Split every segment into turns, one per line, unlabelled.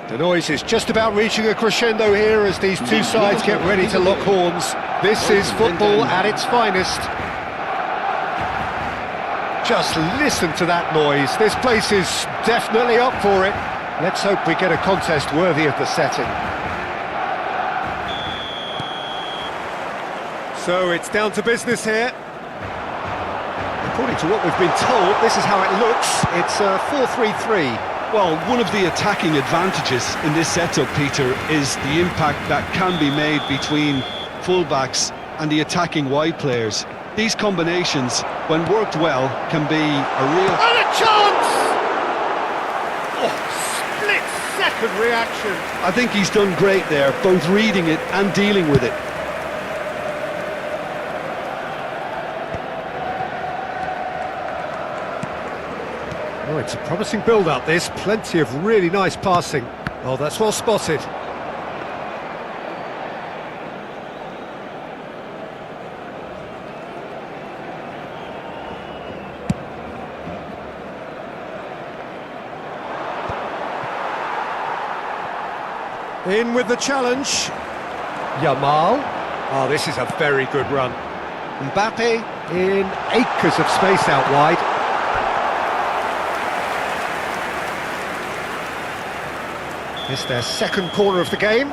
The noise is just about reaching a crescendo here as these two sides get ready to lock horns. This is football at its finest. Just listen to that noise. This place is definitely up for it. Let's hope we get a contest worthy of the setting. So it's down to business here. According to what we've been told, this is how it looks. It's a 4-3-3.
Well, one of the attacking advantages in this setup, Peter, is the impact that can be made between fullbacks and the attacking wide players. These combinations, when worked well, can be a real...
And a chance! Oh, split-second reaction.
I think he's done great there, both reading it and dealing with it.
Oh, it's a promising build-up, this. Plenty of really nice passing. Oh, that's well spotted. In with the challenge. Yamal. Oh, this is a very good run. Mbappe in acres of space out wide. It's their second corner of the game.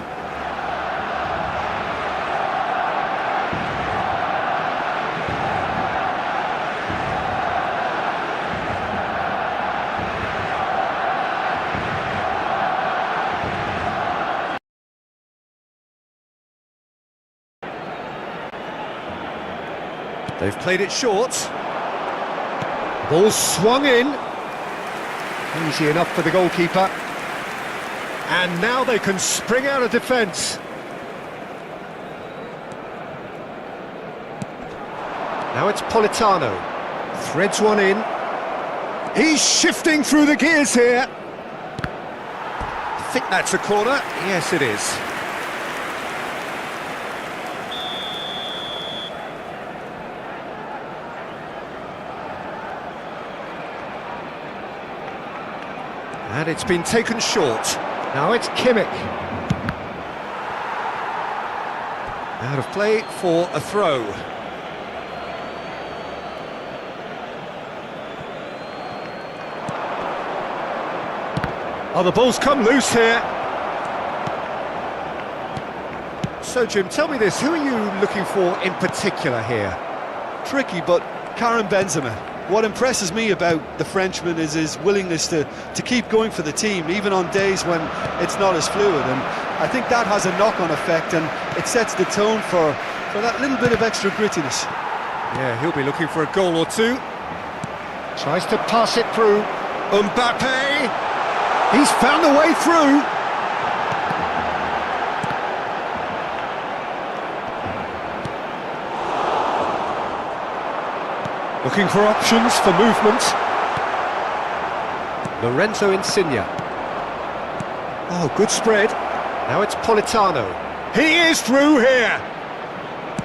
They've played it short. Ball swung in. Easy enough for the goalkeeper. And now they can spring out of defence. Now it's Politano. Threads one in. He's shifting through the gears here. I think that's a corner. Yes, it is. And it's been taken short. Now it's Kimmich. Out of play for a throw. Oh, the ball's come loose here. So, Jim, tell me this, who are you looking for in particular here?
Tricky, but Karim Benzema. What impresses me about the Frenchman is his willingness to keep going for the team, even on days when it's not as fluid. And I think that has a knock-on effect, and it sets the tone for that little bit of extra grittiness.
Yeah, he'll be looking for a goal or two. Tries to pass it through. Mbappe! He's found a way through. Looking for options for movement. Lorenzo Insigne. Oh, good spread. Now it's Politano. He is through here.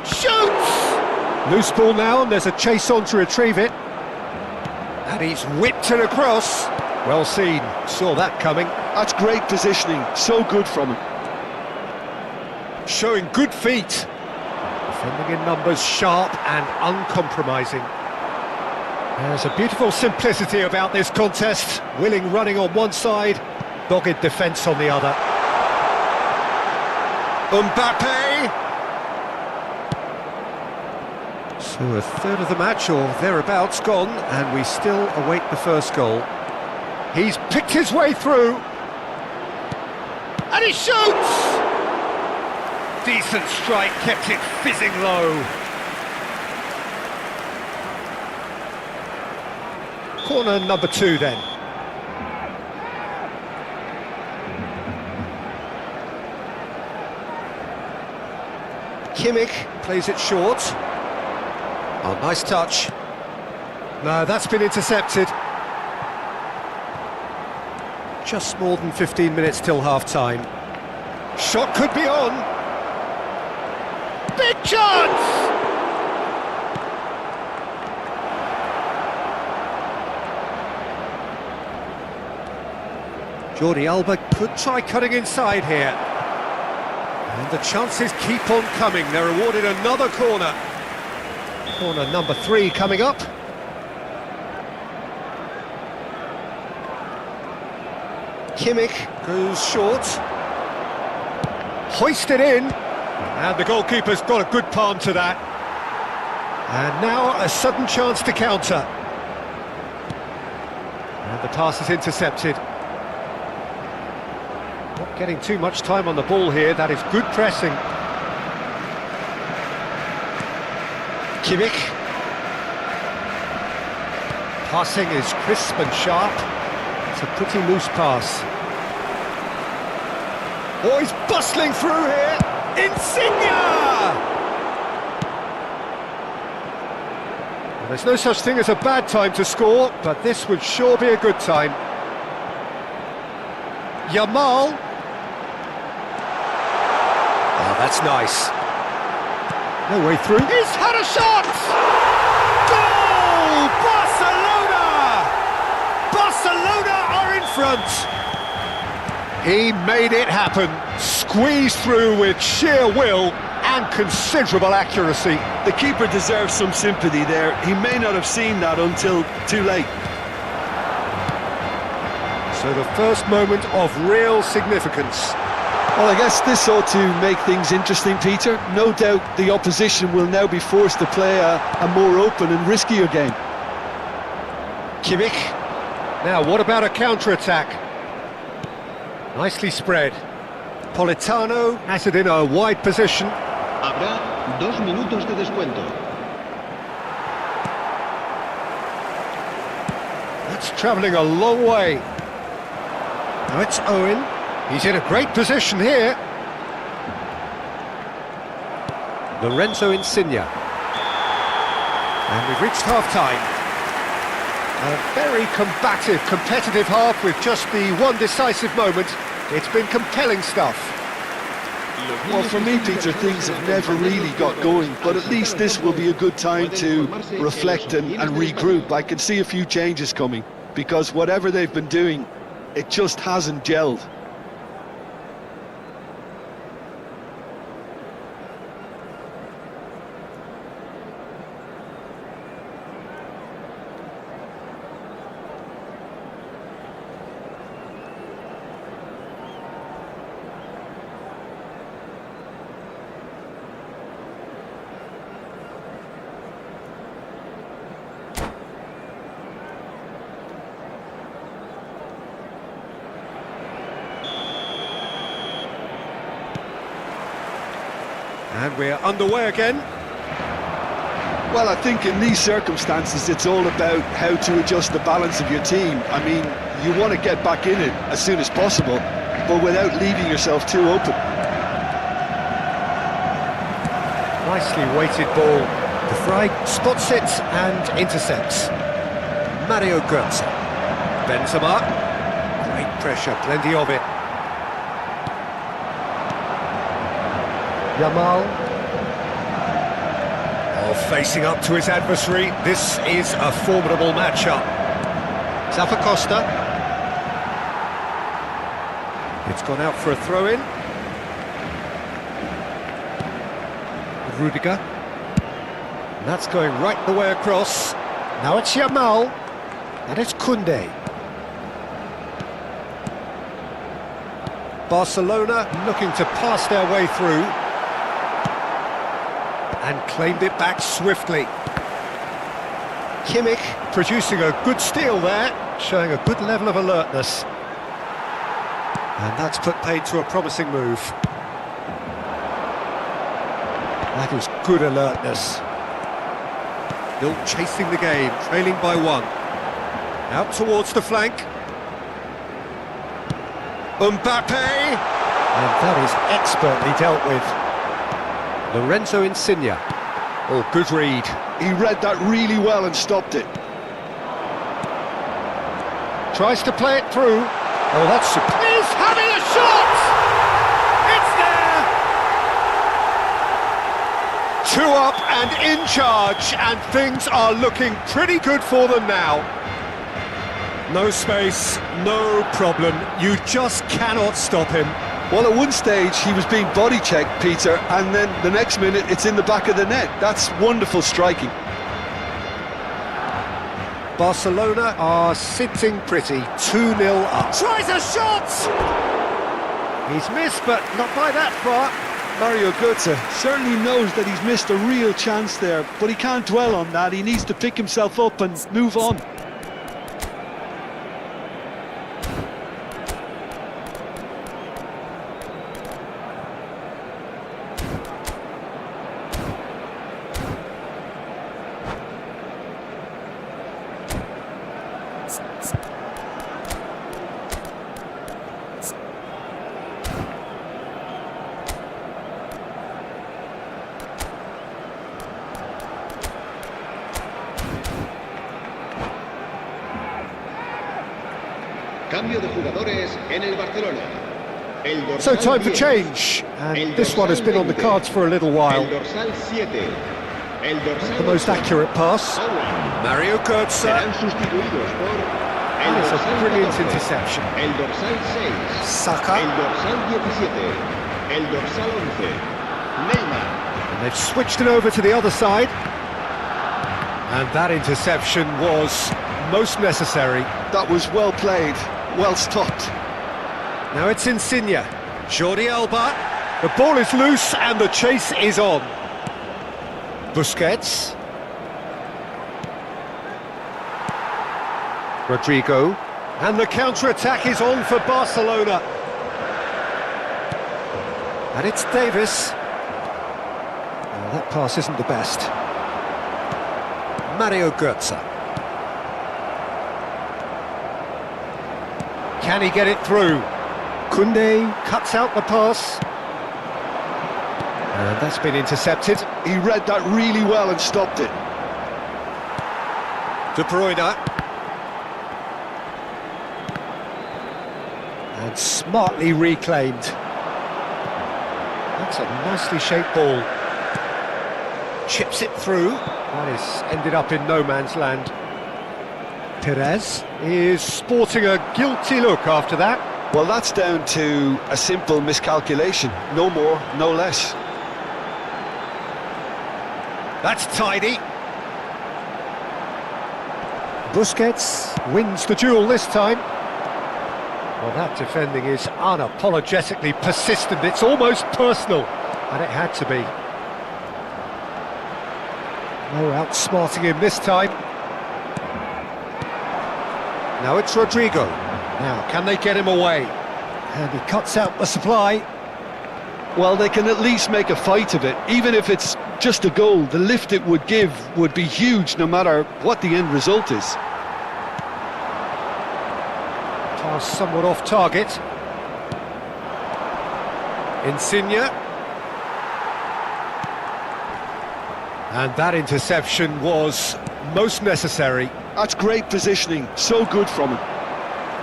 Shoots! Loose ball now, and there's a chase on to retrieve it. And he's whipped it across. Well seen. Saw that coming.
That's great positioning. So good from him.
Showing good feet. Defending in numbers, sharp and uncompromising. There's a beautiful simplicity about this contest. Willing running on one side, dogged defence on the other. Mbappe! So a third of the match, or thereabouts, gone, and we still await the first goal. He's picked his way through. And he shoots! Decent strike, kept it fizzing low. Corner number 2 then. Kimmich plays it short. Oh, nice touch. No, that's been intercepted. Just more than 15 minutes till half-time. Shot could be on. Big chance! Jordi Alba could try cutting inside here. And the chances keep on coming. They're awarded another corner. Corner number 3 coming up. Kimmich goes short. Hoisted in. And the goalkeeper's got a good palm to that. And now a sudden chance to counter. And the pass is intercepted. Not getting too much time on the ball here. That is good pressing. Kimmich. Passing is crisp and sharp. It's a pretty loose pass. Oh, he's bustling through here. Insigne! Well, there's no such thing as a bad time to score, but this would sure be a good time. Yamal. Oh, that's nice. No way through. He's had a shot! Goal! Barcelona! Barcelona are in front. He made it happen. Squeezed through with sheer will and considerable accuracy.
The keeper deserves some sympathy there. He may not have seen that until too late.
So the first moment of real significance.
Well, I guess this ought to make things interesting, Peter. No doubt the opposition will now be forced to play a more open and riskier game.
Kimmich. Now, what about a counter-attack? Nicely spread. Politano has it in a wide position.
Habrá 2 minutos de descuento.
That's travelling a long way. Now it's Owen. He's in a great position here. Lorenzo Insigne. And we've reached half-time. A very combative, competitive half with just the one decisive moment. It's been compelling stuff.
Well, for me, Peter, things have never really got going, but at least this will be a good time to reflect and regroup. I can see a few changes coming, because whatever they've been doing, it just hasn't gelled.
And we're underway again.
Well, I think in these circumstances, it's all about how to adjust the balance of your team. I mean, you want to get back in it as soon as possible, but without leaving yourself too open.
Nicely weighted ball. De Vrij spots it and intercepts. Mario Götze. Benzema. Great pressure, plenty of it. Yamal. Oh, facing up to his adversary. This is a formidable matchup. Zappacosta. It's gone out for a throw-in. Rudiger. And that's going right the way across. Now it's Yamal. And it's Koundé. Barcelona looking to pass their way through. And claimed it back swiftly. Kimmich producing a good steal there, showing a good level of alertness. And that's put paid to a promising move. That is good alertness. Still chasing the game, trailing by 1. Out towards the flank. Mbappe! And that is expertly dealt with. Lorenzo Insigne. Oh, good read.
He read that really well and stopped it.
Tries to play it through. Oh, that's... He's having a shot! It's there! 2 up and in charge, and things are looking pretty good for them now. No space, no problem. You just cannot stop him.
Well, at one stage he was being body checked, Peter, and then the next minute it's in the back of the net. That's wonderful striking.
Barcelona are sitting pretty, 2-0 up. Tries a shot! He's missed, but not by that far.
Mario Götze certainly knows that he's missed a real chance there, but he can't dwell on that. He needs to pick himself up and move on.
Cambio de jugadores en el Barcelona. El
So
dorsal
time for
10.
change, and
El
this one has
dorsal
been on the
20.
cards for a little while.
El dorsal 7. El dorsal
The most
8.
accurate pass.
Owen.
Mario Götze.
Serán sustituidos por el
That is a
dorsal
brilliant
14,
interception.
el dorsal 6,
Saka.
el dorsal 17, el dorsal 11, Neymar.
And they've switched it over to the other side. And that interception was most necessary.
That was well played, well stopped.
Now it's Insigne. Jordi Alba. The ball is loose and the chase is on. Busquets. Rodrigo. And the counter-attack is on for Barcelona. And it's Davis. Oh, that pass isn't the best. Mario Götze. Can he get it through? Koundé cuts out the pass. And that's been intercepted.
He read that really well and stopped it.
De Bruyne. And smartly reclaimed. That's a nicely shaped ball. Chips it through. That is ended up in no man's land. Perez is sporting a guilty look after that.
Well, that's down to a simple miscalculation. No more, no less.
That's tidy. Busquets wins the duel this time. Well, that defending is unapologetically persistent. It's almost personal, and it had to be. No outsmarting him this time. Now it's Rodrigo. Now, can they get him away? And he cuts out the supply.
Well, they can at least make a fight of it. Even if it's just a goal, the lift it would give would be huge no matter what the end result is.
Pass somewhat off target. Insigne. And that interception was most necessary.
That's great positioning, so good from him.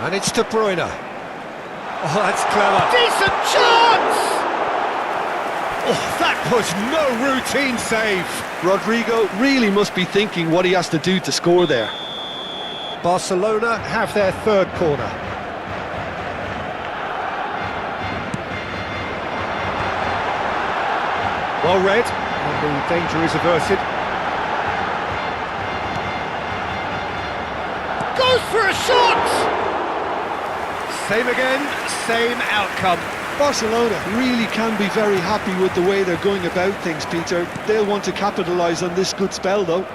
And it's De Bruyne. Oh, that's clever. Decent chance! Oh, that was no routine save.
Rodrigo really must be thinking what he has to do to score there.
Barcelona have their third corner. Well read, and the danger is averted. Goes for a shot! Same again, same outcome.
Barcelona really can be very happy with the way they're going about things, Peter. They'll want to capitalise on this good spell, though.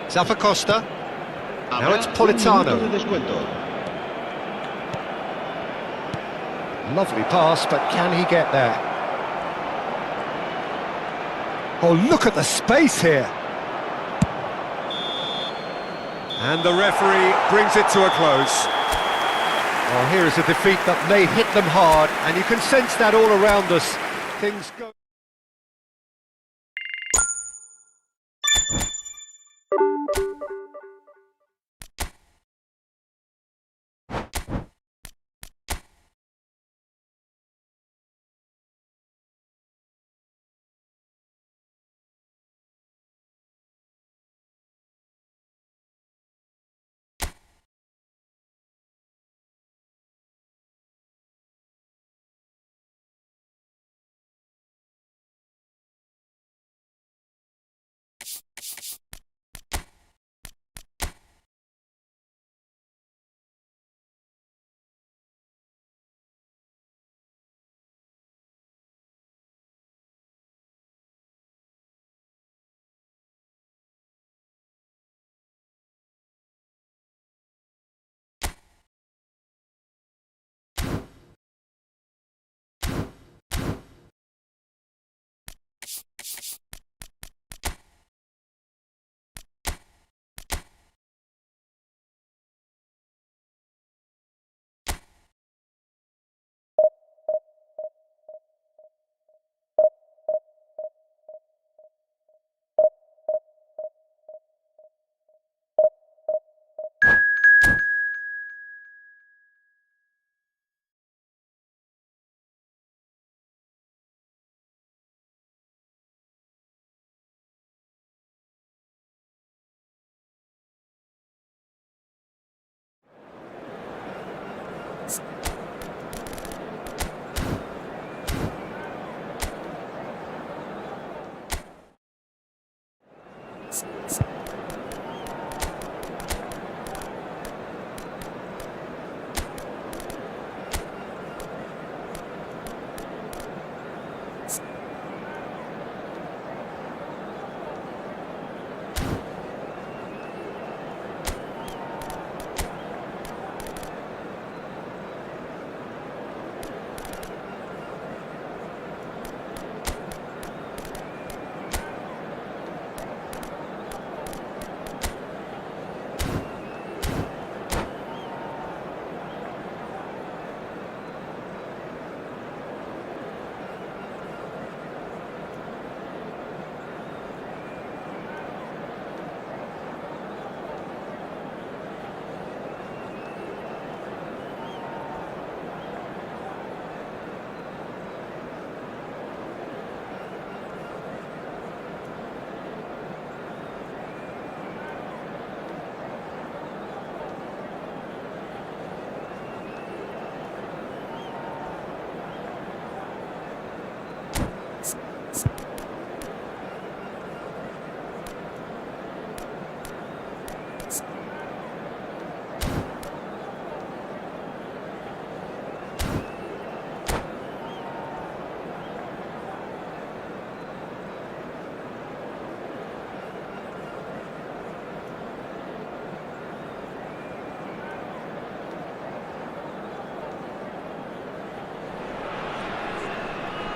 Zappacosta. Now
Habrá
it's
un
Politano.
minuto de descuento.
Lovely pass, but can he get there? Oh, look at the space here. And the referee brings it to a close. Well, here is a defeat that may hit them hard, and you can sense that all around us. Things go...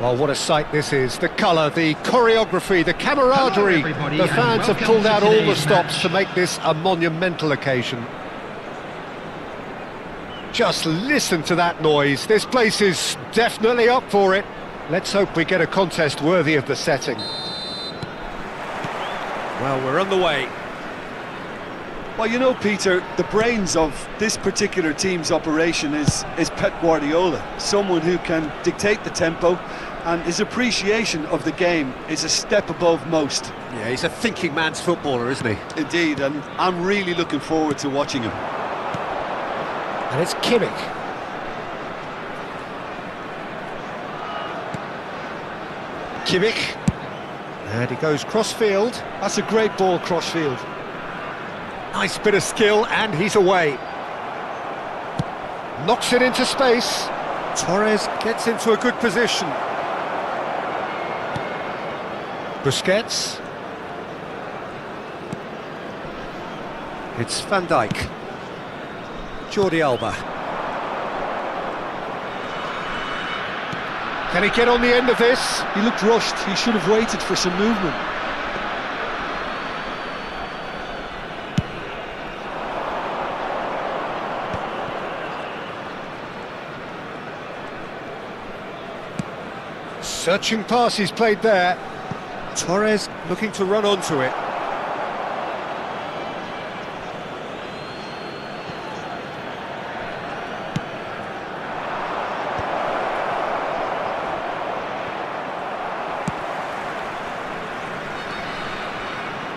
Well, what a sight this is. The colour, the choreography, the camaraderie.
everybody,
The
and
fans have
welcome
pulled
to
out all the
today's
stops
match.
to make this a monumental occasion. Just listen to that noise. This place is definitely up for it. Let's hope we get a contest worthy of the setting. Well, we're on the way.
Well, you know, Peter, the brains of this particular team's operation is Pep Guardiola, someone who can dictate the tempo, and his appreciation of the game is a step above most.
Yeah, he's a thinking man's footballer, isn't he?
Indeed, and I'm really looking forward to watching him.
And it's Kimmich. Kimmich. And he goes cross-field.
That's a great ball cross-field.
Nice bit of skill, and he's away. Knocks it into space. Torres gets into a good position. Busquets. It's Van Dijk. Jordi Alba. Can he get on the end of this?
He looked rushed. He should have waited for some movement.
Searching pass he's played there. Torres looking to run onto it.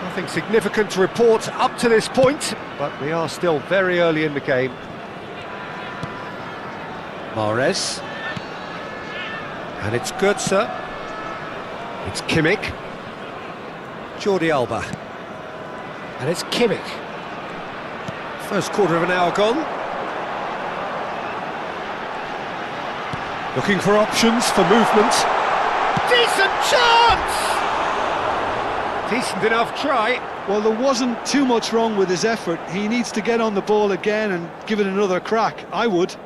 Nothing significant to report up to this point, but we are still very early in the game. Mahrez. And it's Götze. It's Kimmich. Jordi Alba. And it's Kimmich. First quarter of an hour gone. Looking for options for movement. Decent chance! Decent enough try.
Well, there wasn't too much wrong with his effort. He needs to get on the ball again and give it another crack. I would.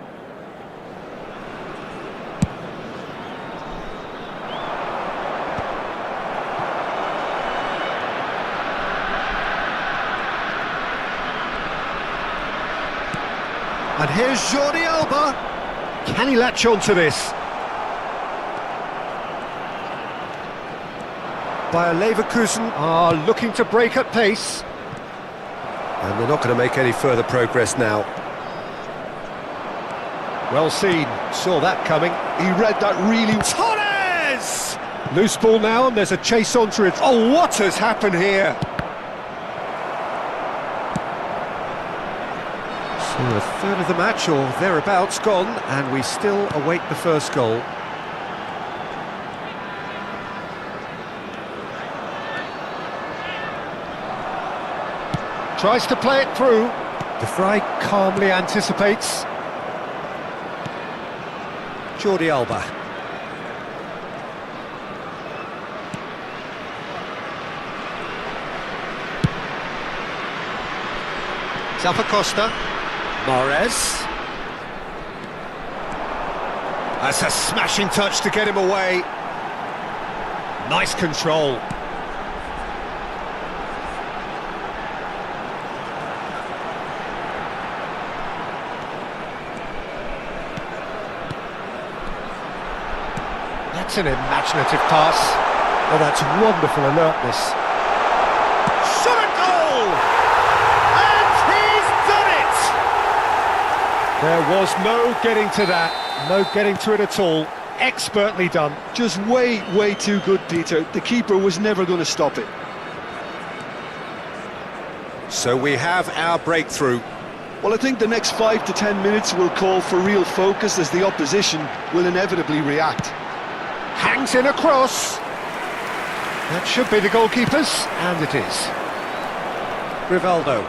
And here's Jordi Alba. Can he latch on to this? Bayer Leverkusen are looking to break at pace. And they're not going to make any further progress now. Well seen, saw that coming.
He read that really...
Torres! Loose ball now, and there's a chase onto it. Oh, what has happened here? So a third of the match, or thereabouts, gone, and we still await the first goal. Tries to play it through. De Vrij calmly anticipates. Jordi Alba. Zappacosta. Mahrez. That's a smashing touch to get him away. Nice control. That's an imaginative pass. Oh, that's wonderful alertness. Shot at goal! And he's done it! There was no getting to that, no getting to it at all. Expertly done.
Just way too good, Peter. The keeper was never going to stop it.
So we have our breakthrough.
Well, I think the next 5 to 10 minutes will call for real focus as the opposition will inevitably react.
Hangs in a cross. That should be the goalkeeper's, and it is. Rivaldo.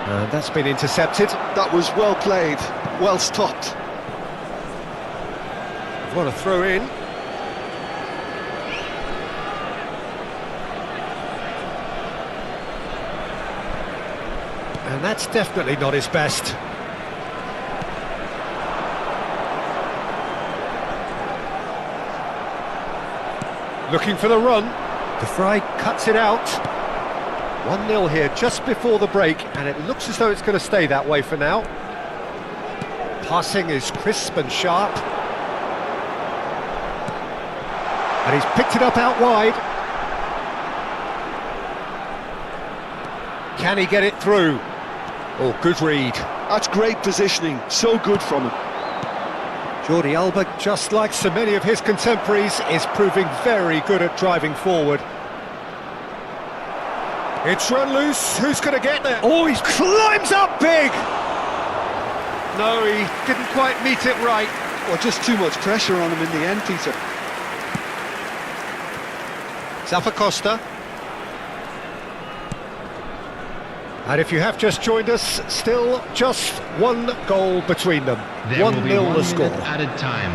And that's been intercepted.
That was well played, well stopped.
What a throw in. And that's definitely not his best. Looking for the run. De Vrij cuts it out. 1-0 here just before the break, and it looks as though it's going to stay that way for now. Passing is crisp and sharp. And he's picked it up out wide. Can he get it through? Oh, good read.
That's great positioning, so good from him.
Jordi Alba, just like so many of his contemporaries, is proving very good at driving forward. It's run loose, who's going to get there? Oh, he climbs up big! No, he didn't quite meet it right.
Well, just too much pressure on him in the end, Peter.
Zappacosta. And if you have just joined us, still just one goal between them. 1-0 the score.
Added time.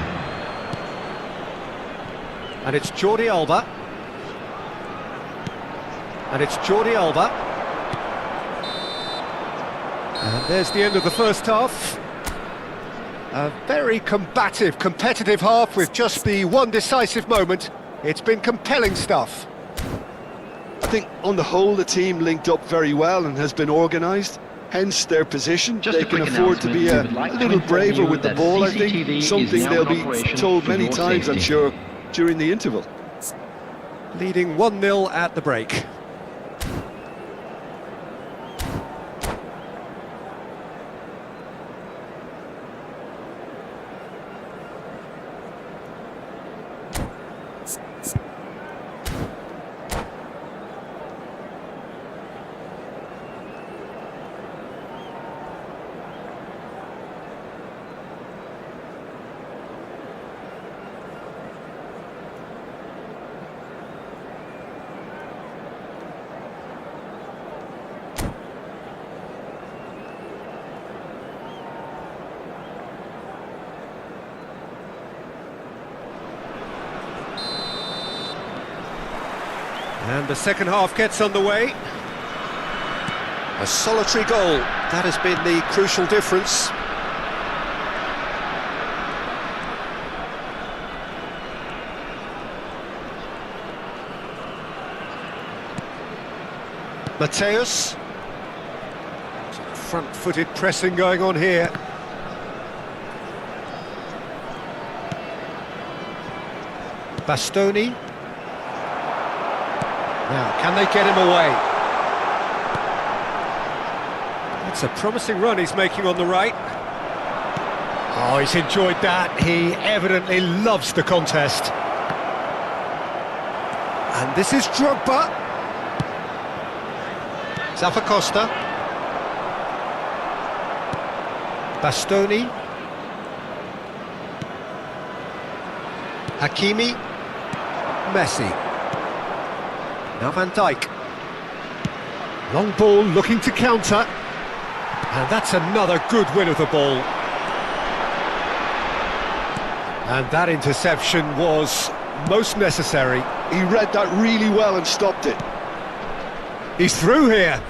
And it's Jordi Alba. And it's Jordi Alba. And there's the end of the first half. A very combative, competitive half with just the one decisive moment. It's been compelling stuff.
I think on the whole the team linked up very well and has been organised, hence their position. They can afford to be a little braver with the ball, I think, something they'll be told many times, I'm sure, during the interval.
Leading 1-0 at the break. And the second half gets underway. A solitary goal, that has been the crucial difference. Mateus. Front-footed pressing going on here. Bastoni. Now, can they get him away? It's a promising run he's making on the right. Oh, he's enjoyed that. He evidently loves the contest. And this is Drogba. Zappacosta. Bastoni. Hakimi. Messi. Now Van Dijk. Long ball looking to counter. And that's another good win of the ball. And that interception was most necessary.
He read that really well and stopped it.
He's through here.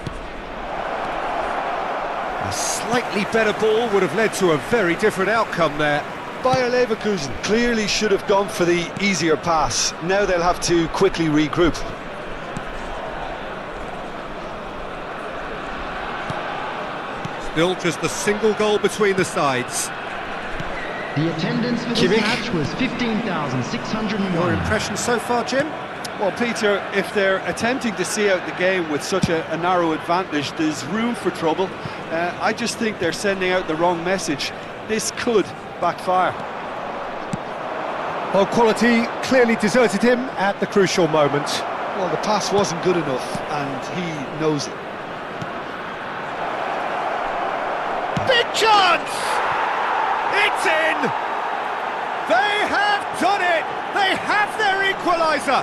A slightly better ball would have led to a very different outcome there.
Bayer Leverkusen clearly should have gone for the easier pass. Now they'll have to quickly regroup.
Still just a single goal between the sides.
The attendance for this match was 15,601.
Your impression so far, Jim?
Well, Peter, if they're attempting to see out the game with such a narrow advantage, there's room for trouble. I just think they're sending out the wrong message. This could backfire.
Well, quality clearly deserted him at the crucial moment.
Well, the pass wasn't good enough, and he knows it.
Big chance! It's in! They have done it! They have their equaliser!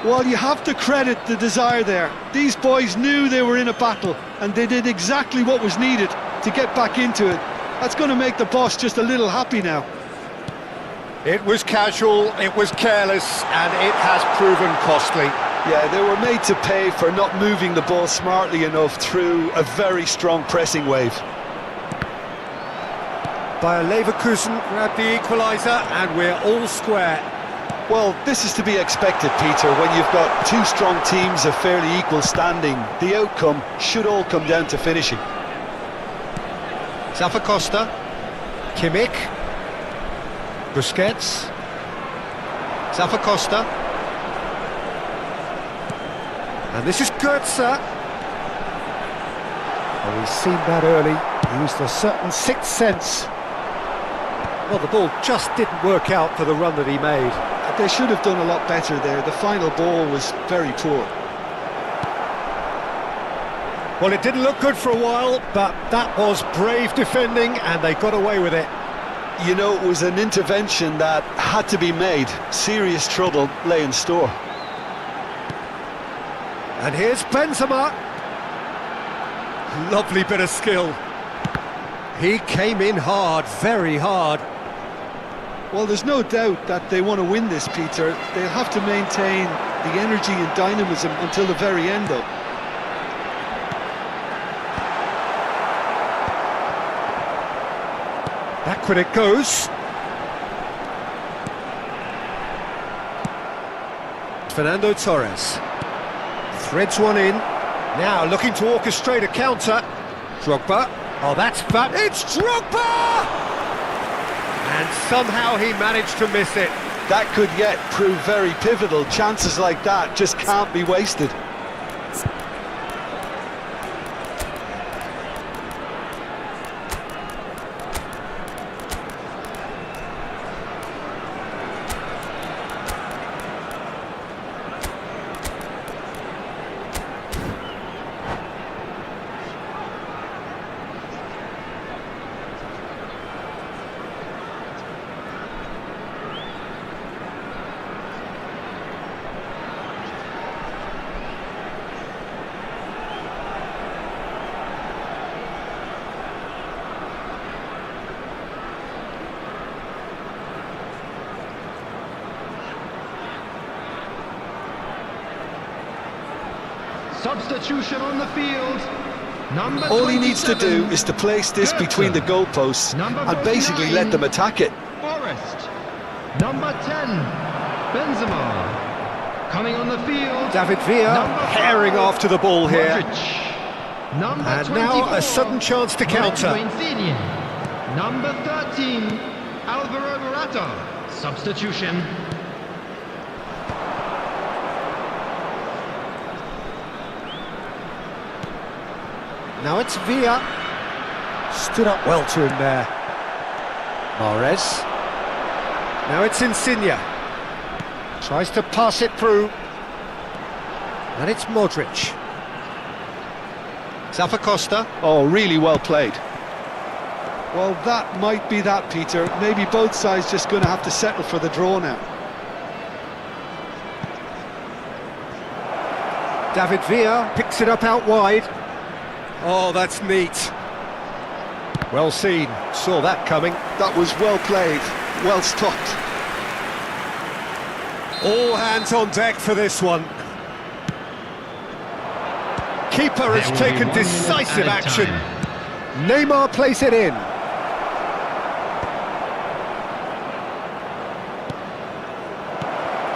Well, you have to credit the desire there. These boys knew they were in a battle, and they did exactly what was needed to get back into it. That's going to make the boss just a little happy now.
It was casual, it was careless, and it has proven costly.
Yeah, they were made to pay for not moving the ball smartly enough through a very strong pressing wave.
Bayer Leverkusen grabbed the equaliser, and we're all square.
Well, this is to be expected, Peter. When you've got two strong teams of fairly equal standing, the outcome should all come down to finishing.
Zappacosta, Kimmich, Busquets, Zappacosta, and this is Goetze. Well, he's seen that early, used a certain sixth sense. Well, the ball just didn't work out for the run that he made.
They should have done a lot better there. The final ball was very poor.
Well, it didn't look good for a while, but that was brave defending, and they got away with it.
You know, it was an intervention that had to be made. Serious trouble lay in store.
And here's Benzema. Lovely bit of skill. He came in hard, very hard.
Well, there's no doubt that they want to win this, Peter. They'll have to maintain the energy and dynamism until the very end, though.
Backward it goes. Fernando Torres threads one in. Now looking to orchestrate a counter. Drogba. Oh, that's fat. It's Drogba! And somehow he managed to miss it.
That could yet prove very pivotal. Chances like that just can't be wasted.
Substitution on the field. Number
All he needs to do
27,
is to place this between the goalposts and basically let them attack it.
Forrest. Number 10, Benzema. Coming on the field.
David Villa
Number
herring
5,
after the ball here.
Modric. Number
And
24,
now a sudden chance to counter.
Insigne. Number 13, Alvaro Morata. Substitution.
Now it's Villa. Stood up well to him there. Mahrez. Now it's Insigne. Tries to pass it through. And it's Modric. Zappacosta.
Oh, really well played. Well, that might be that, Peter. Maybe both sides just going to have to settle for the draw now.
David Villa picks it up out wide. Oh, that's neat. Well seen. Saw that coming.
That was well played, well stopped.
All hands on deck for this one. Keeper has taken decisive action. Neymar plays it in.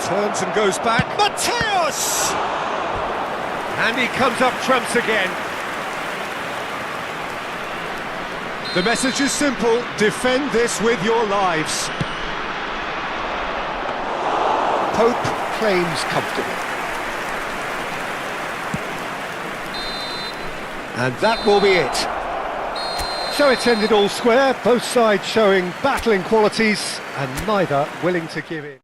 Turns and goes back. Mateus! And he comes up trumps again. The message is simple: defend this with your lives. Pope claims comfortably. And that will be it. So it's ended all square, both sides showing battling qualities and neither willing to give in.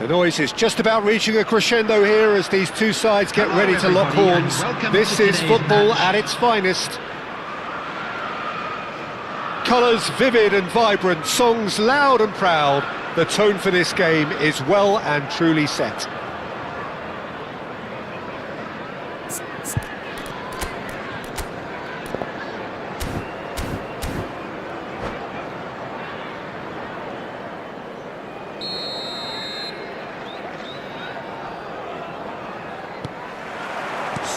The noise is just about reaching a crescendo here as these two sides get ready to lock horns. This is football at its finest. Colours vivid and vibrant, songs loud and proud. The tone for this game is well and truly set.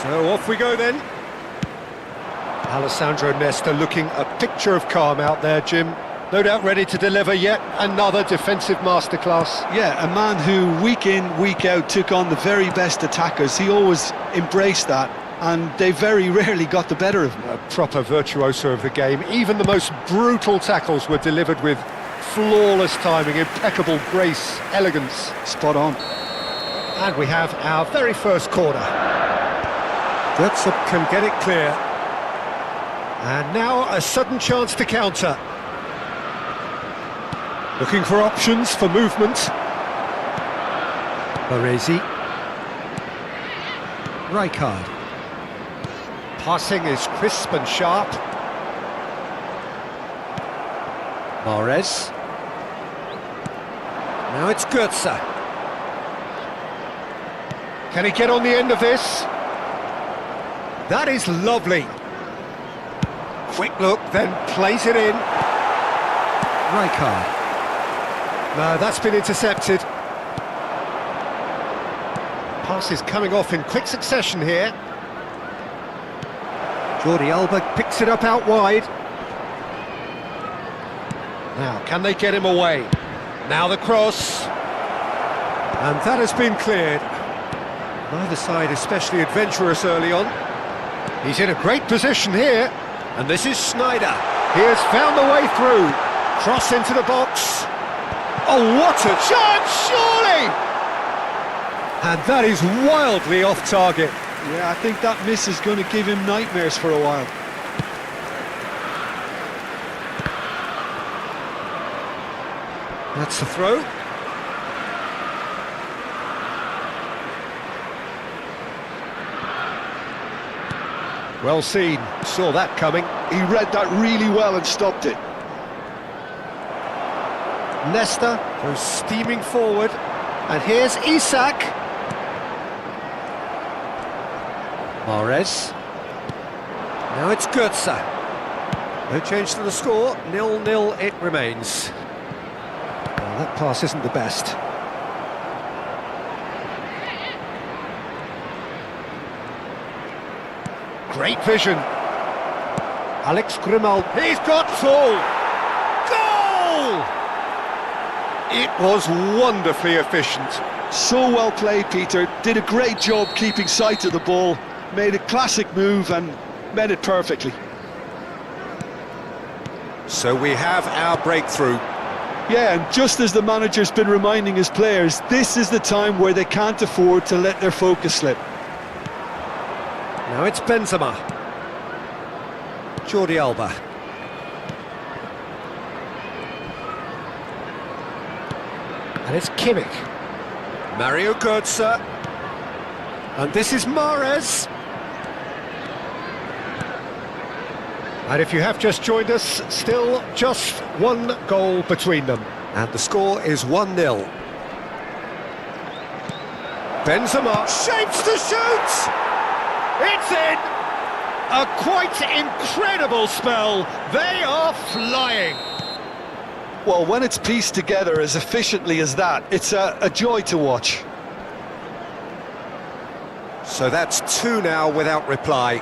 So off we go then. Alessandro Nesta looking a picture of calm out there, Jim. No doubt ready to deliver yet another defensive masterclass.
Yeah, a man who week in, week out took on the very best attackers. He always embraced that, and they very rarely got the better of him.
A proper virtuoso of the game. Even the most brutal tackles were delivered with flawless timing, impeccable grace, elegance.
Spot on.
And we have our very first corner. Götze can get it clear. And now a sudden chance to counter. Looking for options for movement. Baresi. Rijkaard. Passing is crisp and sharp. Mahrez. Now it's Götze. Can he get on the end of this? That is lovely. Quick look, then plays it in. Rijkaard. No, that's been intercepted. Pass is coming off in quick succession here. Jordi Alba picks it up out wide. Now, can they get him away? Now the cross. And that has been cleared. Neither side especially adventurous early on. He's in a great position here. And this is Sneijder. He has found the way through. Cross into the box. Oh, what a chance, surely! And that is wildly off target.
Yeah, I think that miss is going to give him nightmares for a while.
That's the throw. Well seen, saw that coming.
He read that really well and stopped it.
Nesta goes steaming forward, and here's Isak. Mahrez. Now it's Götze. No change to the score, 0-0 it remains. Well, that pass isn't the best. Great vision. Alex Grimal, he's got full. Goal! It was wonderfully efficient.
So well played, Peter. Did a great job keeping sight of the ball. Made a classic move and met it perfectly.
So we have our breakthrough.
Yeah, and just as the manager's been reminding his players, this is the time where they can't afford to let their focus slip.
Now it's Benzema. Jordi Alba. And it's Kimmich. Mario Götze. And this is Mahrez. And if you have just joined us, still just one goal between them. And the score is 1-0. Benzema shapes to shoot! It's in! A quite incredible spell. They are flying.
Well, when it's pieced together as efficiently as that, it's a joy to watch.
So that's 2 now without reply.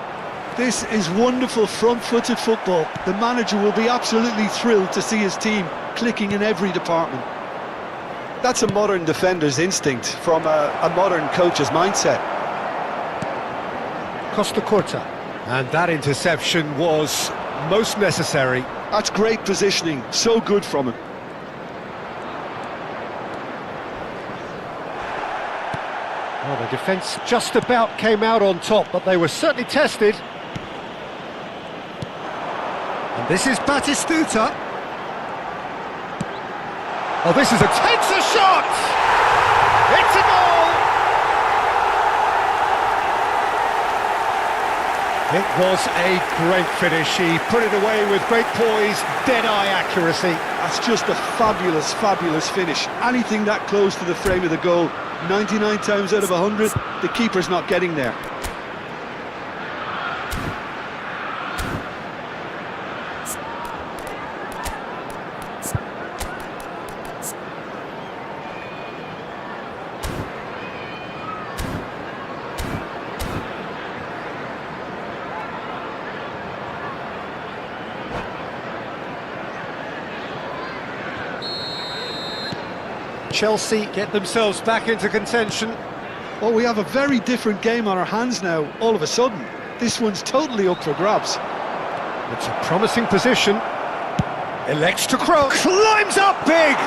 This is wonderful front-footed football. The manager will be absolutely thrilled to see his team clicking in every department. That's a modern defender's instinct from a modern coach's mindset.
Costa Curta. And that interception was most necessary.
That's great positioning, so good from him.
Well, the defence just about came out on top, but they were certainly tested. And this is Batistuta. Oh, this is takes a shot! It's a goal! It was a great finish. He put it away with great poise, dead-eye accuracy.
That's just a fabulous, fabulous finish. Anything that close to the frame of the goal, 99 times out of 100, the keeper's not getting there.
Chelsea get themselves back into contention.
Well, we have a very different game on our hands now, all of a sudden. This one's totally up for grabs.
It's a promising position. Elects to cross. Climbs up big!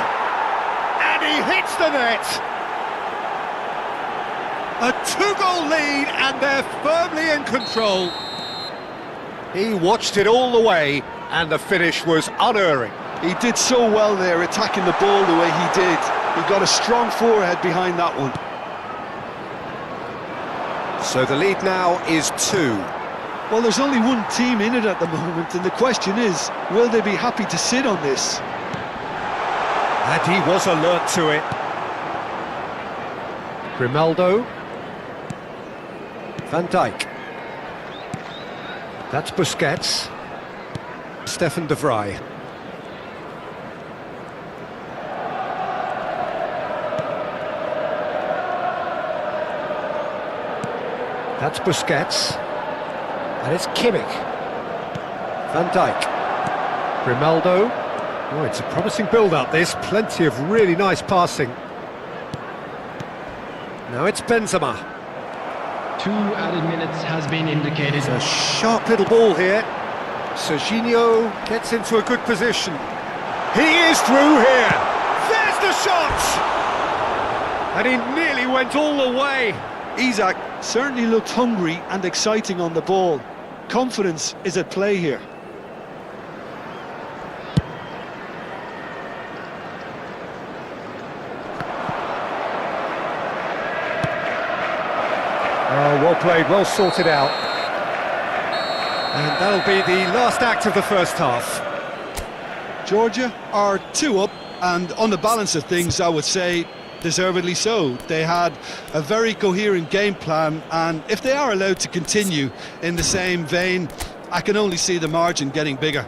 And he hits the net! A two-goal lead, and they're firmly in control. He watched it all the way, and the finish was unerring.
He did so well there, attacking the ball the way he did. He got a strong forehead behind that one.
So the lead now is 2.
Well, there's only one team in it at the moment, and the question is, will they be happy to sit on this?
And he was alert to it. Grimaldo. Van Dijk. That's Busquets. Stefan de Vrij. That's Busquets. And it's Kimmich. Van Dijk. Grimaldo. Oh, it's a promising build-up, this. Plenty of really nice passing. Now it's Benzema.
2 added minutes has been indicated.
It's a sharp little ball here. Serginho gets into a good position. He is through here. There's the shot! And he nearly went all the way.
Isak certainly looked hungry and exciting on the ball. Confidence is at play here.
Oh, well played, well sorted out. And that'll be the last act of the first half.
Georgia are 2 up, and on the balance of things, I would say deservedly so. They had a very coherent game plan, and if they are allowed to continue in the same vein, I can only see the margin getting bigger.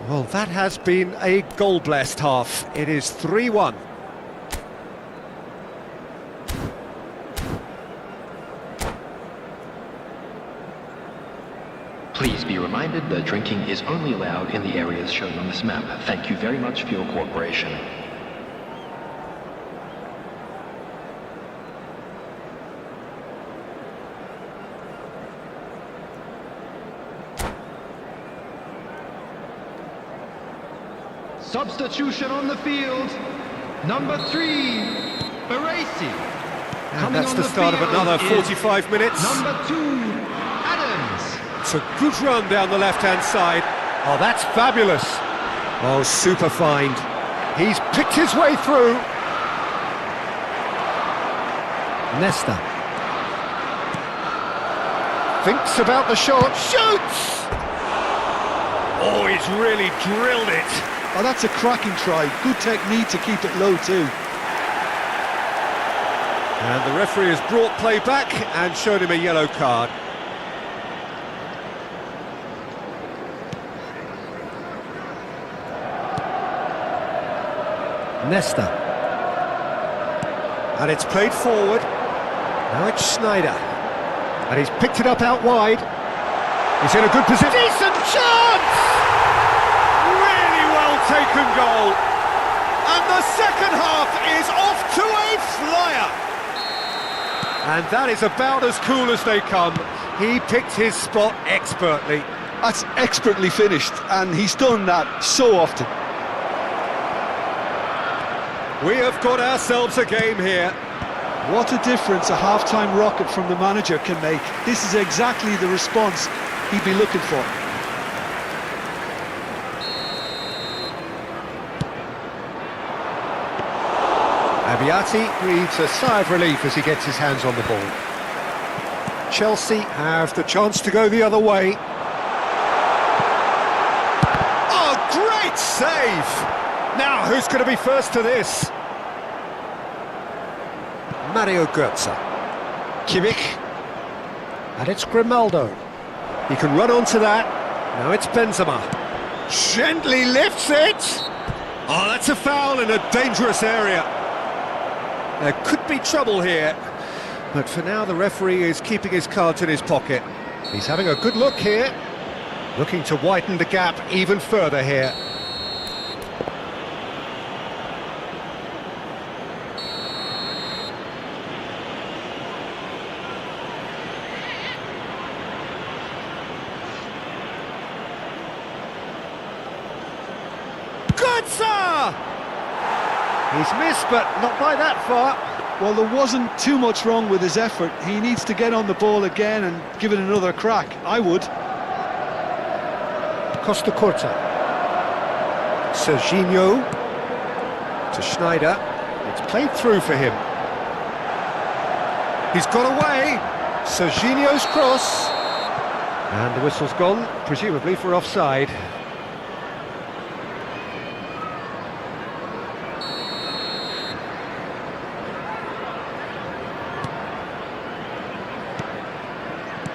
Well, that has been a goal-blessed half. It is 3-1.
Please be reminded that drinking is only allowed in the areas shown on this map. Thank you very much for your cooperation.
Substitution on the field. Number 3, Baresi.
And that's the start of another 45 minutes.
Number 2, Adams.
It's a good run down the left-hand side. Oh, that's fabulous. Oh, super find. He's picked his way through. Nesta. Thinks about the shot. Shoots! Oh, he's really drilled it.
Oh, that's a cracking try. Good technique to keep it low too.
And the referee has brought play back and shown him a yellow card. Nesta. And it's played forward. Now it's Schneider. And he's picked it up out wide. He's in a good position. Decent chance! Really well taken goal. And the second half is off to a flyer. And that is about as cool as they come. He picked his spot expertly.
That's expertly finished, and he's done that so often.
We have got ourselves a game here.
What a difference a half-time rocket from the manager can make. This is exactly the response he'd be looking for.
And Piatti breathes a sigh of relief as he gets his hands on the ball. Chelsea have the chance to go the other way. Oh, great save! Now, who's going to be first to this? Mario Götze. Kimmich. And it's Grimaldo. He can run onto that. Now it's Benzema. Gently lifts it! Oh, that's a foul in a dangerous area. There could be trouble here. But for now, the referee is keeping his cards in his pocket. He's having a good look here. Looking to widen the gap even further here. Götze! He's missed, but not by that far.
Well, there wasn't too much wrong with his effort. He needs to get on the ball again and give it another crack. I would.
Costa Curta. Serginho to Schneider. It's played through for him. He's got away. Serginho's cross. And the whistle's gone, presumably for offside.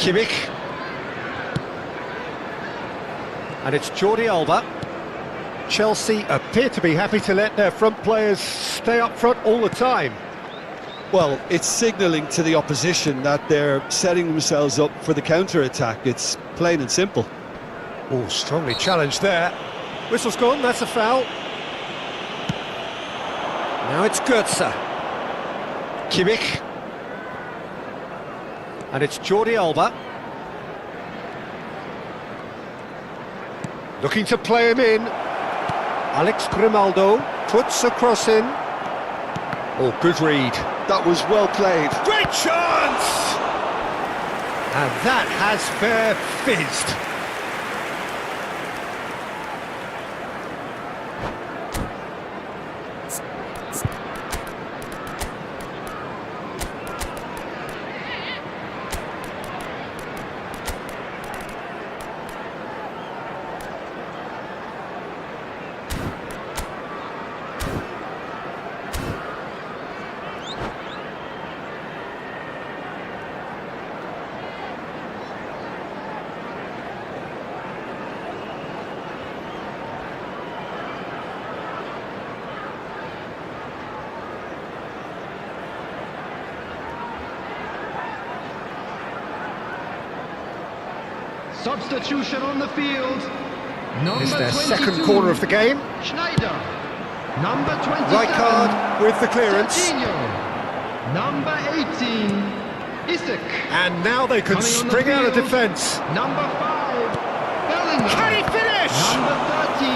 Kimmich. And it's Jordi Alba. Chelsea appear to be happy to let their front players stay up front all the time.
Well, it's signalling to the opposition that they're setting themselves up for the counter-attack. It's plain and simple.
Oh, strongly challenged there. Whistle's gone, that's a foul. Now it's Götze. Kimmich. And it's Jordi Alba. Looking to play him in. Alex Grimaldo puts a cross in. Oh, good read.
That was well played.
Great chance! And that has fair fizzed.
Substitution on the field.
It's
Number
their
22,
second corner of the game.
Schneider. Number 27,
Right card with the clearance.
Serginho. Number 18, Isak.
And now they can
Coming on the
spring out of
field,
defence.
Number 5, Bellingham.
Can he finish?
Number 13,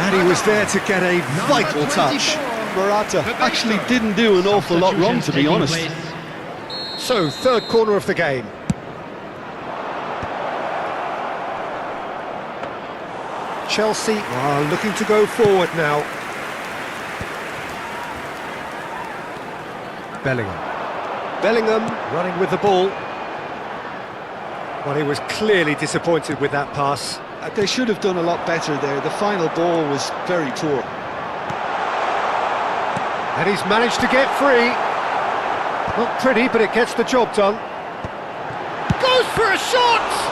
And he was there to get a
number
vital touch.
24,
Morata actually didn't do an awful lot wrong, to be
Substitutions
honest.
taking place.
So, third corner of the game. Chelsea are looking to go forward now. Bellingham running with the ball. Well, he was clearly disappointed with that pass.
They should have done a lot better there. The final ball was very poor.
And he's managed to get free. Not pretty, but it gets the job done. Goes for a shot!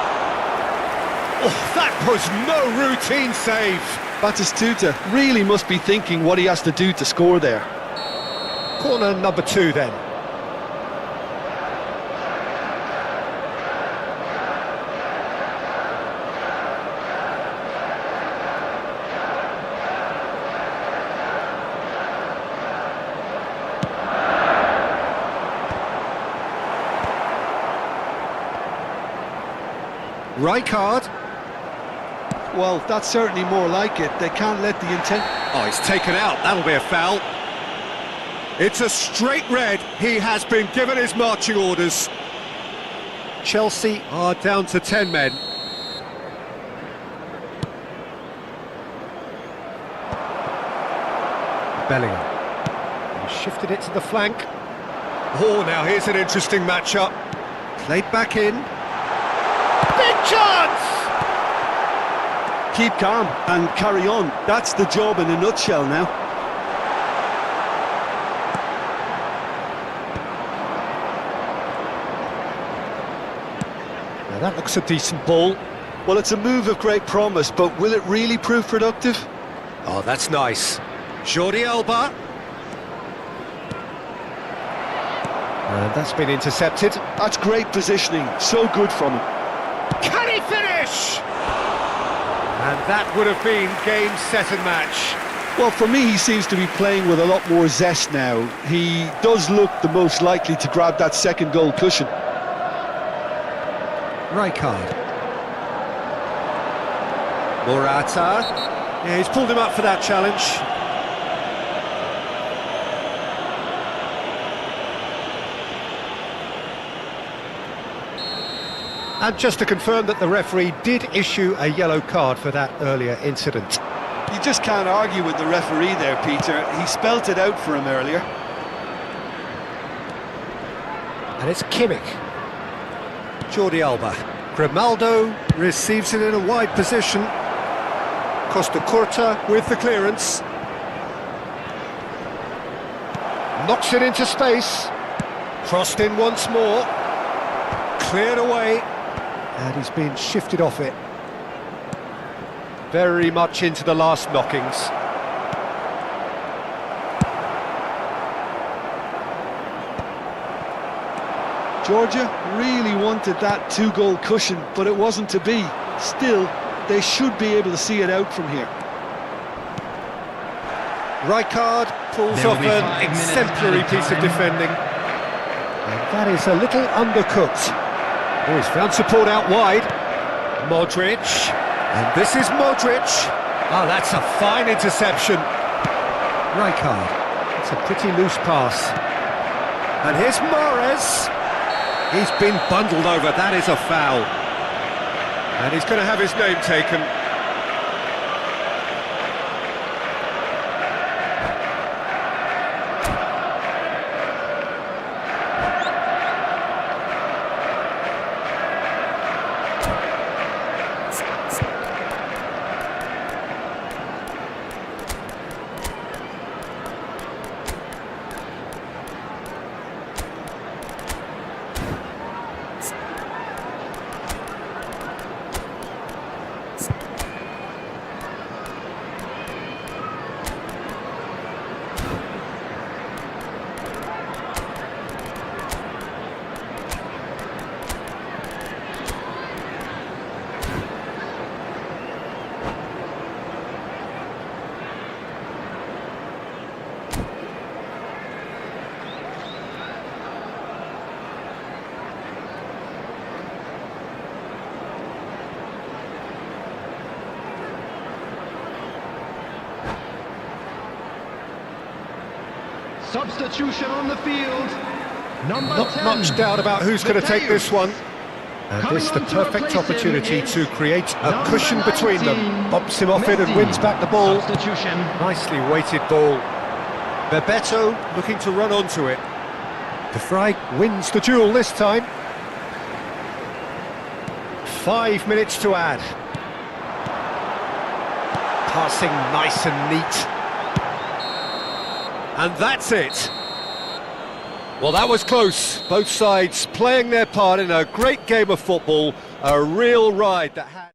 Oh, that was no routine save.
Batistuta really must be thinking what he has to do to score there.
Corner number 2 then. Rijkaard.
Well, that's certainly more like it. They can't let the intent...
Oh, he's taken out. That'll be a foul. It's a straight red. He has been given his marching orders. Chelsea are down to 10 men. Bellingham. shifted it to the flank. Oh, now here's an interesting matchup. Played back in. Big chance!
Keep calm and carry on. That's the job in a nutshell now.
Now that looks a decent ball.
Well, it's a move of great promise, but will it really prove productive?
Oh, that's nice. Jordi Alba. And that's been intercepted.
That's great positioning. So good from him.
Can he finish? And that would have been game, set and match.
Well, for me, he seems to be playing with a lot more zest now. He does look the most likely to grab that second goal cushion.
Rijkaard. Morata. Yeah, he's pulled him up for that challenge. And just to confirm that the referee did issue a yellow card for that earlier incident.
You just can't argue with the referee there, Peter. He spelt it out for him earlier.
And it's Kimmich. Jordi Alba. Grimaldo receives it in a wide position. Costa Curta with the clearance. Knocks it into space. Crossed in once more. Cleared away. And he's been shifted off it. Very much into the last knockings.
Georgia really wanted that two-goal cushion, but it wasn't to be. Still, they should be able to see it out from here.
Rijkaard pulls off an exemplary piece of defending. And that is a little undercooked. Oh, he's found support out wide. Modric. And this is Modric. Oh, that's a fine interception. Rijkaard. It's a pretty loose pass. And here's Mahrez. He's been bundled over. That is a foul. And he's going to have his name taken.
Substitution on the field. Number
Not
10,
much doubt about who's going to take this one. And
Coming
this is the
on to
perfect
replace him
opportunity
is
to create a
number
cushion between them.
19,
Bumps him off it and
Messi.
wins back the ball.
Substitution.
Nicely weighted ball. Bebeto looking to run onto it. De Vrij wins the duel this time. 5 minutes to add. Passing nice and neat. And that's it. Well, that was close. Both sides playing their part in a great game of football. A real ride that had...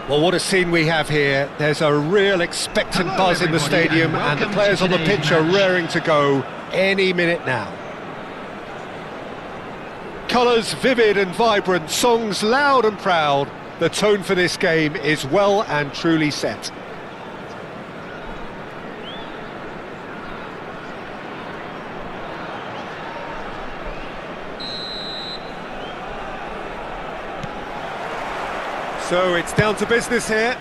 Well, what a scene we have here. There's a real expectant
Hello,
buzz in the
everybody,
stadium, and the
welcome
players
to
on the
today's
pitch are
match.
raring to go any minute now. Colours vivid and vibrant, songs loud and proud. The tone for this game is well and truly set. So it's down to business here.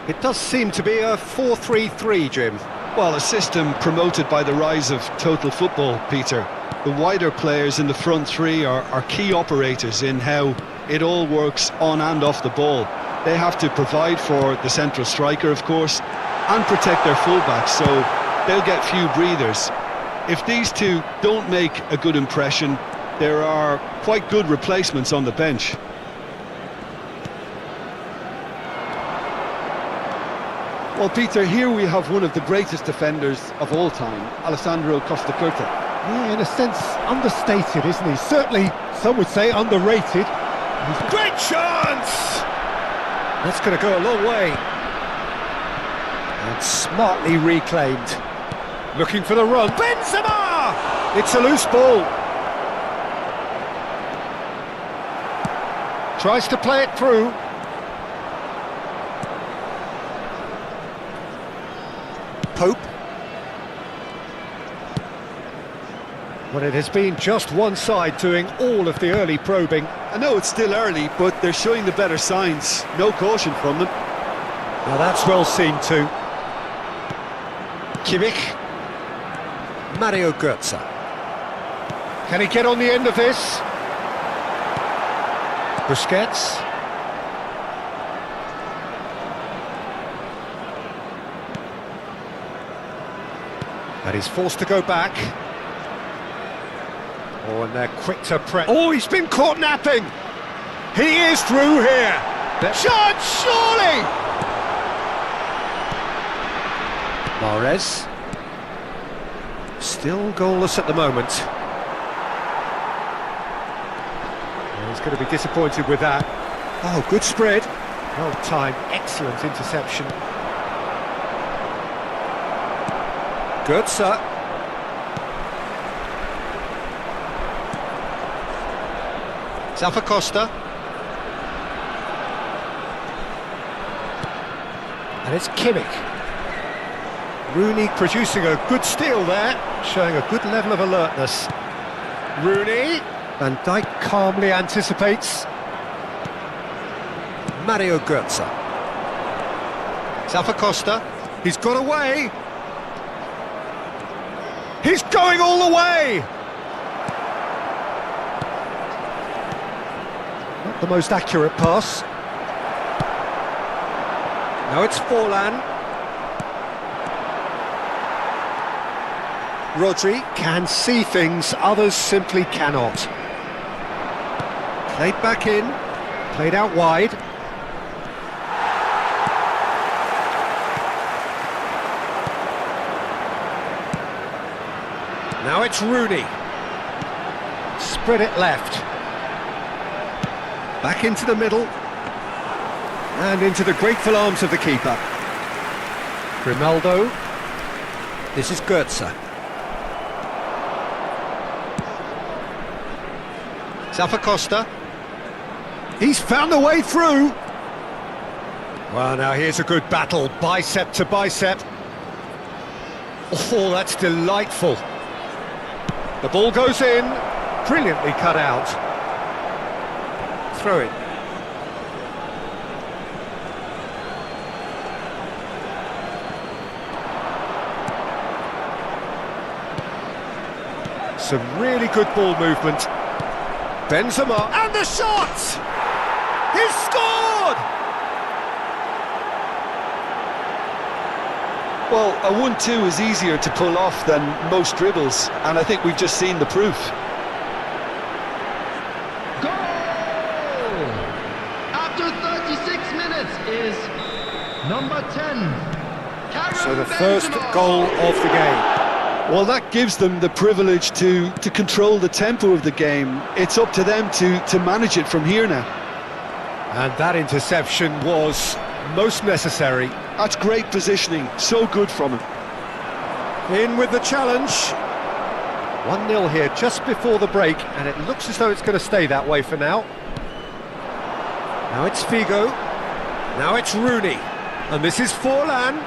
It does seem to be a 4-3-3, Jim.
Well, a system promoted by the rise of total football, Peter. The wider players in the front three are key operators in how it all works on and off the ball. They have to provide for the central striker, of course, and protect their fullbacks, so they'll get few breathers. If these two don't make a good impression, there are quite good replacements on the bench.
Well, Peter, here we have one of the greatest defenders of all time, Alessandro Costa Curta.
Yeah, in a sense, understated, isn't he? Certainly, some would say underrated. Great chance! That's going to go a long way. And smartly reclaimed. Looking for the run. Benzema! It's a loose ball. Tries to play it through. Pope. Well, it has been just one side doing all of the early probing.
I know it's still early, but they're showing the better signs. No caution from them.
Now that's well seen too. Kimmich. Mario Götze. Can he get on the end of this? Busquets. And he's forced to go back. Oh, and they're quick to press. Oh, he's been caught napping! He is through here! Chance, surely! Mahrez. Still goalless at the moment. Well, he's going to be disappointed with that. Oh, good spread. Well timed, excellent interception. Götze. Alpha Costa. And it's Kimmich. Rooney producing a good steal there, showing a good level of alertness. Rooney. Van Dijk calmly anticipates. Mario Götze. Alpha Costa. He's got away. He's going all the way! Not the most accurate pass. No, it's Forlan. Rodri can see things others simply cannot. Played back in. Played out wide. Now it's Rooney. Spread it left. Back into the middle. And into the grateful arms of the keeper. Grimaldo. This is Goetze. Zappacosta. He's found a way through. Well, now here's a good battle, bicep to bicep. Oh, that's delightful. The ball goes in, brilliantly cut out. Throw it. Some really good ball movement. Benzema, and the shot! He's scored!
Well, a 1-2 is easier to pull off than most dribbles, and I think we've just seen the proof.
Goal! After 36 minutes is number 10.
So the first goal of the game.
Well, that gives them the privilege to control the tempo of the game. It's up to them to manage it from here now.
And that interception was most necessary.
That's great positioning, so good from him.
In with the challenge. 1-0 here just before the break, and it looks as though it's going to stay that way for now. Now it's Figo. Now it's Rooney. And this is Forlan.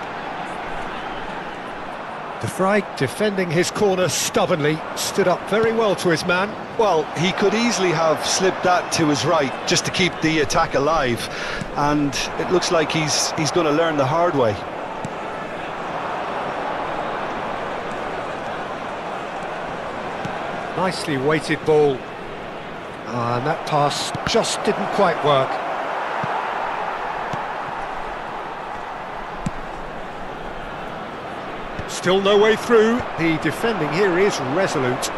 De Vrij defending his corner stubbornly, stood up very well to his man.
Well, he could easily have slipped that to his right just to keep the attack alive, and it looks like he's going to learn the hard way.
Nicely weighted ball. And that pass just didn't quite work. Still no way through. The defending here is resolute.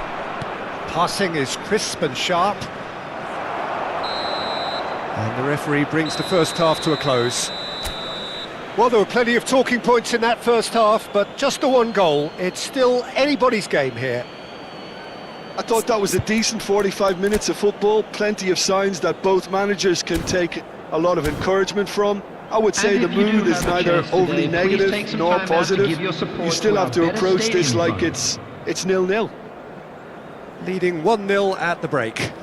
Passing is crisp and sharp. And the referee brings the first half to a close. Well, there were plenty of talking points in that first half, but just the one goal. It's still anybody's game here.
I thought that was a decent 45 minutes of football. Plenty of signs that both managers can take a lot of encouragement from. I would say the mood is neither overly negative nor positive. You still have to approach this like it's 0-0.
Leading 1-0 at the break.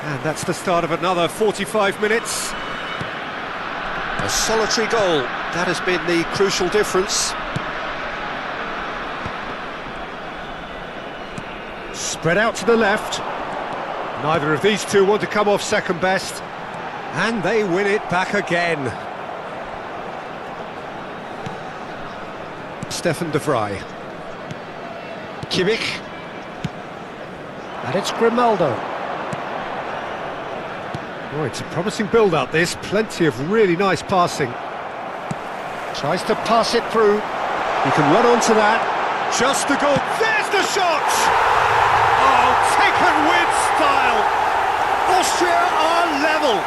And that's the start of another 45 minutes. A solitary goal, that has been the crucial difference. Spread out to the left. Neither of these two want to come off second best. And they win it back again. Stefan de Vrij. Kimmich. And it's Grimaldo. Oh, it's a promising build-up, this. Plenty of really nice passing. Tries to pass it through. He can run onto that. Just the goal. There's the shot! Oh, taken with style. Austria are level.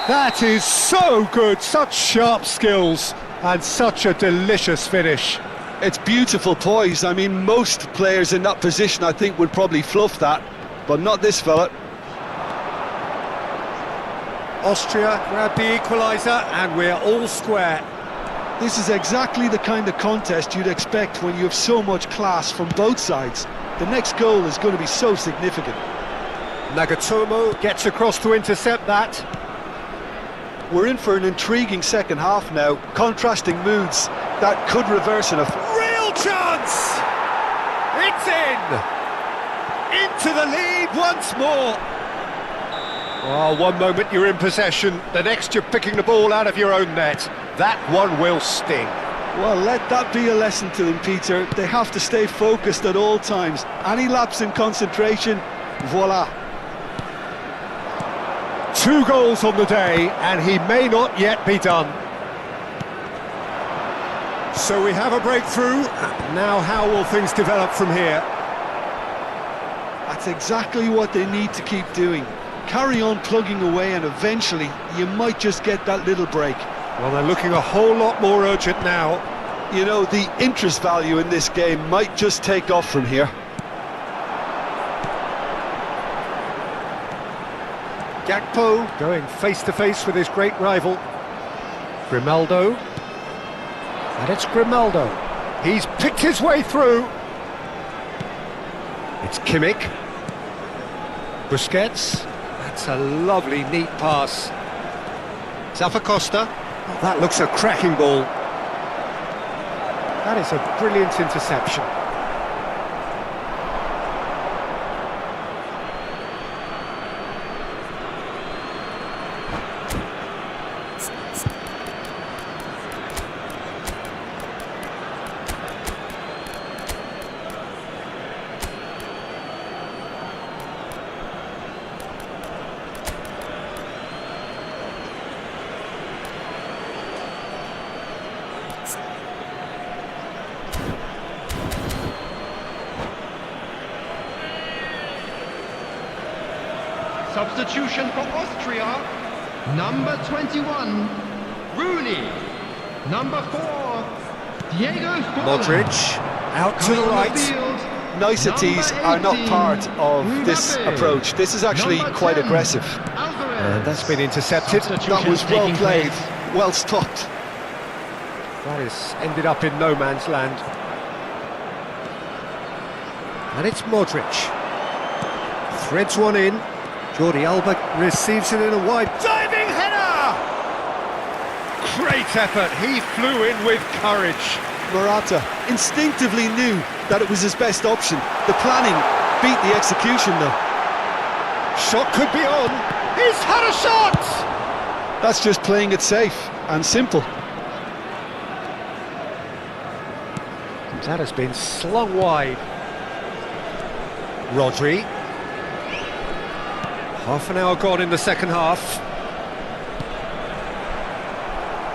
That is so good. Such sharp skills and such a delicious finish.
It's beautiful poise. I mean, most players in that position, I think, would probably fluff that, but not this fella.
Austria grab the equaliser and we're all square.
This is exactly the kind of contest you'd expect when you have so much class from both sides. The next goal is going to be so significant.
Nagatomo gets across to intercept that.
We're in for an intriguing second half now. Contrasting moods that could reverse in a
real chance! It's in! Into the lead once more. Oh, one moment you're in possession, the next you're picking the ball out of your own net. That one will sting.
Well, let that be a lesson to them, Peter. They have to stay focused at all times. Any lapse in concentration, voila.
2 goals on the day, and he may not yet be done. So we have a breakthrough. Now how will things develop from here?
That's exactly what they need to keep doing. Carry on plugging away, and eventually you might just get that little break.
Well, they're looking a whole lot more urgent now.
You know, the interest value in this game might just take off from here.
Gakpo going face-to-face with his great rival. Grimaldo. And it's Grimaldo. He's picked his way through. It's Kimmich. Busquets. That's a lovely, neat pass. Zappacosta. Oh, that looks a cracking ball. That is a brilliant interception.
Substitution for Austria. Number 21, Rooney. Number 4, Diego Forlan.
Modric out to
Coming
the
on
right.
field,
Niceties are not
18,
part of this
Mbappe.
approach. This is actually
Number
quite
10,
aggressive.
Alvarez.
And that's been intercepted.
That was well
taking
played,
place.
well stopped.
That has ended up in no man's land. And it's Modric. Threads one in. Jordi Alba receives it in a wide diving header! Great effort, he flew in with courage.
Morata instinctively knew that it was his best option. The planning beat the execution though.
Shot could be on, he's had a shot!
That's just playing it safe and simple.
That has been slung wide. Rodri. Half an hour gone in the second half.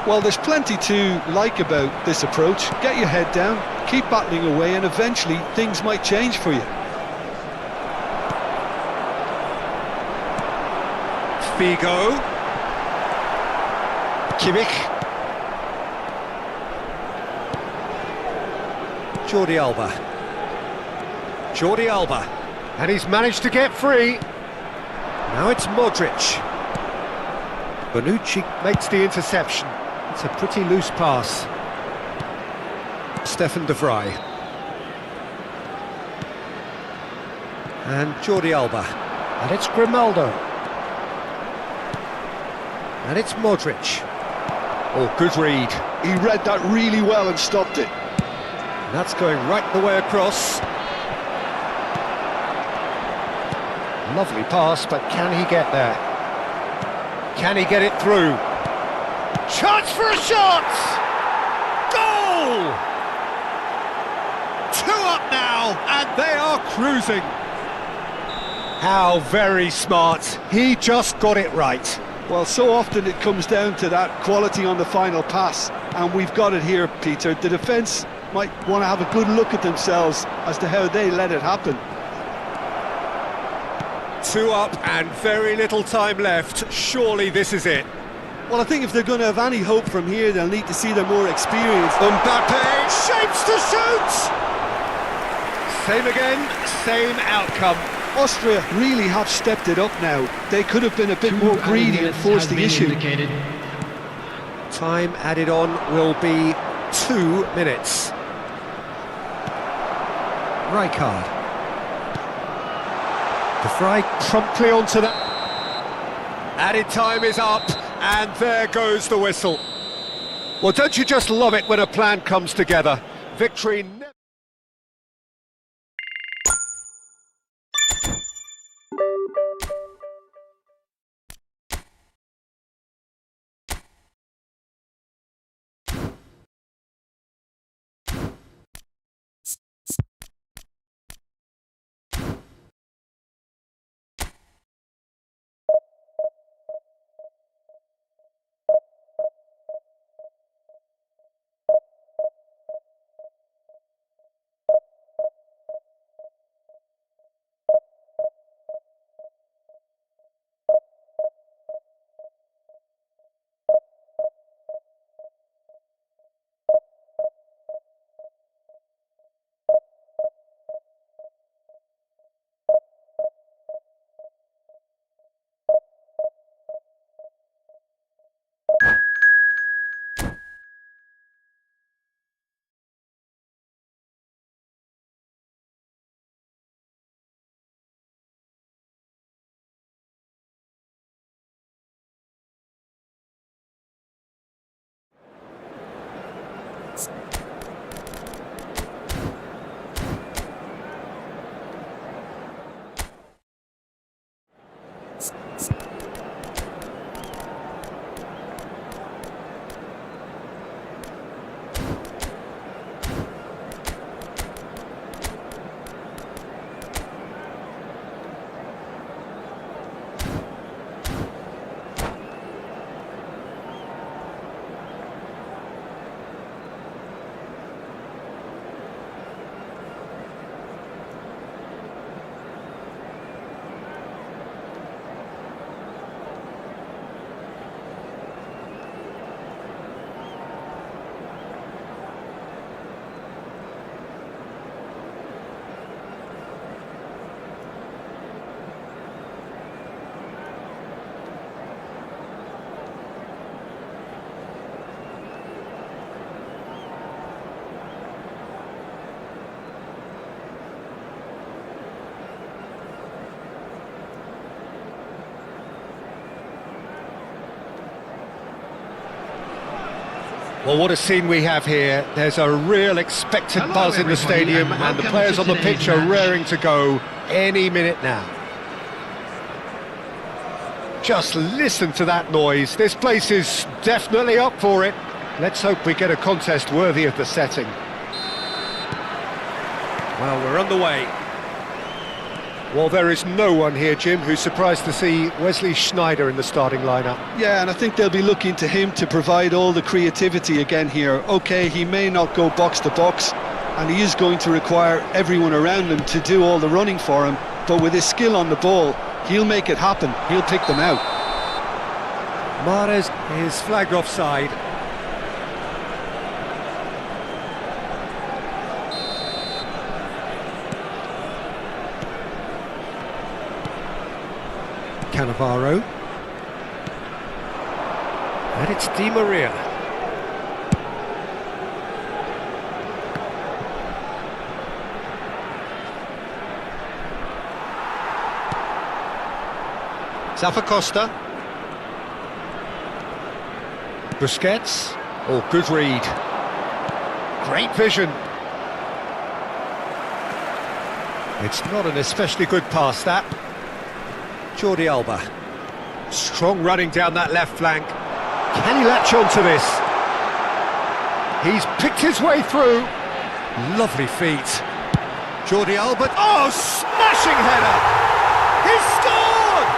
Well, there's plenty to like about this approach. Get your head down, keep battling away, and eventually things might change for you.
Figo. Kimmich. Jordi Alba. Jordi Alba. And he's managed to get free. Now it's Modric. Bonucci makes the interception. It's a pretty loose pass. Stefan de Vrij. And Jordi Alba. And it's Grimaldo. And it's Modric. Oh, good read.
He read that really well and stopped it.
And that's going right the way across. Lovely pass, but can he get there? Can he get it through? Chance for a shot! Goal! 2 up now, and they are cruising. How very smart. He just got it right.
Well, so often it comes down to that quality on the final pass, and we've got it here, Peter. The defence might want to have a good look at themselves as to how they let it happen.
2 up and very little time left. Surely this is it.
Well, I think if they're going to have any hope from here, they'll need to see the more experienced.
Mbappe shapes to shoot! Same again, same outcome.
Austria really have stepped it up now. They could have been a bit more greedy and forced the issue.
Indicated.
Time added on will be 2 minutes. Rijkaard. De Vrij promptly onto the... Added time is up, and there goes the whistle. Well, don't you just love it when a plan comes together? Victory... Well, what a scene we have here. There's a real expected
Hello,
buzz in the
everybody,
stadium,
and
and the
welcome
players
to
on the
today's
pitch are
match.
raring to go any minute now. Just listen to that noise. This place is definitely up for it. Let's hope we get a contest worthy of the setting. Well, we're underway. Well, there is no one here, Jim, who's surprised to see Wesley Sneijder in the starting lineup.
Yeah, and I think they'll be looking to him to provide all the creativity again here. OK, he may not go box to box, and he is going to require everyone around him to do all the running for him, but with his skill on the ball, he'll make it happen. He'll pick them out.
Mahrez is flagged offside. Cannavaro. And it's Di Maria. Zappacosta. Busquets. Oh, good read. Great vision. It's not an especially good pass, that. Jordi Alba. Strong running down that left flank. Can he latch on to this? He's picked his way through. Lovely feet. Jordi Alba. Oh, smashing header! He scored!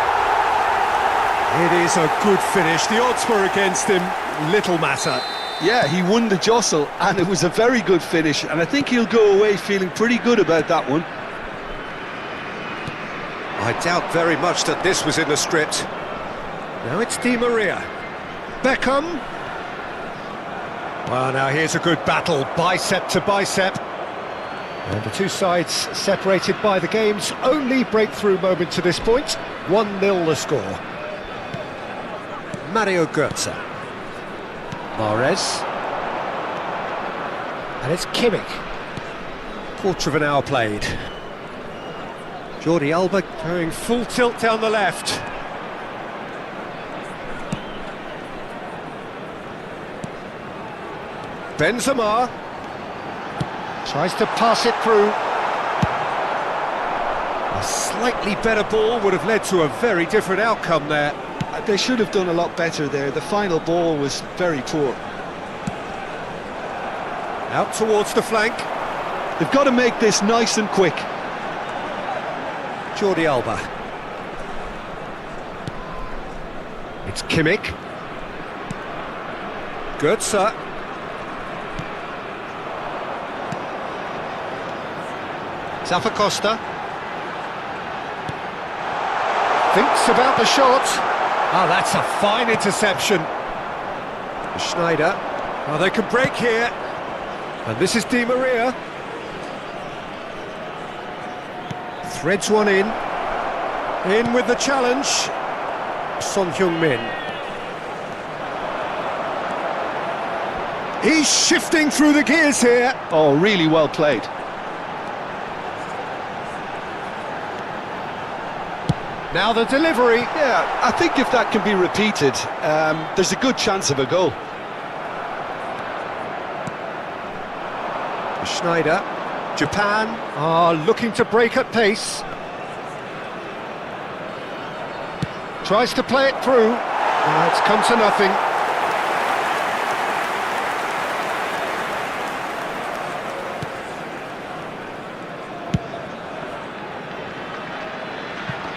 It is a good finish. The odds were against him. Little matter.
Yeah, he won the jostle, and it was a very good finish, and I think he'll go away feeling pretty good about that one.
I doubt very much that this was in the script. Now it's Di Maria. Beckham. Well, now here's a good battle, bicep to bicep. And the two sides separated by the game's only breakthrough moment to this point. 1-0 the score. Mario Götze. Mahrez. And it's Kimmich. Quarter of an hour played. Jordi Alba going full tilt down the left. Benzema tries to pass it through. A slightly better ball would have led to a very different outcome there.
They should have done a lot better there. The final ball was very poor.
Out towards the flank.
They've got to make this nice and quick.
Jordi Alba. It's Kimmich. Götze. Zappacosta. Thinks about the shot. Oh, that's a fine interception. Sneijder. Oh, they can break here. And this is Di Maria. Threads one in. In with the challenge. Son Heung-min. He's shifting through the gears here.
Oh, really well played.
Now the delivery.
Yeah, I think if that can be repeated, there's a good chance of a goal.
Sneijder. Japan are looking to break at pace. Tries to play it through. It's come to nothing.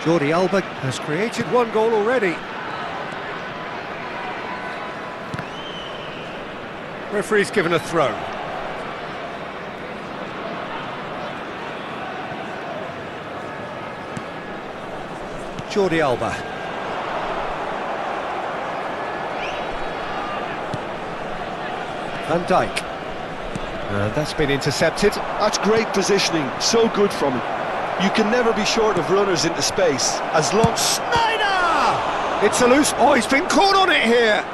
Jordi Alba has created one goal already. Referee's given a throw. Jordi Alba. Van Dijk. That's been intercepted.
That's great positioning, so good from him. You can never be short of runners into space, as long...
Sneijder! It's a loose... Oh, he's been caught on it here!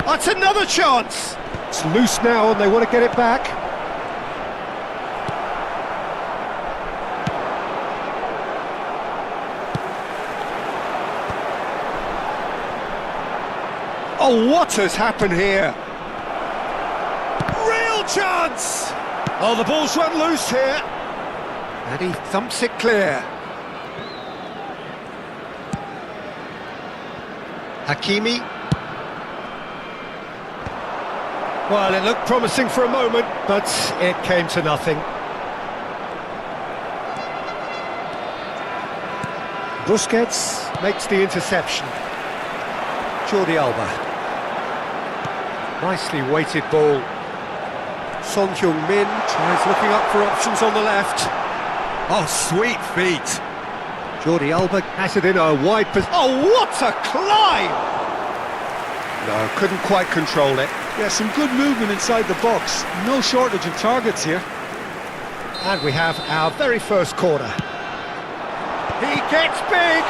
That's another chance! It's loose now and they want to get it back. Oh, what has happened here? Goal chance! Oh, the ball's run loose here. And he thumps it clear. Hakimi. Well, it looked promising for a moment, but it came to nothing. Busquets makes the interception. Jordi Alba. Nicely weighted ball. Son Heung-min tries looking up for options on the left. Oh, sweet feet. Jordi Alba has it in a wide position. Oh, what a climb! No, couldn't quite control it.
Yeah, some good movement inside the box. No shortage of targets here.
And we have our very first corner. He gets big!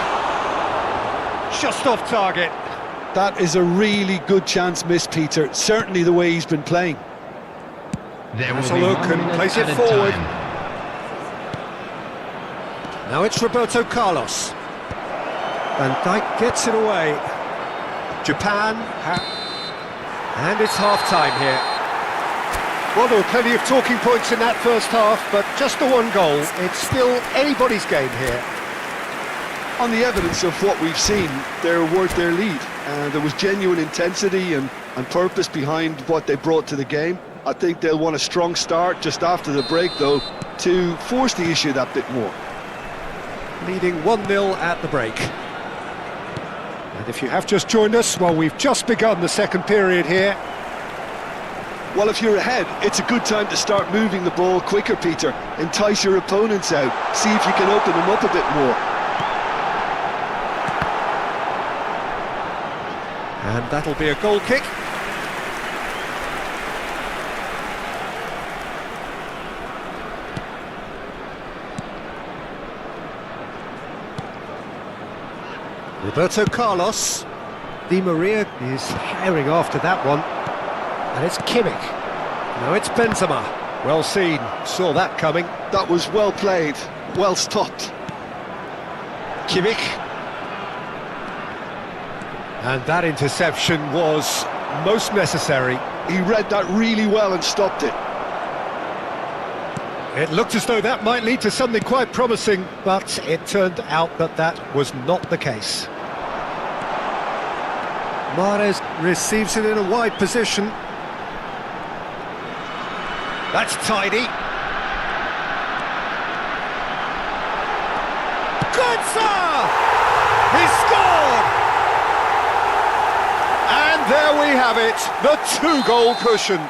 Just off target.
That is a really good chance missed, Peter. Certainly the way he's been playing.
There will
Has a
be
look
1
and
minute
plays it
added
forward.
time.
Now it's Roberto Carlos. Van Dijk gets it away. Japan, and it's half-time here. Well, there were plenty of talking points in that first half, but just the one goal. It's still anybody's game here.
On the evidence of what we've seen, they're worth their lead. There was genuine intensity and purpose behind what they brought to the game. I think they'll want a strong start just after the break, though, to force the issue that bit more.
Leading 1-0 at the break. And if you have just joined us, well, we've just begun the second period here.
Well, if you're ahead, it's a good time to start moving the ball quicker, Peter. Entice your opponents out. See if you can open them up a bit more.
And that'll be a goal kick. Roberto Carlos. Di Maria is firing after that one. And it's Kimmich. Now it's Benzema. Well seen, saw that coming.
That was well played, well stopped.
Kimmich. And that interception was most necessary.
He read that really well and stopped it.
It looked as though that might lead to something quite promising, but it turned out that that was not the case. Mahrez receives it in a wide position. That's tidy. Götze! He scored! And there we have it, the two-goal cushion.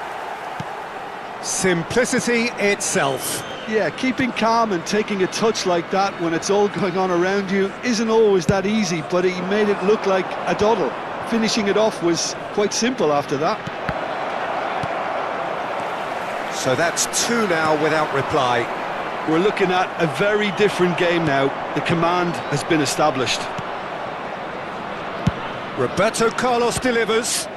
Simplicity itself.
Yeah, keeping calm and taking a touch like that when it's all going on around you isn't always that easy, but he made it look like a doddle. Finishing it off was quite simple after that.
So that's 2 now without reply.
We're looking at a very different game now. The command has been established.
Roberto Carlos delivers,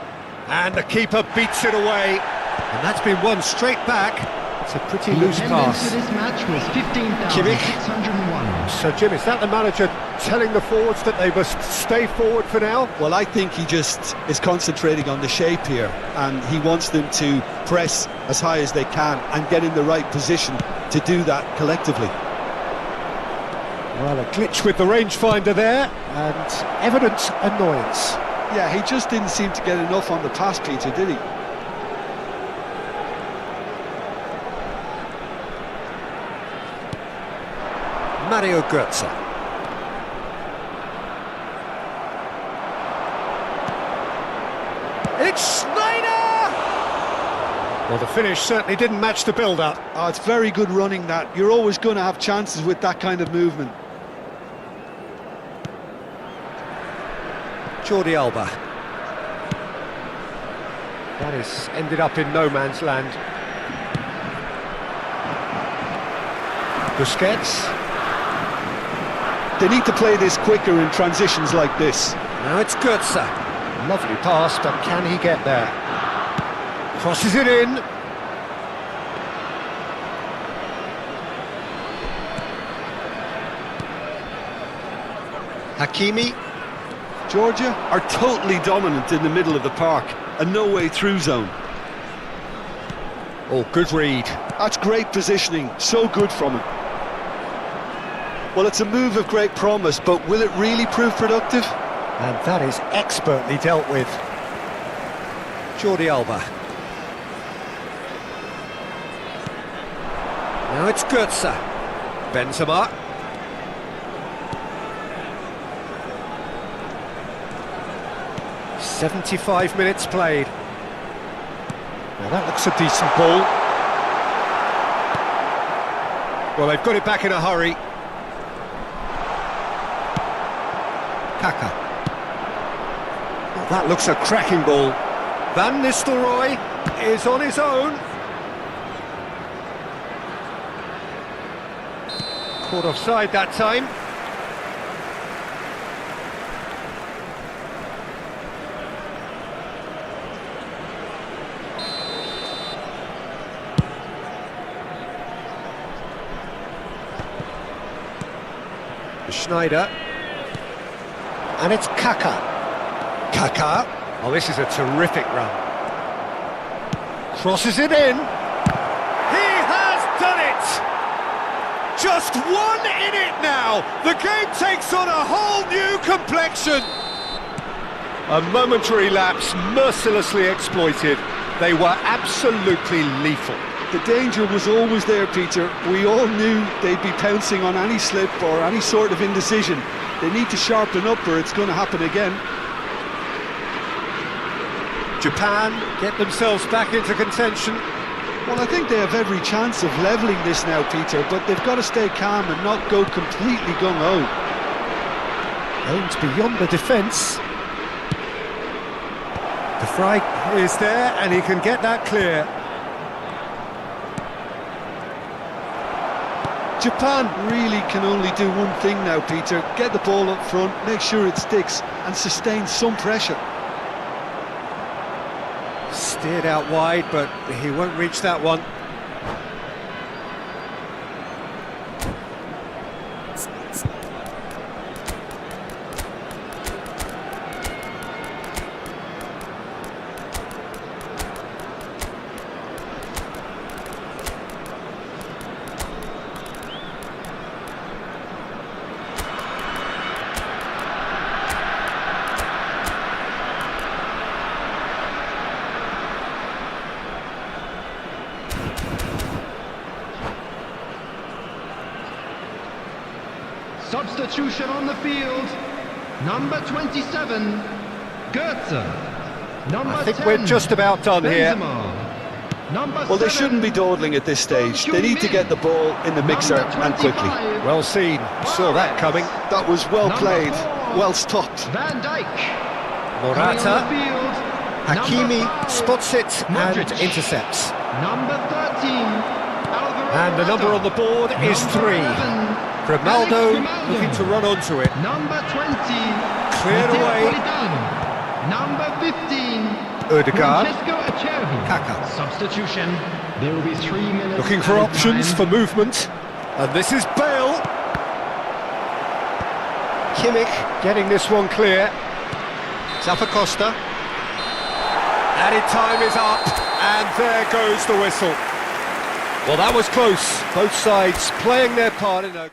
and the keeper beats it away. And that's been won straight back. It's a pretty
The
loose
attendance
pass.
for this match was 15,601.
So, Jim, is that the manager telling the forwards that they must stay forward for now?
Well, I think he just is concentrating on the shape here, and he wants them to press as high as they can and get in the right position to do that collectively.
Well, a glitch with the rangefinder there, and evident annoyance.
Yeah, he just didn't seem to get enough on the pass, Peter, did he?
Mario Götze. It's Schneider! Well, the finish certainly didn't match the build-up.
Oh, it's very good running that. You're always going to have chances with that kind of movement.
Jordi Alba. That has ended up in no man's land. Busquets.
They need to play this quicker in transitions like this.
Now it's Götze. Lovely pass, but can he get there? Crosses it in. Hakimi.
Georgia are totally dominant in the middle of the park, a no-way-through zone.
Oh, good read.
That's great positioning, so good from him. Well, it's a move of great promise, but will it really prove productive?
And that is expertly dealt with. Jordi Alba. Now it's Götze. Benzema. "75 minutes played. Now that looks a decent ball. Well, they've got it back in a hurry. Kaka. Well, that looks a cracking ball. Van Nistelrooy is on his own. Caught offside that time. Schneider. And it's Kaka. Kaka. Oh, this is a terrific run. Crosses it in. He has done it! Just 1 in it now. The game takes on a whole new complexion. A momentary lapse mercilessly exploited. They were absolutely lethal.
The danger was always there, Peter. We all knew they'd be pouncing on any slip or any sort of indecision. They need to sharpen up or it's going to happen again.
Japan get themselves back into contention.
Well, I think they have every chance of levelling this now, Peter, but they've got to stay calm and not go completely gung-ho.
Aims beyond the defence. De Vrij is there and he can get that clear.
Japan really can only do one thing now, Peter. Get the ball up front, make sure it sticks and sustain some pressure.
Steered out wide, but he won't reach that one.
Substitution on the field. Number 27, Götze. Number
I think
10,
we're just about done here.
Benzema. Number
Well, they
7,
shouldn't be dawdling at this stage. They need to get the ball in the mixer and quickly.
Well seen, saw that coming.
That was well
Number
played,
4,
well stopped.
Van Dijk.
Morata.
Coming on the field,
Hakimi
number 5,
spots it
Modric.
and intercepts.
Number 13, Alvaro
And the number
Morata.
on the board is
Number
3.
11,
Grimaldo
Grimaldo.
looking to run onto it.
Number 20,
Cleared
Matteo
away.
Politano. Number 15,
Odegaard.
Francesco Acerbi.
Kaka.
Substitution. There will be 3 minutes.
Looking for
added
options
time.
for movement. And this is Bale. Kimmich getting this one clear. Zappacosta. Added time is up, and there goes the whistle. Well, that was close. Both sides playing their part in a...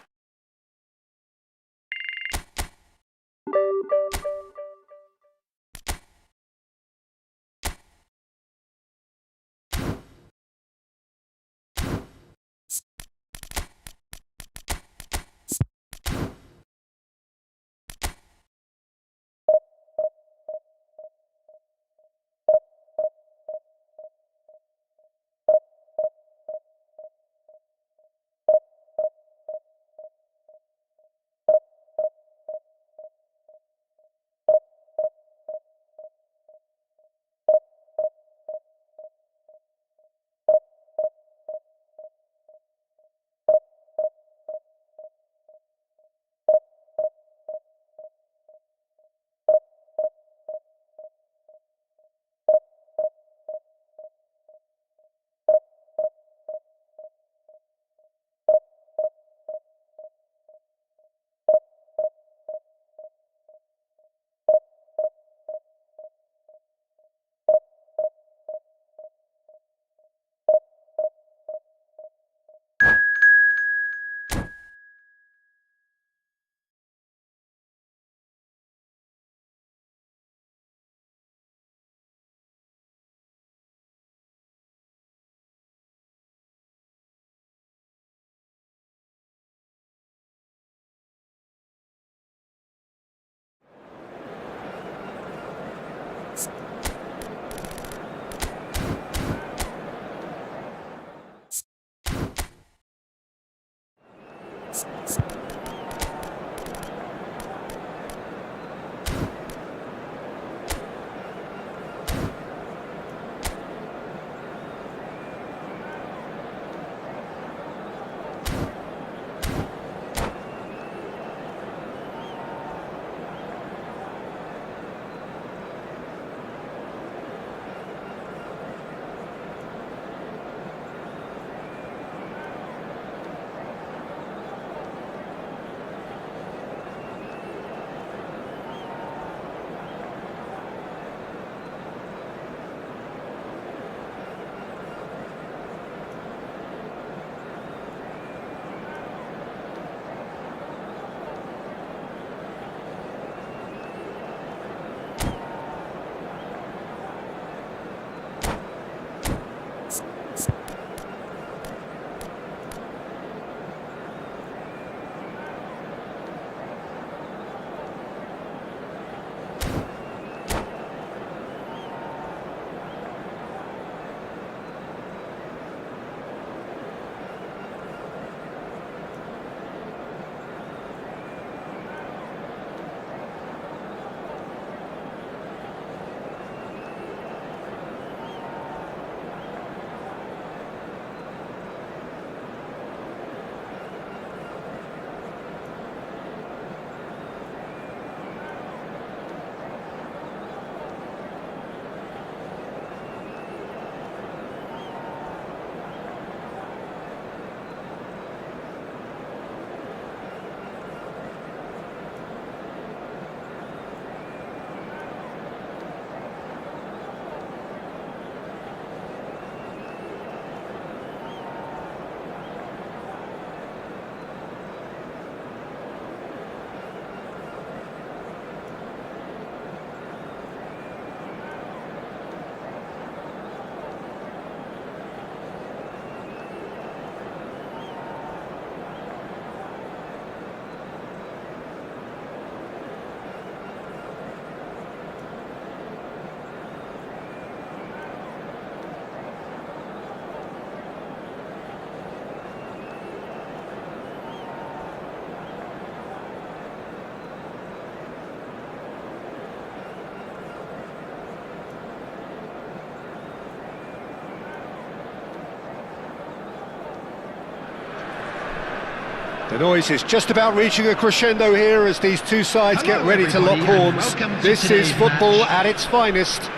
The noise is just about reaching a crescendo here as these two sides get ready to lock horns. This is football at its finest.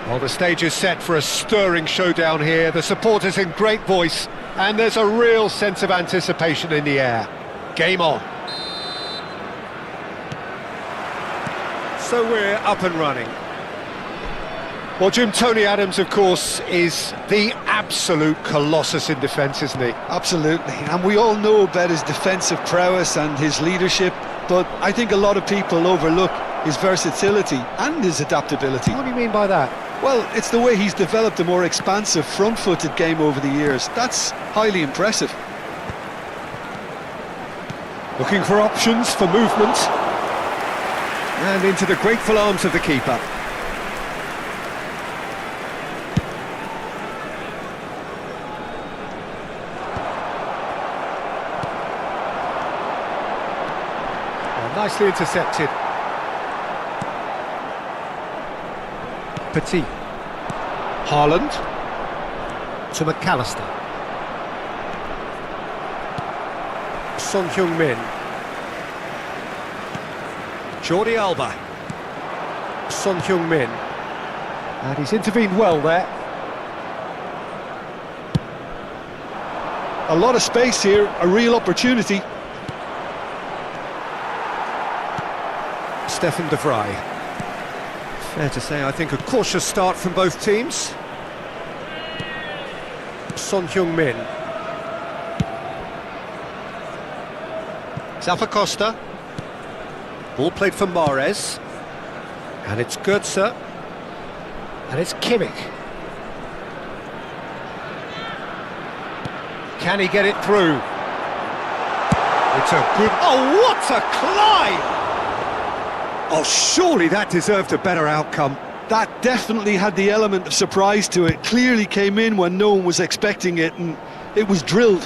Well, the stage is set for a stirring showdown here. The supporters in great voice, and there's a real sense of anticipation in the air. Game on. So we're up and running. Well, Jim, Tony Adams, of course, is the absolute colossus in defence, isn't he?
Absolutely, and we all know about his defensive prowess and his leadership, but I think a lot of people overlook his versatility and his adaptability.
What do you mean by that?
Well, it's the way he's developed a more expansive, front-footed game over the years. That's highly impressive.
Looking for options for movement. And into the grateful arms of the keeper. Nicely intercepted. Petit. Haaland. To McAllister. Son Heung-min. Jordi Alba. Son Heung-min. And he's intervened well there.
A lot of space here, a real opportunity.
Stefan de Vrij. Fair to say, I think, a cautious start from both teams. Son Heung-min. Zappacosta. Ball played for Mahrez. And it's Goetze. And it's Kimmich. Can he get it through? It's a good... Oh, what a climb! Oh, surely that deserved a better outcome.
That definitely had the element of surprise to it. Clearly came in when no one was expecting it, and it was drilled.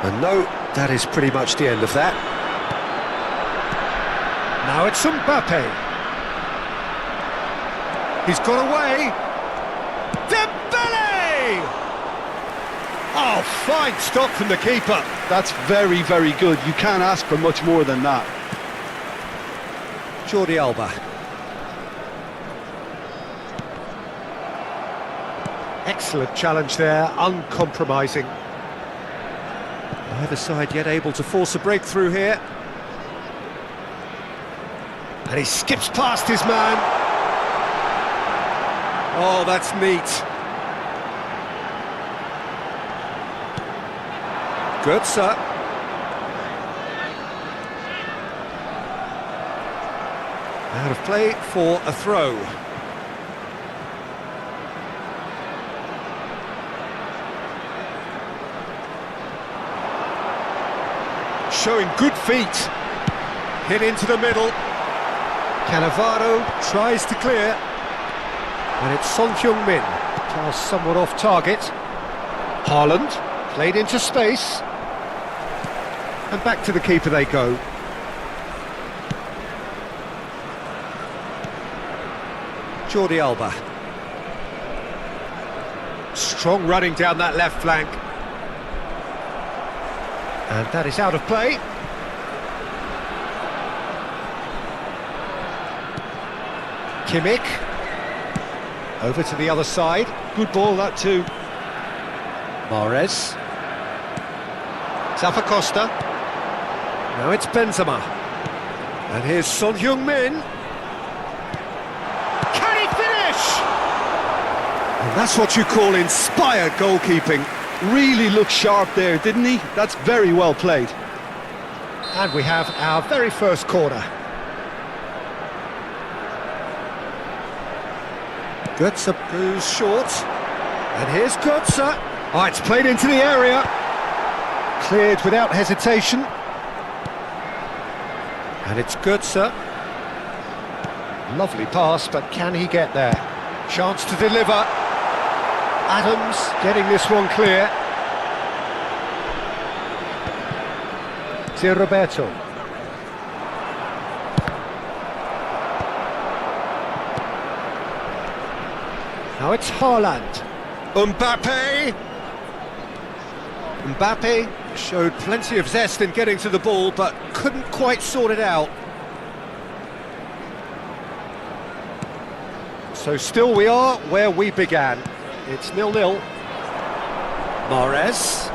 And no, that is pretty much the end of that. Now it's Mbappe. He's got away. Dembele! Oh, fine stop from the keeper.
That's very, very good. You can't ask for much more than that.
Jordi Alba. Excellent challenge there, uncompromising. Neither side yet able to force a breakthrough here. And he skips past his man. Oh, that's neat. Götze. Out of play for a throw. Showing good feet. Hit into the middle. Cannavaro tries to clear. And it's Son Heung-min. Pass somewhat off target. Haaland played into space. And back to the keeper they go. Jordi Alba. Strong running down that left flank. And that is out of play. Kimmich. Over to the other side.
Good ball, that too.
Mahrez. Zappacosta. Now it's Benzema. And here's Son Heung-min. Can he finish? And that's what you call inspired goalkeeping.
Really looked sharp there, didn't he? That's very well played.
And we have our very first corner. Götze goes short. And here's Götze. Oh, it's played into the area. Cleared without hesitation. And it's Götze. Lovely pass, but can he get there? Chance to deliver. Adams getting this one clear. To Roberto. Now it's Haaland. Mbappe. Mbappe showed plenty of zest in getting to the ball, but couldn't quite sort it out. So still we are where we began. It's 0-0. Mahrez.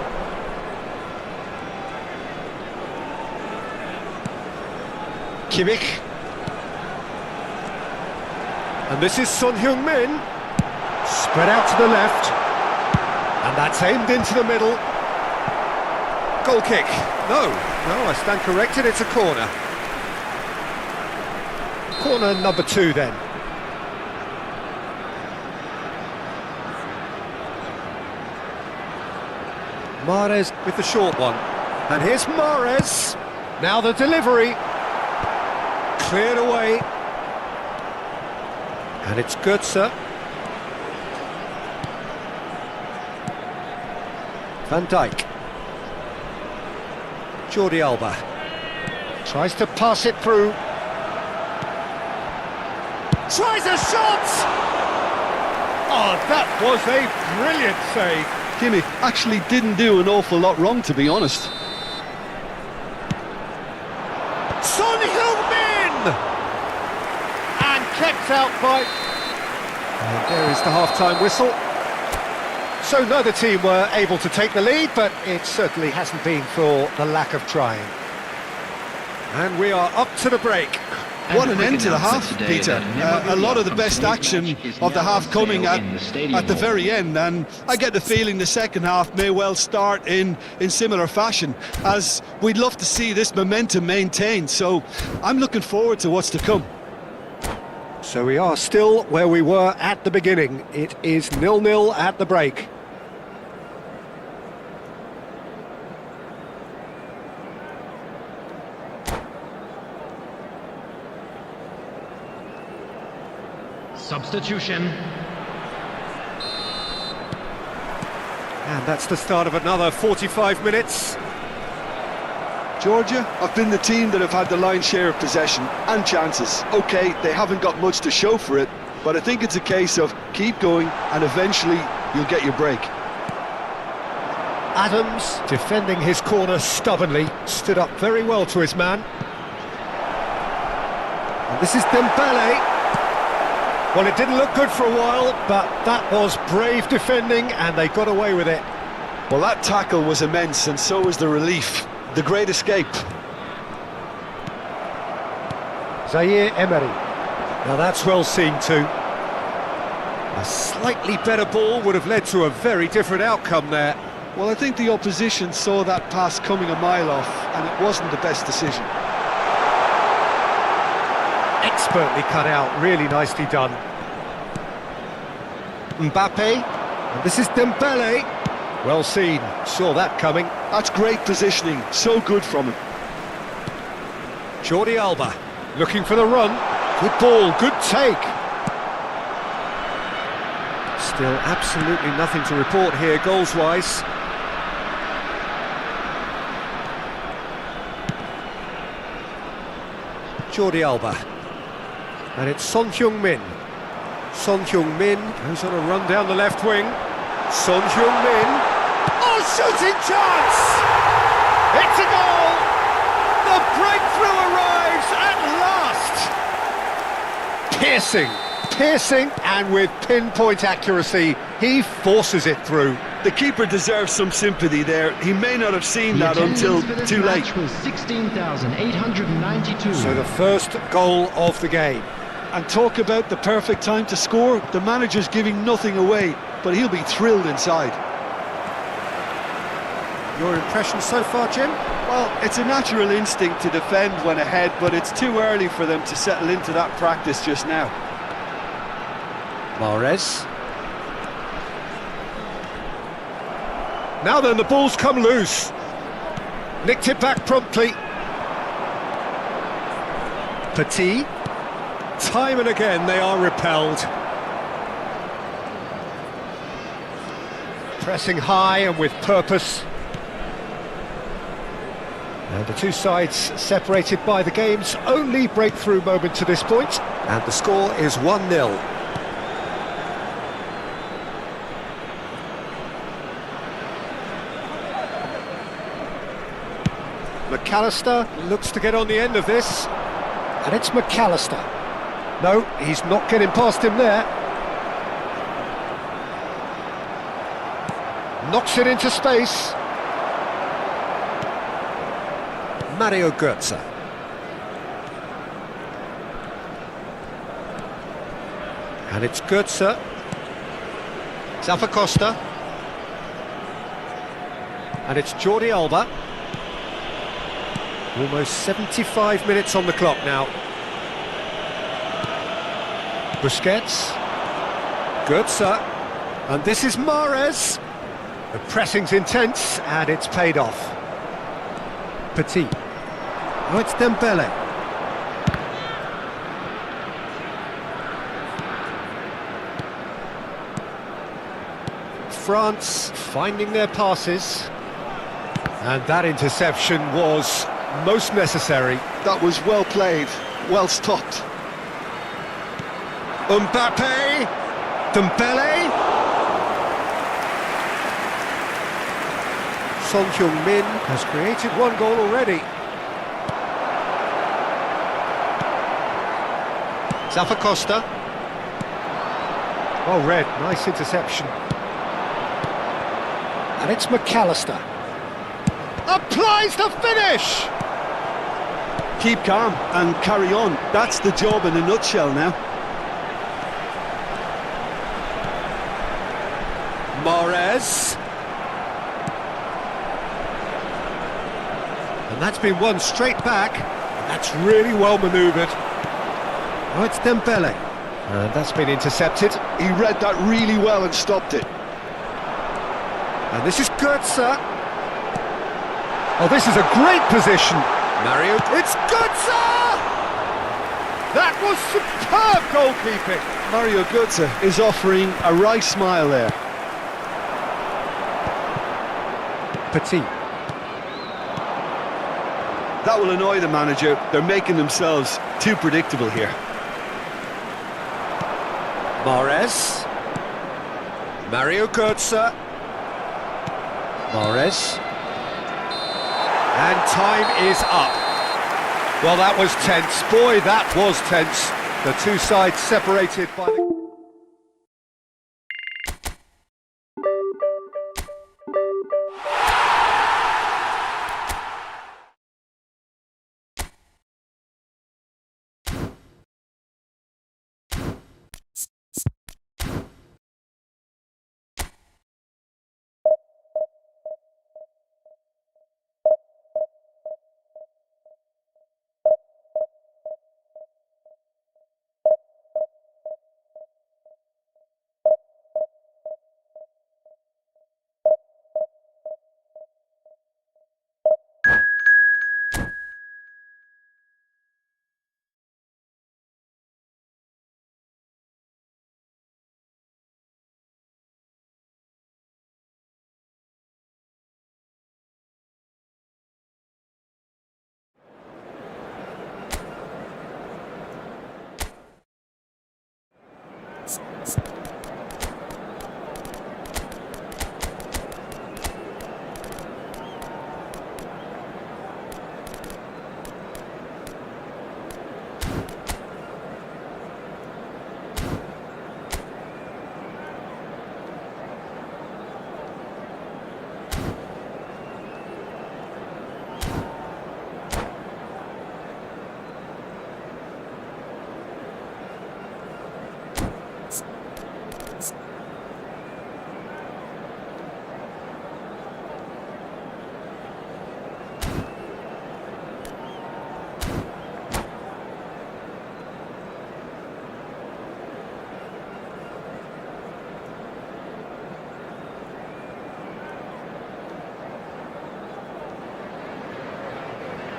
Kimmich. And this is Son Heung-min. Spread out to the left. And that's aimed into the middle. Goal kick. No, I stand corrected, it's a corner. Corner number 2 then. Mahrez with the short one. And here's Mahrez. Now the delivery. Cleared away. And it's Götze. Van Dijk. Jordi Alba. Tries to pass it through. Tries a shot! Oh, that was a brilliant save.
Kimmich actually didn't do an awful lot wrong, to be honest.
Son Heung-min! And kept out by... And there is the half-time whistle. So neither team were able to take the lead, but it certainly hasn't been for the lack of trying. And we are up to the break.
What an end to the half, Peter. A lot of the best action of the half coming at the very end, and I get the feeling the second half may well start in similar fashion, as we'd love to see this momentum maintained, so I'm looking forward to what's to come.
So we are still where we were at the beginning. It is 0-0 at the break.
Substitution.
And that's the start of another 45 minutes.
Georgia have been the team that have had the lion's share of possession and chances. Okay, they haven't got much to show for it, but I think it's a case of keep going and eventually you'll get your break.
Adams, defending his corner stubbornly, stood up very well to his man. And this is Dembele. Well, it didn't look good for a while, but that was brave defending and they got away with it.
Well, that tackle was immense, and so was the relief. The great escape.
Zaire Emery. Now that's well seen too. A slightly better ball would have led to a very different outcome there.
Well, I think the opposition saw that pass coming a mile off, and it wasn't the best decision.
Expertly cut out, really nicely done. Mbappe, and this is Dembele. Well seen, saw that coming.
That's great positioning, so good from him.
Jordi Alba, looking for the run. Good ball, good take. Still absolutely nothing to report here, goals-wise. Jordi Alba. And it's Son Heung-min. Son Heung-min goes on a run down the left wing. Son Heung-min. Oh, shooting chance! It's a goal! The breakthrough arrives at last! Piercing, and with pinpoint accuracy, he forces it through.
The keeper deserves some sympathy there. He may not have seen that until too late.
Was 16,892.
So the first goal of the game.
And talk about the perfect time to score. The manager's giving nothing away, but he'll be thrilled inside.
Your impression so far, Jim?
Well, it's a natural instinct to defend when ahead, but it's too early for them to settle into that practice just now.
Mahrez. Now then, the ball's come loose. Nicked it back promptly. Petit. Time and again they are repelled. Pressing high and with purpose. And the two sides separated by the game's only breakthrough moment to this point. And the score is 1-0. McAllister looks to get on the end of this. And it's McAllister. No, he's not getting past him there. Knocks it into space. Mario Götze. And it's Götze. Zappacosta. And it's Jordi Alba. Almost 75 minutes on the clock now. Busquets. Götze. And this is Mahrez. The pressing's intense and it's paid off. Petit. Oh, it's Dembele. France finding their passes. And that interception was most necessary.
That was well played, well stopped.
Mbappe. Dembele. Son Heung-min has created one goal already. Zappacosta. Well read, nice interception. And it's McAllister. Applies the finish!
Keep calm and carry on. That's the job in a nutshell now.
Mahrez. And that's been won straight back. That's really well manoeuvred. Oh, it's Dembele. And that's been intercepted.
He read that really well and stopped it.
And this is Götze. Oh, this is a great position. Mario, it's Götze! That was superb goalkeeping.
Mario Götze is offering a wry smile there.
Petit.
That will annoy the manager. They're making themselves too predictable here.
Mahrez. Mario Götze. Mahrez. And time is up. Well, that was tense. Boy, that was tense. The two sides separated by the...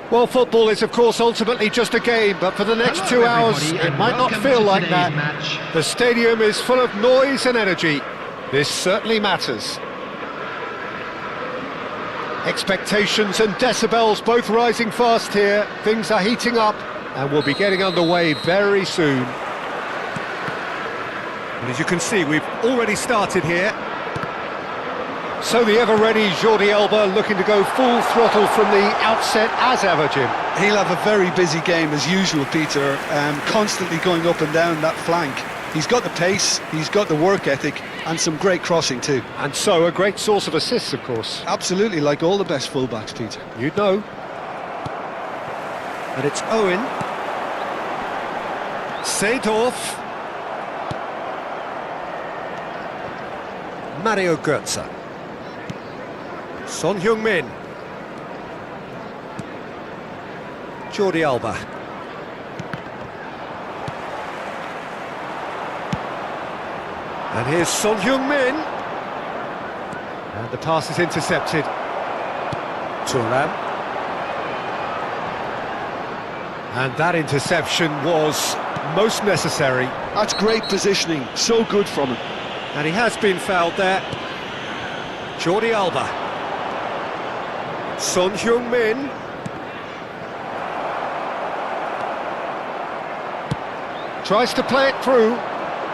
Well, football is, of course, ultimately just a game, but for the next
Hello,
2 hours,
everybody,
it
and
might not
welcome
feel
to
like
today's
that.
match.
The stadium is full of noise and energy. This certainly matters. Expectations and decibels both rising fast here. Things are heating up, and we'll be getting underway very soon. And as you can see, we've already started here. So the ever-ready Jordi Alba looking to go full throttle from the outset as ever, Jim.
He'll have a very busy game as usual, Peter, constantly going up and down that flank. He's got the pace, he's got the work ethic, and some great crossing too.
And so a great source of assists, of course.
Absolutely, like all the best fullbacks, Peter.
You'd know. And it's Owen. Seedorf. Mario Götze. Son Heung-min. Jordi Alba. And here's Son Heung-min. And the pass is intercepted. Thuram. And that interception was most necessary.
That's great positioning, so good from him.
And he has been fouled there. Jordi Alba. Son Heung-min. Tries to play it through.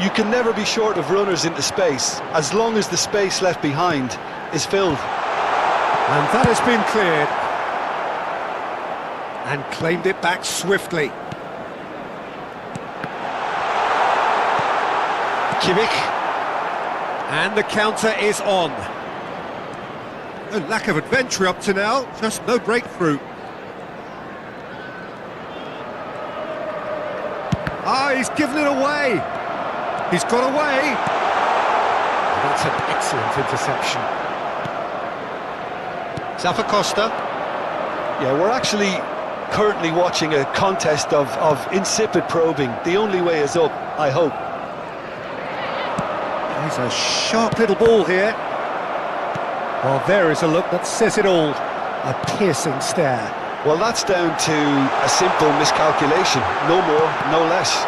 You can never be short of runners into space, as long as the space left behind is filled.
And that has been cleared. And claimed it back swiftly. Kimmich. And the counter is on. A lack of adventure up to now, just no breakthrough. Ah, he's given it away. He's got away. And that's an excellent interception. Zappacosta.
Yeah, we're actually currently watching a contest of insipid probing. The only way is up, I hope.
He's a sharp little ball here. Well, there is a look that says it all. A piercing stare.
Well, that's down to a simple miscalculation. No more, no less.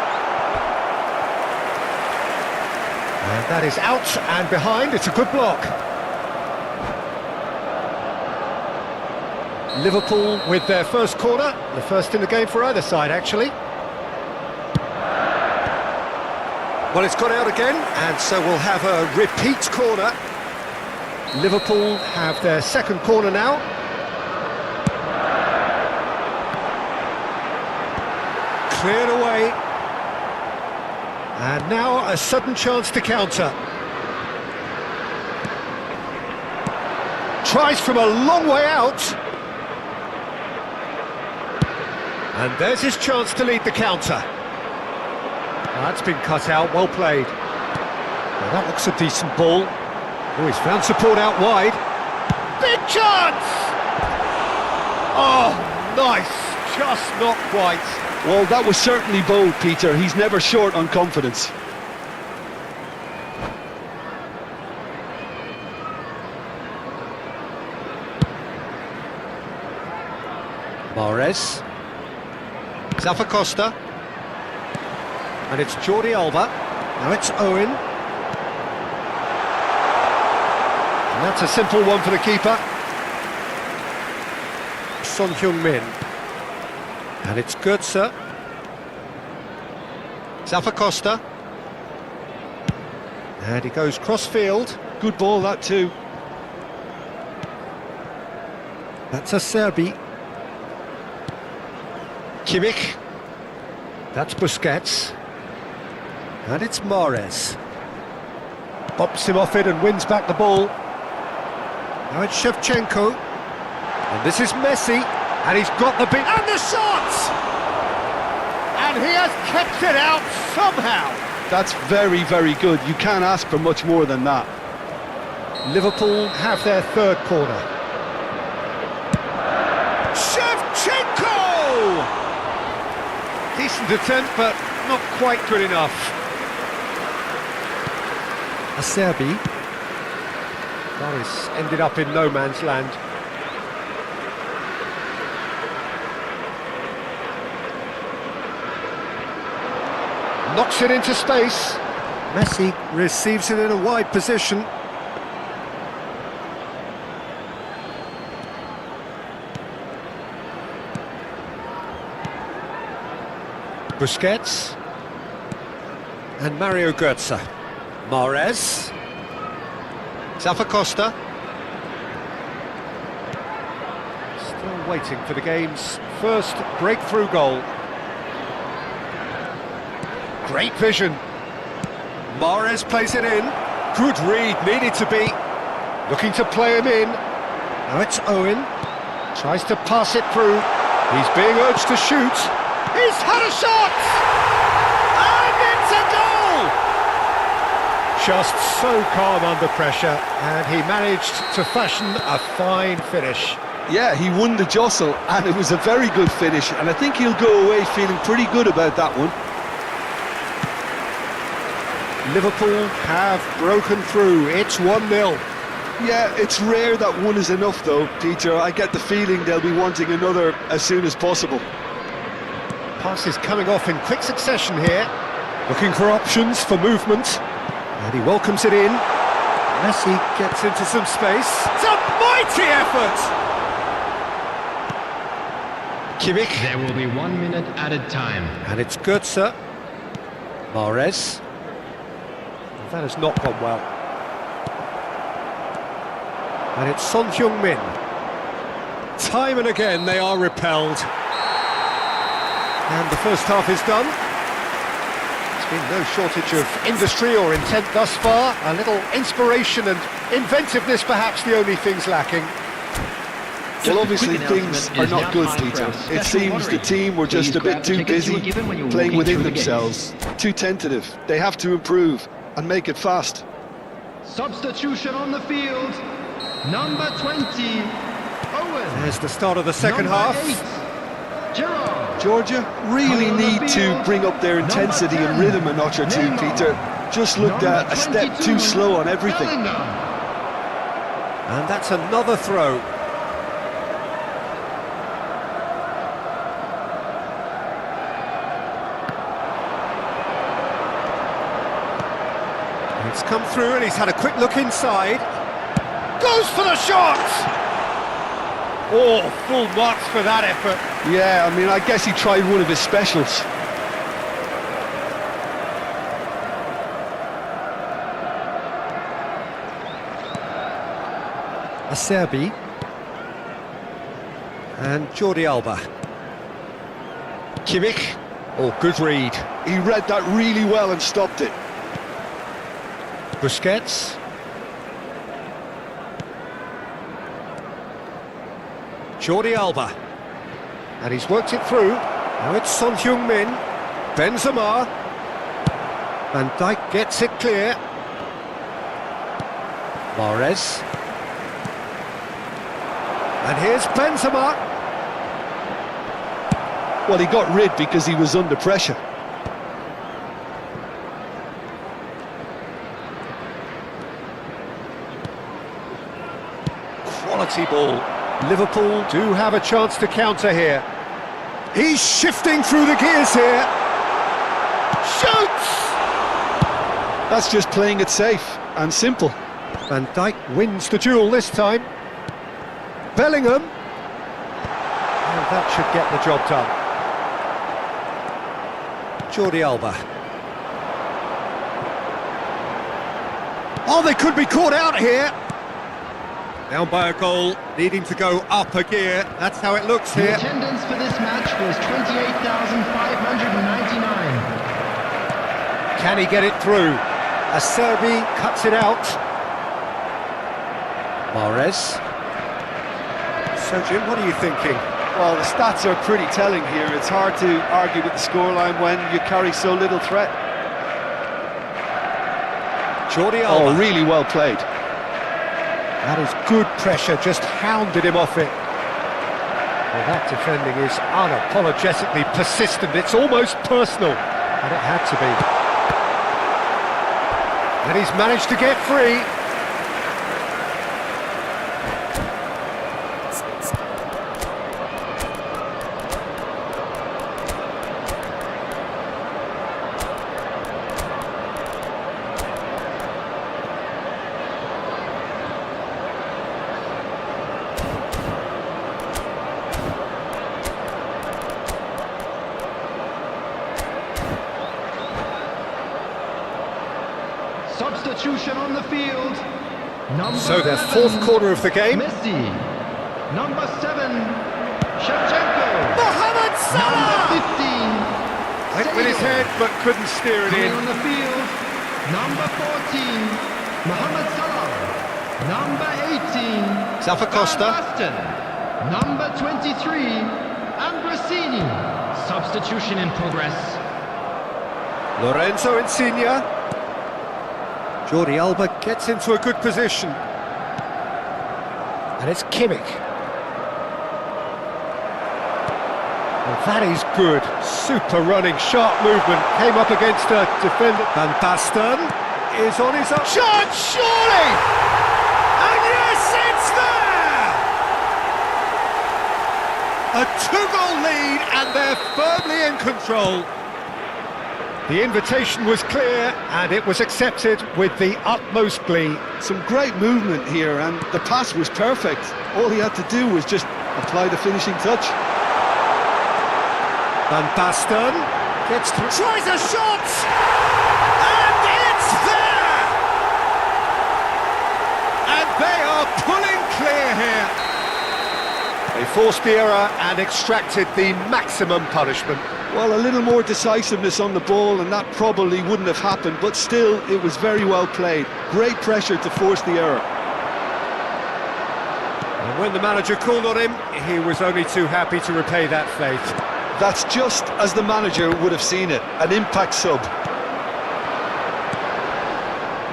And that is out and behind. It's a good block. Liverpool with their first corner, the first in the game for either side, actually. Well, it's gone out again, and so we'll have a repeat corner. Liverpool have their second corner now. Cleared away. And now a sudden chance to counter. Tries from a long way out. And there's his chance to lead the counter. That's been cut out, well played. Well, that looks a decent ball. Oh, he's found support out wide. Big chance! Oh, nice, just not quite.
Well, that was certainly bold, Peter. He's never short on confidence.
Mahrez. Costa. And it's Jordi Alba. Now it's Owen. And that's a simple one for the keeper. Son Heung-min. And it's Götze. Costa. And he goes cross-field.
Good ball, that too.
That's a Serbi. Kimmich. That's Busquets. And it's Mahrez. Bops him off it and wins back the ball. Now it's Shevchenko. And this is Messi. And he's got the beat. And the shot! And he has kept it out somehow.
That's very, very good. You can't ask for much more than that.
Liverpool have their third corner. Shevchenko! Decent attempt, but not quite good enough. A Serbi. Loris ended up in no man's land. Knocks it into space. Messi receives it in a wide position. Busquets. And Mario Götze. Mahrez. Costa. Still waiting for the game's first breakthrough goal. Great vision. Mahrez plays it in. Good read, needed to be. Looking to play him in. Now it's Owen. Tries to pass it through. He's being urged to shoot. He's had a shot! And it's a goal! Just so calm under pressure, and he managed to fashion a fine finish.
Yeah, he won the jostle, and it was a very good finish, and I think he'll go away feeling pretty good about that one.
Liverpool have broken through. It's 1-0.
Yeah, it's rare that one is enough though, Peter. I get the feeling they'll be wanting another as soon as possible.
Passes coming off in quick succession here. Looking for options for movement. And he welcomes it in. Messi gets into some space. It's a mighty effort! Kimmich.
There will be 1 minute added time.
And it's Götze. Mahrez. That has not gone well. And it's Son Heung-min. Time and again they are repelled. And the first half is done. There's been no shortage of industry or intent thus far. A little inspiration and inventiveness perhaps the only things lacking.
Well, obviously things are not good, Peter. It seems the team were just a bit too busy playing within themselves. Too tentative. They have to improve and make it fast.
Substitution on the field. Number 20, Owen.
There's the start of the second
Number
half.
8, Gerrard.
Georgia really need to bring up their intensity and rhythm a notch or two, Peter. Just looked a step too slow on everything.
Bellingham.
And that's another throw. It's come through and he's had a quick look inside. Goes for the shot! Oh, full marks for that effort.
Yeah, I mean, I guess he tried one of his specials.
Acerbi. And Jordi Alba. Kimmich. Oh, good read.
He read that really well and stopped it.
Busquets. Jordi Alba. And he's worked it through. Now it's Son Heung-min. Benzema. Van Dijk gets it clear. Mahrez. And here's Benzema.
Well, he got rid because he was under pressure.
Quality ball. Liverpool do have a chance to counter here. He's shifting through the gears here. Shoots!
That's just playing it safe and simple.
Van Dijk wins the duel this time. Bellingham. And that should get the job done. Jordi Alba. Oh, they could be caught out here. Down by a goal, needing to go up a gear. That's how it looks
The
here.
attendance for this match was 28,599.
Can he get it through? Acerbi cuts it out. Mahrez. So, Jim, what are you thinking?
Well, the stats are pretty telling here. It's hard to argue with the scoreline when you carry so little threat.
Jordi Alba.
Oh, really well played.
That is good pressure, just hounded him off it. Well, that defending is unapologetically persistent. It's almost personal, and it had to be. And he's managed to get free.
Substitution on the field.
So their fourth quarter of the game.
Messi. Number 7, Shevchenko.
Mohamed Salah!
Number 15,
Went with his head, but couldn't steer it
Coming
in.
on the field, number 14, Mohamed Salah. Number 18,
Zappacosta.
Van Basten. Number 23, Ambrosini. Substitution in progress.
Lorenzo Insigne. Jordi Alba gets into a good position. And it's Kimmich. Well, that is good. Super running, sharp movement. Came up against a defender. Van Basten is on his own. Shot, surely! And yes, it's there! A two-goal lead, and they're firmly in control. The invitation was clear, and it was accepted with the utmost glee.
Some great movement here, and the pass was perfect. All he had to do was just apply the finishing touch.
Van Basten gets through, tries a shot, and it's there! And they are pulling clear here. They forced the error and extracted the maximum punishment.
Well, a little more decisiveness on the ball, and that probably wouldn't have happened, but still, it was very well played. Great pressure to force the error.
And when the manager called on him, he was only too happy to repay that faith.
That's just as the manager would have seen it, an impact sub.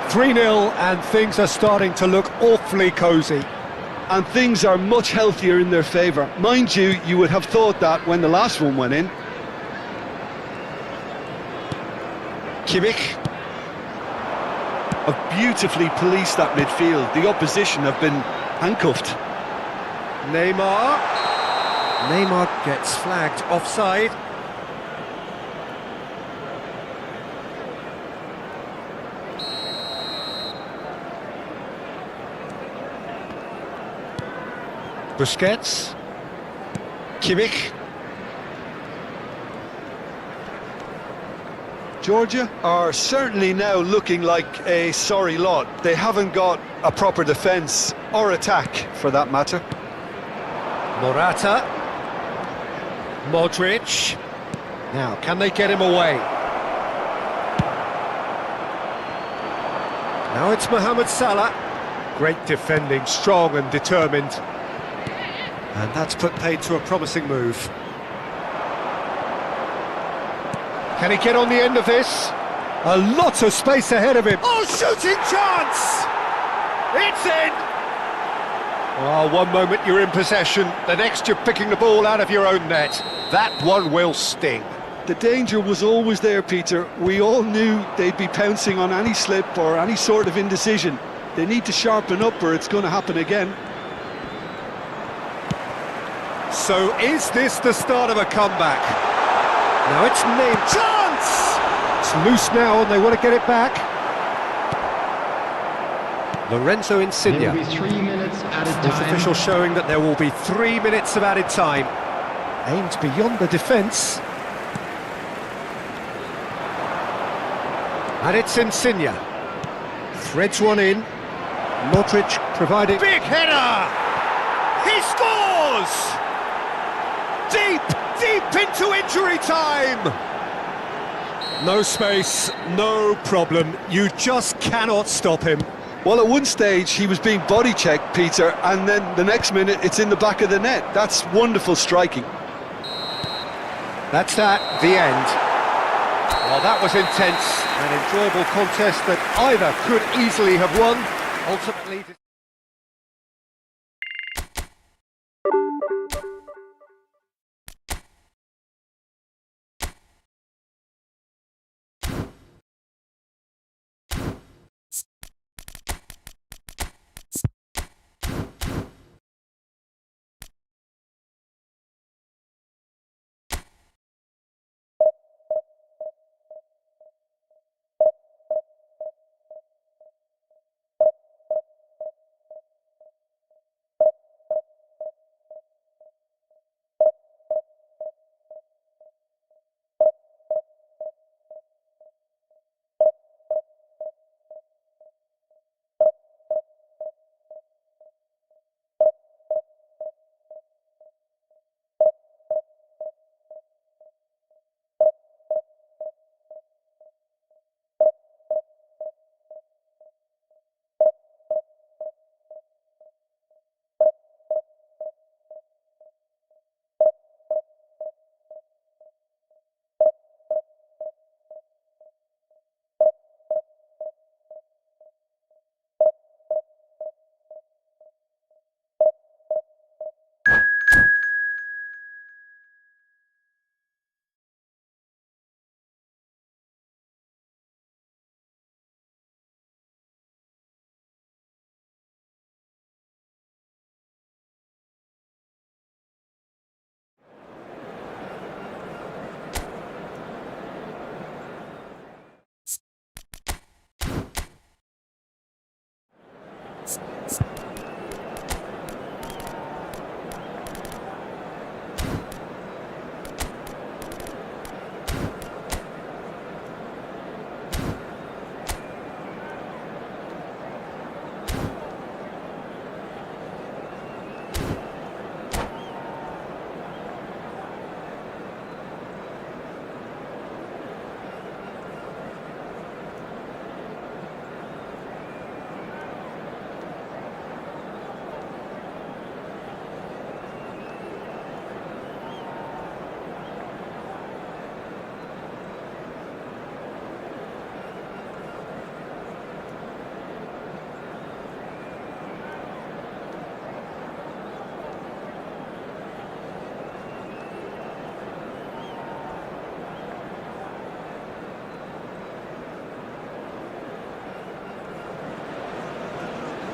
3-0, and things are starting to look awfully cosy.
And things are much healthier in their favour. Mind you, you would have thought that when the last one went in.
Kimmich.
Have beautifully policed that midfield. The opposition have been handcuffed.
Neymar. Neymar gets flagged offside. Busquets. Kimmich.
Georgia are certainly now looking like a sorry lot. They haven't got a proper defence, or attack for that matter.
Morata. Modric. Now, can they get him away? Now it's Mohamed Salah. Great defending, strong and determined. And that's put paid to a promising move. Can he get on the end of this? A lot of space ahead of him. Oh, shooting chance! It's in! Oh, one moment you're in possession, the next you're picking the ball out of your own net. That one will sting.
The danger was always there, Peter. We all knew they'd be pouncing on any slip or any sort of indecision. They need to sharpen up or it's going to happen again.
So is this the start of a comeback? Now it's named chance! It's loose now and they want to get it back. Lorenzo
There
Insigne.
will be 3 minutes added
This
time.
official showing that there will be 3 minutes of added time. Aimed beyond the defence. And it's Insigne. Threads one in. Modric providing... Big header! He scores! Deep into injury time! No space, no problem. You just cannot stop him.
Well, at one stage he was being body checked, Peter, and then the next minute it's in the back of the net. That's wonderful striking.
That's that, the end. Well, that was intense, an enjoyable contest that either could easily have won. Ultimately...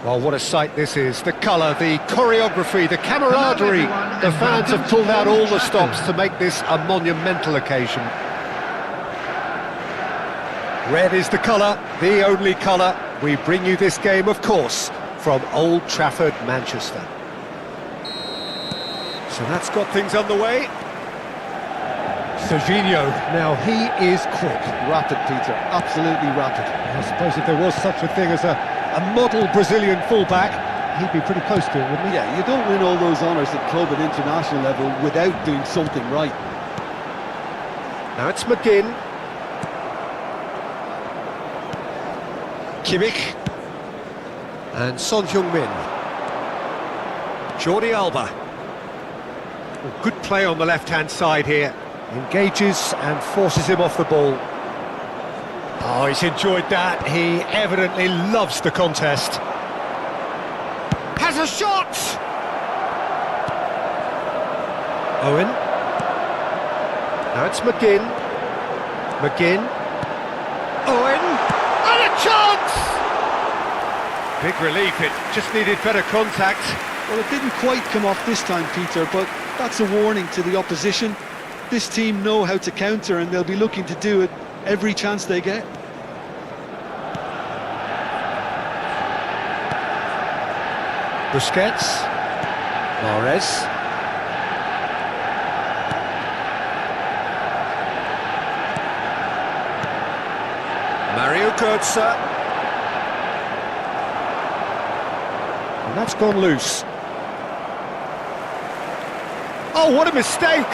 Well, what a sight this is. The colour, the choreography, the camaraderie. The fans have pulled out all the stops to make this a monumental occasion. Red is the colour, the only colour. We bring you this game, of course, from Old Trafford, Manchester. So that's got things underway. Serginho, now he is quick.
Rapid, Peter, absolutely rapid.
I suppose if there was such a thing as a model Brazilian fullback, he'd be pretty close to it, wouldn't he?
Yeah, you don't win all those honours at club and international level without doing something right.
Now it's McGinn. Kimmich. And Son Heung-min. Jordi Alba. Oh, good play on the left-hand side here. Engages and forces him off the ball. Oh, he's enjoyed that. He evidently loves the contest. Has a shot! Owen. Now it's McGinn. McGinn. Owen. And a chance! Big relief, it just needed better contact.
Well, it didn't quite come off this time, Peter, but that's a warning to the opposition. This team know how to counter and they'll be looking to do it every chance they get.
Busquets. Mahrez. Mario Götze. And that's gone loose. Oh, what a mistake!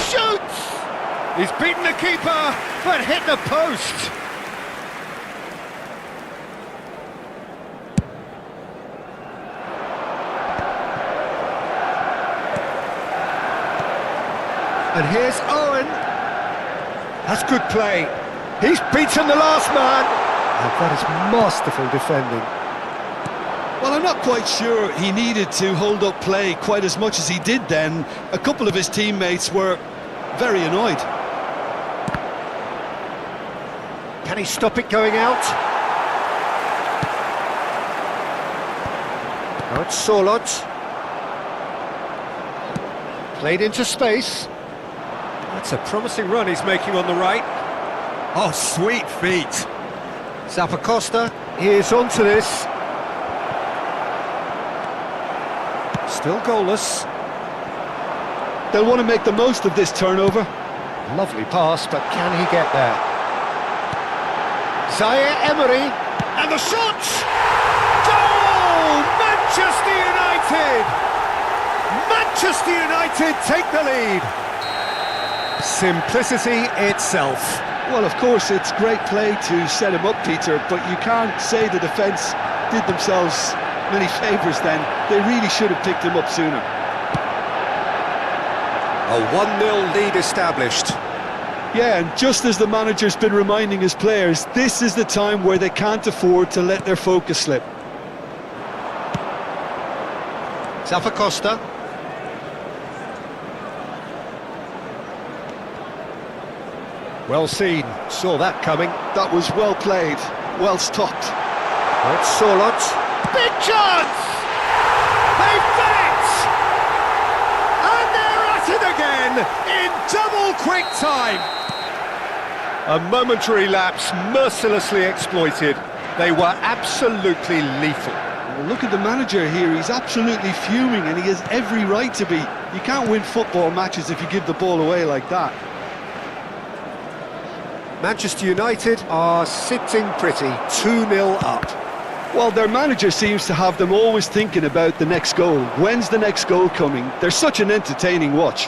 Shoots! He's beaten the keeper, but hit the post. And here's Owen. That's good play. He's beaten the last man. And that is masterful defending.
Well, I'm not quite sure he needed to hold up play quite as much as he did then. A couple of his teammates were very annoyed.
Can he stop it going out? Now it's Sorloth. Played into space. That's a promising run he's making on the right. Oh, sweet feet. Zappacosta is onto this. Still goalless.
They'll want to make the most of this turnover.
Lovely pass, but can he get there? Zaire Emery, and the shot! Goal! Manchester United! Manchester United take the lead. Simplicity itself.
Well, of course, it's great play to set him up, Peter, but you can't say the defence did themselves many favours then. They really should have picked him up sooner.
A 1-0 lead established.
Yeah, and just as the manager's been reminding his players, this is the time where they can't afford to let their focus slip.
Zappacosta. Well seen, saw that coming.
That was well played, well stopped.
It's Sorloth. Big chance! They've done it! And they're at it again in double quick time. A momentary lapse mercilessly exploited. They were absolutely lethal.
Well, look at the manager here, he's absolutely fuming and he has every right to be. You can't win football matches if you give the ball away like that.
Manchester United are sitting pretty, 2-0 up.
Well, their manager seems to have them always thinking about the next goal. When's the next goal coming? They're such an entertaining watch.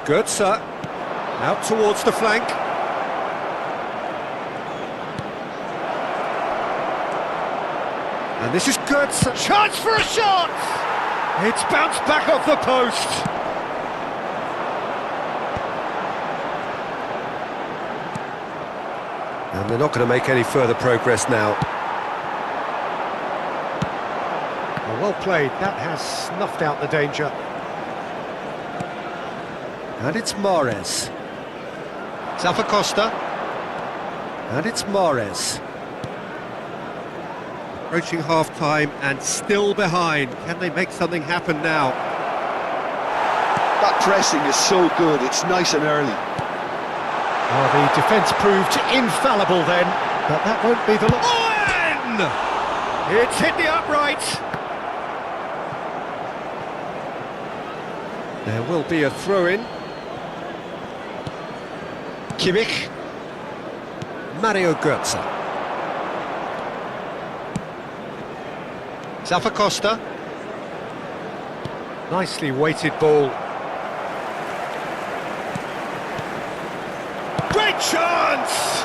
Götze, out towards the flank. And this is Götze, chance for a shot! It's bounced back off the post. And they're not going to make any further progress now. Well played, that has snuffed out the danger. And it's Mahrez. Zappacosta. And it's Mahrez. Approaching half-time and still behind. Can they make something happen now?
That pressing is so good, it's nice and early.
Well, the defence proved infallible then, but that won't be the... Owen! It's hit the upright. There will be a throw-in. Kimmich. Mario Götze. Zappacosta. Nicely weighted ball. Great chance!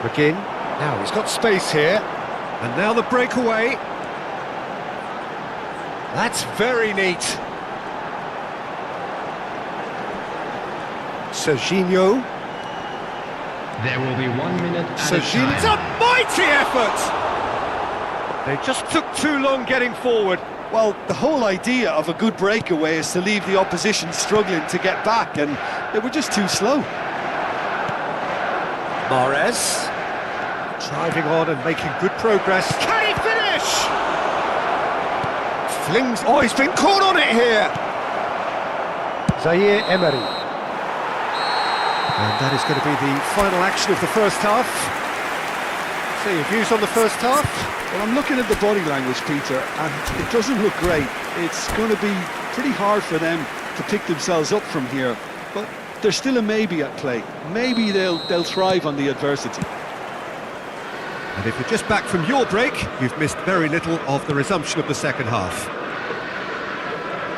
McGinn. Now he's got space here. And now the breakaway. That's very neat. Serginho.
There will be 1 minute at a
Serginho. It's
time.
a mighty effort! They just took too long getting forward.
Well, the whole idea of a good breakaway is to leave the opposition struggling to get back, and they were just too slow.
Mahrez. Driving on and making good progress. Can he finish? Flings. Oh, he's been caught on it here. Zaire Emery. And that is going to be the final action of the first half. So your views on the first half?
Well, I'm looking at the body language, Peter, and it doesn't look great. It's going to be pretty hard for them to pick themselves up from here, but there's still a maybe at play. Maybe they'll thrive on the adversity.
And if you're just back from your break, you've missed very little of the resumption of the second half.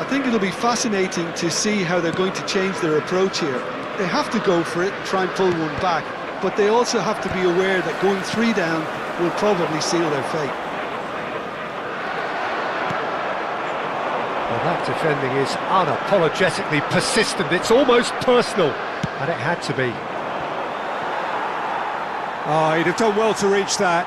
I think it'll be fascinating to see how they're going to change their approach here. They have to go for it, try and pull one back, but they also have to be aware that going 3 down will probably seal their fate.
Well, that defending is unapologetically persistent. It's almost personal, and it had to be. Oh, he'd have done well to reach that.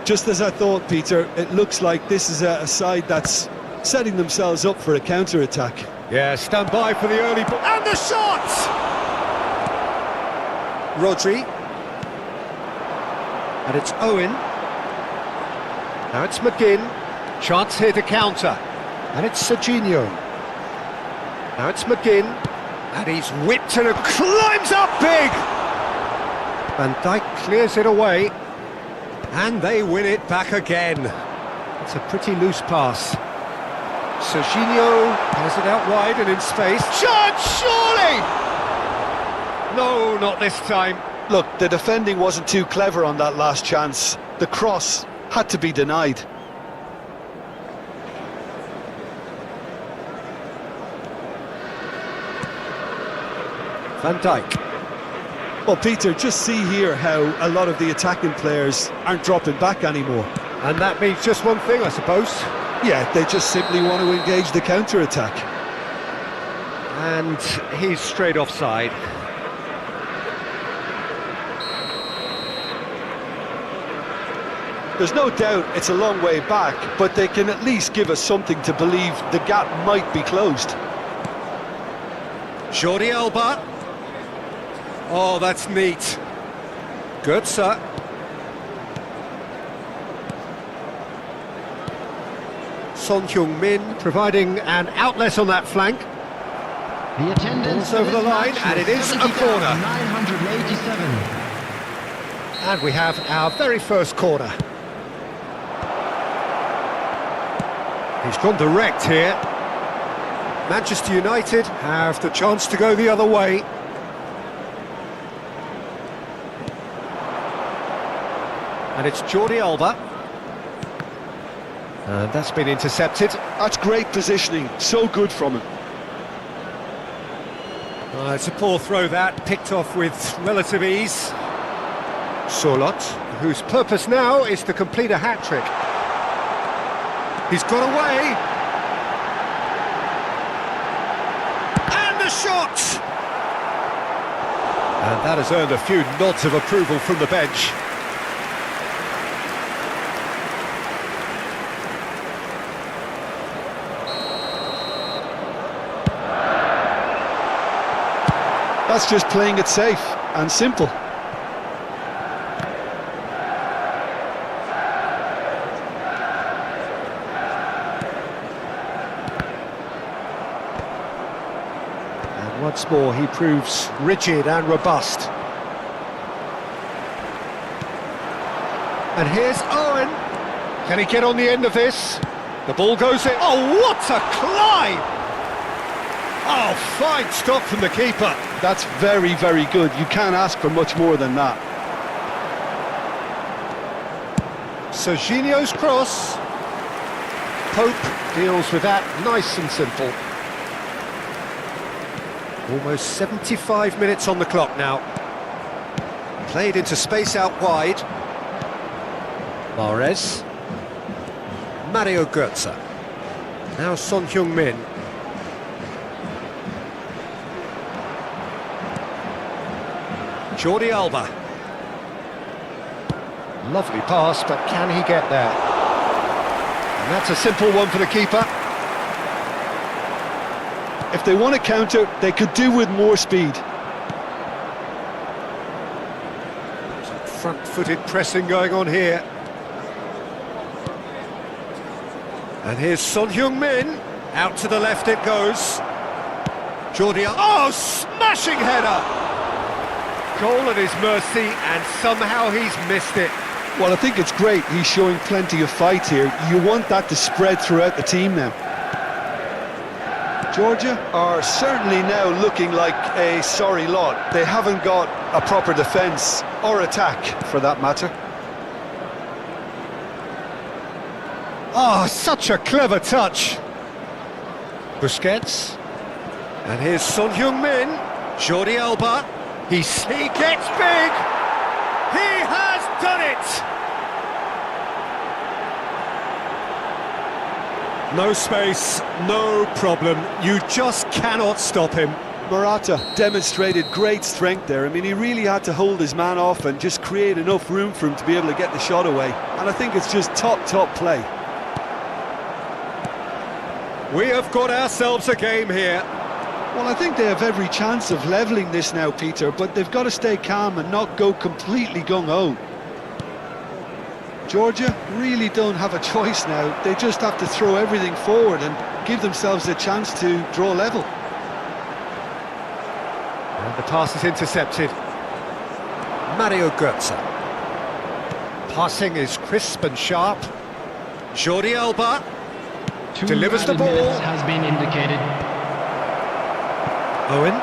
Just as I thought, Peter, it looks like this is a side that's setting themselves up for a counter-attack.
Yeah, stand by for the early ball. And the shot! Rodri. And it's Owen. Now it's McGinn. Chance here to counter. And it's Serginho. Now it's McGinn. And he's whipped and climbs up big! Van Dijk clears it away. And they win it back again. It's a pretty loose pass. Serginho has it out wide and in space. Chance, surely! No, not this time.
Look, the defending wasn't too clever on that last chance. The cross had to be denied.
Van Dijk.
Well, Peter, just see here how a lot of the attacking players aren't dropping back anymore.
And that means just one thing, I suppose.
Yeah, they just simply want to engage the counter-attack.
And he's straight offside.
There's no doubt it's a long way back, but they can at least give us something to believe the gap might be closed.
Jordi Alba. Oh, that's neat. Götze. Son Heung-min providing an outlet on that flank.
The attendance
Ball's over
for
the
this
line,
match
and
was
it is a corner.
987.
And we have our very first corner. He's gone direct here. Manchester United have the chance to go the other way. And it's Jordi Alba. And that's been intercepted.
That's great positioning, so good from him.
It's a poor throw that, picked off with relative ease. Sorloth, whose purpose now is to complete a hat-trick. He's got away. And the shot! And that has earned a few nods of approval from the bench.
That's just playing it safe and simple.
And once more he proves rigid and robust. And here's Owen. Can he get on the end of this? The ball goes in. Oh, what a climb! Oh, fine stop from the keeper.
That's very, very good. You can't ask for much more than that.
Serginho's cross. Pope deals with that nice and simple. Almost 75 minutes on the clock now. Played into space out wide. Mahrez. Mario Götze. Now Son Heung-min. Jordi Alba. Lovely pass, but can he get there? And that's a simple one for the keeper.
If they want to counter, they could do with more speed.
Some front-footed pressing going on here. And here's Son Heung-min. Out to the left it goes. Jordi Alba. Oh, smashing header! Goal at his mercy, and somehow he's missed it.
Well, I think it's great. He's showing plenty of fight here. You want that to spread throughout the team now. Georgia are certainly now looking like a sorry lot. They haven't got a proper defence, or attack, for that matter.
Oh, such a clever touch. Busquets. And here's Son Heung-min. Jordi Alba. He gets big. He has done it. No space, no problem. You just cannot stop him.
Morata demonstrated great strength there. I mean, he really had to hold his man off and just create enough room for him to be able to get the shot away. And I think it's just top play.
We have got ourselves a game here.
Well, I think they have every chance of levelling this now, Peter, but they've got to stay calm and not go completely gung-ho. Georgia really don't have a choice now. They just have to throw everything forward and give themselves a chance to draw level.
And the pass is intercepted. Mario Götze. Passing is crisp and sharp. Jordi Alba delivers the ball.
Has been indicated.
Owen.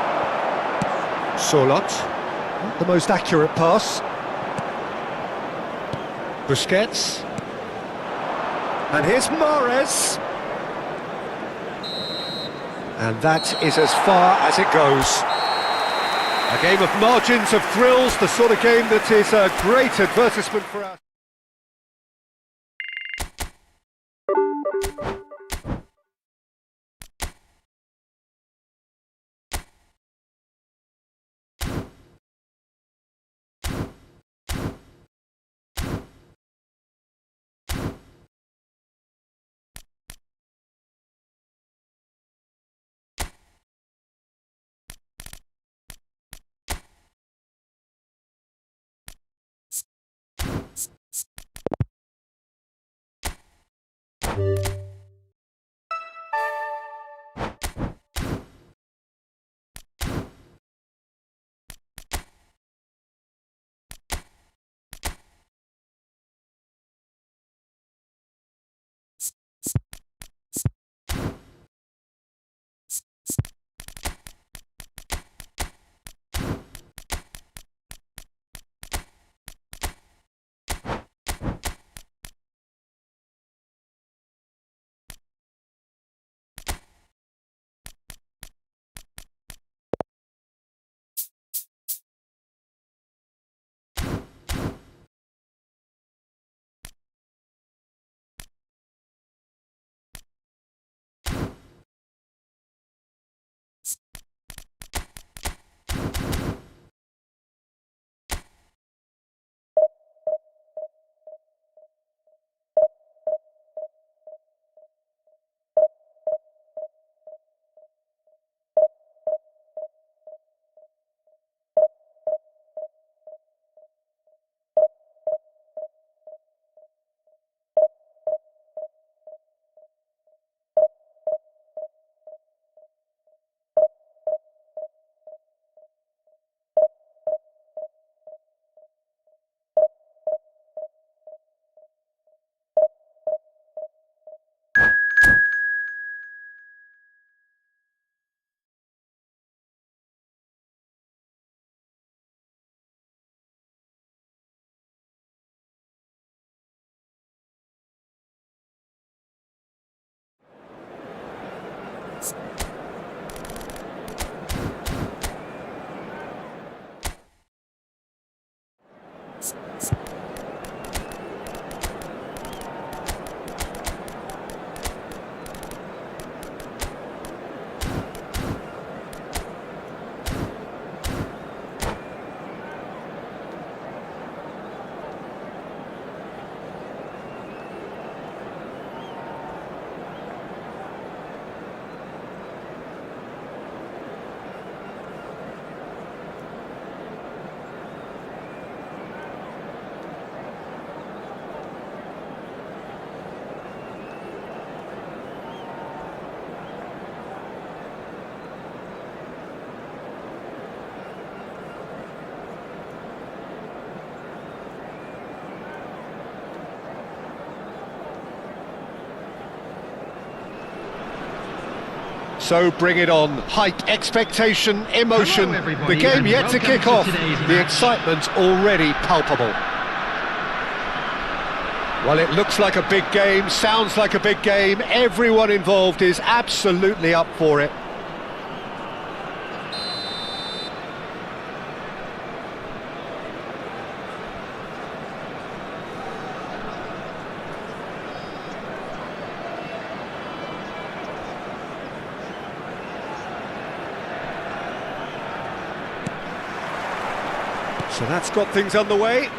Solot. Not the most accurate pass. Busquets. And here's Mahrez. And that is as far as it goes. A game of margins of thrills, the sort of game that is a great advertisement for us. So bring it on. Hype, expectation, emotion.
Hello, everybody,
The game
and
yet to
welcome
kick
to
off.
today's
The
match.
excitement already palpable. Well, it looks like a big game, sounds like a big game. Everyone involved is absolutely up for it. So that's got things underway.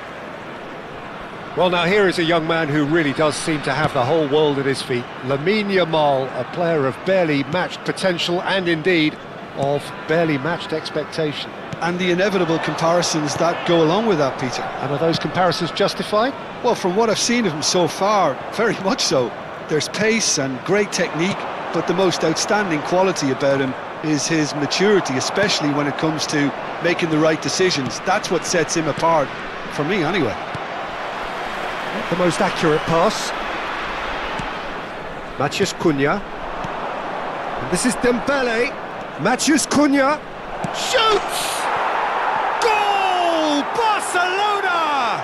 Well, now here is a young man who really does seem to have the whole world at his feet. Lamine Yamal, a player of barely matched potential and indeed of barely matched expectation.
And the inevitable comparisons that go along with that, Peter.
And are those comparisons justified?
Well, from what I've seen of him so far, very much so. There's pace and great technique, but the most outstanding quality about him is his maturity, especially when it comes to making the right decisions. That's what sets him apart, for me anyway.
Not the most accurate pass. Matheus Cunha. And this is Dembele. Matheus Cunha shoots! Goal! Barcelona!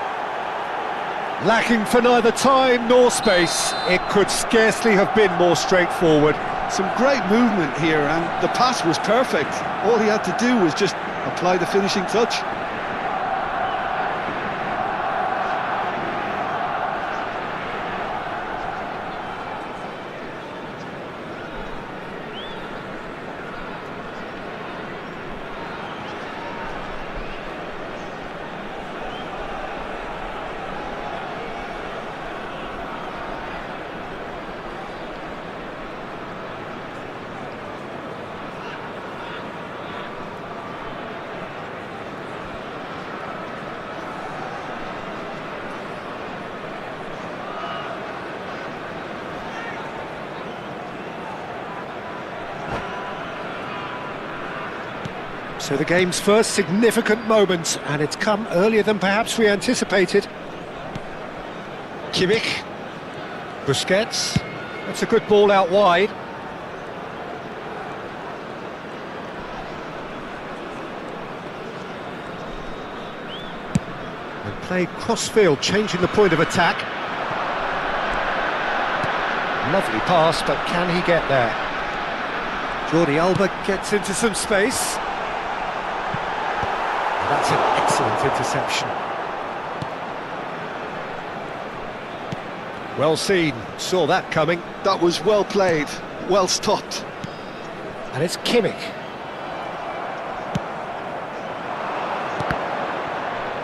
Lacking for neither time nor space, it could scarcely have been more straightforward.
Some great movement here, and the pass was perfect. All he had to do was just apply the finishing touch.
So the game's first significant moment, and it's come earlier than perhaps we anticipated. Kimmich, Busquets, that's a good ball out wide. And played cross-field, changing the point of attack. Lovely pass, but can he get there? Jordi Alba gets into some space. That's an excellent interception. Well seen, saw that coming.
That was well played, well stopped.
And it's Kimmich.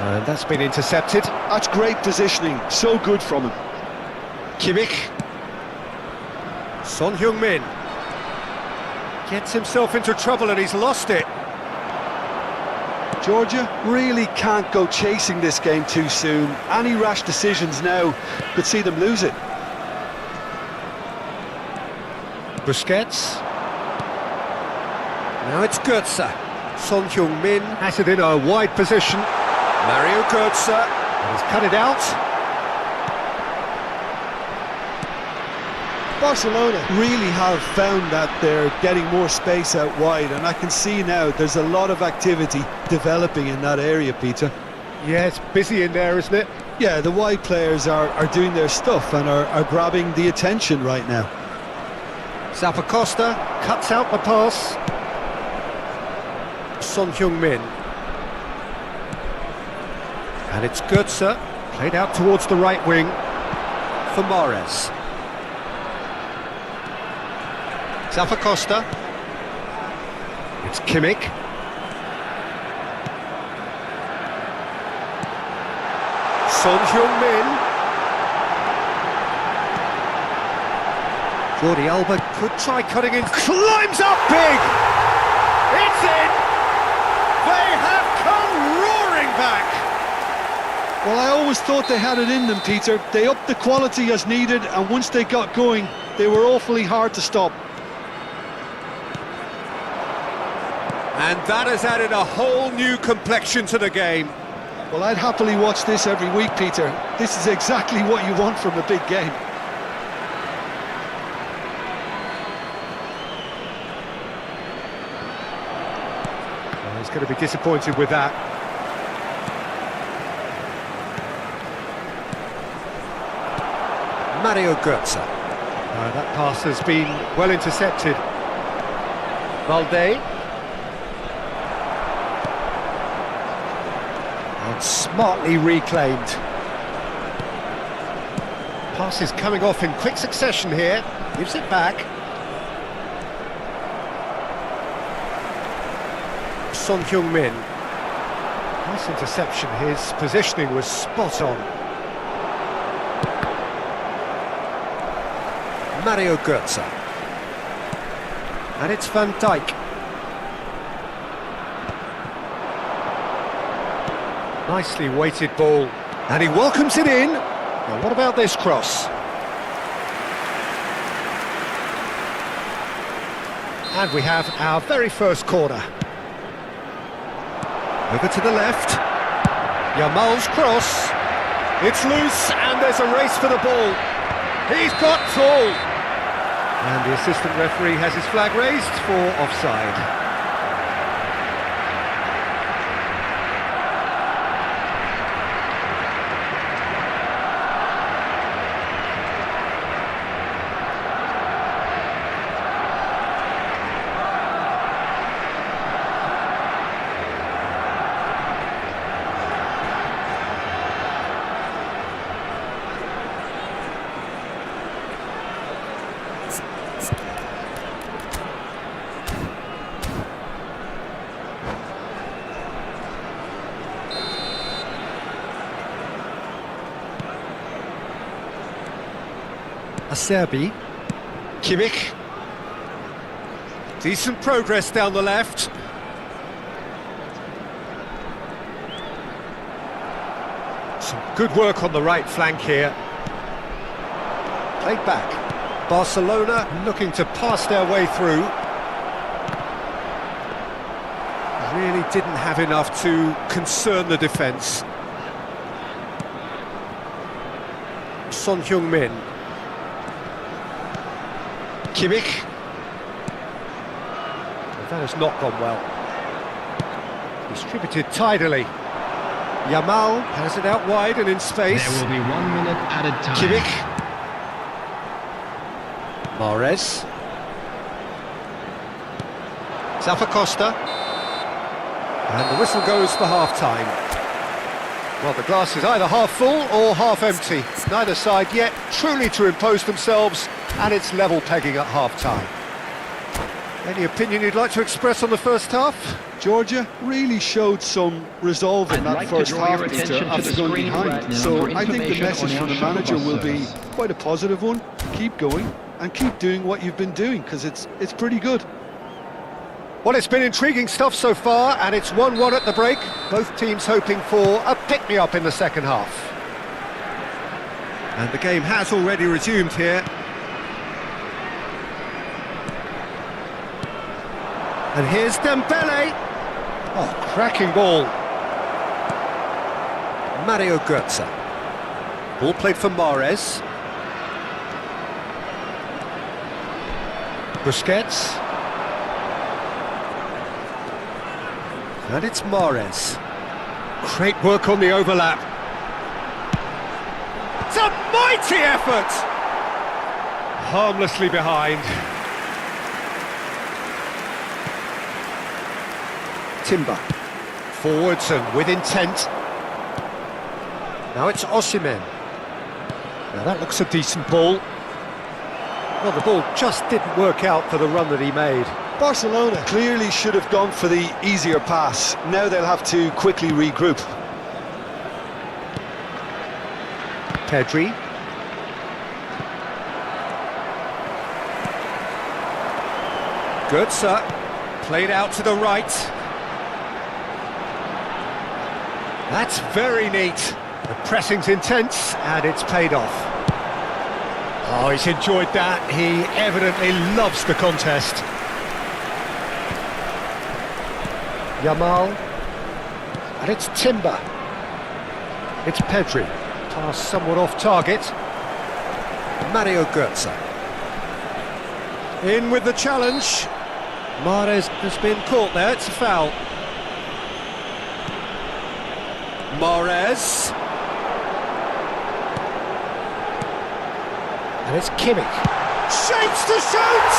And that's been intercepted.
That's great positioning, so good from him.
Kimmich. Son Heung-min gets himself into trouble and he's lost it.
Georgia really can't go chasing this game too soon. Any rash decisions now could see them lose it.
Busquets. Now it's Götze. Son Heung-min has it in a wide position. Mario Götze. And he's cut it out.
Barcelona really have found that they're getting more space out wide, and I can see now there's a lot of activity developing in that area, Peter.
Yeah, it's busy in there, isn't it?
Yeah, the wide players are doing their stuff and are grabbing the attention right now.
Zappacosta cuts out the pass. Son Heung-min. And it's Götze, played out towards the right wing for Mahrez. Zappacosta. It's Kimmich. Son Heung-min. Jordi Alba could try cutting in. Climbs up big! It's in! They have come roaring back!
Well, I always thought they had it in them, Peter. They upped the quality as needed, and once they got going, they were awfully hard to stop.
And that has added a whole new complexion to the game.
Well, I'd happily watch this every week, Peter. This is exactly what you want from a big game.
going to be disappointed with that. Mario Götze. That pass has been well intercepted. Valde. And smartly reclaimed. Pass is coming off in quick succession here. Gives it back. Son Heung-min. Nice interception. His positioning was spot on. Mario Götze. And it's Van Dijk. Nicely weighted ball. And he welcomes it in. Now what about this cross? And we have our very first corner. Over to the left. Yamal's cross. It's loose and there's a race for the ball. He's got tall. And the assistant referee has his flag raised for offside. Acerbi. Kimmich. Decent progress down the left. Some good work on the right flank here. Played back. Barcelona looking to pass their way through. Really didn't have enough to concern the defence. Son Heung-min. Kimmich. That has not gone well. Distributed tidily. Yamal has it out wide and in space.
There will be 1 minute added time.
Kimmich. Mahrez. Zappacosta. And the whistle goes for half-time. Well, the glass is either half full or half empty. Neither side yet truly to impose themselves, and it's level pegging at half-time. Any opinion you'd like to express on the first half?
Georgia really showed some resolve in that first half after going behind. So I think the message from the manager will be quite a positive one. Keep going and keep doing what you've been doing, because it's pretty good.
Well, it's been intriguing stuff so far, and it's 1-1 at the break. Both teams hoping for a pick-me-up in the second half. And the game has already resumed here. And here's Dembele. Oh, cracking ball. Mario Götze. Ball played for Mahrez. Busquets. And it's Mahrez. Great work on the overlap. It's a mighty effort! Harmlessly behind. Timber. Forwards and with intent. Now it's Osimhen. Now that looks a decent ball. Well, the ball just didn't work out for the run that he made.
Barcelona clearly should have gone for the easier pass. Now they'll have to quickly regroup.
Pedri. Götze. Played out to the right. That's very neat. The pressing's intense and it's paid off. Oh, he's enjoyed that. He evidently loves the contest. Yamal. And it's Timber. It's Pedri. Pass somewhat off target. Mario Götze. In with the challenge. Mahrez has been caught there, it's a foul. Mahrez. And it's Kimmich. Shapes to shoot!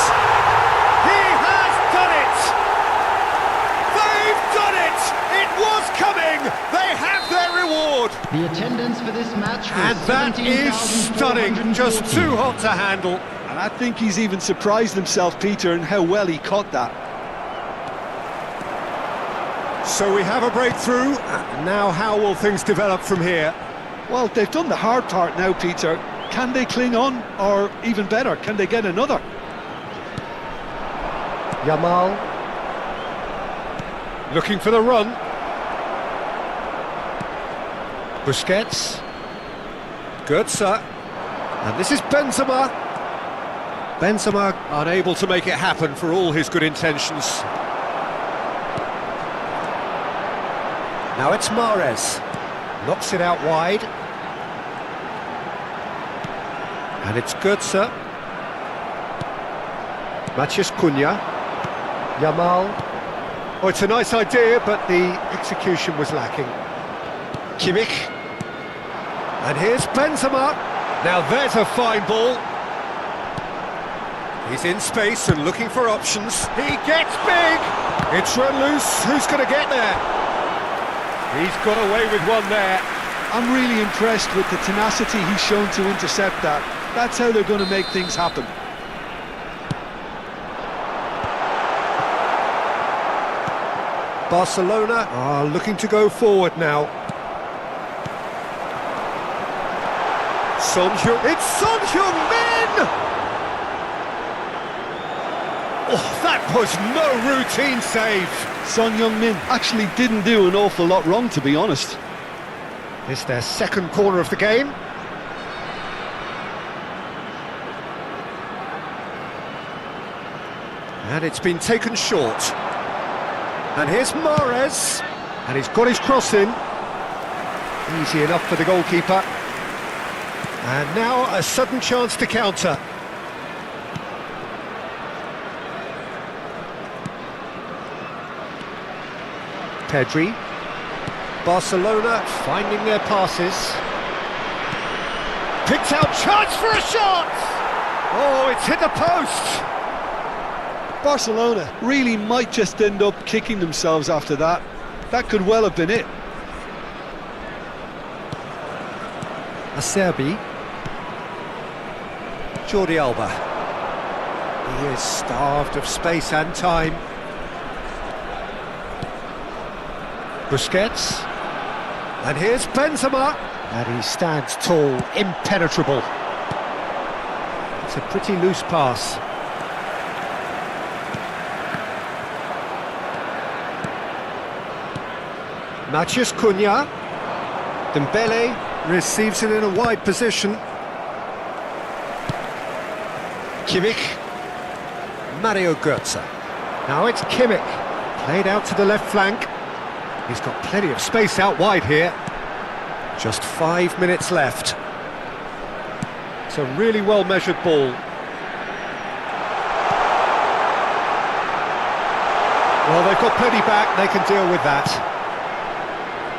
He has done it! They've done it! It was coming! They have their reward!
The attendance for this match was
And that is stunning, just
17,440.
too hot to handle.
And I think he's even surprised himself, Peter, in how well he caught that.
So we have a breakthrough. Now how will things develop from here?
Well, they've done the hard part now, Peter. Can they cling on, or even better, can they get another?
Yamal. Looking for the run. Busquets. Götze. And this is Benzema. Benzema unable to make it happen for all his good intentions. Now it's Mahrez. Knocks it out wide. And it's Götze. Matheus Cunha. Yamal. Oh, it's a nice idea, but the execution was lacking. Kimmich. And here's Benzema. Now there's a fine ball. He's in space and looking for options. He gets big! It's run loose. Who's going to get there? He's got away with one there.
I'm really impressed with the tenacity he's shown to intercept that. That's how they're going to make things happen.
Barcelona are looking to go forward now. It's Son Heung-min! Oh, that was no routine save.
Son Heung-min actually didn't do an awful lot wrong, to be honest.
It's their second corner of the game. And it's been taken short. And here's Mahrez. And he's got his cross in. Easy enough for the goalkeeper. And now a sudden chance to counter. Pedri. Barcelona finding their passes. Picked out, chance for a shot! Oh, it's hit the post!
Barcelona really might just end up kicking themselves after that. That could well have been it.
Acerbi. Jordi Alba. He is starved of space and time. Busquets. And here's Benzema. And he stands tall, impenetrable. It's a pretty loose pass. Matheus Cunha. Dembele receives it in a wide position. Kimmich. Mario Götze. Now it's Kimmich. Played out to the left flank. He's got plenty of space out wide here. Just 5 minutes left. It's a really well-measured ball. Well, they've got plenty back, they can deal with that.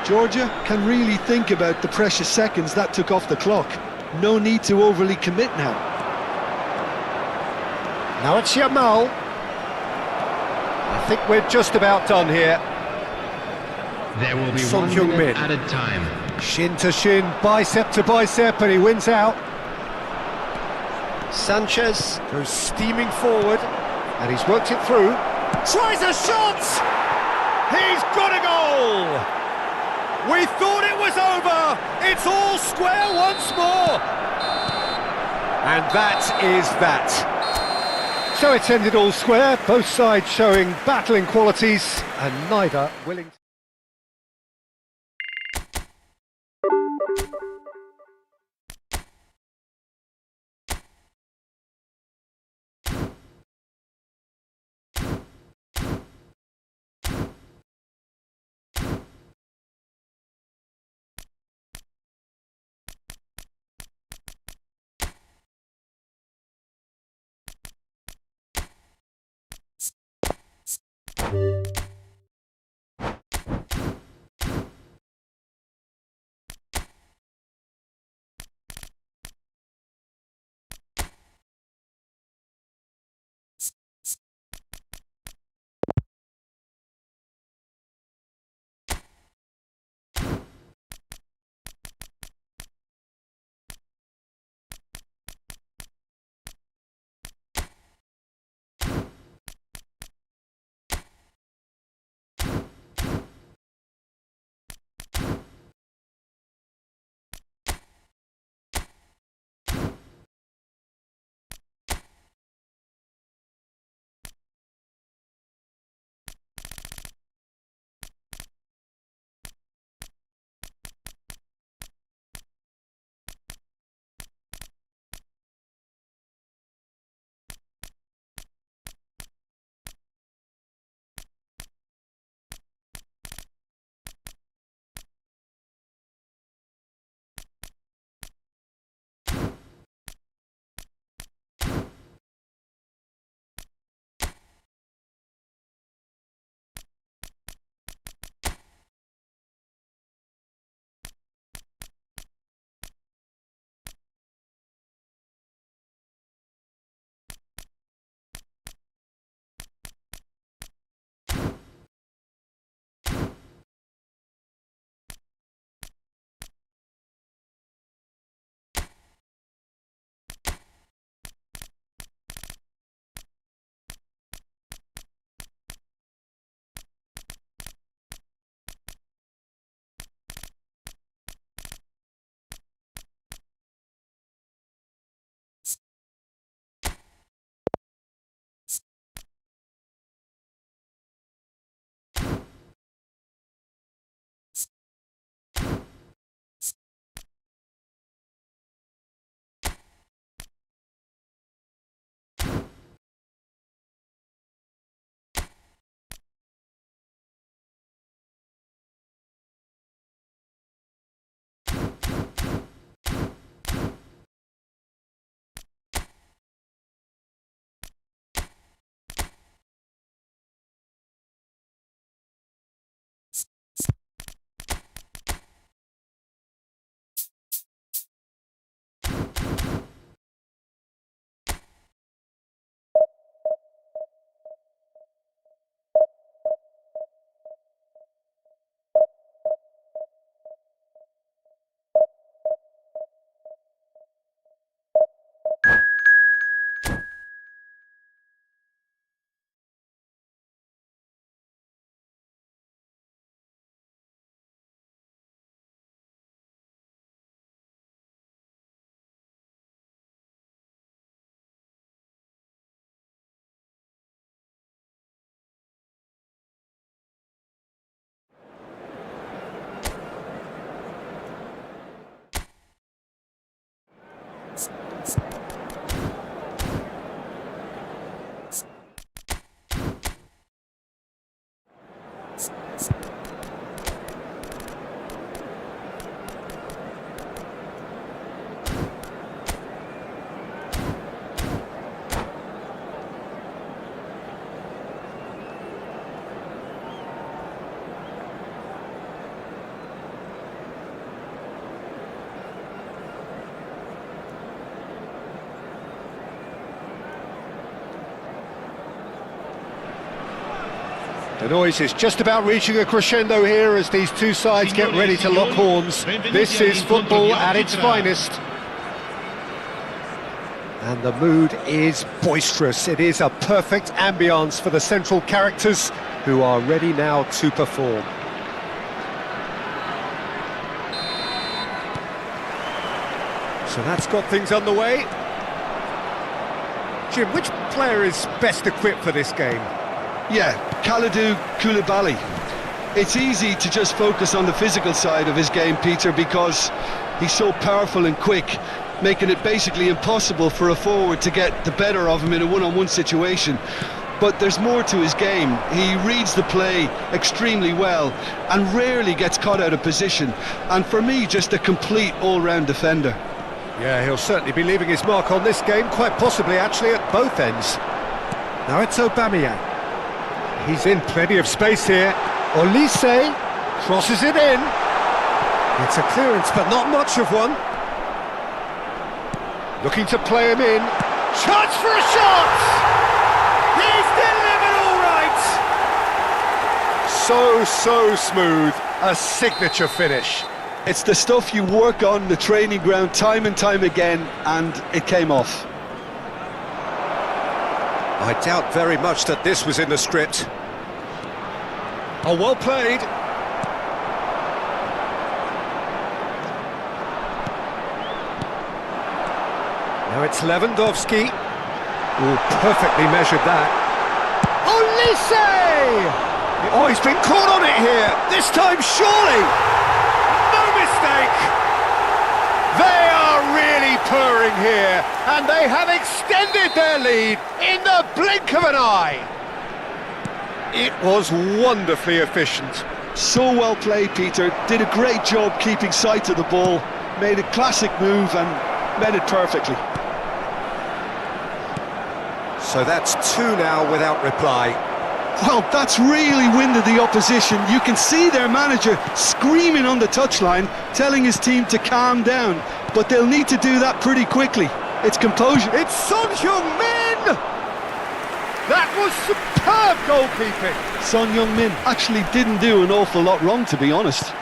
Georgia can really think about the precious seconds that took off the clock. No need to overly commit now.
Now it's Yamal. I think we're just about done here.
There will be
Son
1
Heung-min.
minute added time.
Shin to shin, bicep to bicep, and he wins out. Sanchez goes steaming forward, and he's worked it through. Tries a shot! He's got a goal! We thought it was over! It's all square once more! And that is that. So it's ended all square, both sides showing battling qualities, and neither willing to... The noise is just about reaching a crescendo here as these two sides get ready to lock horns. This is football at its finest. And the mood is boisterous. It is a perfect ambience for the central characters who are ready now to perform. So that's got things underway. Jim, which player is best equipped for this game?
Yeah, Kalidou Koulibaly. It's easy to just focus on the physical side of his game, Peter, because he's so powerful and quick, making it basically impossible for a forward to get the better of him in a one-on-one situation. But there's more to his game. He reads the play extremely well and rarely gets caught out of position. And for me, just a complete all-round defender.
Yeah, he'll certainly be leaving his mark on this game, quite possibly actually at both ends. Now it's Aubameyang. He's in plenty of space here. Olise crosses it in. It's a clearance, but not much of one. Looking to play him in. Chance for a shot! He's delivered all right! So smooth. A signature finish.
It's the stuff you work on the training ground time and time again, and it came off.
I doubt very much that this was in the script. Oh, well played. Now it's Lewandowski. Oh, perfectly measured that. Olise! Oh, he's been caught on it here. This time, surely. No mistake. They are really purring here, and they have extended their lead in the blink of an eye. It was wonderfully efficient.
So well played, Peter. Did a great job keeping sight of the ball. Made a classic move and met it perfectly.
So that's two now without reply.
Well, that's really winded the opposition. You can see their manager screaming on the touchline, telling his team to calm down. But they'll need to do that pretty quickly. It's composure.
It's Son Heung-min! That was superb goalkeeping.
Son Heung-min actually didn't do an awful lot wrong, to be honest.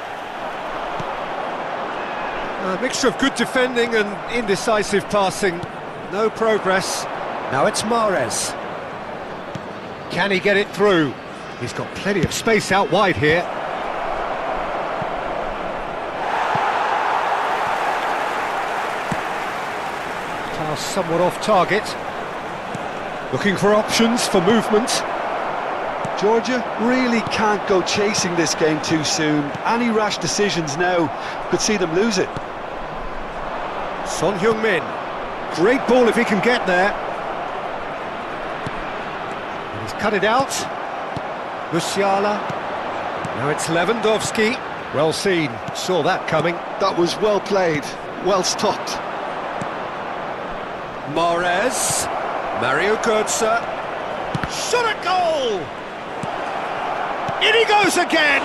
A mixture of good defending and indecisive passing. No progress. Now it's Mahrez. Can he get it through? He's got plenty of space out wide here. Pass somewhat off target. Looking for options for movement.
Georgia really can't go chasing this game too soon. Any rash decisions now could see them lose it.
Son Heung-min. Great ball if he can get there. And he's cut it out. Musiala. Now it's Lewandowski. Well seen. Saw that coming.
That was well played. Well stopped.
Mahrez. Mario Götze. Shot at goal! In he goes again!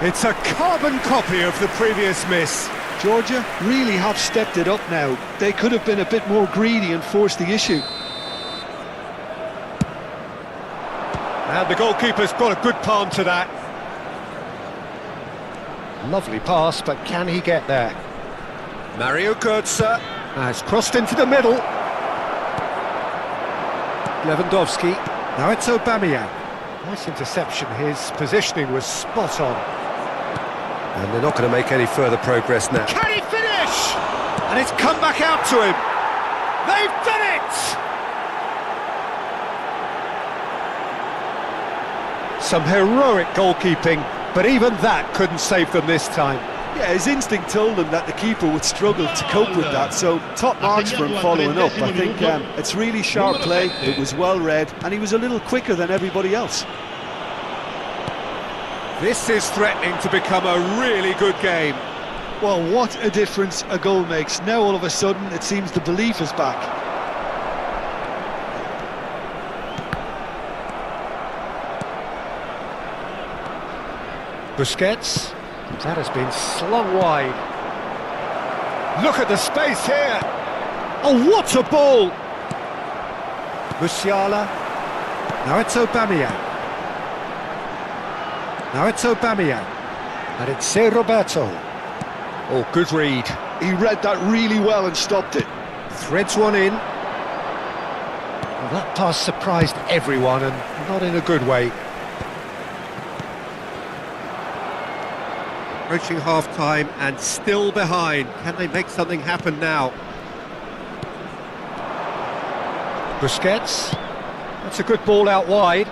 It's a carbon copy of the previous miss.
Georgia really have stepped it up now. They could have been a bit more greedy and forced the issue.
And the goalkeeper's got a good palm to that. Lovely pass, but can he get there? Mario Götze has crossed into the middle. Lewandowski. Now it's Aubameyang. Nice interception. His positioning was spot on. And they're not going to make any further progress now. Can he finish? And it's come back out to him. They've done it! Some heroic goalkeeping, but even that couldn't save them this time.
Yeah, his instinct told him that the keeper would struggle to cope with that, so top marks for him following up. I think it's really sharp play, it was well read, and he was a little quicker than everybody else.
This is threatening to become a really good game.
Well, what a difference a goal makes. Now all of a sudden it seems the belief is back.
Busquets. That has been slung wide. Look at the space here. Oh, what a ball! Musiala. Now it's Aubameyang. Now it's Aubameyang. And it's Roberto. Oh, good read.
He read that really well and stopped it.
Threads one in. Well, that pass surprised everyone, and not in a good way. Approaching half-time and still behind. Can they make something happen now? Busquets. That's a good ball out wide.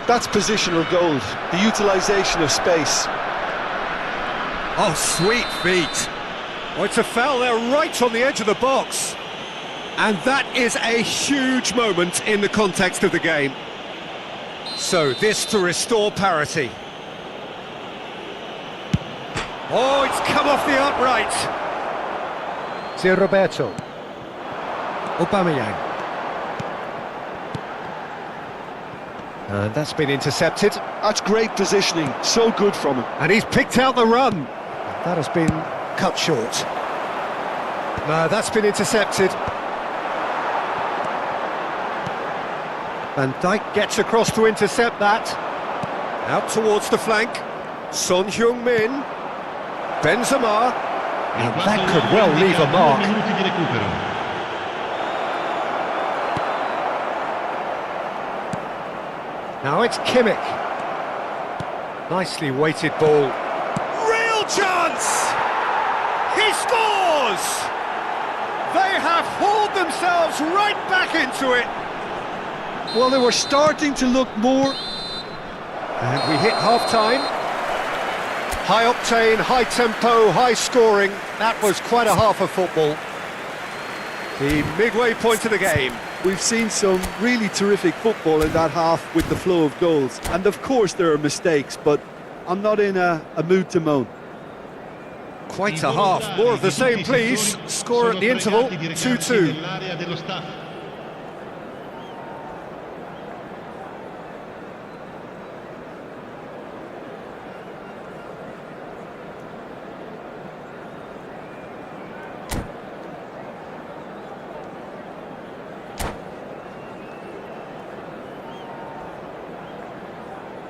That's positional gold, the utilisation of space.
Oh, sweet feet. Oh, it's a foul there right on the edge of the box. And that is a huge moment in the context of the game. So this to restore parity. Oh, it's come off the upright. It's Roberto. Aubameyang. And that's been intercepted.
That's great positioning, so good from him.
And he's picked out the run. That has been cut short. No, that's been intercepted. Van Dijk gets across to intercept that. Out towards the flank. Son Heung-min. Benzema. And that could well leave a mark. Now it's Kimmich. Nicely weighted ball. Real chance! He scores! They have hauled themselves right back into it.
Well, they were starting to look more...
And we hit half-time. High octane, high tempo, high scoring. That was quite a half of football. The midway point of the game.
We've seen some really terrific football in that half with the flow of goals. And of course there are mistakes, but I'm not in a mood to moan.
Quite a half. More of the same, please. Score at the interval, 2-2.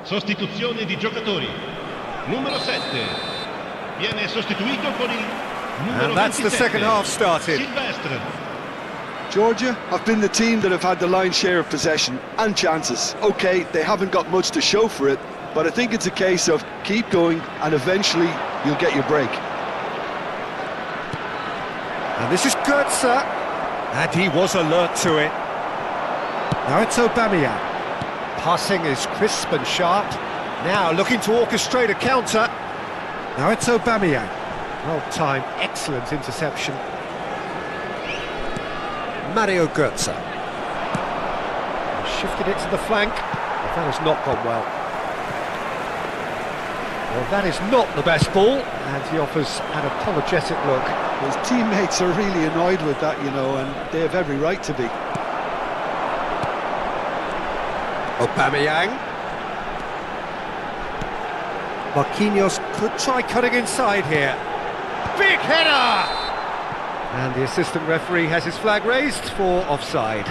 Sostituzione di giocatori. Numero 7 viene sostituito con il numero
And that's
27.
the second half started.
Silvestre.
Georgia have been the team that have had the lion's share of possession and chances. Okay, they haven't got much to show for it, but I think it's a case of keep going and eventually you'll get your break.
And this is Götze. And he was alert to it. Now it's Aubameyang. Passing is crisp and sharp. Now looking to orchestrate a counter. Now it's Aubameyang. Well timed, excellent interception. Mario Götze. Shifted it to the flank. But that has not gone well. Well, that is not the best ball, and he offers an apologetic look.
His teammates are really annoyed with that, you know, and they have every right to be.
Aubameyang. Marquinhos could try cutting inside here. Big header! And the assistant referee has his flag raised for offside.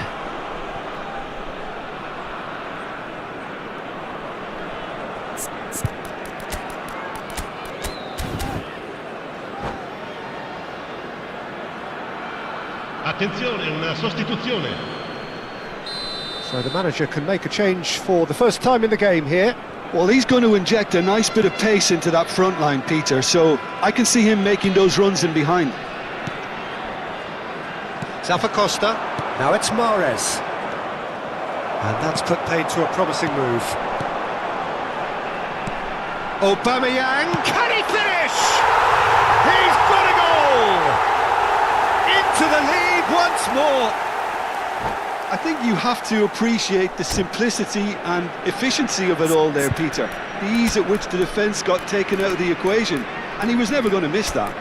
Attenzione, una sostituzione.
So the manager can make a change for the first time in the game here.
Well, he's going to inject a nice bit of pace into that front line, Peter, so I can see him making those runs in behind.
Zappacosta, now it's Mahrez. And that's put paid to a promising move. Aubameyang, can he finish? He's got a goal! Into the lead once more.
I think you have to appreciate the simplicity and efficiency of it all there, Peter. The ease at which the defence got taken out of the equation, and he was never going to miss that.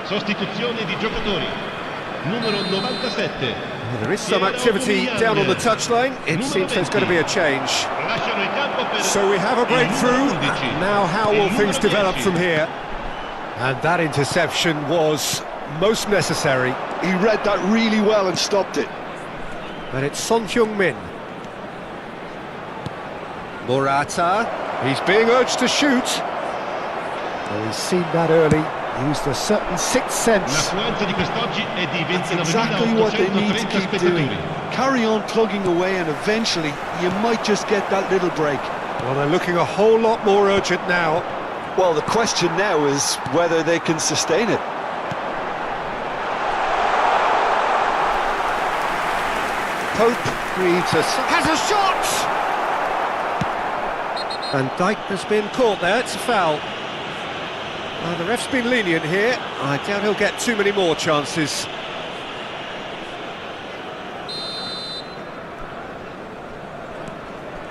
Sostituzione di giocatori. Numero 97.
Well, there is some activity down on the touchline. It seems there's going to be a change. So we have a breakthrough. Now how will things develop from here? And that interception was most necessary.
He read that really well and stopped it.
And it's Son Heung-min. Morata, he's being urged to shoot. Well, he's seen that early, used a certain sixth sense.
L'affluenza di quest'oggi è di
That's exactly what they need to
29.830
keep doing.
spettatori.
Carry on plugging away and eventually you might just get that little break.
Well, they're looking a whole lot more urgent now.
Well, the question now is whether they can sustain it.
Pope reads has a shot! Van Dijk has been caught there, it's a foul. The ref's been lenient here. I doubt he'll get too many more chances.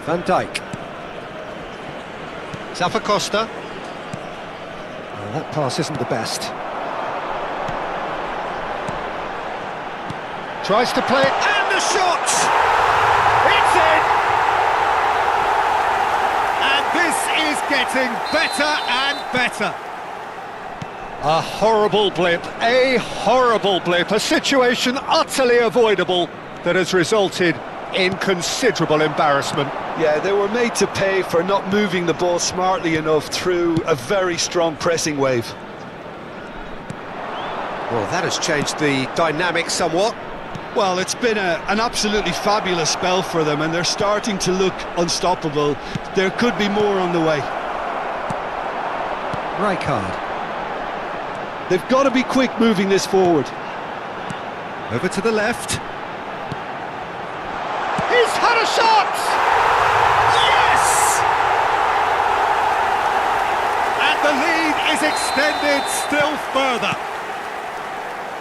Van Dijk. Costa. Well, that pass isn't the best. Tries to play it, and the shot! It's in! And this is getting better and better. A horrible blip, a situation utterly avoidable that has resulted in considerable embarrassment.
Yeah, they were made to pay for not moving the ball smartly enough through a very strong pressing wave.
Well, that has changed the dynamic somewhat.
Well, it's been an absolutely fabulous spell for them, and they're starting to look unstoppable. There could be more on the way.
Rijkaard.
They've got to be quick moving this forward.
Over to the left. He's had a shot! Yes! And the lead is extended still further.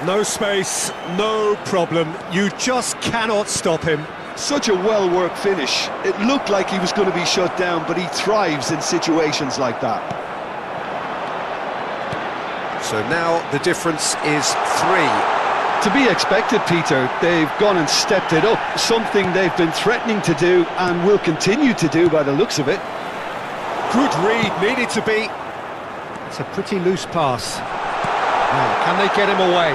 No space, no problem. You just cannot stop him.
Such a well-worked finish. It looked like he was going to be shut down, but he thrives in situations like that.
So now the difference is 3.
To be expected, Peter. They've gone and stepped it up, something they've been threatening to do and will continue to do by the looks of it.
Good read, needed to be. It's a pretty loose pass. Now, can they get him away?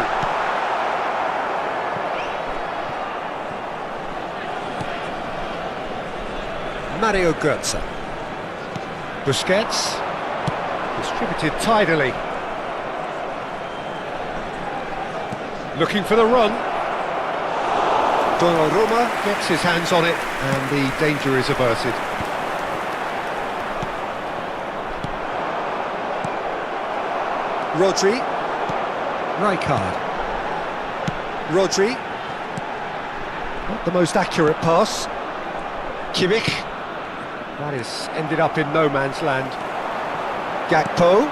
Mario Götze. Busquets. Distributed tidily. Looking for the run. Donnarumma gets his hands on it and the danger is averted. Rodri. Rijkaard. Rodri. Not the most accurate pass. Kimmich. That is ended up in no man's land. Gakpo.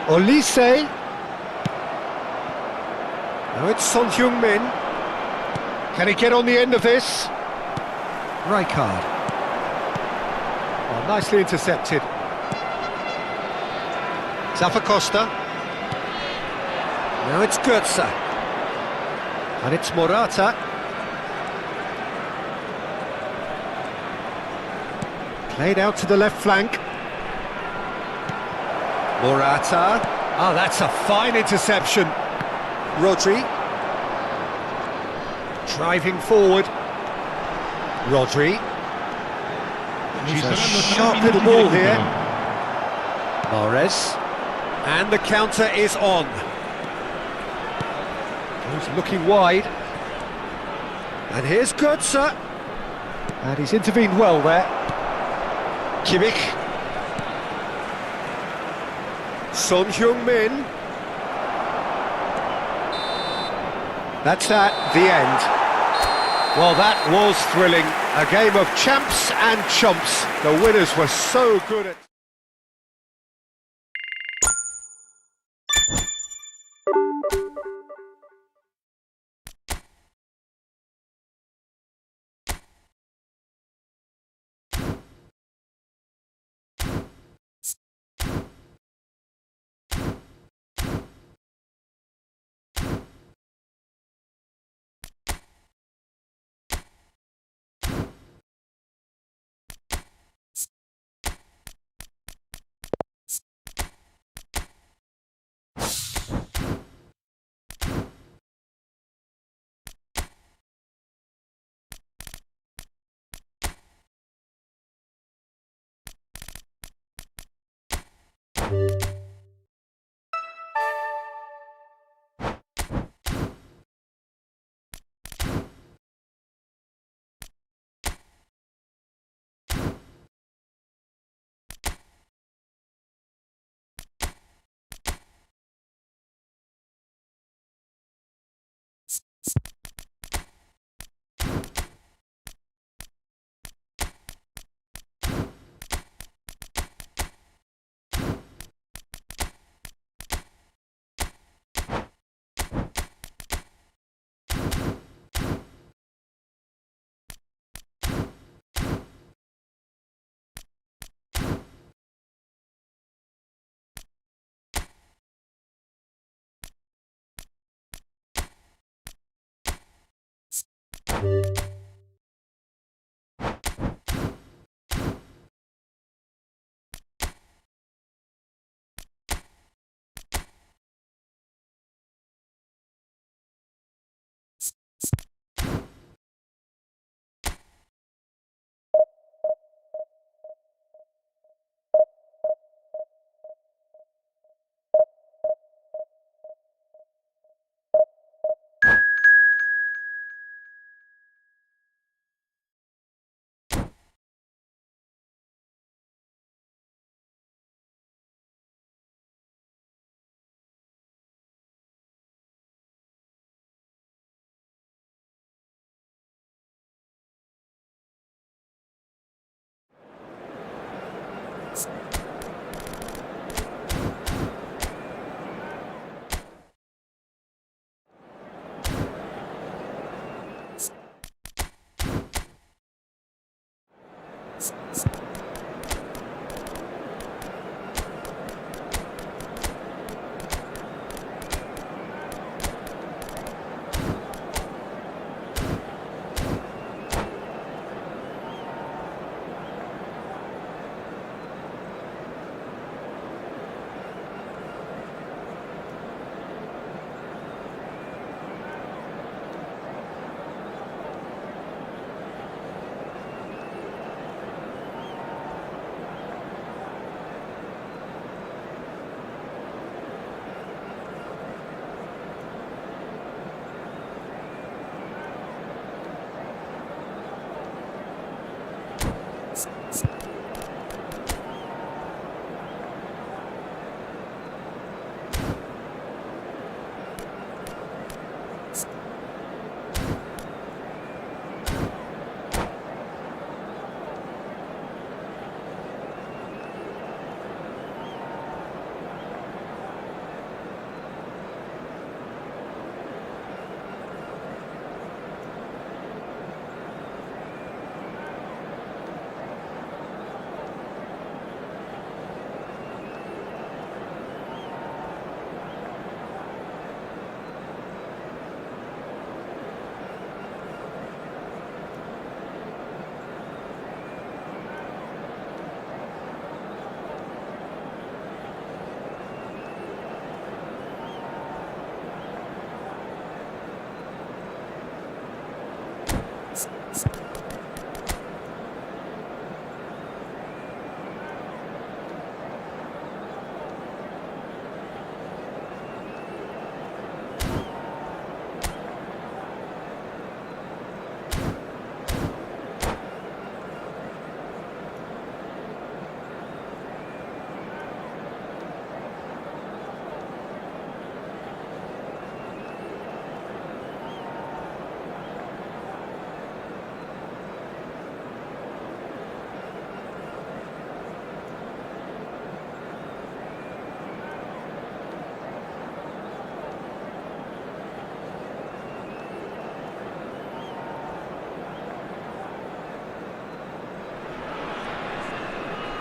Olise. Now it's Son Heung-min. Can he get on the end of this? Rijkaard. Oh, nicely intercepted. Costa. Now it's Götze. And it's Morata. Played out to the left flank. Morata. Oh, that's a fine interception. Rodri. Driving forward. Rodri. He's a sharp little ball here. Mahrez. And the counter is on. He's looking wide. And here's Götze. And he's intervened well there. Kimmich. Son Heung-min. That's that, the end. Well, that was thrilling. A game of champs and chumps. The winners were so good at...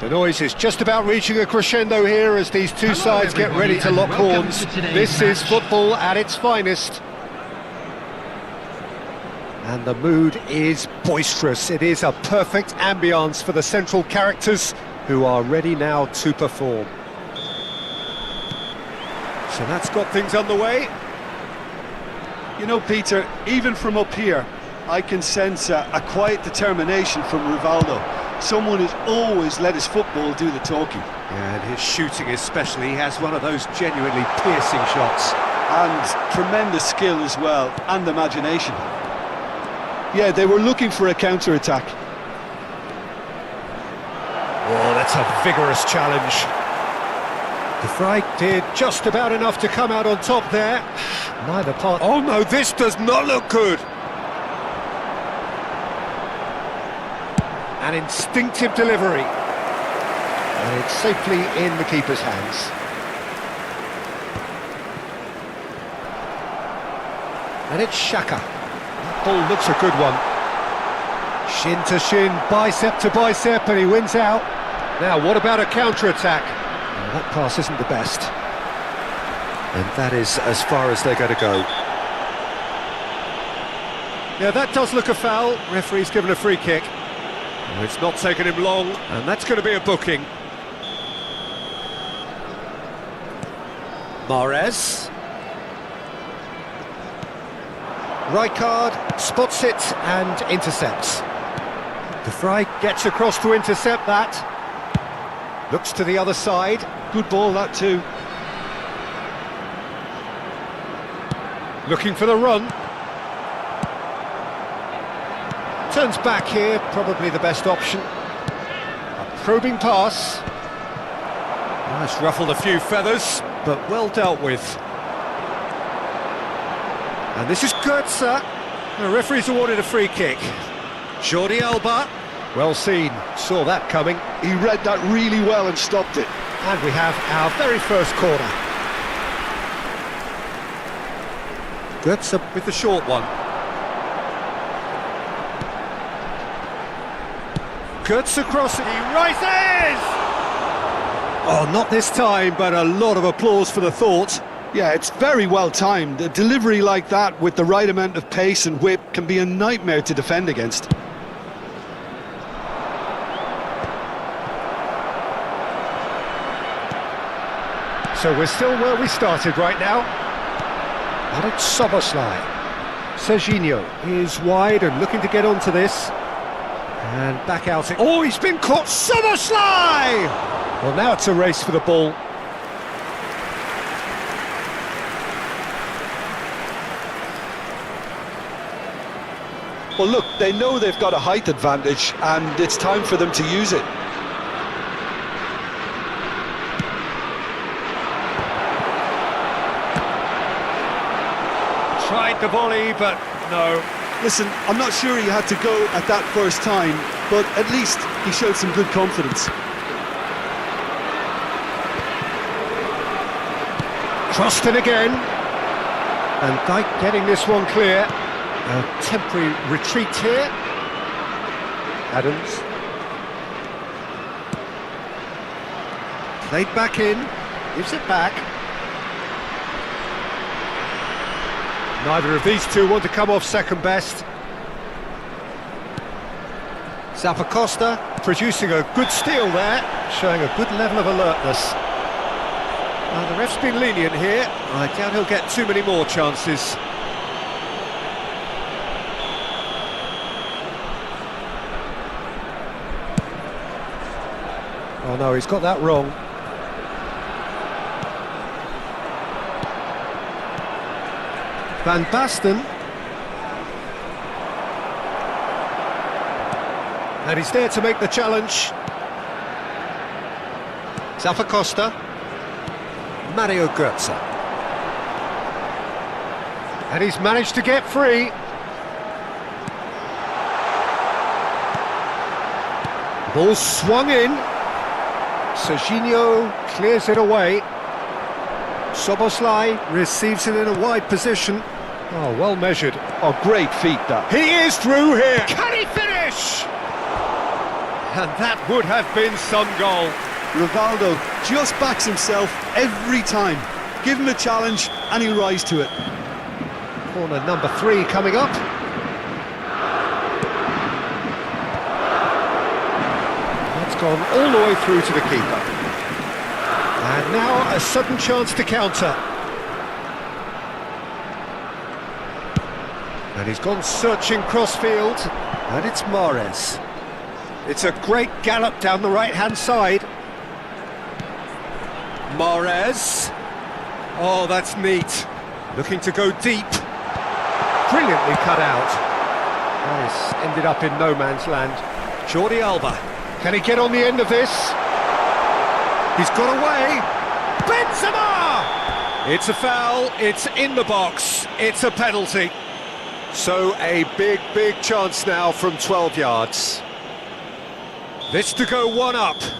The noise is just about reaching a crescendo here as these two sides get ready to lock horns. This is football at its finest. And the mood is boisterous. It is a perfect ambience for the central characters who are ready now to perform. So that's got things underway.
You know, Peter, even from up here, I can sense a quiet determination from Rivaldo. Someone who's always let his football do the talking.
Yeah, and his shooting especially, he has one of those genuinely piercing shots.
And tremendous skill as well, and imagination. Yeah, they were looking for a counter-attack.
Oh, that's a vigorous challenge. De Vrij did just about enough to come out on top there. Neither part... Oh no, this does not look good! An instinctive delivery. And it's safely in the keeper's hands. And it's Xhaka. That ball looks a good one. Shin to shin, bicep to bicep, and he wins out. Now, what about a counter-attack? Well, that pass isn't the best. And that is as far as they're going to go. Yeah, that does look a foul. Referee's given a free kick. Well, it's not taken him long, and that's going to be a booking. Mahrez. Rijkaard spots it and intercepts. De Vrij gets across to intercept that. Looks to the other side.
Good ball, that too.
Looking for the run. Turns back here, probably the best option. A probing pass. Oh, it's ruffled a few feathers, but well dealt with. And this is Goetze. The referee's awarded a free kick. Jordi Alba. Well seen, saw that coming.
He read that really well and stopped it.
And we have our very first corner. Goetze with the short one. Goetze crossing, he rises! Oh, not this time, but a lot of applause for the thought.
Yeah, it's very well timed. A delivery like that with the right amount of pace and whip can be a nightmare to defend against.
So we're still where we started right now. And it's Szoboszlai. Serginho is wide and looking to get onto this. And back out it. Oh, he's been caught! Szoboszlai! Well, now it's a race for the ball.
Well, look, they know they've got a height advantage, and it's time for them to use it.
Tried the volley, but no.
Listen, I'm not sure he had to go at that first time, but at least he showed some good confidence.
Crossed in again. And Dijk getting this one clear. A temporary retreat here. Adams. Played back in. Gives it back. Neither of these two want to come off second best. Zappacosta producing a good steal there, showing a good level of alertness. Now the ref's been lenient here. I doubt he'll get too many more chances. Oh no, he's got that wrong. Van Basten. And he's there to make the challenge. Zappacosta. Mario Goetze. And he's managed to get free. Ball swung in. Serginho clears it away. Szoboszlai receives it in a wide position. Oh, well measured.
Oh, great feat, that.
He is through here. Can he finish? And that would have been some goal.
Rivaldo just backs himself every time. Give him a challenge and he'll rise to it.
Corner number 3 coming up. That's gone all the way through to the keeper. And now a sudden chance to counter. And he's gone searching crossfield, and it's Mahrez. It's a great gallop down the right-hand side. Mahrez. Oh, that's neat. Looking to go deep. Brilliantly cut out. Nice. Ended up in no man's land. Jordi Alba. Can he get on the end of this? He's got away. Benzema! It's a foul, it's in the box, it's a penalty. So a big chance now from 12 yards. This to go one up. And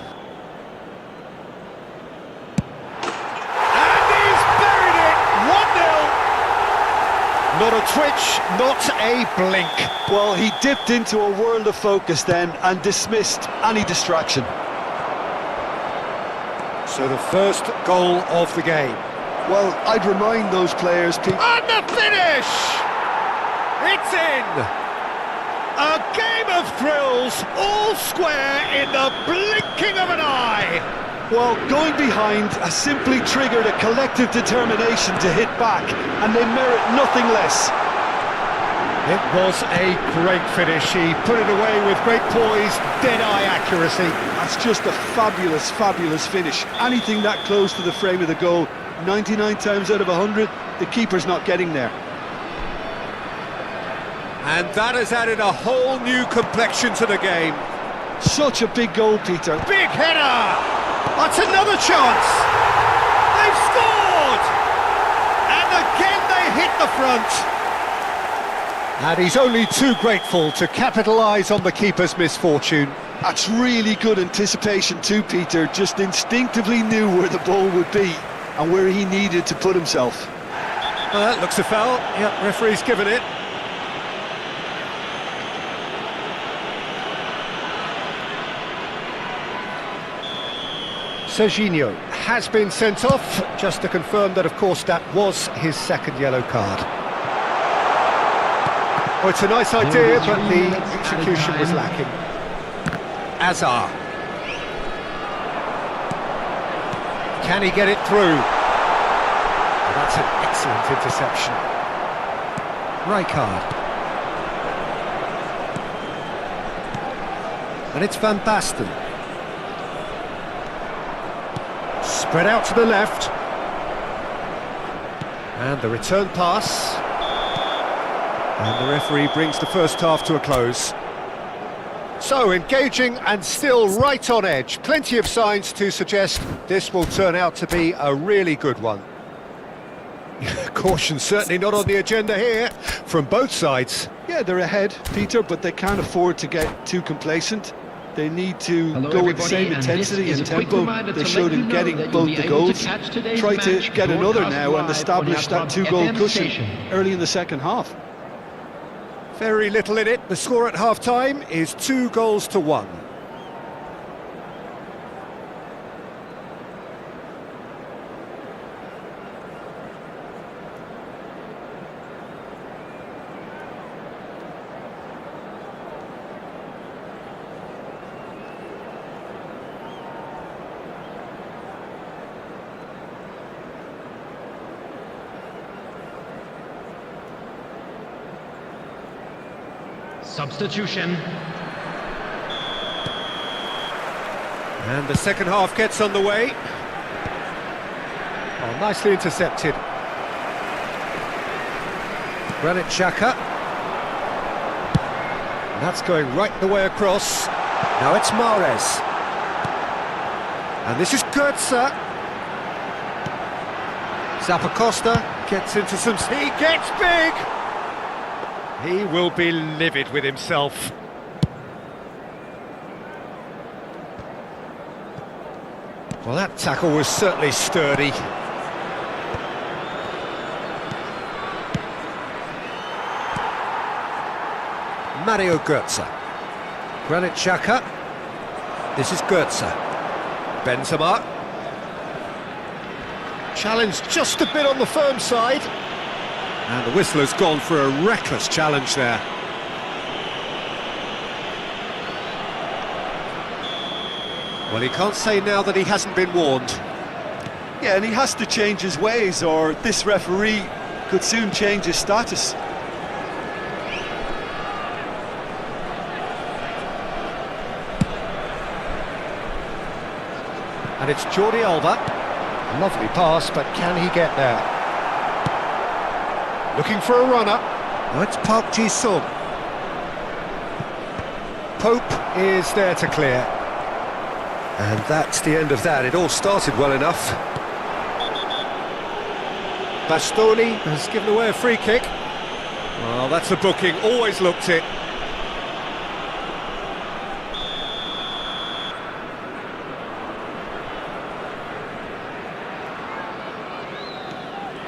he's buried it! 1-0! Not a twitch, not a blink.
Well, he dipped into a world of focus then and dismissed any distraction.
So the first goal of the game.
Well, I'd remind those players, Pete.
And the finish! It's in! A game of thrills, all square in the blinking of an eye!
Well, going behind has simply triggered a collective determination to hit back, and they merit nothing less.
It was a great finish. He put it away with great poise, dead-eye accuracy.
That's just a fabulous finish. Anything that close to the frame of the goal, 99 times out of 100, the keeper's not getting there.
And that has added a whole new complexion to the game.
Such a big goal, Peter.
Big header! That's another chance! They've scored! And again they hit the front. And he's only too grateful to capitalise on the keeper's misfortune.
That's really good anticipation too, Peter. Just instinctively knew where the ball would be and where he needed to put himself.
Well, that looks a foul. Yep, referee's given it. Serginho has been sent off, just to confirm that, of course, that was his second yellow card. Oh, it's a nice idea, but the execution was lacking. Azar. Can he get it through? Oh, that's an excellent interception. Rijkaard. And it's Van Basten. Spread out to the left. And the return pass. And the referee brings the first half to a close. So, engaging and still right on edge. Plenty of signs to suggest this will turn out to be a really good one. Caution certainly not on the agenda here, from both sides.
Yeah, they're ahead, Peter, but they can't afford to get too complacent. They need to go with the same intensity and tempo they showed in getting both the goals. Try to get another now and establish that two-goal cushion early in the second half.
Very little in it. The score at half-time is 2-1.
Substitution.
And the second half gets underway. Oh, nicely intercepted. Granit Xhaka. That's going right the way across. Now it's Mahrez. And this is Goetze. Zappacosta gets into some... He gets big! He will be livid with himself. Well, that tackle was certainly sturdy. Mario Goetze. Granit Xhaka. This is Goetze. Benzema. Challenge just a bit on the firm side. And the whistle has gone for a reckless challenge there. Well, he can't say now that he hasn't been warned.
Yeah, and he has to change his ways, or this referee could soon change his status.
And it's Jordi Alba. Lovely pass, but can he get there? Looking for a runner. Oh, it's Park Ji-sung. Pope is there to clear. And that's the end of that. It all started well enough. Bastoni has given away a free kick. Well, that's a booking, always looked it.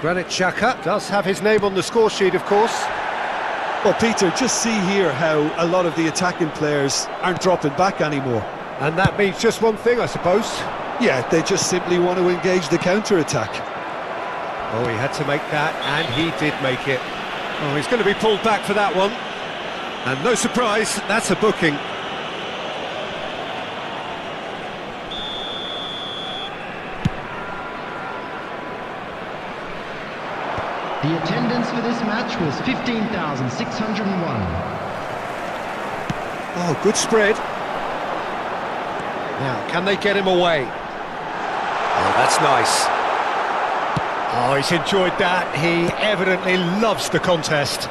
Granit Xhaka does have his name on the score sheet, of course.
Well, Peter, just see here how a lot of the attacking players aren't dropping back anymore.
And that means just one thing, I suppose.
Yeah, they just simply want to engage the counter-attack.
Oh, he had to make that, and he did make it. Oh, he's going to be pulled back for that one. And no surprise, that's a booking.
The attendance for this match was 15,601.
Oh, good spread. Now, can they get him away? Oh, that's nice. Oh, he's enjoyed that. He evidently loves the contest.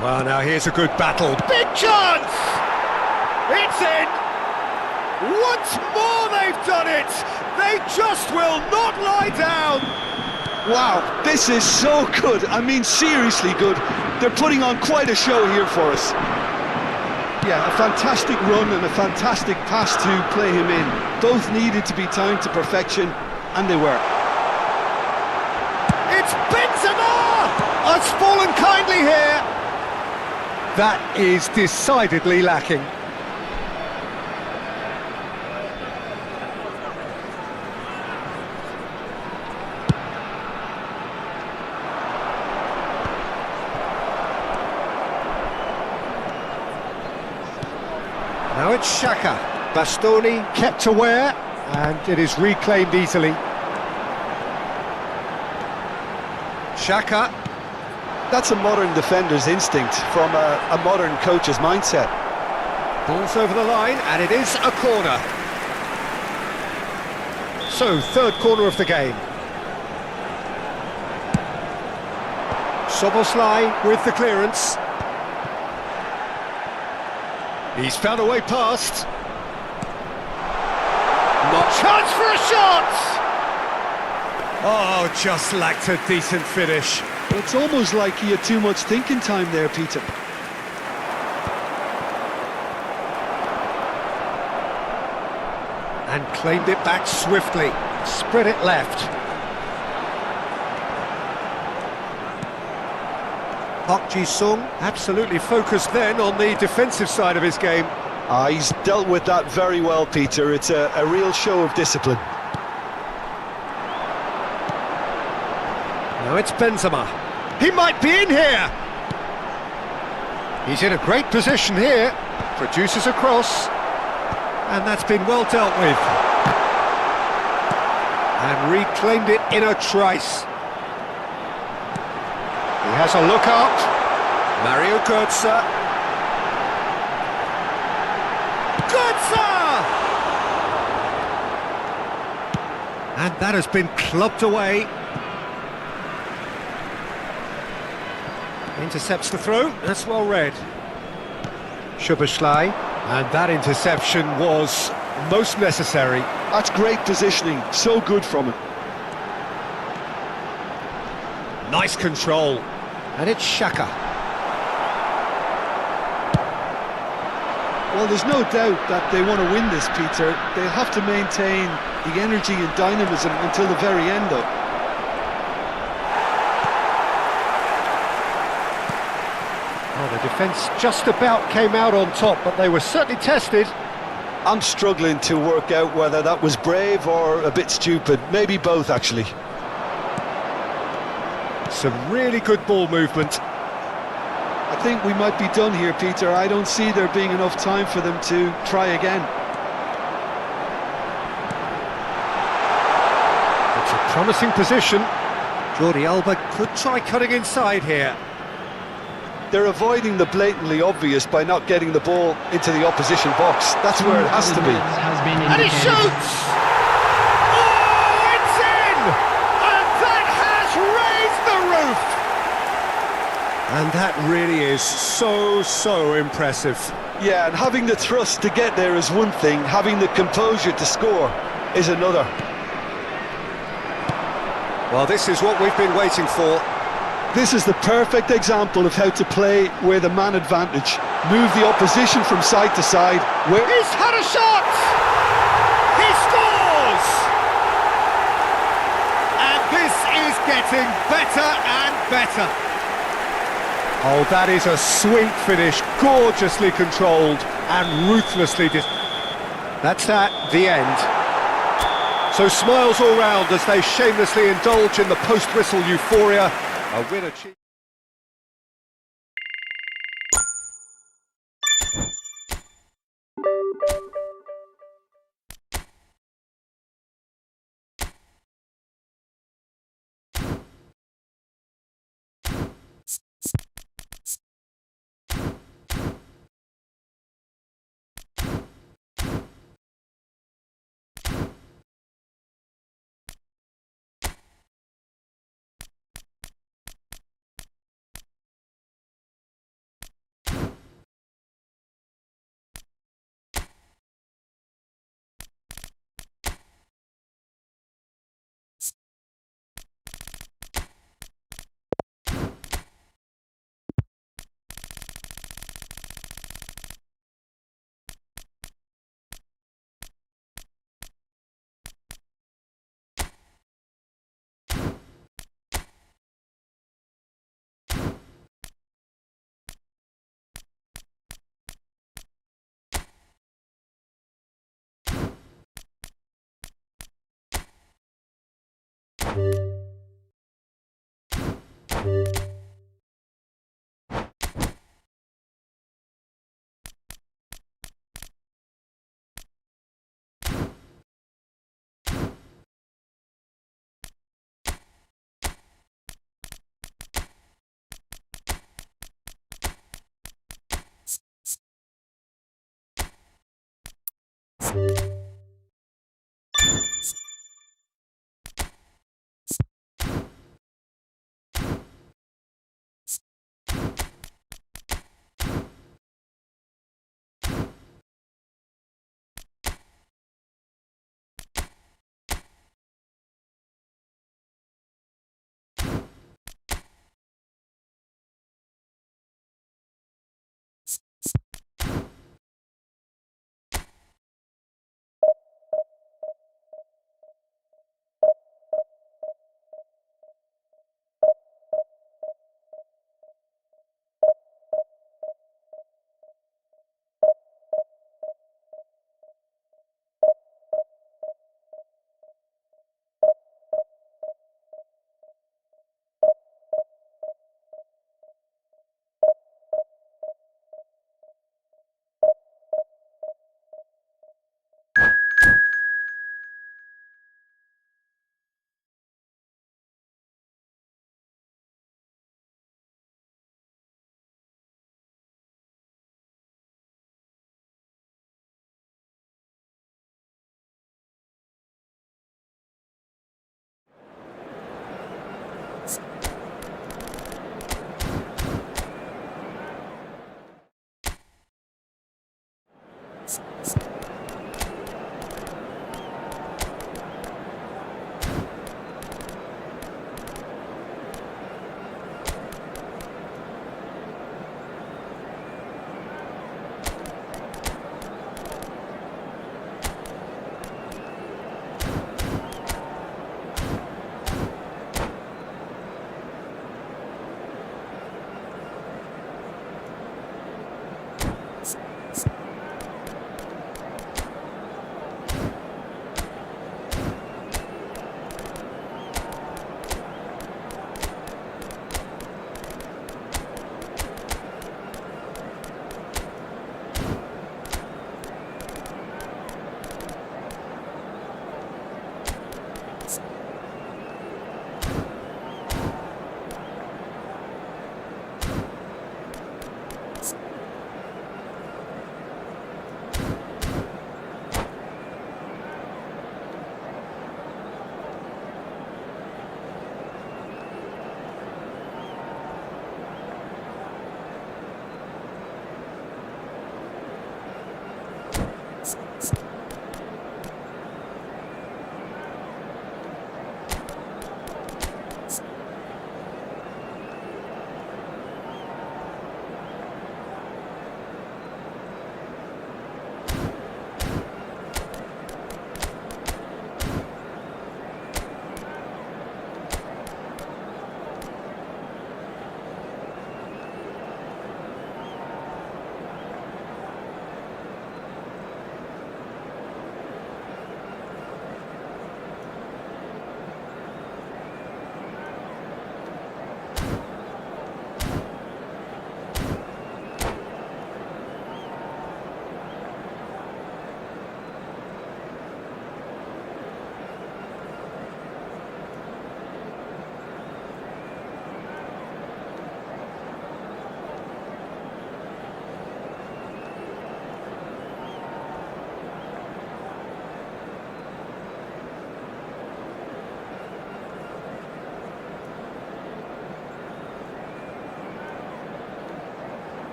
Well, now here's a good battle. Big chance! It's in! Once more they've done it! They just will not lie down!
Wow, this is so good. I mean, seriously good. They're putting on quite a show here for us. Yeah, a fantastic run and a fantastic pass to play him in. Both needed to be timed to perfection, and they were.
It's Benzema! Has fallen kindly here. That is decidedly lacking. Now it's Xhaka. Bastoni kept aware, and it is reclaimed easily. Xhaka.
That's a modern defender's instinct from a modern coach's mindset.
Ball's over the line, and it is a corner. So, third corner of the game. Szoboszlai with the clearance. He's found a way past. Not chance for a shot! Oh, just lacked a decent finish.
It's almost like he had too much thinking time there, Peter.
And claimed it back swiftly. Spread it left. Park Ji-sung absolutely focused then on the defensive side of his game.
He's dealt with that very well, Peter. It's a real show of discipline.
Now it's Benzema. He might be in here! He's in a great position here. Produces a cross. And that's been well dealt with. And reclaimed it in a trice. He has a look up. Mario Götze. Götze! And that has been clubbed away. Intercepts the throw, that's well read. Szoboszlai, and that interception was most necessary.
That's great positioning, so good from him.
Nice control, and it's Xhaka.
Well, there's no doubt that they want to win this, Peter. They'll have to maintain the energy and dynamism until the very end, though.
Oh, the defence just about came out on top, but they were certainly tested.
I'm struggling to work out whether that was brave or a bit stupid. Maybe both, actually.
Some really good ball movement.
I think we might be done here, Peter. I don't see there being enough time for them to try again.
It's a promising position. Jordi Alba could try cutting inside here.
They're avoiding the blatantly obvious by not getting the ball into the opposition box. That's where it has to be.
And he shoots! Oh, it's in! And that has raised the roof! And that really is so impressive.
Yeah, and having the thrust to get there is one thing, having the composure to score is another.
Well, this is what we've been waiting for.
This is the perfect example of how to play with a man advantage. Move the opposition from side to side.
He's had a shot! He scores! And this is getting better and better. Oh, that is a sweet finish, gorgeously controlled and ruthlessly That's the end. So smiles all round as they shamelessly indulge in the post-whistle euphoria. A win achieved.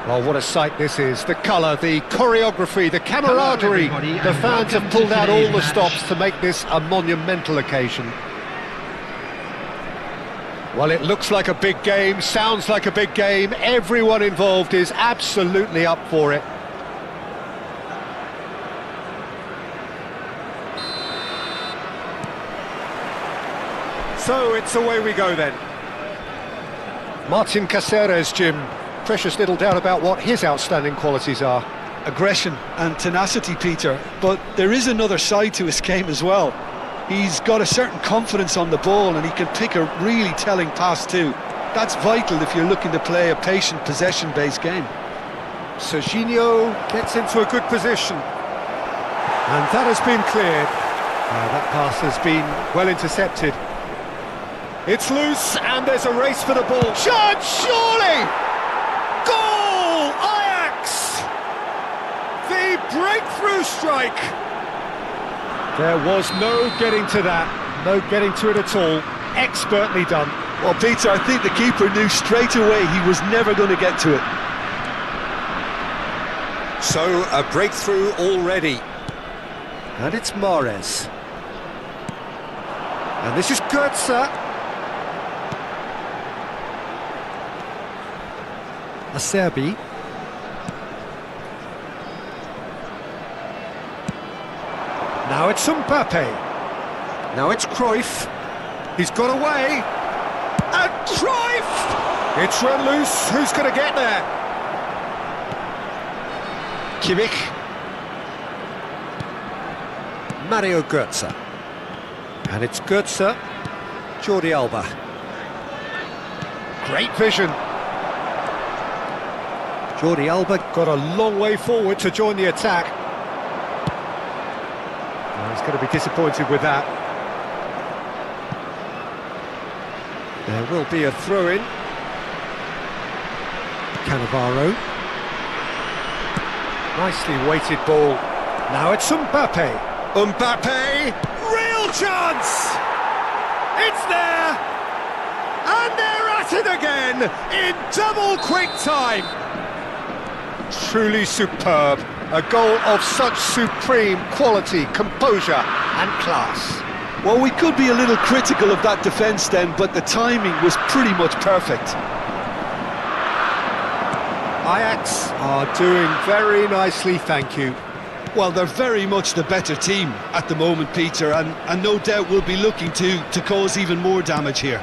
Well, what a sight this is. The colour, the choreography, the camaraderie. The fans have pulled out all the stops to make this a monumental occasion. Well, it looks like a big game, sounds like a big game. Everyone involved is absolutely up for it. So it's away we go then. Martin Caceres, Jim. Precious little doubt about what his outstanding qualities are.
Aggression and tenacity, Peter, but there is another side to his game as well. He's got a certain confidence on the ball and he can pick a really telling pass too. That's vital if you're looking to play a patient possession-based game.
Serginho gets into a good position. And that has been cleared. That pass has been well intercepted. It's loose and there's a race for the ball. Shot, surely! Goal! Ajax! The breakthrough strike! There was no getting to that, no getting to it at all. Expertly done.
Well, Peter, I think the keeper knew straight away he was never going to get to it.
So, a breakthrough already. And it's Mahrez. And this is Goetze. Acerbi. Now it's Mbappe. Now it's Cruyff. He's got away. And Cruyff! It's run loose. Who's going to get there? Kimmich. Mario Götze. And it's Götze. Jordi Alba. Great vision. Jordi Alba got a long way forward to join the attack. Well, he's going to be disappointed with that. There will be a throw-in. Cannavaro. Nicely weighted ball. Now it's Mbappe. Mbappe! Real chance! It's there! And they're at it again in double quick time! Truly superb. A goal of such supreme quality, composure and class.
Well, we could be a little critical of that defence then, but the timing was pretty much perfect.
Ajax are doing very nicely, thank you.
Well, they're very much the better team at the moment, Peter, and no doubt will be looking to cause even more damage here.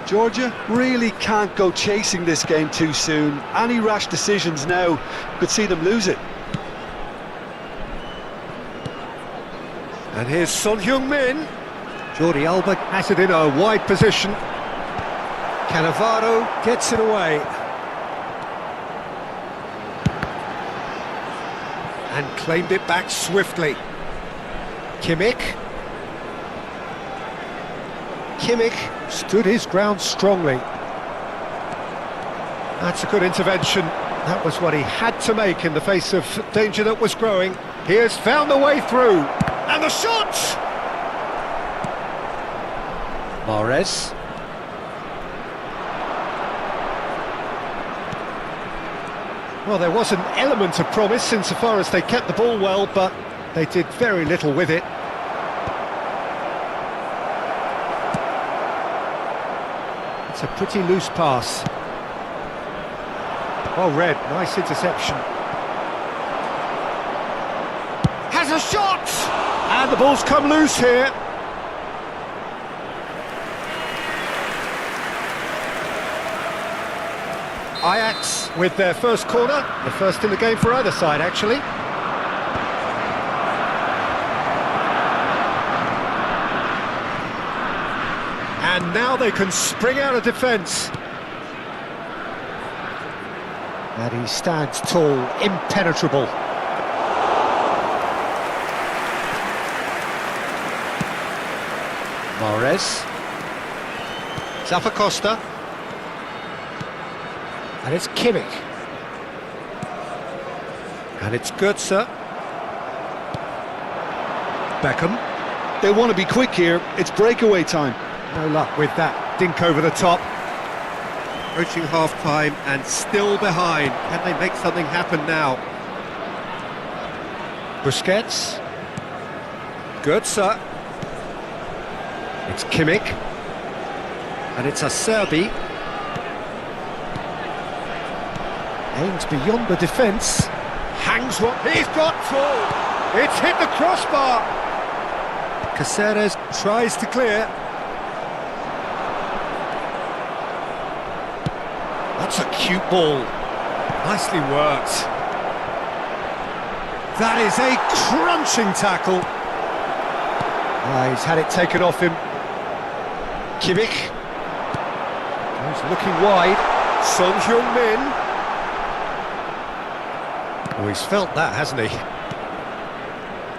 Georgia really can't go chasing this game too soon. Any rash decisions now could see them lose it.
And here's Son Heung-min. Jordi Alba has it in a wide position. Cannavaro gets it away. And claimed it back swiftly. Kimmich. Kimmich stood his ground strongly. That's a good intervention. That was what he had to make in the face of danger that was growing. He has found the way through. And the shot! Mahrez. Well, there was an element of promise insofar as they kept the ball well, but they did very little with it. It's a pretty loose pass. Well read, nice interception. Has a shot! And the ball's come loose here. Ajax with their first corner, the first in the game for either side actually. And now they can spring out of defence. And he stands tall, impenetrable. Mahrez. Zappacosta. And it's Kimmich. And it's Goetze. Beckham.
They want to be quick here. It's breakaway time.
No luck with that dink over the top. Approaching half-time and still behind. Can they make something happen now? Busquets. Götze. It's Kimmich. And it's Acerbi. Aims beyond the defence. Hangs what he's got to. It's hit the crossbar. Caceres tries to clear. That's a cute ball. Nicely worked. That is a crunching tackle. He's had it taken off him. Kimmich. He's looking wide. Son Heung-min. Oh, he's felt that, hasn't he?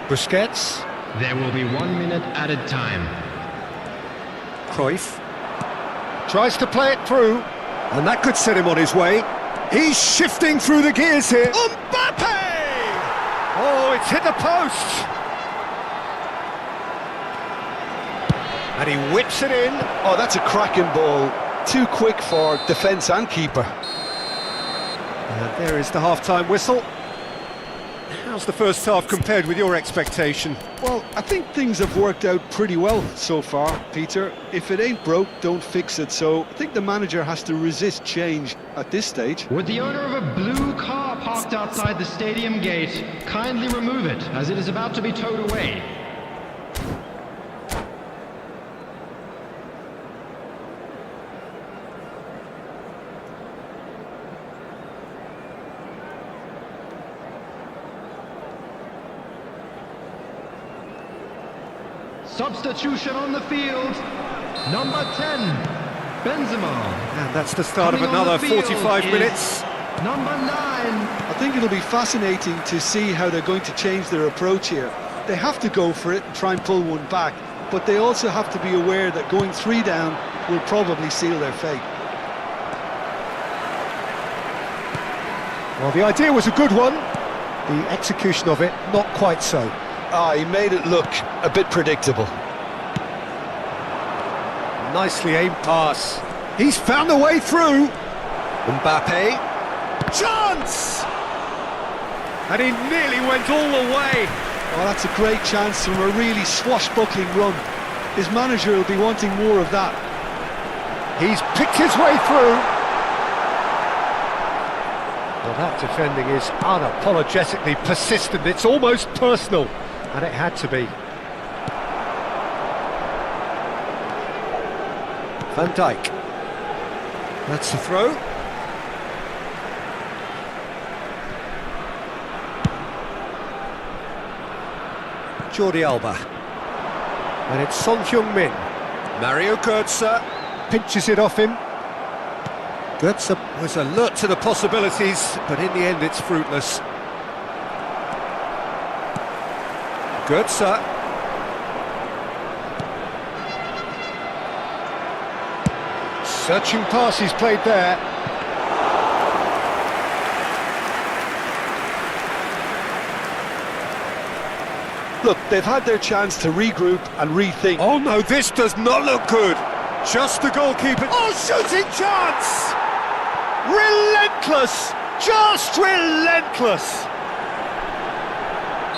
Busquets.
There will be 1 minute added time.
Cruyff. Tries to play it through. And that could set him on his way. He's shifting through the gears here. Mbappe! Oh, it's hit the post. And he whips it in.
Oh, that's a cracking ball. Too quick for defence and keeper.
And there is the half-time whistle. How's the first half compared with your expectation?
Well, I think things have worked out pretty well so far, Peter. If it ain't broke, don't fix it. So I think the manager has to resist change at this stage.
Would the owner of a blue car parked outside the stadium gate kindly remove it, as it is about to be towed away? Substitution on the field. Number 10, Benzema.
And that's the start
Coming
of another
on the field
45
is
minutes.
Number 9.
I think it'll be fascinating to see how they're going to change their approach here. They have to go for it and try and pull one back, but they also have to be aware that going 3 down will probably seal their fate.
Well, the idea was a good one. The execution of it, not quite so.
He made it look a bit predictable.
Nicely aimed pass. He's found a way through. Mbappe. Chance! And he nearly went all the way.
Well, that's a great chance from a really swashbuckling run. His manager will be wanting more of that.
He's picked his way through. Well, that defending is unapologetically persistent. It's almost personal. And it had to be. Van Dijk. That's the throw. Jordi Alba. And it's Son Heung-min. Mario Götze pinches it off him. Götze was alert to the possibilities, but in the end it's fruitless. Götze. Searching pass he's played there.
Look, they've had their chance to regroup and rethink.
Oh no, this does not look good. Just the goalkeeper. Oh, shooting chance! Relentless! Just relentless!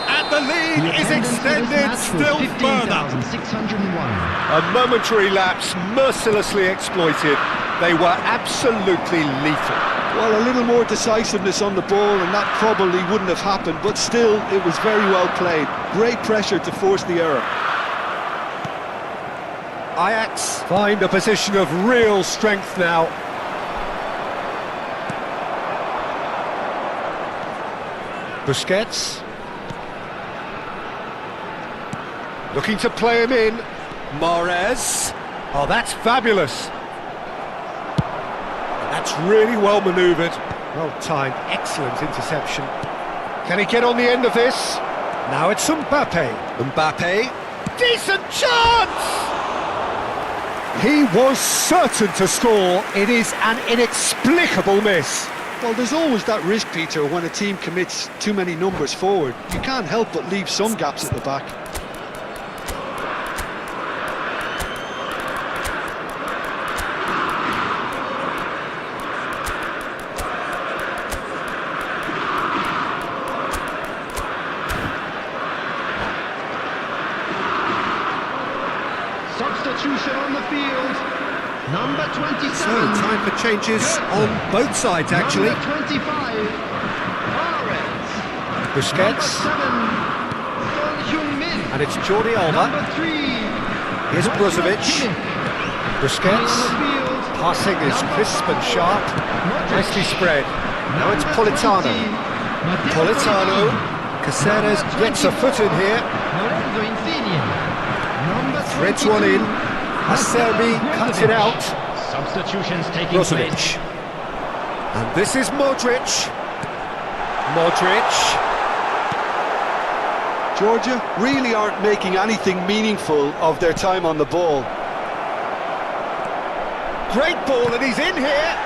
And the lead is extended still further.
15,601.
A momentary lapse mercilessly exploited. They were absolutely lethal.
Well, a little more decisiveness on the ball and that probably wouldn't have happened, but still, it was very well played. Great pressure to force the error.
Ajax find a position of real strength now. Busquets. Looking to play him in. Mahrez. Oh, that's fabulous. That's really well manoeuvred. Well timed, excellent interception. Can he get on the end of this? Now it's Mbappe. Mbappe. Decent chance! He was certain to score. It is an inexplicable miss.
Well, there's always that risk, Peter, when a team commits too many numbers forward. You can't help but leave some gaps at the back.
substitution on the field. Number 27.
So, time for changes on both sides, actually.
Number 25.
Busquets.
Min.
And it's Jordi Alba.
Number 3.
Here's Brozovic. Busquets. Passing is crisp and sharp. Nicely spread. Now it's Politano. Politano. Caceres gets a foot in here. Threads one in. Acerbi cuts it out.
Substitutions taking
Brozovic.
place.
And this is Modric. Modric.
Georgia really aren't making anything meaningful of their time on the ball.
Great ball, and he's in here.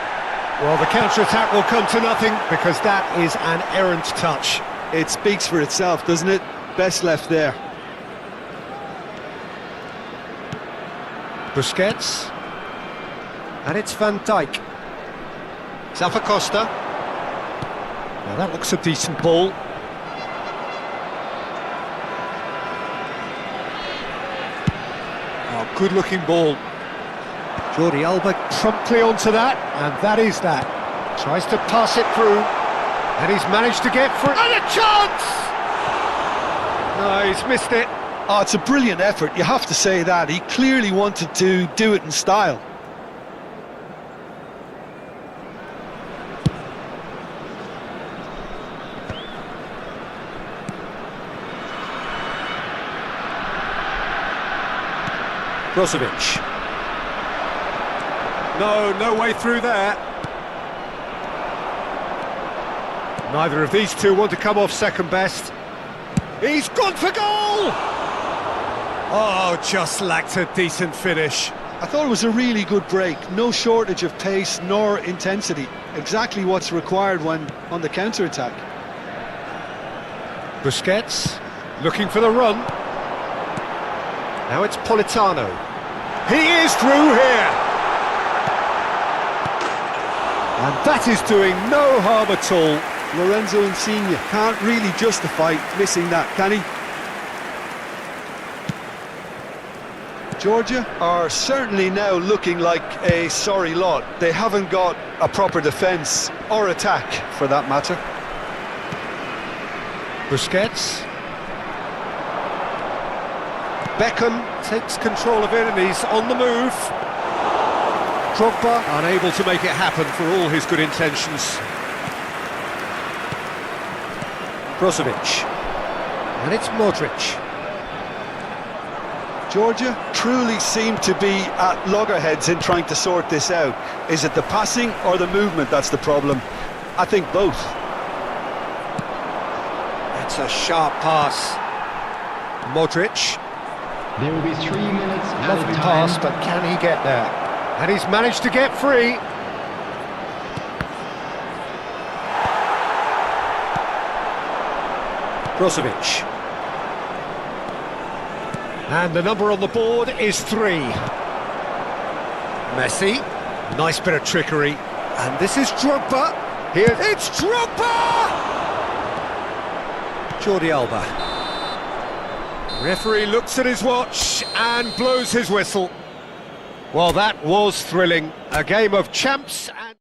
Well, the counter-attack will come to nothing because that is an errant touch.
It speaks for itself, doesn't it? Best left there.
Busquets. And it's Van Dijk. Zappacosta. Now that looks a decent ball. Oh, good-looking ball. Jordi Alba promptly onto that, and that is that. Tries to pass it through, and he's managed to get through. And a chance! No, he's missed it.
Oh, it's a brilliant effort, you have to say that. He clearly wanted to do it in style.
Brozovic. No way through there. Neither of these two want to come off second best. He's gone for goal! Oh, just lacked a decent finish.
I thought it was a really good break. No shortage of pace nor intensity. Exactly what's required when on the counter-attack.
Busquets, looking for the run. Now it's Politano. He is through here! And that is doing no harm at all.
Lorenzo Insigne can't really justify missing that, can he?
Georgia are certainly now looking like a sorry lot. They haven't got a proper defence or attack, for that matter.
Busquets. Beckham takes control of it and he's on the move. Drogba unable to make it happen for all his good intentions. Brozovic. And it's Modric.
Georgia truly seem to be at loggerheads in trying to sort this out. Is it the passing or the movement that's the problem? I think both.
That's a sharp pass. Modric.
There will be 3 minutes
Lovely
added
pass,
time.
but can he get there? And he's managed to get free. Brozovic. And the number on the board is 3. Messi. Nice bit of trickery. And this is Drogba. Here, it's Drogba! Jordi Alba. Referee looks at his watch and blows his whistle. Well, that was thrilling. A game of champs and...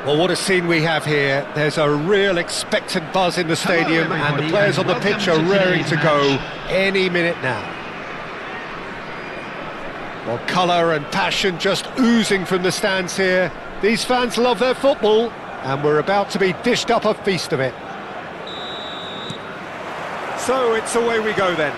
Well, what a scene we have here. There's a real expectant buzz in the stadium, and the players on the pitch are raring to go any minute now. Well, colour and passion just oozing from the stands here. These fans love their football, and we're about to be dished up a feast of it. So it's away we go then.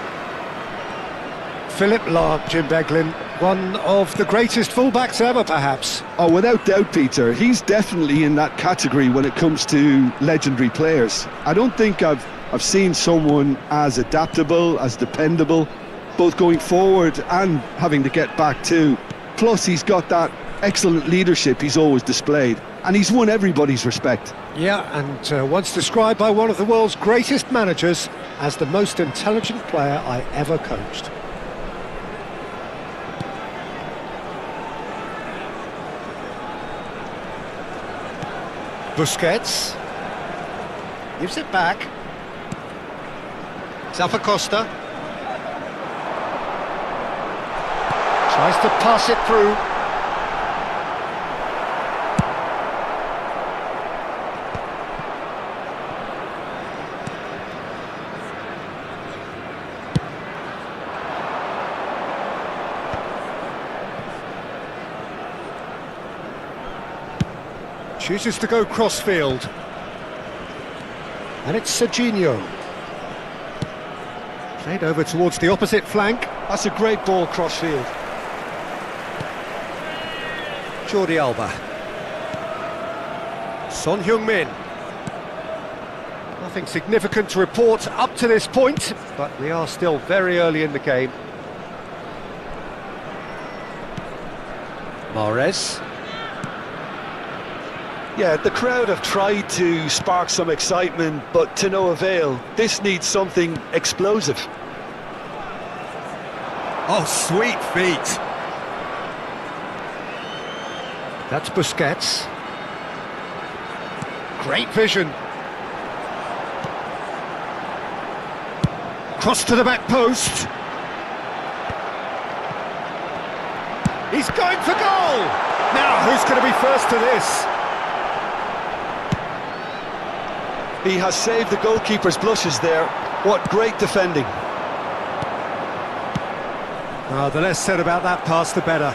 Philip Lahm, Jim Beglin, one of the greatest fullbacks ever, perhaps.
Oh, without doubt, Peter. He's definitely in that category when it comes to legendary players. I don't think I've seen someone as adaptable, as dependable, both going forward and having to get back too. Plus, he's got that excellent leadership he's always displayed, and he's won everybody's respect.
Yeah, and once described by one of the world's greatest managers as the most intelligent player I ever coached. Busquets gives it back. Zappacosta tries to pass it through. Chooses to go crossfield. And it's Serginho. Played over towards the opposite flank.
That's a great ball crossfield.
Jordi Alba. Son Heung-min. Nothing significant to report up to this point, but we are still very early in the game. Mahrez.
Yeah, the crowd have tried to spark some excitement, but to no avail. This needs something explosive.
Oh, sweet feet. That's Busquets. Great vision. Cross to the back post. He's going for goal! Now, who's going to be first to this?
He has saved the goalkeeper's blushes there. What great defending.
Oh, the less said about that pass, the better.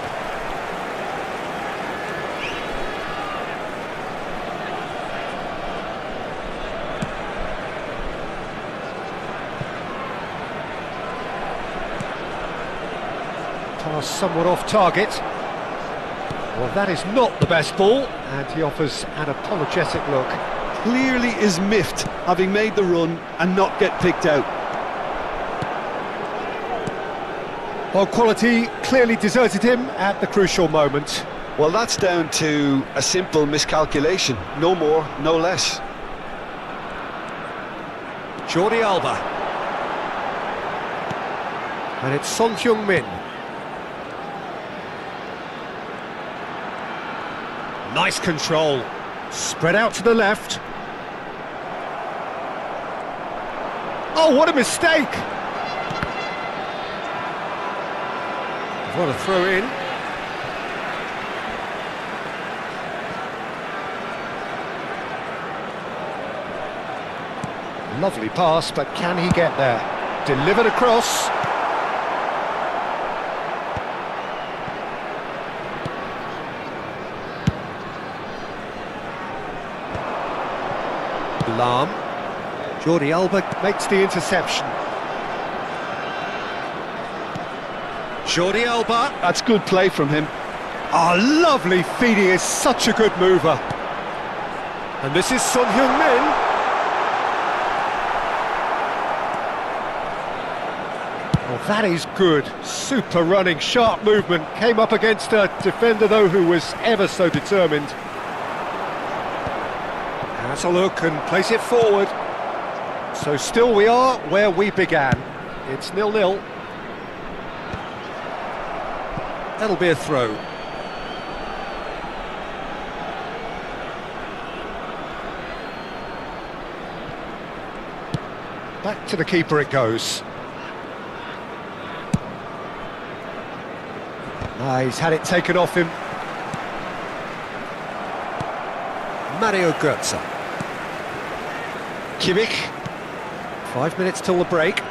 Pass somewhat off target. Well, that is not the best ball, and he offers an apologetic look.
Clearly is miffed, having made the run and not get picked out.
Well, quality clearly deserted him at the crucial moment.
Well, that's down to a simple miscalculation. No more, no less.
Jordi Alba. And it's Son Heung-min. Nice control. Spread out to the left. Oh, what a mistake! What a throw in. Lovely pass, but can he get there? Delivered across. Lam. Jordi Alba makes the interception. Jordi Alba.
That's good play from him.
Oh, lovely feed, he is such a good mover. And this is Son Heung-min. Oh, that is good. Super running, sharp movement. Came up against a defender, though, who was ever so determined. Has a look and place it forward. So still we are where we began. It's 0-0. That'll be a throw. Back to the keeper it goes. He's had it taken off him. Mario Götze. Kimmich. 5 minutes till the break.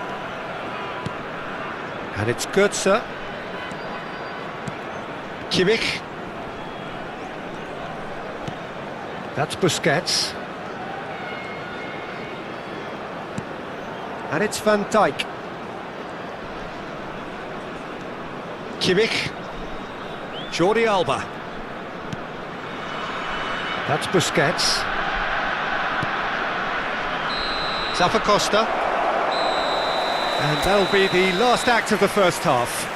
And it's Götze. Kimmich. That's Busquets. And it's Van Dijk. Kimmich. Jordi Alba. That's Busquets. Zappacosta. And that'll be the last act of the first half.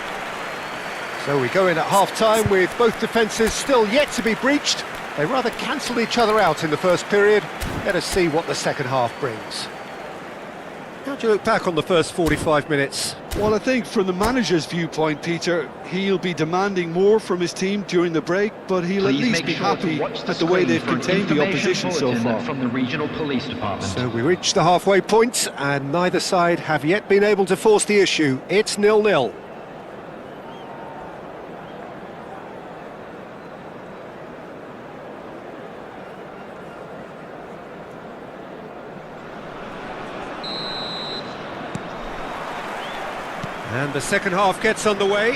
So we go in at half-time with both defences still yet to be breached. They rather cancelled each other out in the first period. Let us see what the second half brings. How do you look back on the first 45 minutes?
Well, I think from the manager's viewpoint, Peter, he'll be demanding more from his team during the break, but he'll at least be happy at the way they've contained the opposition so far.
From the regional police department.
So we reached the halfway point, and neither side have yet been able to force the issue. It's 0-0. And the second half gets underway.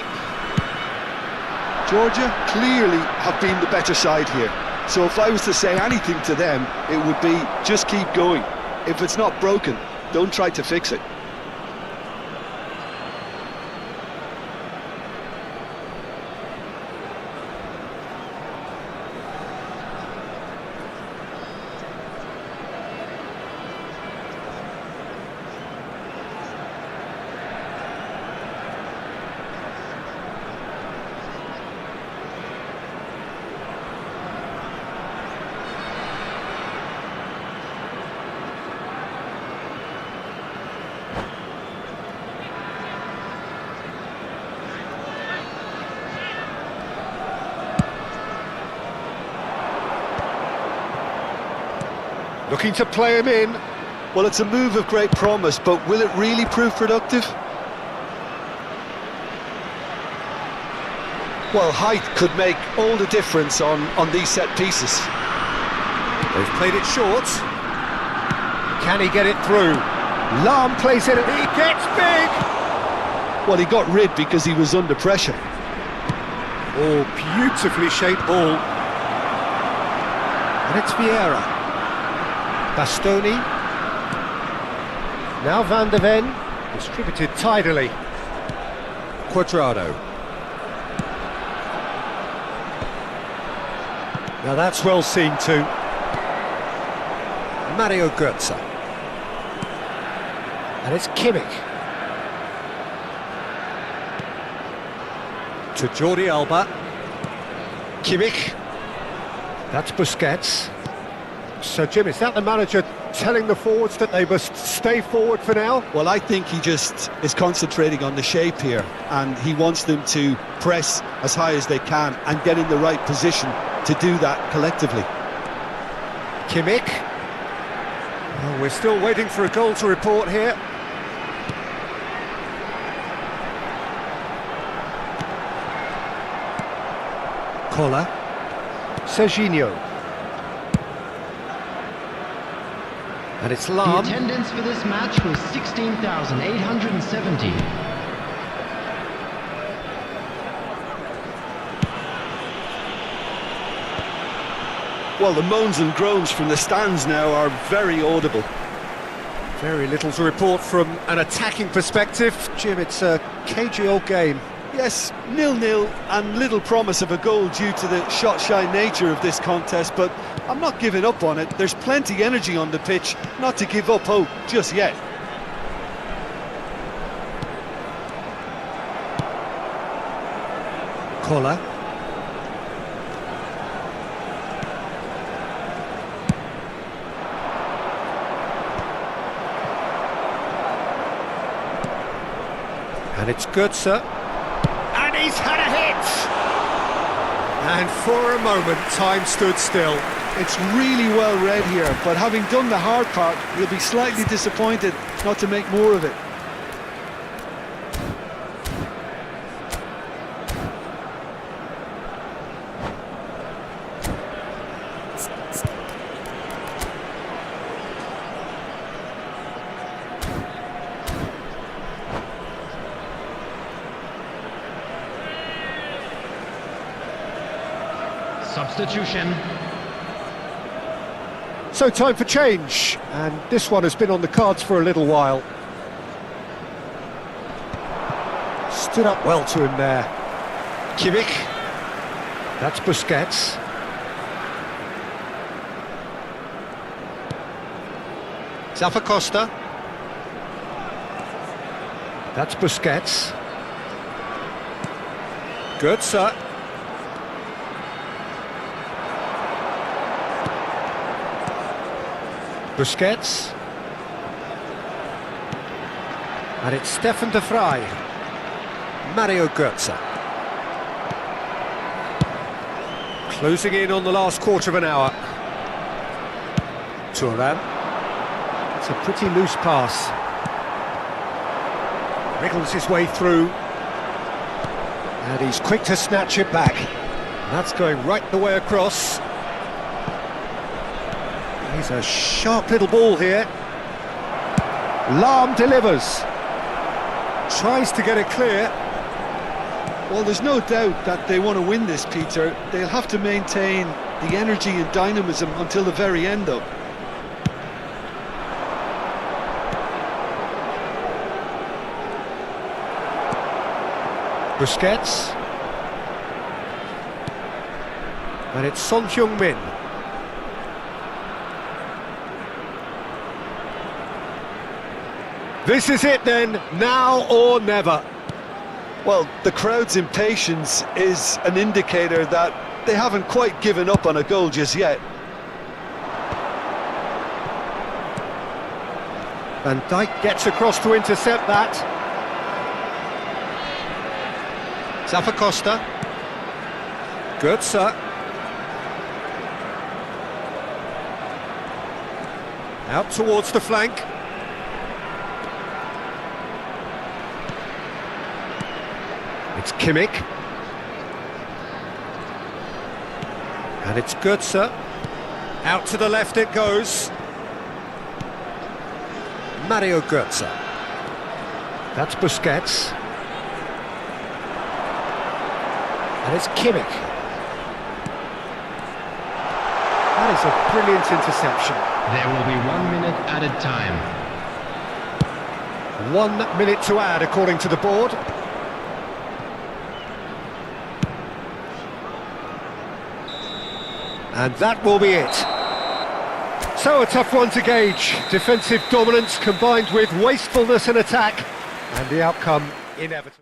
Georgia clearly have been the better side here. So if I was to say anything to them, it would be just keep going. If it's not broken, don't try to fix it.
Looking to play him in.
Well, it's a move of great promise, but will it really prove productive? Well, height could make all the difference on these set pieces.
They've played it short. Can he get it through? Lahm plays it, he gets big!
Well, he got rid because he was under pressure.
Oh, beautifully shaped ball. And it's Vieira. Bastoni. Now Van de Ven. Distributed tidily. Quadrado. Now that's well seen too. Mario Götze. And it's Kimmich. To Jordi Alba. Kimmich. That's Busquets. So Jim, is that the manager telling the forwards that they must stay forward for now?
Well, I think he just is concentrating on the shape here, and he wants them to press as high as they can and get in the right position to do that collectively.
Kimmich. Well, we're still waiting for a goal to report here. Kola. Serginho. And it's
The
Lahm.
attendance for this match was 16,870.
Well, the moans and groans from the stands now are very audible.
Very little to report from an attacking perspective. Jim, it's a cagey old game.
Yes, 0-0 and little promise of a goal due to the shot-shy nature of this contest, but I'm not giving up on it. There's plenty energy on the pitch, not to give up hope just yet.
Kola. And it's Götze. And he's had a hit! And for a moment, time stood still.
It's really well read here, but having done the hard part, you'll be slightly disappointed not to make more of it.
Substitution.
So time for change, and this one has been on the cards for a little while. Stood up well to him there. Kimmich. That's Busquets. Zappacosta. That's Busquets. Götze. Busquets. And it's Stefan de Vrij. Mario Götze. Closing in on the last quarter of an hour. Thuram. It's a pretty loose pass. Wriggles his way through. And he's quick to snatch it back. That's going right the way across. He's a sharp little ball here. Lahm delivers. Tries to get it clear.
Well, there's no doubt that they want to win this, Peter. They'll have to maintain the energy and dynamism until the very end, though.
Busquets. And it's Son Heung-min. This is it then, now or never.
Well, the crowd's impatience is an indicator that they haven't quite given up on a goal just yet.
Van Dijk gets across to intercept that. Zappacosta. Götze. Out towards the flank. It's Kimmich. And it's Götze. Out to the left it goes. Mario Götze. That's Busquets. And it's Kimmich. That is a brilliant interception.
There will be 1 minute added time.
1 minute to add according to the board. And that will be it. So a tough one to gauge. Defensive dominance combined with wastefulness in attack, and the outcome inevitable.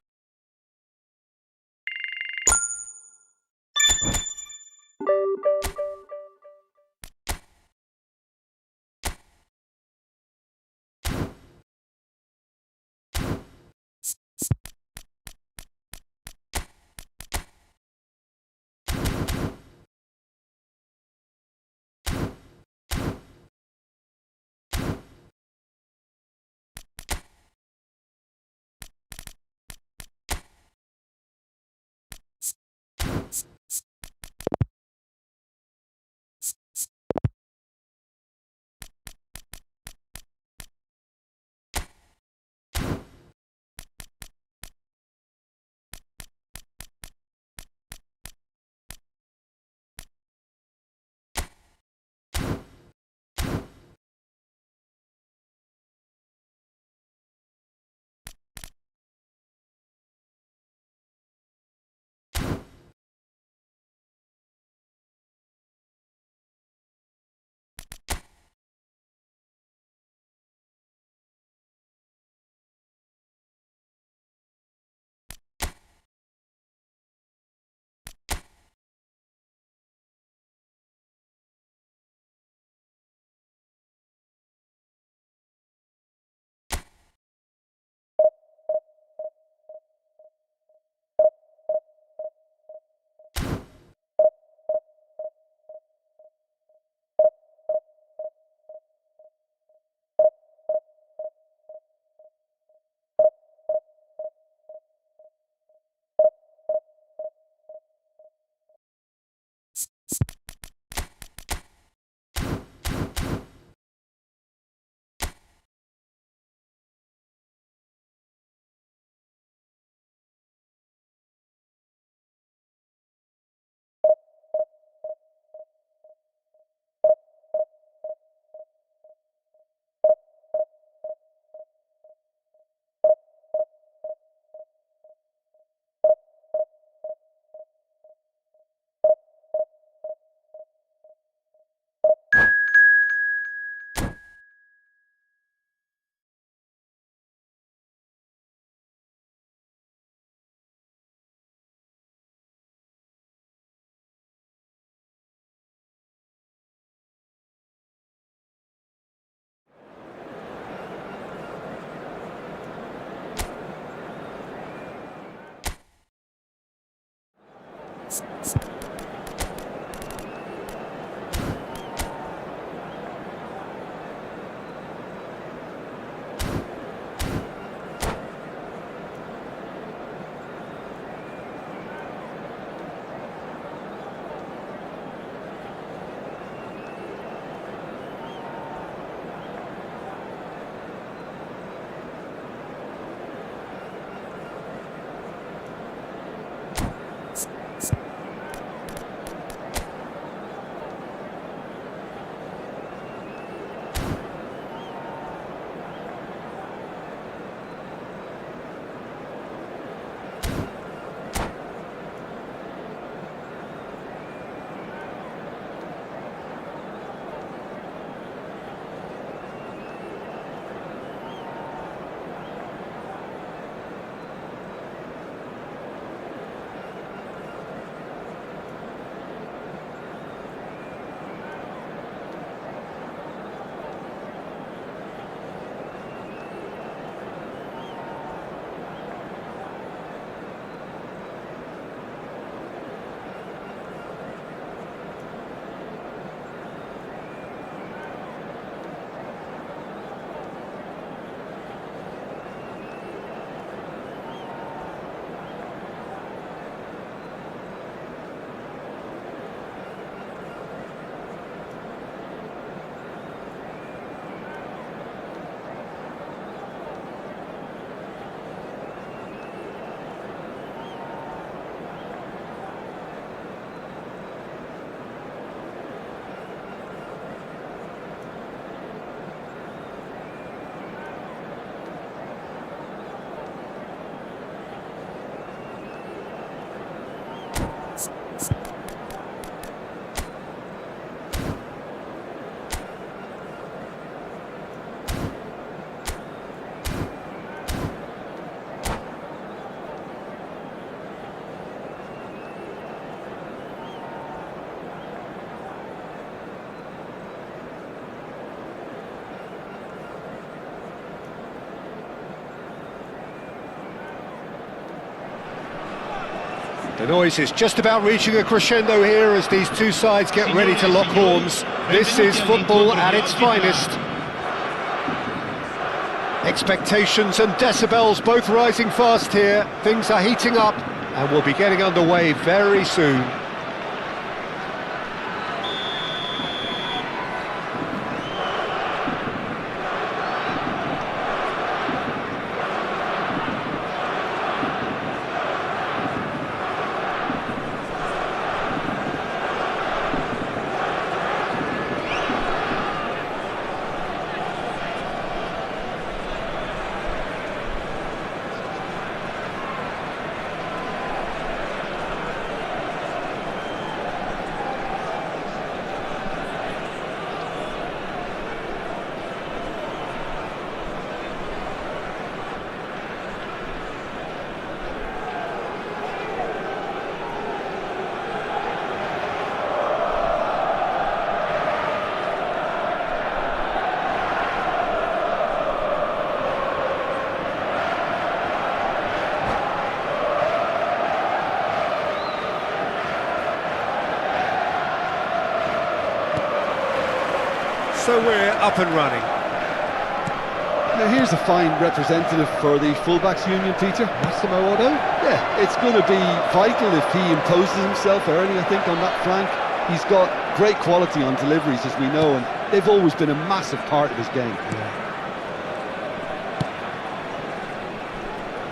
The noise is just about reaching a crescendo here as these two sides get ready to lock horns. This is football at its finest. Expectations and decibels both rising fast here. Things are heating up and we'll be getting underway very soon. So we're up and running.
Now here's a fine representative for the fullbacks union, Peter.
Massimo Otto?
Yeah, it's going to be vital if he imposes himself early, I think, on that flank. He's got great quality on deliveries, as we know, and they've always been a massive part of his game.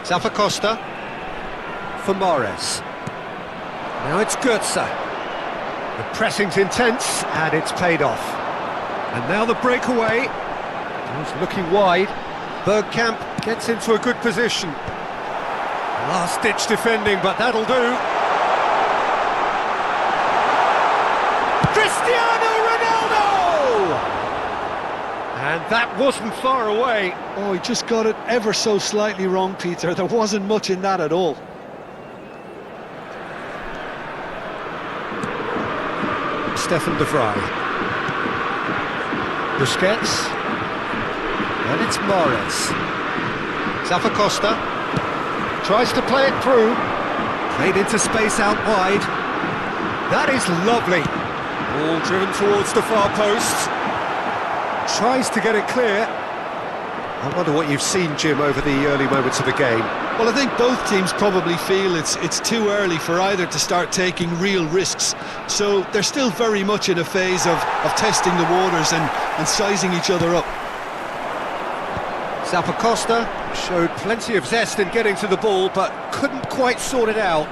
Zappacosta for Morris. Now it's Goetze. The pressing's intense and it's paid off. And now the breakaway. He's looking wide. Bergkamp gets into a good position. Last-ditch defending, but that'll do. Cristiano Ronaldo! And that wasn't far away.
Oh, he just got it ever so slightly wrong, Peter. There wasn't much in that at all.
Stefan de Vrij. Busquets, and it's Morris. Zappacosta tries to play it through, played into space out wide. That is lovely. Ball driven towards the far post. Tries to get it clear. I wonder what you've seen, Jim, over the early moments of the game.
Well, I think both teams probably feel it's too early for either to start taking real risks. So they're still very much in a phase of testing the waters and sizing each other up.
Zappacosta showed plenty of zest in getting to the ball, but couldn't quite sort it out.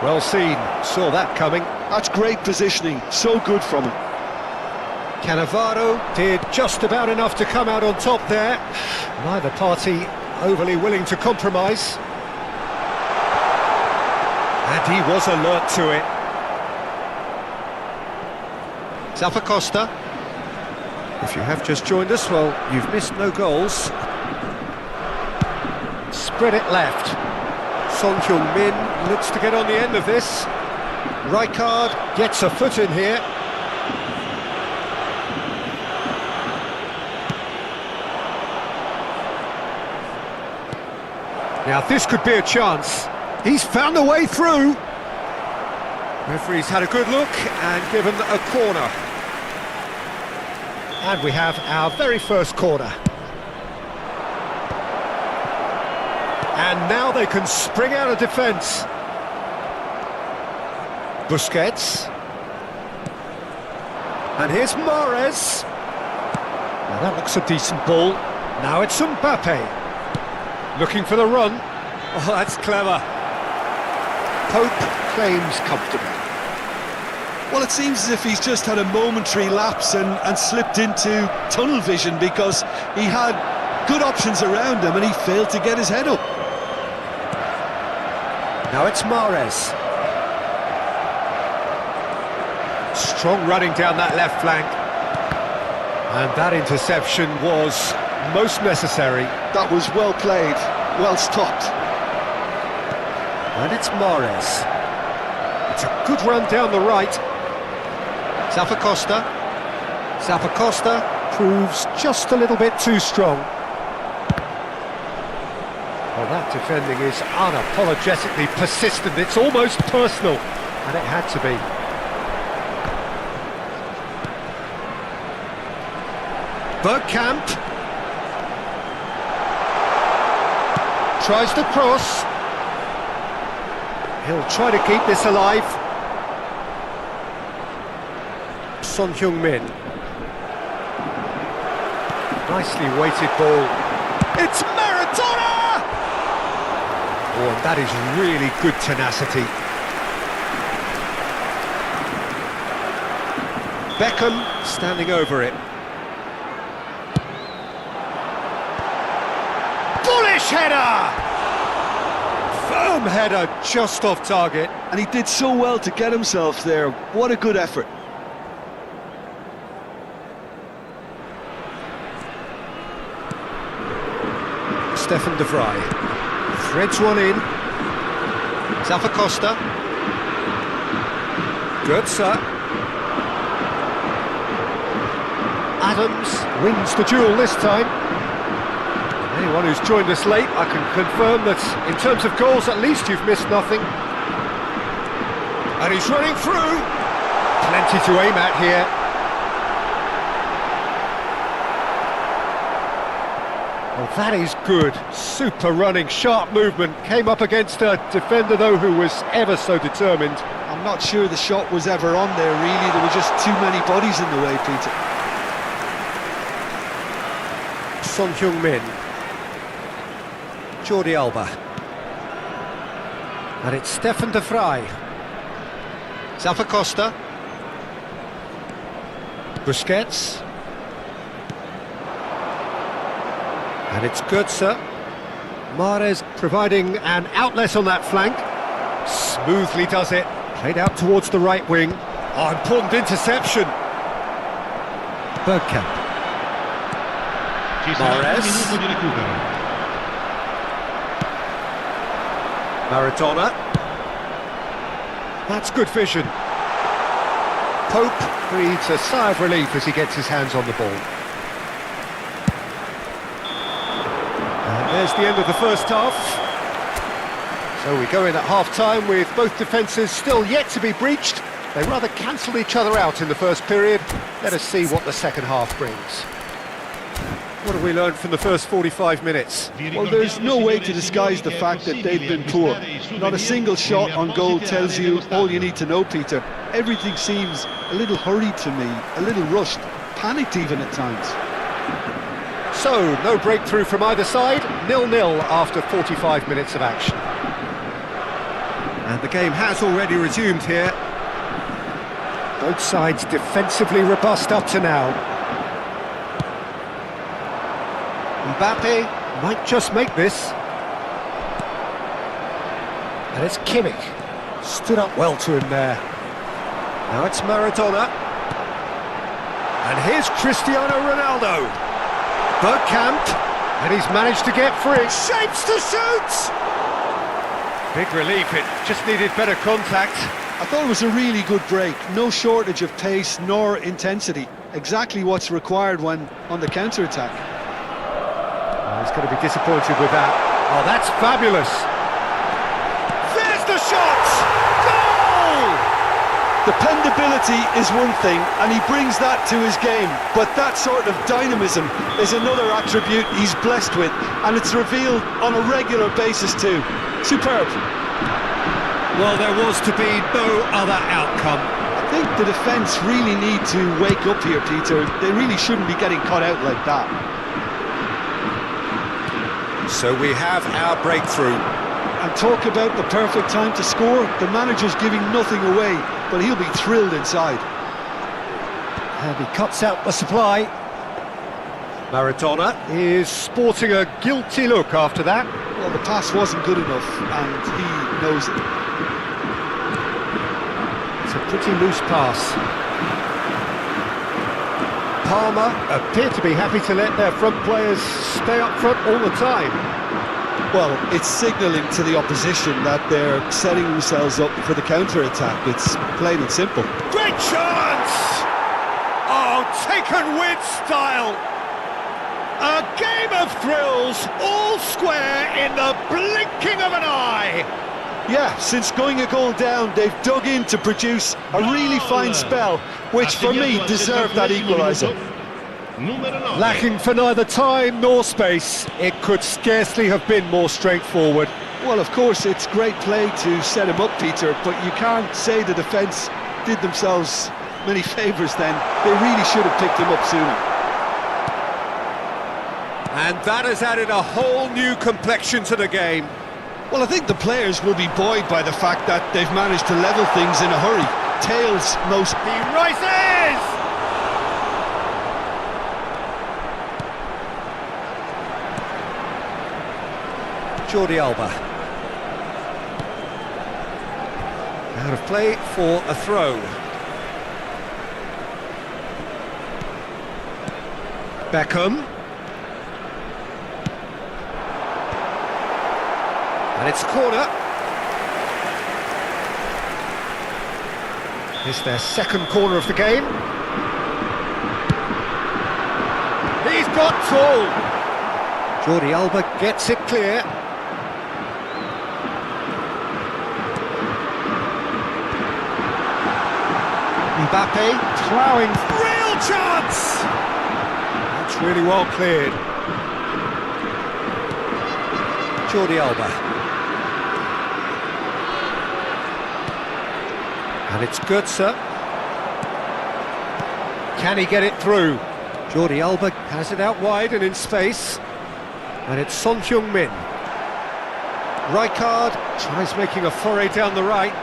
Well seen, saw that coming.
That's great positioning, so good from him.
Cannavaro did just about enough to come out on top there. Neither party overly willing to compromise. And he was alert to it. Zappacosta. If you have just joined us, well, you've missed no goals. Spread it left. Son Heung-min looks to get on the end of this. Rijkaard gets a foot in here. Now this could be a chance. He's found a way through. Referee's had a good look and given a corner. And we have our very first corner. And now they can spring out of defence. Busquets. And here's Morris. Now that looks a decent ball. Now it's Mbappe. Looking for the run. Oh, that's clever. Pope claims comfortable.
Well, it seems as if he's just had a momentary lapse and slipped into tunnel vision because he had good options around him and he failed to get his head up.
Now it's Mahrez. Strong running down that left flank. And that interception was most necessary.
That was well played, well stopped.
And it's Mahrez. It's a good run down the right. Zappacosta. Zappacosta proves just a little bit too strong. Oh, Well, that defending is unapologetically persistent. It's almost personal, and it had to be. Bergkamp tries to cross. He'll try to keep this alive. Son Heung-min. Nicely weighted ball. It's Maradona! Oh, and that is really good tenacity. Beckham standing over it. Bullish header! Firm header just off target.
And he did so well to get himself there. What a good effort.
Stefan de Vrij threads one in. Costa. Götze. Adams wins the duel this time. Anyone who's joined us late, I can confirm that in terms of goals, at least you've missed nothing. And he's running through. Plenty to aim at here. Well, that is good. Super running, sharp movement. Came up against a defender, though, who was ever so determined.
I'm not sure the shot was ever on there, really. There were just too many bodies in the way, Peter.
Son Heung-min. Jordi Alba. And it's Stefan de Vrij. Costa. Busquets. And it's Götze. Mahrez providing an outlet on that flank. Smoothly does it. Played out towards the right wing. Oh, important interception. Bergkamp.
Ci sarà un
Mahrez.
minuto di recupero.
Maradona. That's good vision. Pope breathes a sigh of relief as he gets his hands on the ball. And there's the end of the first half. So we go in at half-time with both defences still yet to be breached. They rather cancelled each other out in the first period. Let us see what the second half brings. What have we learned from the first 45 minutes?
Well, there's no way to disguise the fact that they've been poor. Not a single shot on goal tells you all you need to know, Peter. Everything seems a little hurried to me, a little rushed, panicked even at times.
So, no breakthrough from either side, 0-0 after 45 minutes of action. And the game has already resumed here. Both sides defensively robust up to now. Mbappe might just make this. And it's Kimmich. Stood up well to him there. Now it's Maradona. And here's Cristiano Ronaldo. Bergkamp. And he's managed to get free. Shapes to shoot! Big relief, it just needed better contact.
I thought it was a really good break. No shortage of pace nor intensity. Exactly what's required when on the counter-attack.
He's going to be disappointed with that. Oh, that's fabulous! There's the shot! Goal!
Dependability is one thing, and he brings that to his game. But that sort of dynamism is another attribute he's blessed with, and it's revealed on a regular basis too. Superb.
Well, there was to be no other outcome.
I think the defence really need to wake up here, Peter. They really shouldn't be getting caught out like that.
So we have our breakthrough.
And talk about the perfect time to score. The manager's giving nothing away, but he'll be thrilled inside.
And he cuts out the supply. Maradona is sporting a guilty look after that.
Well, the pass wasn't good enough, and he knows it.
It's a pretty loose pass. Palmer appear to be happy to let their front players stay up front all the time.
Well, it's signalling to the opposition that they're setting themselves up for the counter-attack. It's plain and simple.
Great chance! Oh, taken with style! A game of thrills, all square in the blinking of an eye.
Yeah, since going a goal down, they've dug in to produce a really fine spell, which for me deserved that equaliser.
Lacking for neither time nor space, it could scarcely have been more straightforward.
Well, of course, it's great play to set him up, Peter, but you can't say the defence did themselves many favours then. They really should have picked him up sooner.
And that has added a whole new complexion to the game.
Well, I think the players will be buoyed by the fact that they've managed to level things in a hurry. Tails most...
He rises! Jordi Alba. Out of play for a throw. Beckham. And it's a corner. It's their second corner of the game. He's got tall. Jordi Alba gets it clear. Mbappe ploughing, real chance! That's really well cleared. Jordi Alba. And it's Götze. Can he get it through? Jordi Alba has it out wide and in space. And it's Son Heung-min. Rijkaard tries making a foray down the right.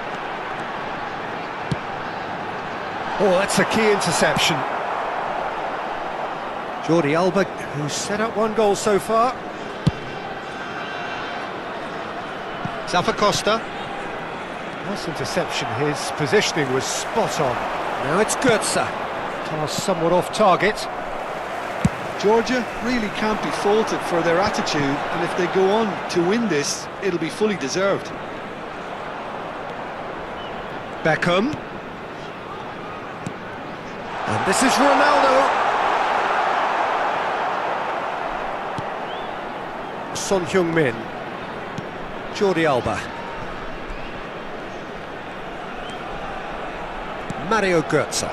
Oh, that's a key interception. Jordi Alba, who's set up one goal so far. Zappacosta. Nice interception, his positioning was spot on. Now it's Götze. Pass somewhat off target.
Georgia really can't be faulted for their attitude, and if they go on to win this, it'll be fully deserved.
Beckham. And this is Ronaldo. Son Heung-min. Jordi Alba. Mario Götze.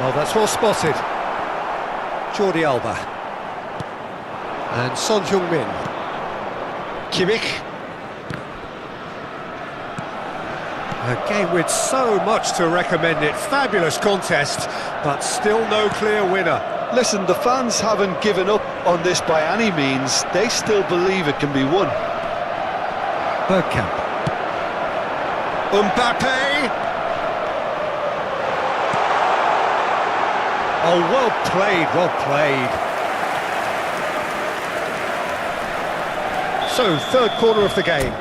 Oh, that's well spotted. Jordi Alba. And Son Heung-min. Kimmich. A game with so much to recommend it. Fabulous contest, but still no clear winner.
Listen, the fans haven't given up on this by any means. They still believe it can be won.
Bergkamp. Mbappe. Oh, well played, well played. So, third quarter of the game.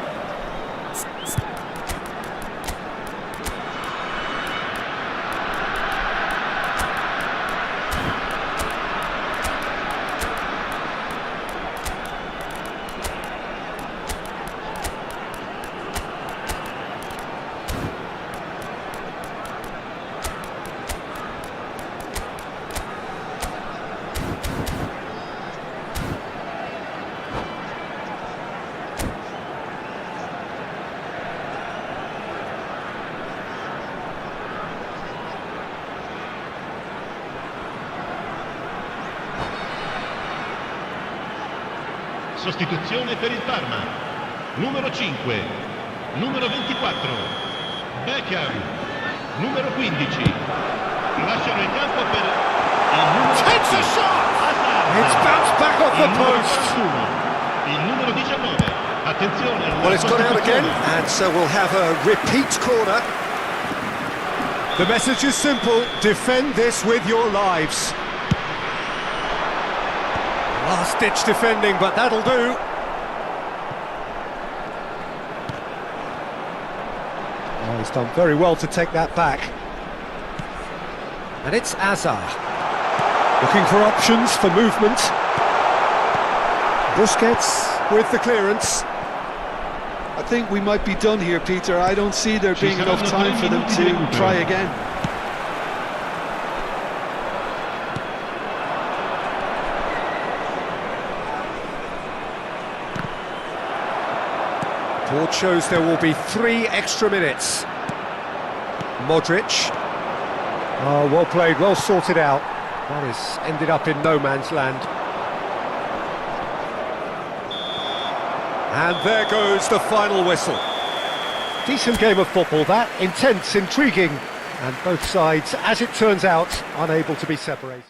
Sostituzione per il Parma. Numero 5, numero 24, Beckham, numero 15. Lasciano il campo per il numero
Takes a shot! It's bounced back off the post.
Il numero 19. Attenzione.
Well, it's gone out again, and so we'll have a repeat corner. The message is simple: defend this with your lives. Last-ditch defending, but that'll do. Oh, he's done very well to take that back. And it's Azar. Looking for options for movement. Busquets with the clearance.
I think we might be done here, Peter. I don't see there being enough time for them to try again.
Board shows there will be 3 extra minutes. Modric. Oh, well played, well sorted out. That has ended up in no man's land. And there goes the final whistle. Decent game of football that, intense, intriguing, and both sides, as it turns out, unable to be separated.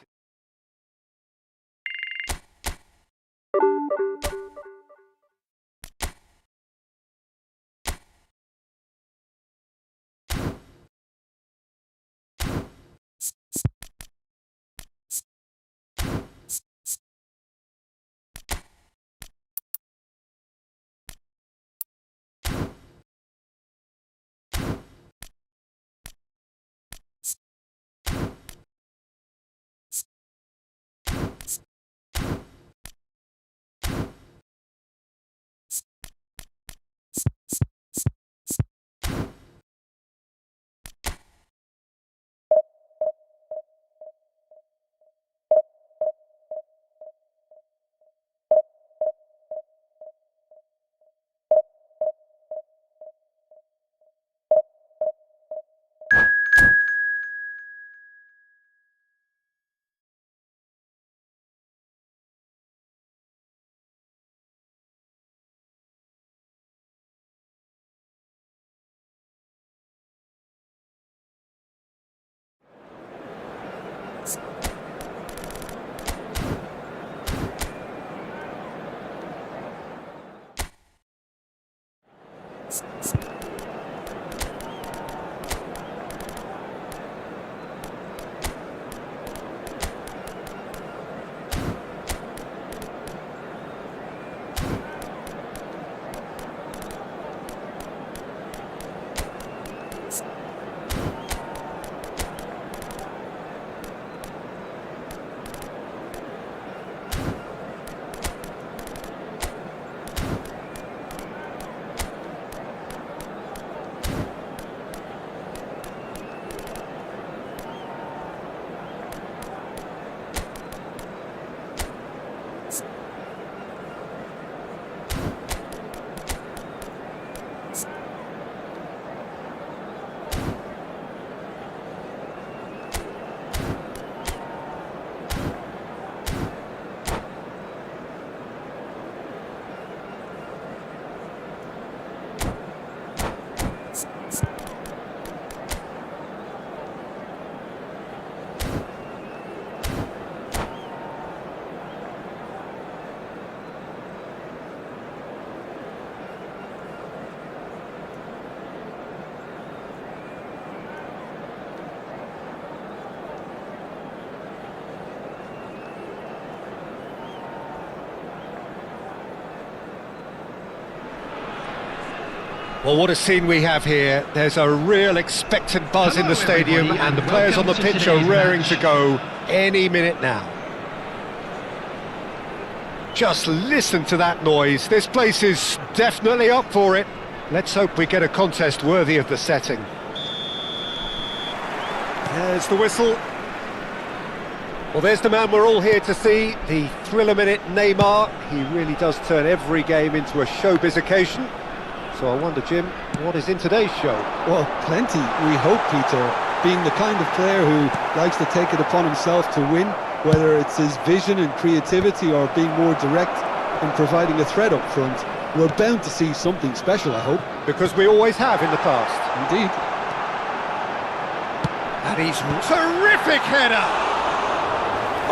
Well, what a scene we have here. There's a real expectant buzz in the stadium, and the players on the pitch are raring to go any minute now. Just listen to that noise. This place is definitely up for it. Let's hope we get a contest worthy of the setting. There's the whistle. Well, there's the man we're all here to see, the thriller-minute Neymar. He really does turn every game into a showbiz occasion. So I wonder, Jim, what is in today's show?
Well, plenty, we hope, Peter. Being the kind of player who likes to take it upon himself to win, whether it's his vision and creativity or being more direct in providing a threat up front, we're bound to see something special, I hope.
Because we always have in the past.
Indeed.
And he's terrific header!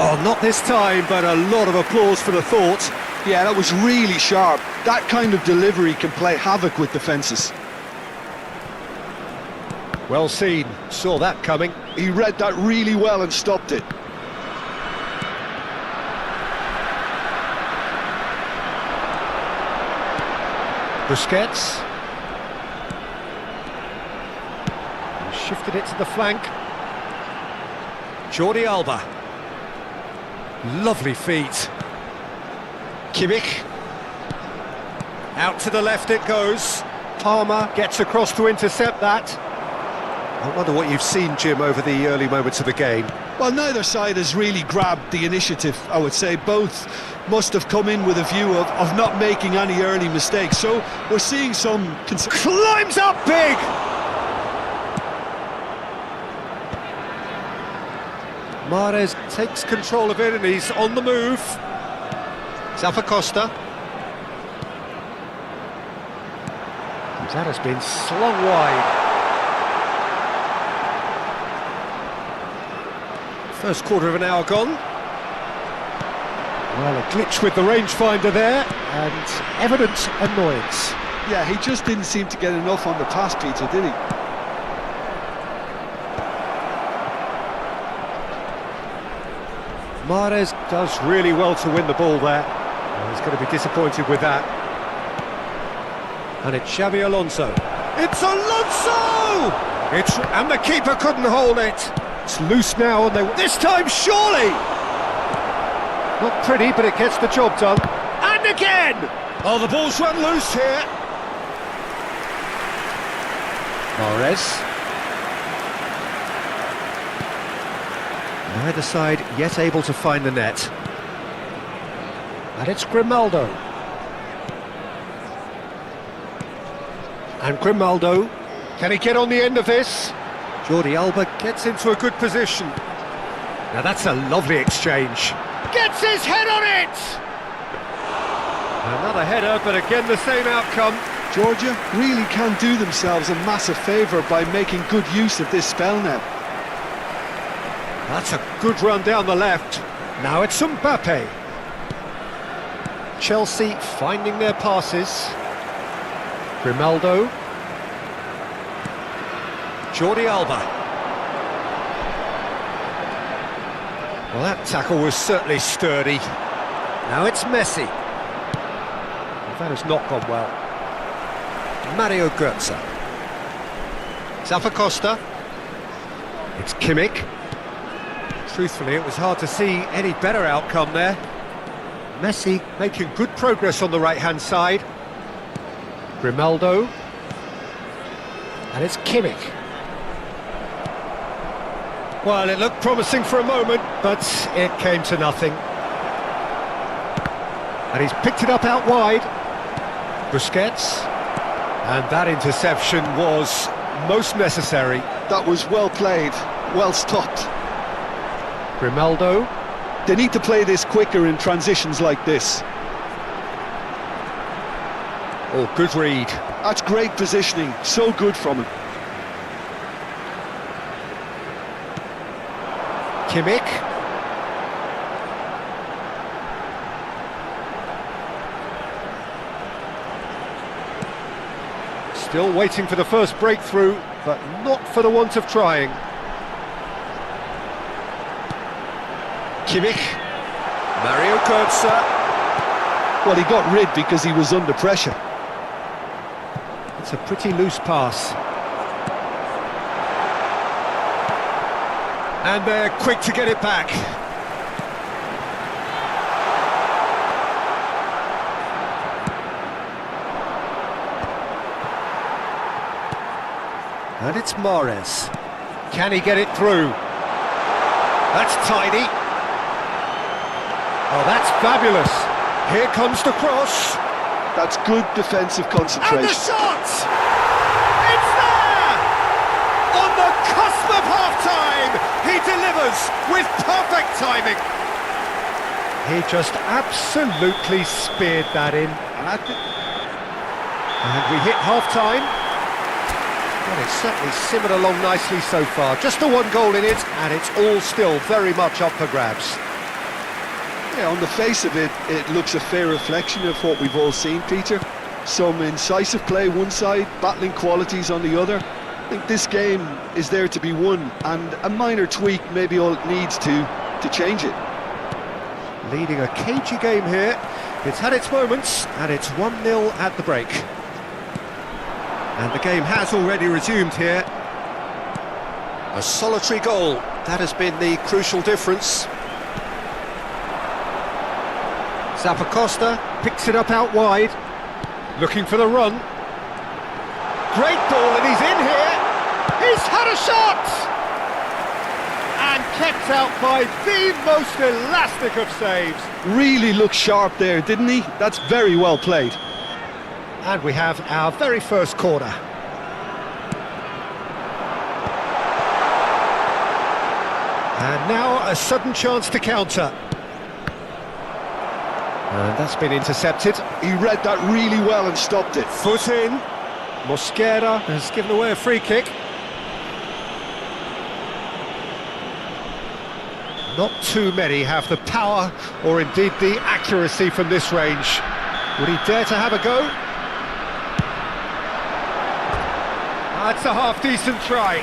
Oh, not this time, but a lot of applause for the thought.
Yeah, that was really sharp. That kind of delivery can play havoc with defences.
Well seen, saw that coming.
He read that really well and stopped it.
Busquets. He shifted it to the flank. Jordi Alba. Lovely feet. Kimmich. Out to the left it goes. Palmer gets across to intercept that. I wonder what you've seen, Jim, over the early moments of the game.
Well, neither side has really grabbed the initiative, I would say. Both must have come in with a view of not making any early mistakes. So we're seeing some...
Climbs up big! Mahrez takes control of it and he's on the move. Zappacosta. That has been slung wide. First quarter of an hour gone. Well, a glitch with the rangefinder there, and evident annoyance.
Yeah, he just didn't seem to get enough on the pass, Peter, did he?
Mahrez does really well to win the ball there. Well, he's going to be disappointed with that. And it's Xabi Alonso. It's Alonso! And the keeper couldn't hold it. It's loose now, and this time surely! Not pretty, but it gets the job done. And again! Oh, the ball's run loose here. Mahrez. Neither side yet able to find the net. And it's Grimaldo. And Grimaldo, can he get on the end of this? Jordi Alba gets into a good position. Now that's a lovely exchange. Gets his head on it! Another header, but again the same outcome.
Georgia really can do themselves a massive favour by making good use of this spell now.
That's a good run down the left. Now it's Mbappe. Chelsea finding their passes. Grimaldo. Jordi Alba. Well, that tackle was certainly sturdy. Now it's Messi. Well, that has not gone well. Mario Götze. Zappacosta. It's Kimmich. Truthfully, it was hard to see any better outcome there. Messi making good progress on the right-hand side. Grimaldo. And it's Kimmich. Well, it looked promising for a moment, but it came to nothing. And he's picked it up out wide. Busquets. And that interception was most necessary.
That was well played, well stopped.
Grimaldo.
They need to play this quicker in transitions like this.
Oh, good read.
That's great positioning, so good from him.
Kimmich. Still waiting for the first breakthrough, but not for the want of trying. Kimmich. Mario Götze.
Well, he got rid because he was under pressure.
It's a pretty loose pass. And they're quick to get it back. And it's Mahrez. Can he get it through? That's tidy. Oh, that's fabulous. Here comes the cross.
That's good defensive concentration.
And the shot! It's there! On the cusp of half-time, he delivers with perfect timing. He just absolutely speared that in. And we hit half-time. Well, it's certainly simmered along nicely so far. Just the one goal in it, and it's all still very much up for grabs.
Yeah, on the face of it, it looks a fair reflection of what we've all seen, Peter. Some incisive play one side, battling qualities on the other. I think this game is there to be won, and a minor tweak may be all it needs to change it.
Leading a cagey game here. It's had its moments, and it's 1-0 at the break. And the game has already resumed here. A solitary goal, that has been the crucial difference. Zappacosta picks it up out wide, looking for the run. Great ball, and he's in here. He's had a shot! And kept out by the most elastic of saves.
Really looked sharp there, didn't he? That's very well played.
And we have our very first corner. And now a sudden chance to counter. And that's been intercepted.
He read that really well and stopped it.
Foot in. Mosquera has given away a free kick. Not too many have the power or indeed the accuracy from this range. Would he dare to have a go? That's a half-decent try.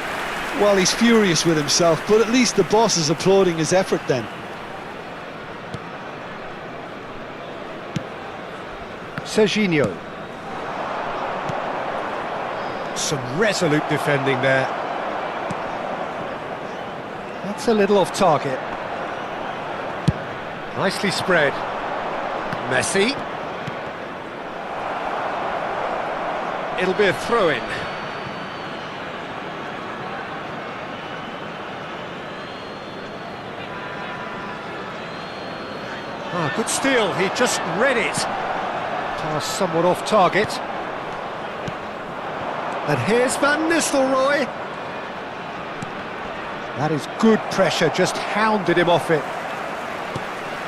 Well, he's furious with himself, but at least the boss is applauding his effort then.
Serginho. Some resolute defending there. That's a little off target. Nicely spread. Messi. It'll be a throw-in. Ah, good steal. He just read it. Pass somewhat off target. And here's Van Nistelrooy. That is good pressure, just hounded him off it.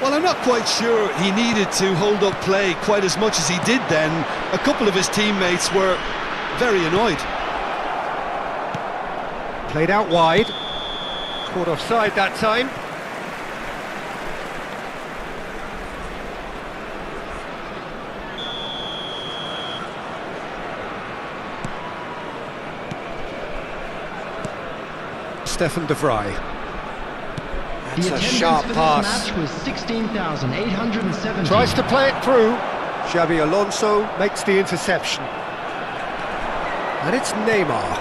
Well, I'm not quite sure he needed to hold up play quite as much as he did then. A couple of his teammates were very annoyed.
Played out wide. Caught offside that time. Stefan de Vrij. That's a sharp pass.
Match was 16,870.
Tries to play it through. Xabi Alonso makes the interception. And it's Neymar.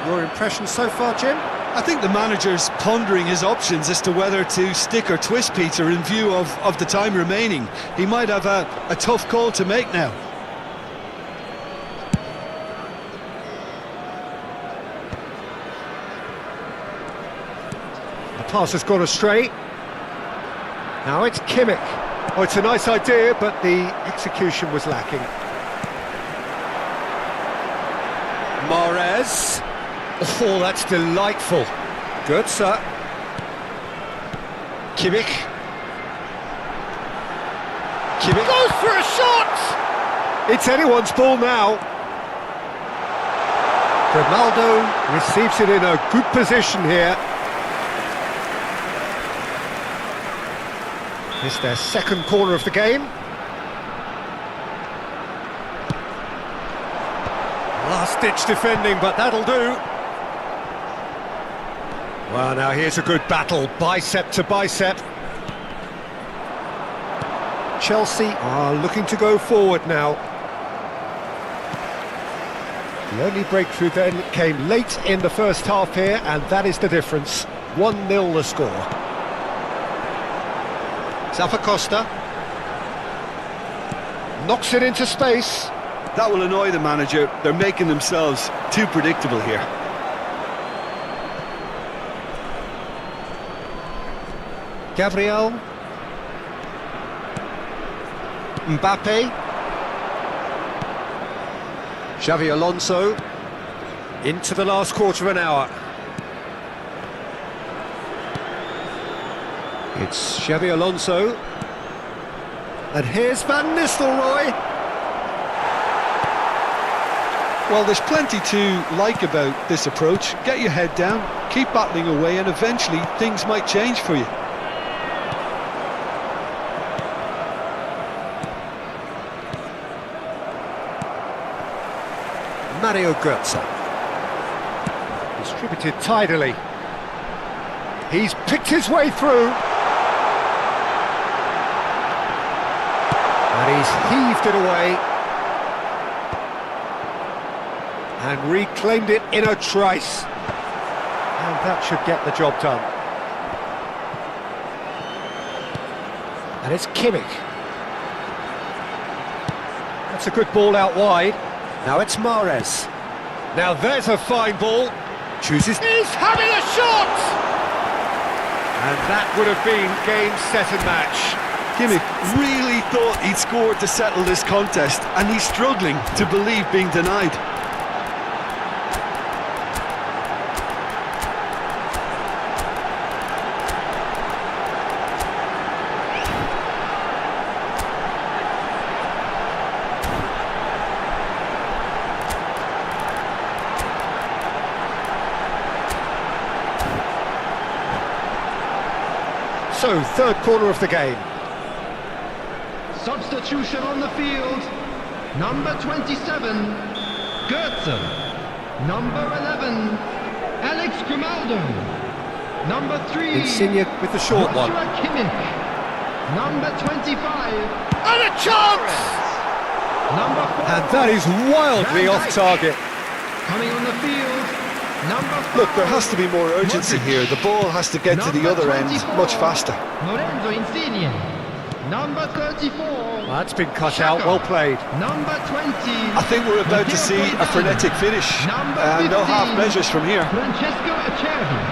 Your impression so far, Jim?
I think the manager's pondering his options as to whether to stick or twist Peter in view of the time remaining. He might have a tough call to make now.
Pass has gone astray. Now it's Kimmich. Oh, it's a nice idea, but the execution was lacking. Mahrez. Oh, that's delightful. Good, sir. Kimmich. Kimmich goes for a shot! It's anyone's ball now. Ronaldo receives it in a good position here. It's their second corner of the game. Last-ditch defending, but that'll do. Well, now here's a good battle, bicep to bicep. Chelsea are looking to go forward now. The only breakthrough then came late in the first half here, and that is the difference. 1-0 the score. Zappacosta knocks it into space.
That will annoy the manager. They're making themselves too predictable here.
Gabriel. Mbappe. Xabi Alonso. Into the last quarter of an hour. It's Xabi Alonso. And here's Van Nistelrooy.
Well, there's plenty to like about this approach. Get your head down, keep battling away, and eventually things might change for you.
Mario Götze. Distributed tidily. He's picked his way through. And he's heaved it away. And reclaimed it in a trice. And that should get the job done. And it's Kimmich. That's a good ball out wide. Now it's Mahrez. Now there's a fine ball. chooses... He's having a shot! And that would have been game, set and match.
Kimmich really thought he'd scored to settle this contest, and he's struggling to believe being denied.
So, third corner of the game.
Substitution on the field. Number 27, Goetze. Number 11, Alex Grimaldo. Number 3,
Insigne with the short one.
Joshua Kimmich. Number 25,
And a chance!
Number 4,
And that is wildly
Van
off
Dijk.
target.
Coming on the field, number 5,
Look, there has to be more urgency here. The ball has to get to the other end much faster.
Lorenzo Insigne. Number 34,
That's been cut out, well played.
number 20,
I think we're about to see a frenetic finish,
Number
and no
15.
half measures from here.
Francesco Acerbi.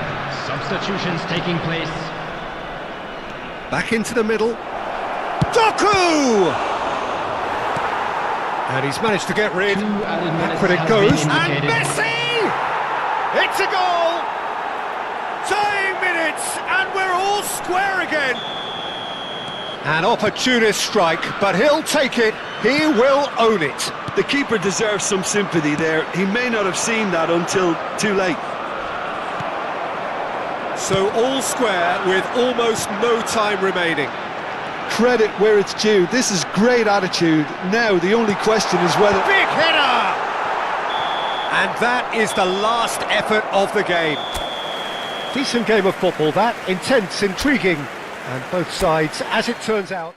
Substitutions taking place.
Back into the middle. Doku! And he's managed to get rid.
2 added minutes
But it
has
goes.
been
And
indicated.
Messi! It's a goal! Tying minutes, and we're all square again. An opportunist strike, but he'll take it. He will own it.
The keeper deserves some sympathy there. He may not have seen that until too late.
So all square with almost no time remaining.
Credit where it's due. This is great attitude. Now the only question is whether...
Big header! And that is the last effort of the game. Decent game of football, that. Intense, intriguing. And both sides, as it turns out...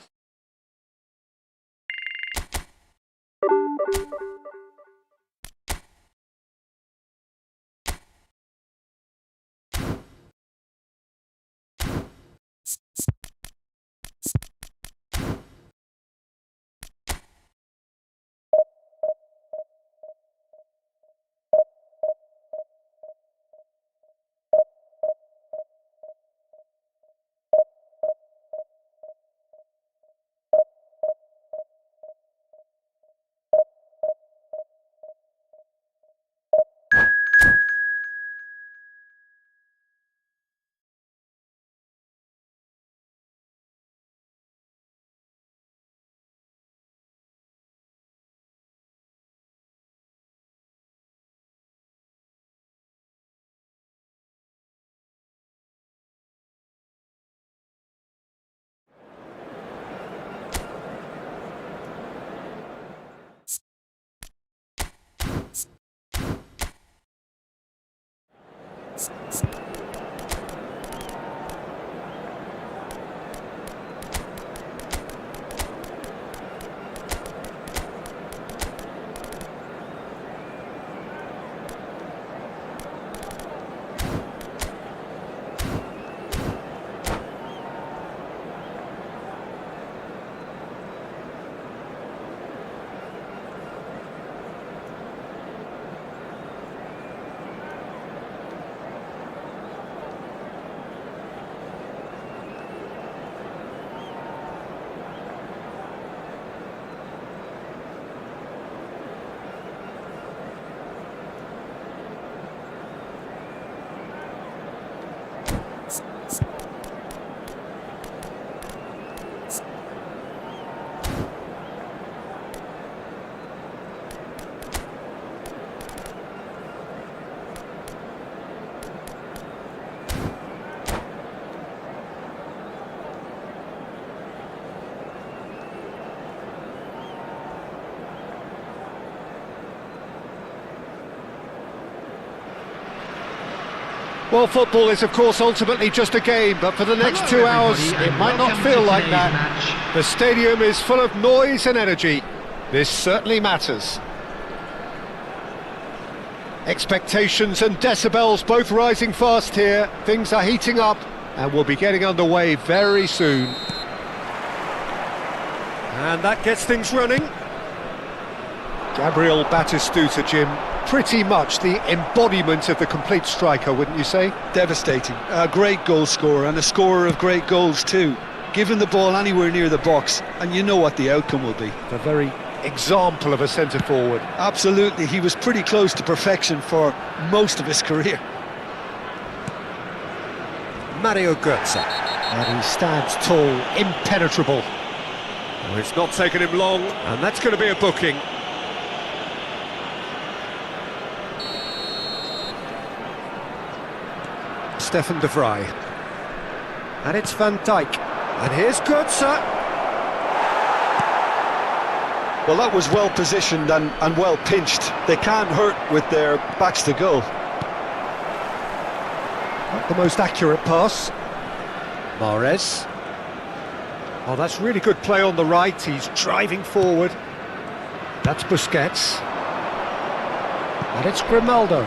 Well, football is, of course, ultimately just a game, but for the next
Hello,
2 hours,
everybody,
it
and
might not
welcome
feel
to
like
today's
that.
match.
The stadium is full of noise and energy. This certainly matters. Expectations and decibels both rising fast here. Things are heating up, and we'll be getting underway very soon. And that gets things running. Gabriel Batistuta, Jim. pretty much the embodiment of the complete striker, wouldn't you say?
Devastating. A great goal scorer and a scorer of great goals too. Give him the ball anywhere near the box and you know what the outcome will be.
A very example of a centre-forward.
Absolutely, he was pretty close to perfection for most of his career.
Mario Götze. And he stands tall, impenetrable. Well, it's not taken him long, and that's going to be a booking. Stefan de Vrij. And it's Van Dijk. And here's Götze.
Well, that was well positioned and well pinched. They can't hurt with their backs to goal.
Not the most accurate pass. Mahrez. Oh, that's really good play on the right. He's driving forward. That's Busquets. And it's Grimaldo.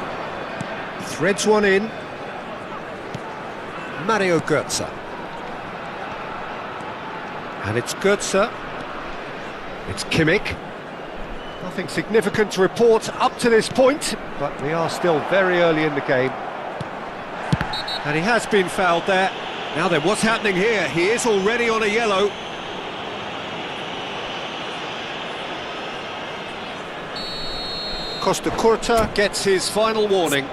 Threads one in. Mario Götze. And it's Götze. It's Kimmich. Nothing significant to report up to this point, but we are still very early in the game. And he has been fouled there. Now then, what's happening here? He is already on a yellow. Costa Curta gets his final warning.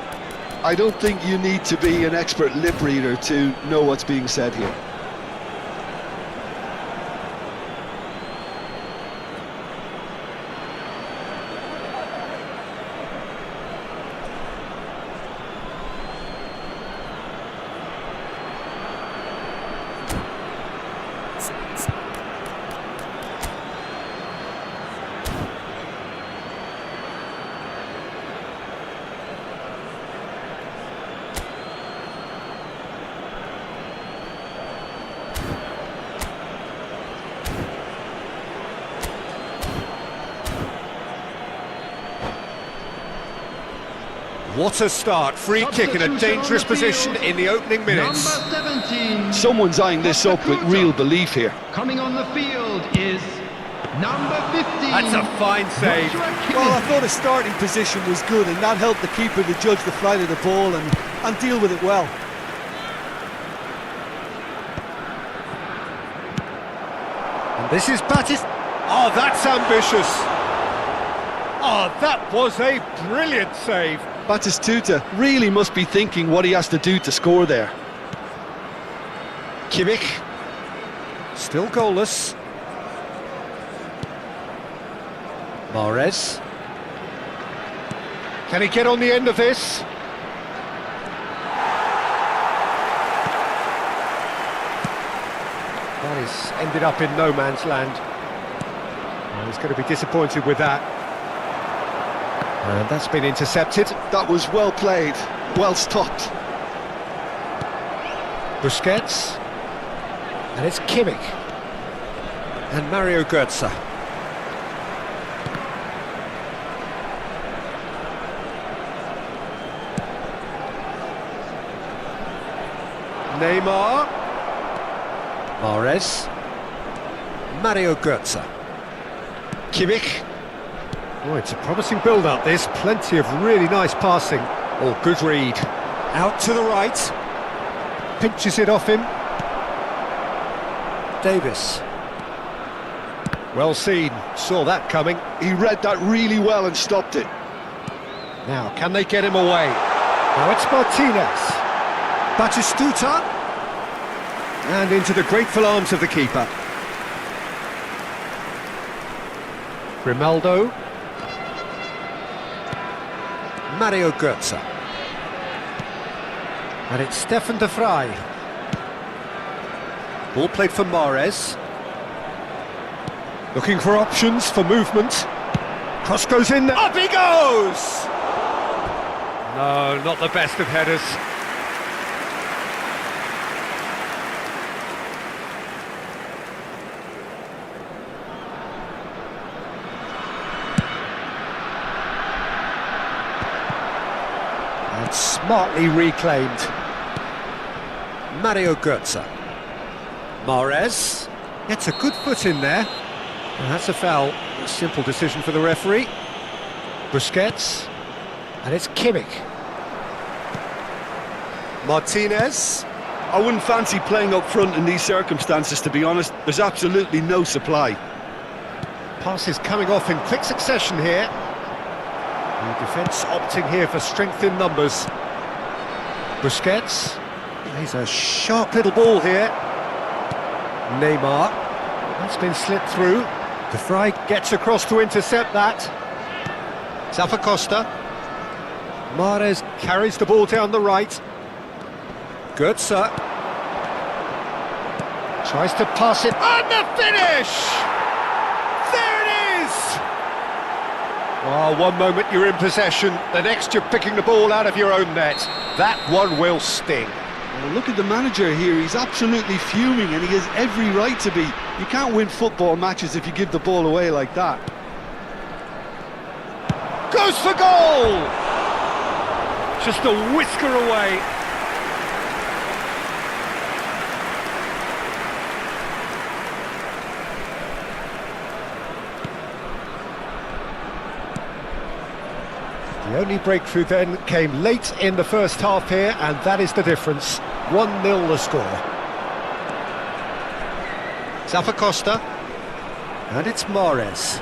I don't think you need to be an expert lip reader to know what's being said here.
What a start, free kick in a dangerous position in the opening minutes.
Number 17.
Someone's eyeing this up with real belief here.
Coming on the field is number 15.
That's a fine save.
Well, I thought his starting position was good, and that helped the keeper to judge the flight of the ball and deal with it well.
And this is Batis. Oh, that's ambitious. Oh, that was a brilliant save.
Batistuta really must be thinking what he has to do to score there.
Kimmich. Still goalless. Mahrez. Can he get on the end of this? That is ended up in no man's land. Well, he's going to be disappointed with that. And that's been intercepted.
That was well played, well stopped.
Busquets. And it's Kimmich. And Mario Götze. Neymar. Mahrez. Mario Götze. Kimmich. Oh, it's a promising build-up, this. Plenty of really nice passing. Oh, good read. Out to the right. Pinches it off him. Davis. Well seen. Saw that coming.
He read that really well and stopped it.
Now, can they get him away? Now it's Martinez. Batistuta. And into the grateful arms of the keeper. Grimaldo. Mario Götze. And it's Stefan de Vrij. Ball played for Mahrez. Looking for options for movement. Cross goes in. Up he goes! No, not the best of headers. And smartly reclaimed. Mario Götze. Mahrez gets a good foot in there. And that's a foul. A simple decision for the referee. Busquets. And it's Kimmich. Martinez.
I wouldn't fancy playing up front in these circumstances, to be honest. There's absolutely no supply.
Passes coming off in quick succession here. The defence opting here for strength in numbers. Busquets. Plays a sharp little ball here. Neymar. That's been slipped through. De Vrij gets across to intercept that. Zappacosta. Mahrez carries the ball down the right. Götze. Tries to pass it. And the finish! There it is! Oh, one moment you're in possession, the next you're picking the ball out of your own net. That one will sting.
Well, look at the manager here. He's absolutely fuming, and he has every right to be. You can't win football matches if you give the ball away like that.
Goes for goal! Just a whisker away. The only breakthrough then came late in the first half here, and that is the difference. 1-0 the score. Zappacosta. And it's Mahrez.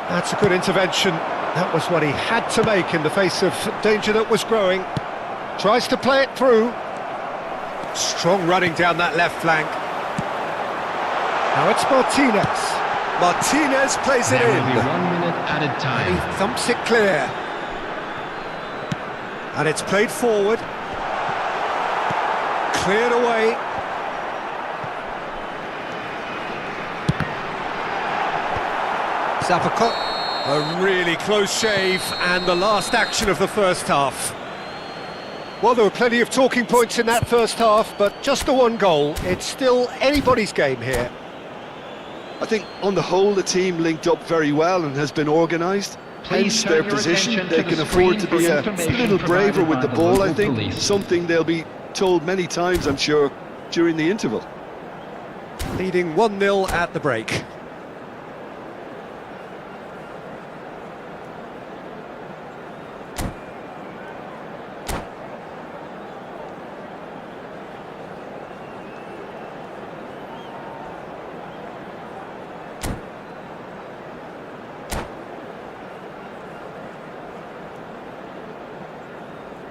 That's a good intervention. That was what he had to make in the face of danger that was growing. Tries to play it through. Strong running down that left flank. Now it's Martinez. Martinez plays it
There
in.
will be 1 minute added
He
time.
thumps it clear. And it's played forward. Cleared away. Zappacosta. A really close shave, and the last action of the first half. Well, there were plenty of talking points in that first half, but just the one goal. It's still anybody's game here.
I think, on the whole, the team linked up very well and has been organised.
Please
Hence their
turn your
position.
attention
They
to
can
the
afford to
screen
be
for
a
information
little braver
provided
with the
by the
ball, I
local
think.
police.
Something they'll be told many times, I'm sure, during the interval.
Leading 1-0 at the break.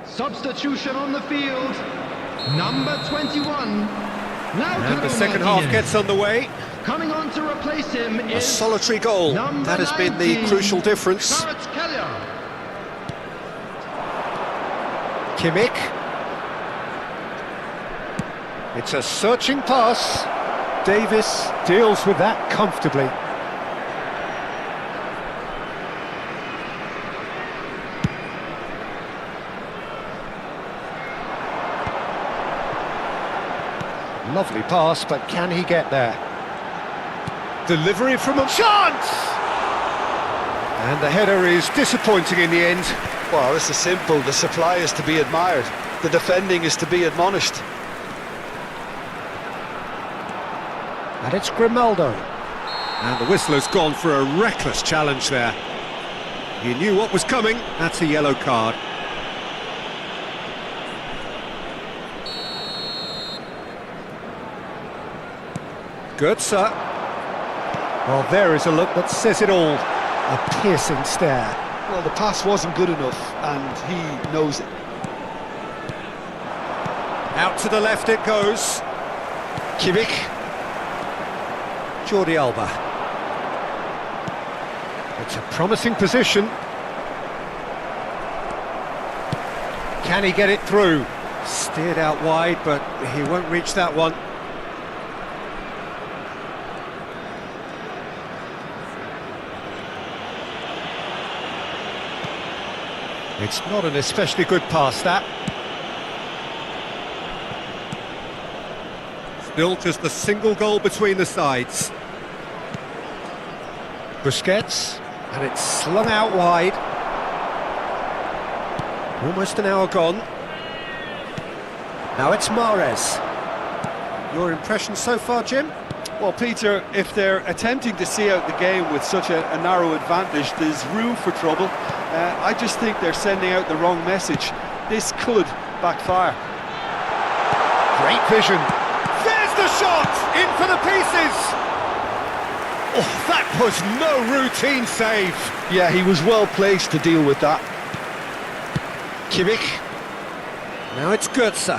Substitution on the field. Number 21. Now
And the second half gets underway.
Coming on to replace him
A
is
solitary goal.
number
That has been the
19,
crucial difference.
Kvaratskhelia.
Kimmich. It's a searching pass. Davis deals with that comfortably. Lovely pass, but can he get there? Delivery from a chance! And the header is disappointing in the end.
Well, this is simple. The supply is to be admired. The defending is to be admonished.
And it's Grimaldo. And the whistler's gone for a reckless challenge there. He knew what was coming. That's a yellow card. Götze. Well, there is a look that says it all. A piercing stare.
Well, the pass wasn't good enough, and he knows it.
Out to the left it goes. Kimmich. Jordi Alba. It's a promising position. Can he get it through? Steered out wide, but he won't reach that one. It's not an especially good pass, that. Still just a single goal between the sides. Busquets, and it's slung out wide. Almost an hour gone. Now it's Mahrez. Your impression so far, Jim?
Well, Peter, if they're attempting to see out the game with such a narrow advantage, there's room for trouble. I just think they're sending out the wrong message. This could backfire.
Great vision. There's the shot! In for the pieces! Oh, that was no routine save.
Yeah, he was well placed to deal with that.
Kimmich. Now it's Götze.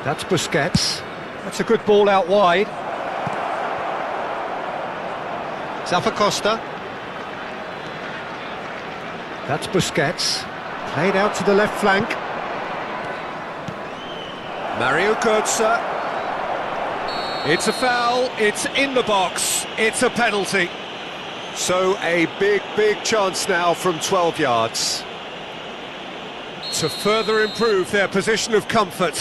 That's Busquets. That's a good ball out wide. Zappacosta. That's Busquets. Played out to the left flank. Mario Götze. It's a foul, it's in the box, it's a penalty. So a big chance now from 12 yards to further improve their position of comfort.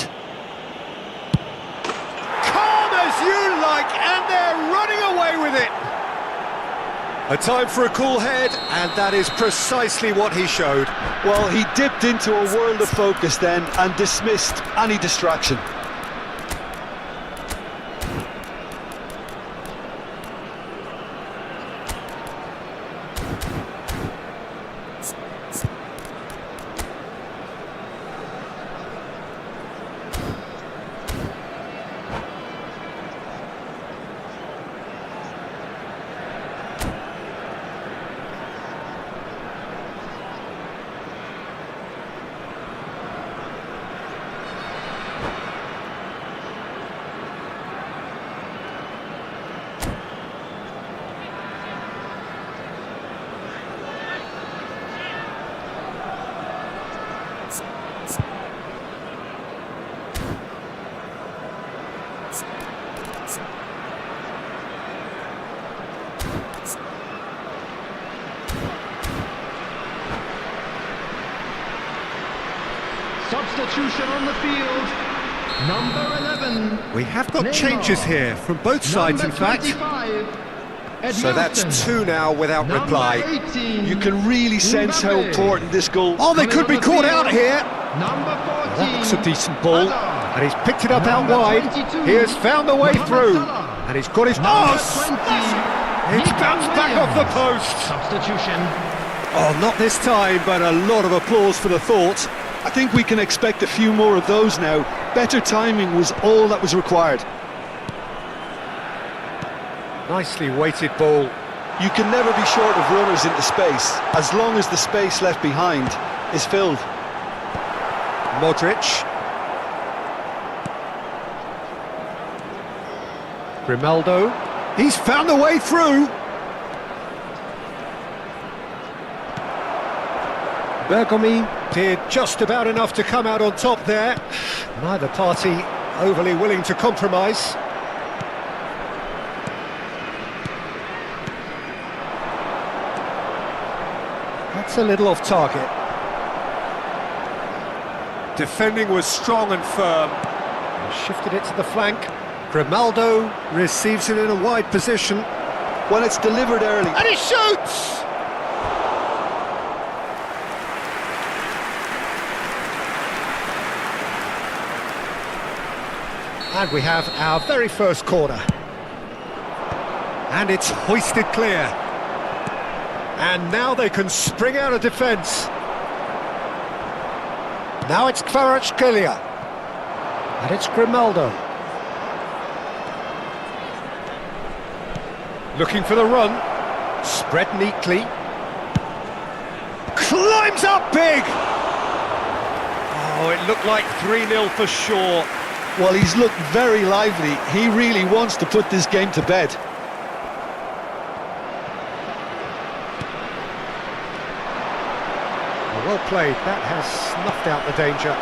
Calm as you like, and they're running away with it. A time for a cool head, and that is precisely what he showed.
Well, he dipped into a world of focus then and dismissed any distraction.
Substitution on the field. Number 11.
We have got
Neymar.
changes here from both sides, in fact.
25,
So that's two now without
Number
reply.
18,
You can really sense how
Mbappe.
important this goal.
Oh, they
Coming
could
on
be
the
caught
field.
out here.
Number 14.
That looks a decent ball.
Hazard.
And he's picked it up out
Number
wide.
22,
He has found the way
Mohamed
through.
Salah.
And he's got his...
Number
Oh,
20,
it's
Nico
bounced back off the
Williams.
post.
Substitution.
Oh, not this time, but a lot of applause for the thought.
I think we can expect a few more of those now. Better timing was all that was required.
Nicely weighted ball.
You can never be short of runners into space, as long as the space left behind is filled.
Modric. Grimaldo. He's found the way through. Bergomi did just about enough to come out on top there. Neither party overly willing to compromise. That's a little off target. Defending was strong and firm. Shifted it to the flank. Grimaldo receives it in a wide position.
When it's delivered early,
And he shoots! And we have our very first corner. And it's hoisted clear. And now they can spring out of defence. Now it's Kvaratskhelia. And it's Grimaldo. Looking for the run. Spread neatly. Climbs up big! Oh, it looked like 3-0 for sure.
well, he's looked very lively. He really wants to put this game to bed.
Well played, that has snuffed out the danger.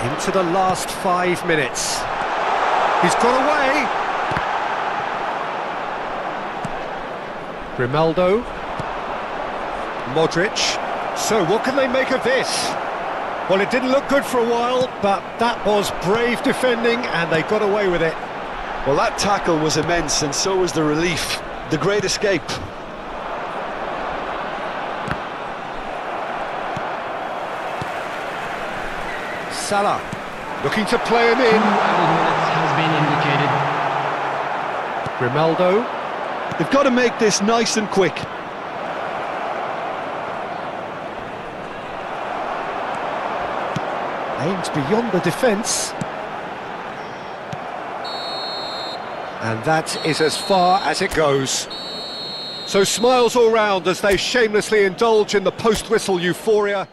Into the last 5 minutes. He's got away. Grimaldo. Modric. So what can they make of this? Well, it didn't look good for a while, but that was brave defending and they got away with it.
Well, that tackle was immense, and so was the relief. The great escape.
Salah looking to play him in.
2 added minutes has been indicated.
Grimaldo.
They've got to make this nice and quick.
Aims beyond the defence. And that is as far as it goes. So smiles all round as they shamelessly indulge in the post-whistle euphoria.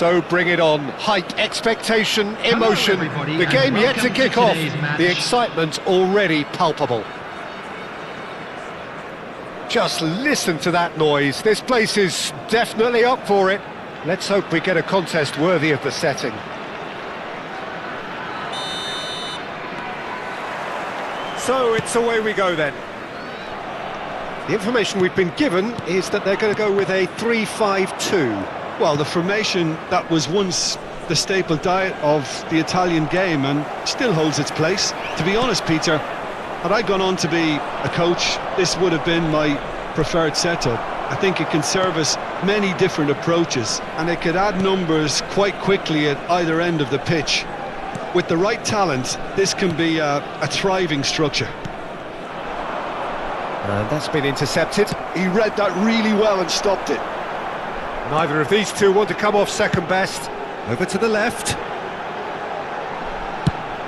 So bring it on. Hype, expectation, emotion.
everybody,
The game
and
yet to
welcome to
kick off.
today's match.
The excitement already palpable. Just listen to that noise. This place is definitely up for it. Let's hope we get a contest worthy of the setting. So it's away we go then. The information we've been given is that they're going to go with a 3-5-2.
Well, the formation that was once the staple diet of the Italian game and still holds its place. To be honest, Peter, had I gone on to be a coach, this would have been my preferred setup. I think it can service many different approaches and it could add numbers quite quickly at either end of the pitch. With the right talent, this can be a thriving structure.
And that's been intercepted.
He read that really well and stopped it.
Neither of these two want to come off second best. Over to the left.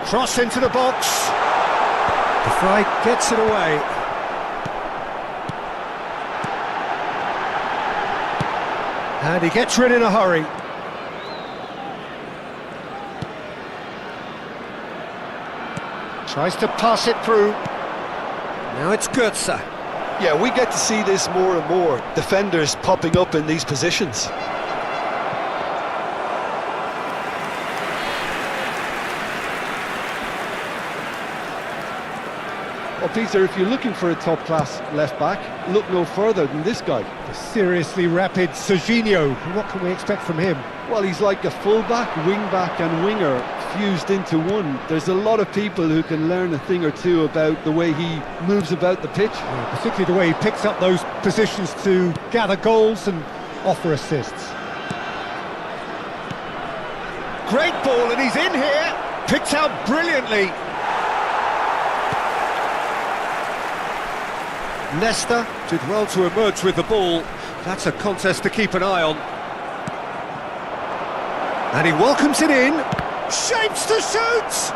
Cross into the box. De Vrij gets it away. And he gets rid in a hurry. Tries to pass it through. Now it's Götze.
Yeah, we get to see this more and more. Defenders popping up in these positions. Well, Peter, if you're looking for a top-class left-back, look no further than this guy.
The seriously rapid Serginho. What can we expect from him?
Well, he's like a full-back, wing-back and winger fused into one. There's a lot of people who can learn a thing or two about the way he moves about the pitch.
Yeah, particularly the way he picks up those positions to gather goals and offer assists. Great ball, and he's in here. Picked out brilliantly. Nesta did well to emerge with the ball. That's a contest to keep an eye on. And he welcomes it in. Shapes to shoot!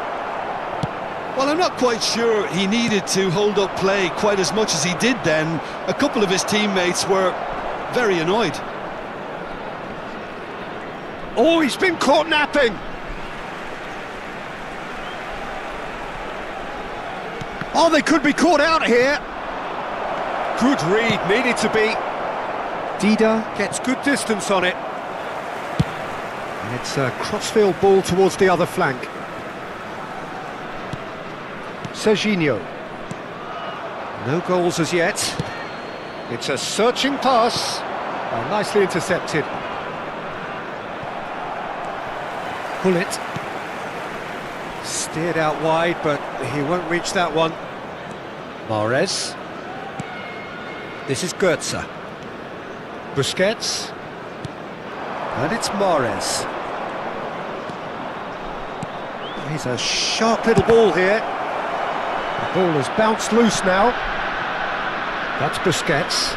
Well, I'm not quite sure he needed to hold up play quite as much as he did then. A couple of his teammates were very annoyed.
Oh, he's been caught napping! Oh, they could be caught out here! Good read, needed to be. Dida gets good distance on it. And it's a crossfield ball towards the other flank. Serginho. No goals as yet. It's a searching pass. Nicely intercepted. Pullet. Steered out wide, but he won't reach that one. Mahrez. This is Goetze. Busquets. And it's Mahrez. He's a sharp little ball here. The ball has bounced loose now. That's Busquets.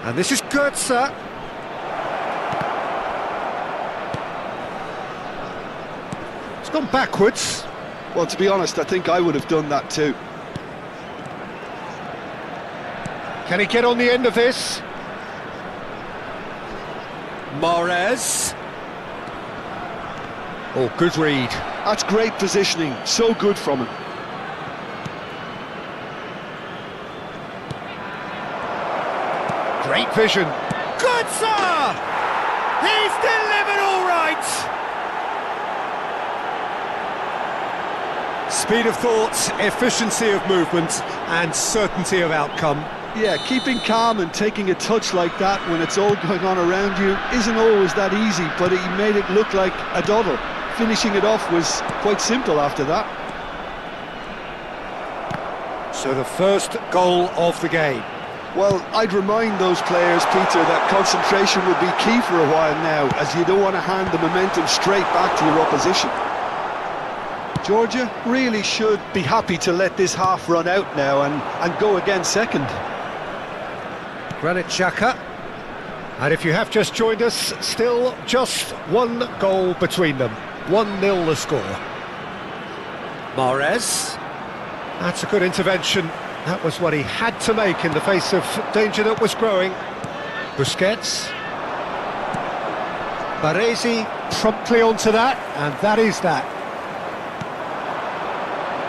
And this is Goetze. It's gone backwards.
Well, to be honest, I think I would have done that too.
Can he get on the end of this? Mahrez. Oh, good read.
That's great positioning, so good from him.
Great vision. Goetze! He's delivered all right! Speed of thought, efficiency of movement, and certainty of outcome.
Yeah, keeping calm and taking a touch like that when it's all going on around you isn't always that easy, but he made it look like a doddle. Finishing it off was quite simple after that.
So the first goal of the game.
Well, I'd remind those players, Peter, that concentration will be key for a while now, as you don't want to hand the momentum straight back to your opposition. Georgia really should be happy to let this half run out now and go again second.
Granit Xhaka. And if you have just joined us, still just one goal between them. 1-0 the score. Mahrez. That's a good intervention. That was what he had to make in the face of danger that was growing. Busquets. Baresi promptly onto that, and that is that.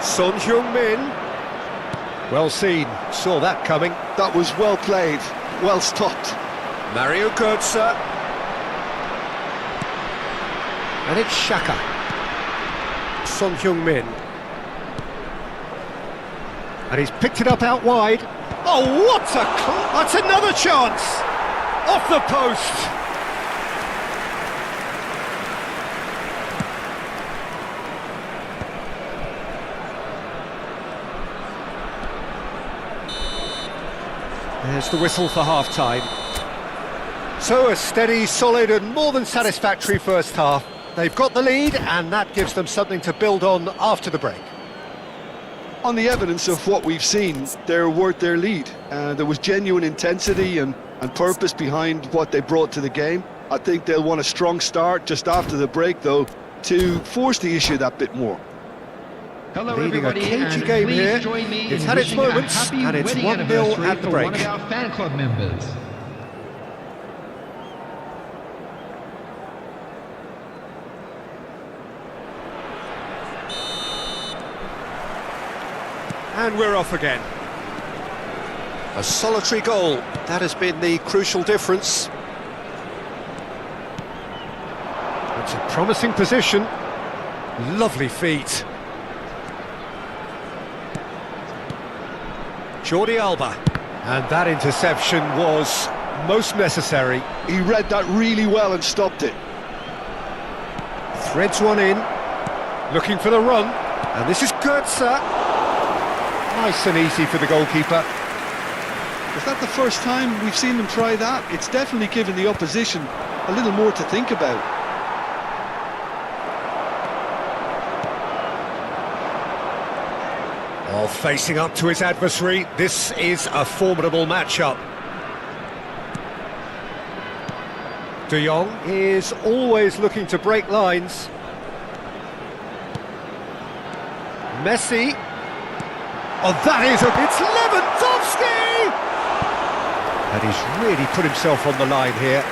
Son Heung-min. Well seen, saw that coming.
That was well played, well stopped.
Mario Götze. And it's Xhaka. Son Heung-min. And he's picked it up out wide. Oh, what a... That's another chance! Off the post! There's the whistle for half-time. So a steady, solid and more than satisfactory first half. They've got the lead and that gives them something to build on after the break.
On the evidence of what we've seen, they're worth their lead. There was genuine intensity and purpose behind what they brought to the game. I think they'll want a strong start just after the break, though, to force the issue that bit more.
Hello,
Leading a
everybody,
cagey
and
game
please
here.
join me
It's
in
had its
wishing a
moments,
happy
and it's
wedding
1-0
anniversary
at the
for
break.
one of our fan club members.
And we're off again. A solitary goal, that has been the crucial difference. It's a promising position. Lovely feet. Jordi Alba. And that interception was most necessary.
He read that really well and stopped it.
Threads one in. Looking for the run. And this is Goetze. Nice and easy for the goalkeeper.
Is that the first time we've seen them try that? It's definitely given the opposition a little more to think about.
While facing up to his adversary, this is a formidable matchup. De Jong is always looking to break lines. Messi. Oh, that is it's Lewandowski! And he's really put himself on the line here.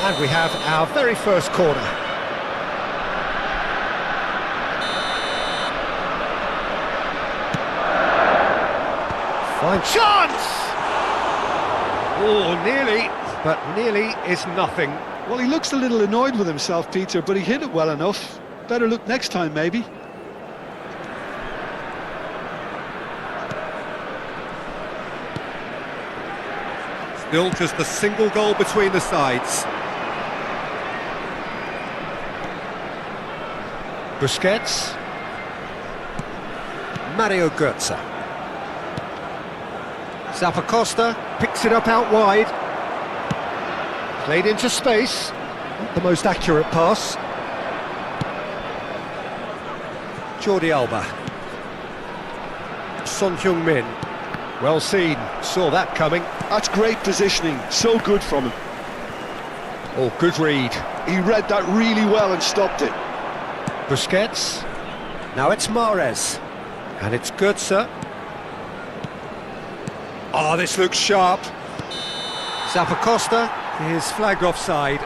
And we have our very first corner. Fine chance! Oh, nearly, but nearly is nothing.
Well, he looks a little annoyed with himself, Peter, but he hit it well enough. Better look next time, maybe.
Still just a single goal between the sides. Busquets. Mario Götze. Zappacosta picks it up out wide. Played into space. Not the most accurate pass. Jordi Alba. Son Heung-min. Well seen, saw that coming.
That's great positioning, so good from him.
Oh, good read.
He read that really well and stopped it.
Busquets. Now it's Mahrez. And it's Götze. Oh, this looks sharp. Zappacosta is flagged offside.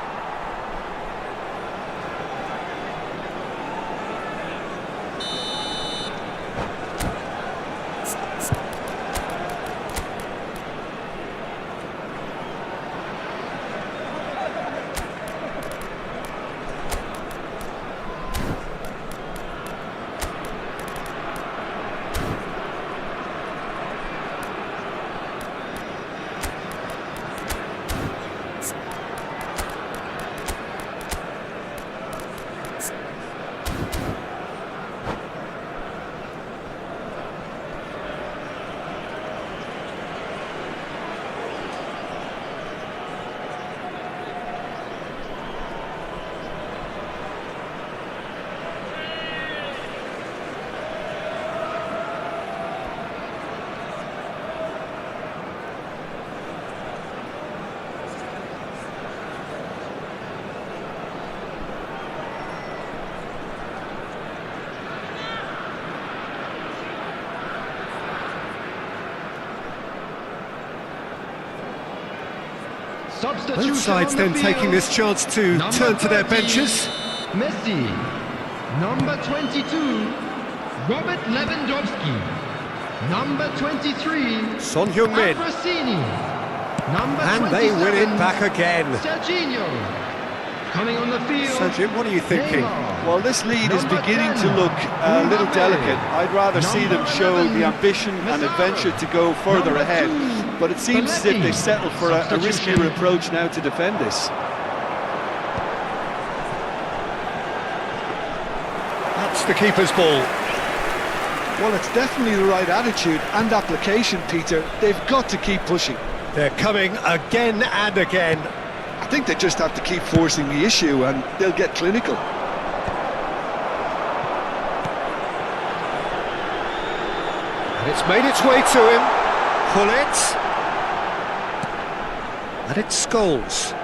Both sides then taking this chance to turn to their benches.
Messi. Number 22, Robert Lewandowski. Number 23,
Son Heung-min.
Number
And they win it
27,
back again.
Serginho. Coming on the field.
So Jim, what are you thinking?
Neymar.
Well, this lead is
Number
beginning
10,
to look a little
Mbappe.
delicate. I'd rather see them show
11,
the ambition and
Mazzaro.
adventure to go further
Number
ahead.
2,
But it seems as if
Spalletti.
they've settled for a
Substitution.
riskier approach now to defend this.
That's the keeper's ball.
Well, it's definitely the right attitude and application, Peter. They've got to keep pushing.
They're coming again and again.
I think they just have to keep forcing the issue and they'll get clinical.
And it's made its way to him. Pull it. And it's Scholes.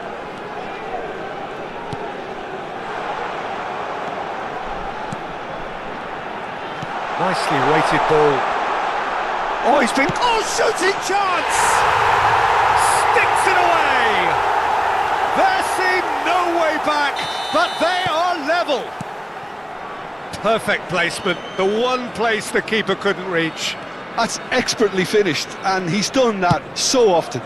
Nicely weighted ball. Oh, he's been... Oh, shooting chance! Sticks it away! There seemed no way back, but they are level. Perfect placement, the one place the keeper couldn't reach.
That's expertly finished, and he's done that so often.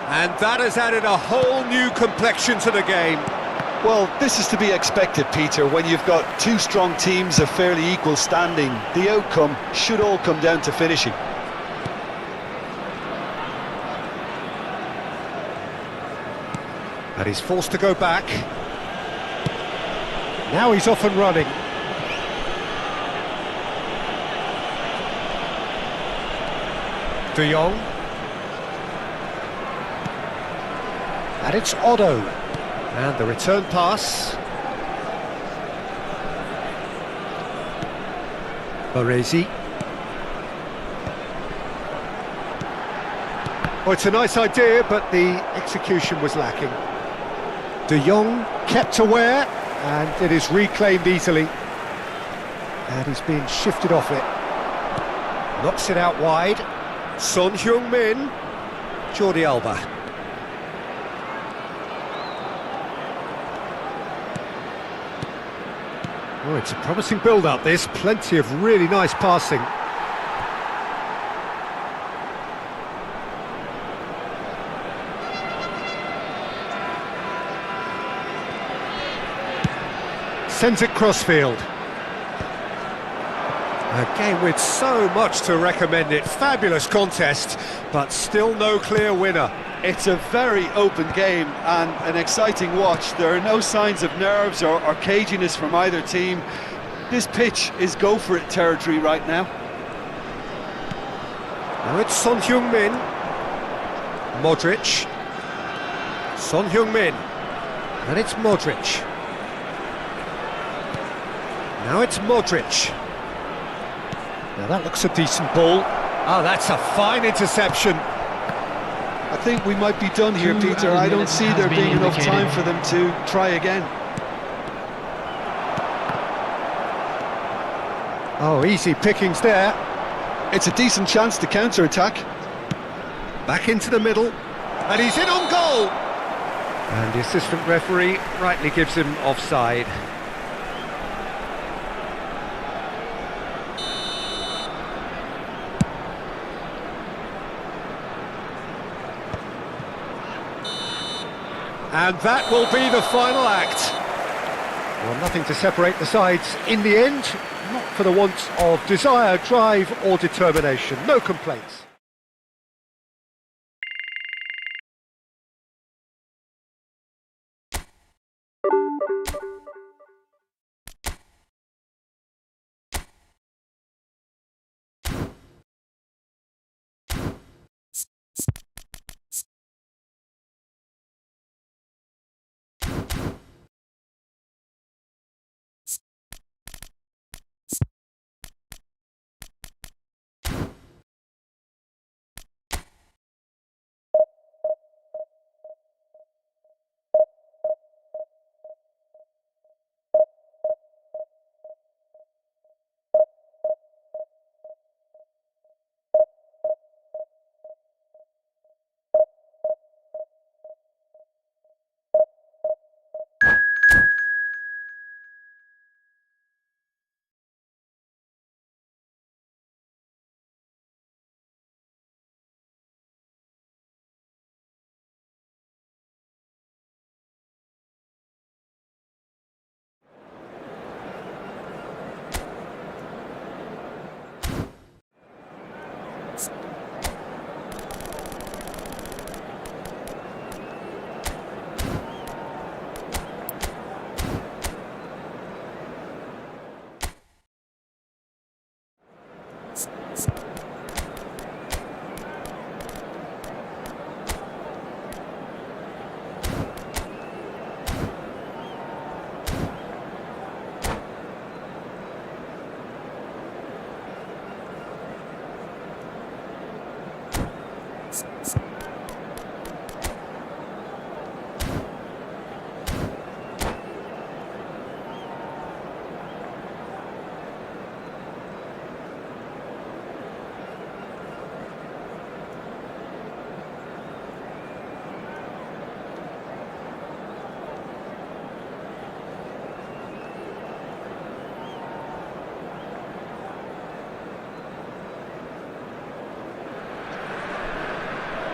And that has added a whole new complexion to the game.
Well, this is to be expected, Peter, when you've got two strong teams of fairly equal standing. The outcome should all come down to finishing.
And he's forced to go back. Now he's off and running. De Jong. And it's Otto. And the return pass. Baresi. Oh, it's a nice idea, but the execution was lacking. De Jong kept aware, and it is reclaimed easily. And he's being shifted off it. Knocks it out wide. Son Heung-min. Jordi Alba. Oh, it's a promising build-up, this. Plenty of really nice passing. Sends it crossfield. A game with so much to recommend it. Fabulous contest, but still no clear winner.
It's a very open game and an exciting watch. There are no signs of nerves or caginess from either team. This pitch is go-for-it territory right now.
Now it's Son Heung-min. Modric. Son Heung-min. And it's Modric. Now it's Modric. Now that looks a decent ball. Oh, that's a fine interception.
I think we might be done here, Peter. I don't see there being enough time for them to try again.
Oh, easy pickings there.
It's a decent chance to counter-attack.
Back into the middle. And he's in on goal! And the assistant referee rightly gives him offside. And that will be the final act. Well, nothing to separate the sides in the end, not for the want of desire, drive or determination. No complaints.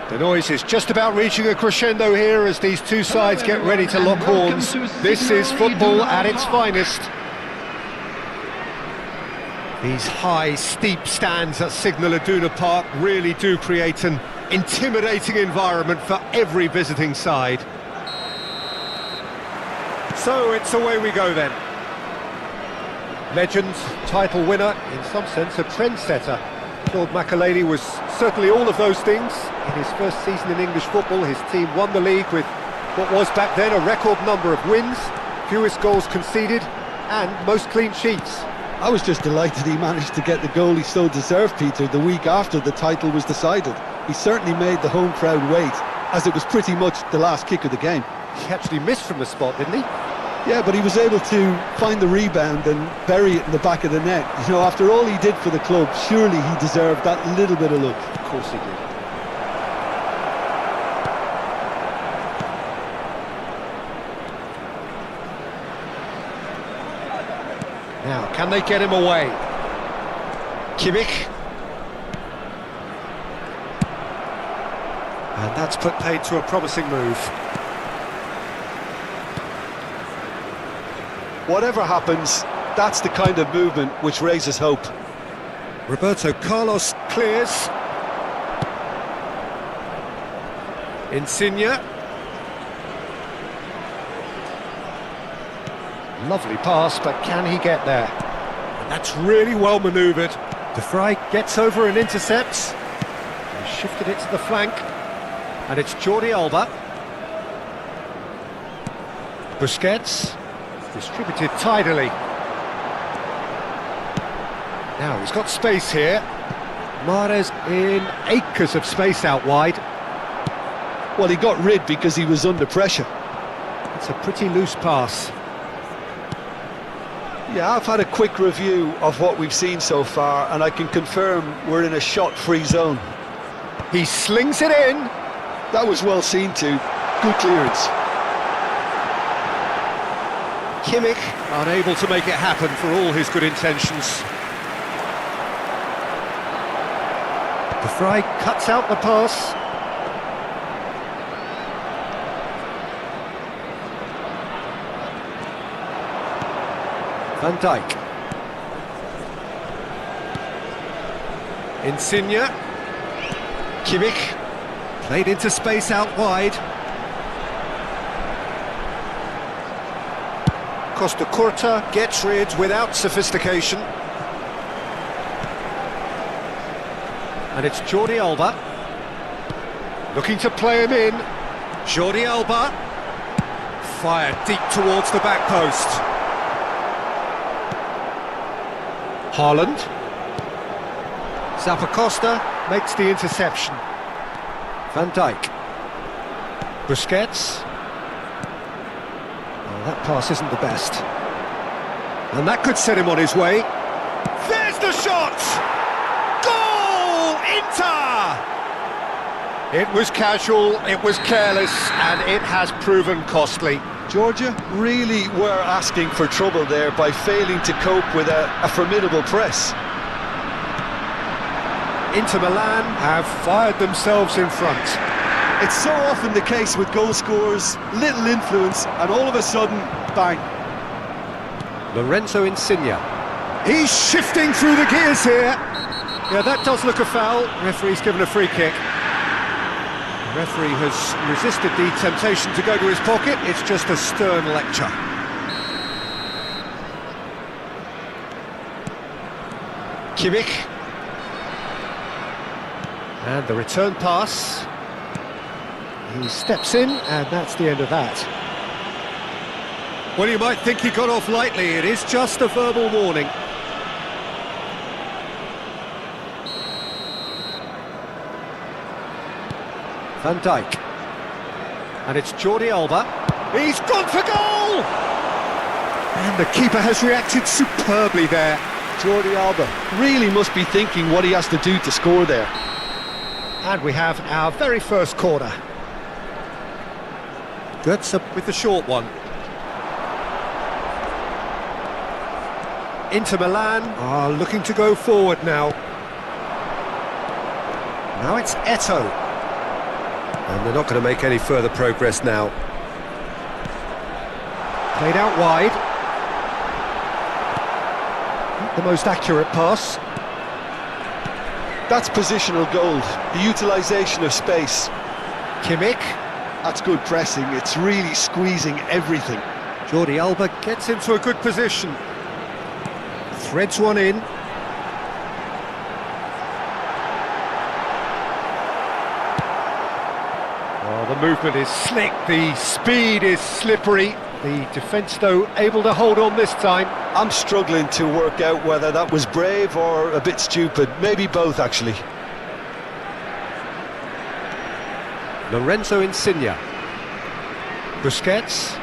The noise is just about reaching a crescendo here as these two sides get ready to lock horns. This is football at its finest. These high, steep stands at Signal Iduna Park really do create an intimidating environment for every visiting side. So it's away we go then. Legend, title winner, in some sense a trendsetter. Claude Makelele was certainly all of those things. In his first season in English football, his team won the league with what was back then a record number of wins, fewest goals conceded, and most clean sheets.
I was just delighted he managed to get the goal he so deserved, Peter, the week after the title was decided. He certainly made the home crowd wait, as it was pretty much the last kick of the game.
He actually missed from the spot, didn't he?
Yeah, but he was able to find the rebound and bury it in the back of the net. You know, after all he did for the club, surely he deserved that little bit of luck.
Of course he did. Now, can they get him away? Kimmich. And that's put paid to a promising move.
Whatever happens, that's the kind of movement which raises hope.
Roberto Carlos clears. Insigne. Lovely pass, but can he get there? And that's really well manoeuvred. De Vrij gets over and intercepts. He shifted it to the flank. And it's Jordi Alba. Busquets. Distributed tidily. Now he's got space here. Mahrez in acres of space out wide.
Well, he got rid because he was under pressure.
It's a pretty loose pass.
Yeah, I've had a quick review of what we've seen so far, and I can confirm we're in a shot-free zone.
He slings it in.
That was well seen too. Good clearance.
Kimmich unable to make it happen for all his good intentions. De Vrij cuts out the pass. Van Dijk. Insigne. Kimmich. Played into space out wide. Costa Curta gets rid without sophistication. And it's Jordi Alba. Looking to play him in. Jordi Alba. Fired deep towards the back post. Haaland. Zappacosta makes the interception. Van Dijk. Busquets. Oh, that pass isn't the best. And that could set him on his way. There's the shot! Goal! Inter! It was casual, it was careless, and it has proven costly.
Georgia really were asking for trouble there by failing to cope with a formidable press.
Inter Milan have fired themselves in front.
It's so often the case with goal scorers, little influence, and all of a sudden, bang.
Lorenzo Insigne. He's shifting through the gears here. Yeah, that does look a foul. Referee's given a free kick. The referee has resisted the temptation to go to his pocket. It's just a stern lecture. Kimmich. And the return pass. He steps in, and that's the end of that. Well, you might think he got off lightly. It is just a verbal warning. Van Dijk. And it's Jordi Alba. He's gone for goal! And the keeper has reacted superbly there.
Jordi Alba really must be thinking what he has to do to score there.
And we have our very first corner. Götze with the short one. Inter Milan are looking to go forward now. Now it's Eto'o. And they're not going to make any further progress now. Played out wide. Not the most accurate pass.
That's positional gold, the utilisation of space.
Kimmich.
That's good pressing, it's really squeezing everything.
Jordi Alba gets into a good position. Threads one in. Oh, the movement is slick, the speed is slippery. The defence, though, able to hold on this time.
I'm struggling to work out whether that was brave or a bit stupid. Maybe both, actually.
Lorenzo Insigne. Busquets.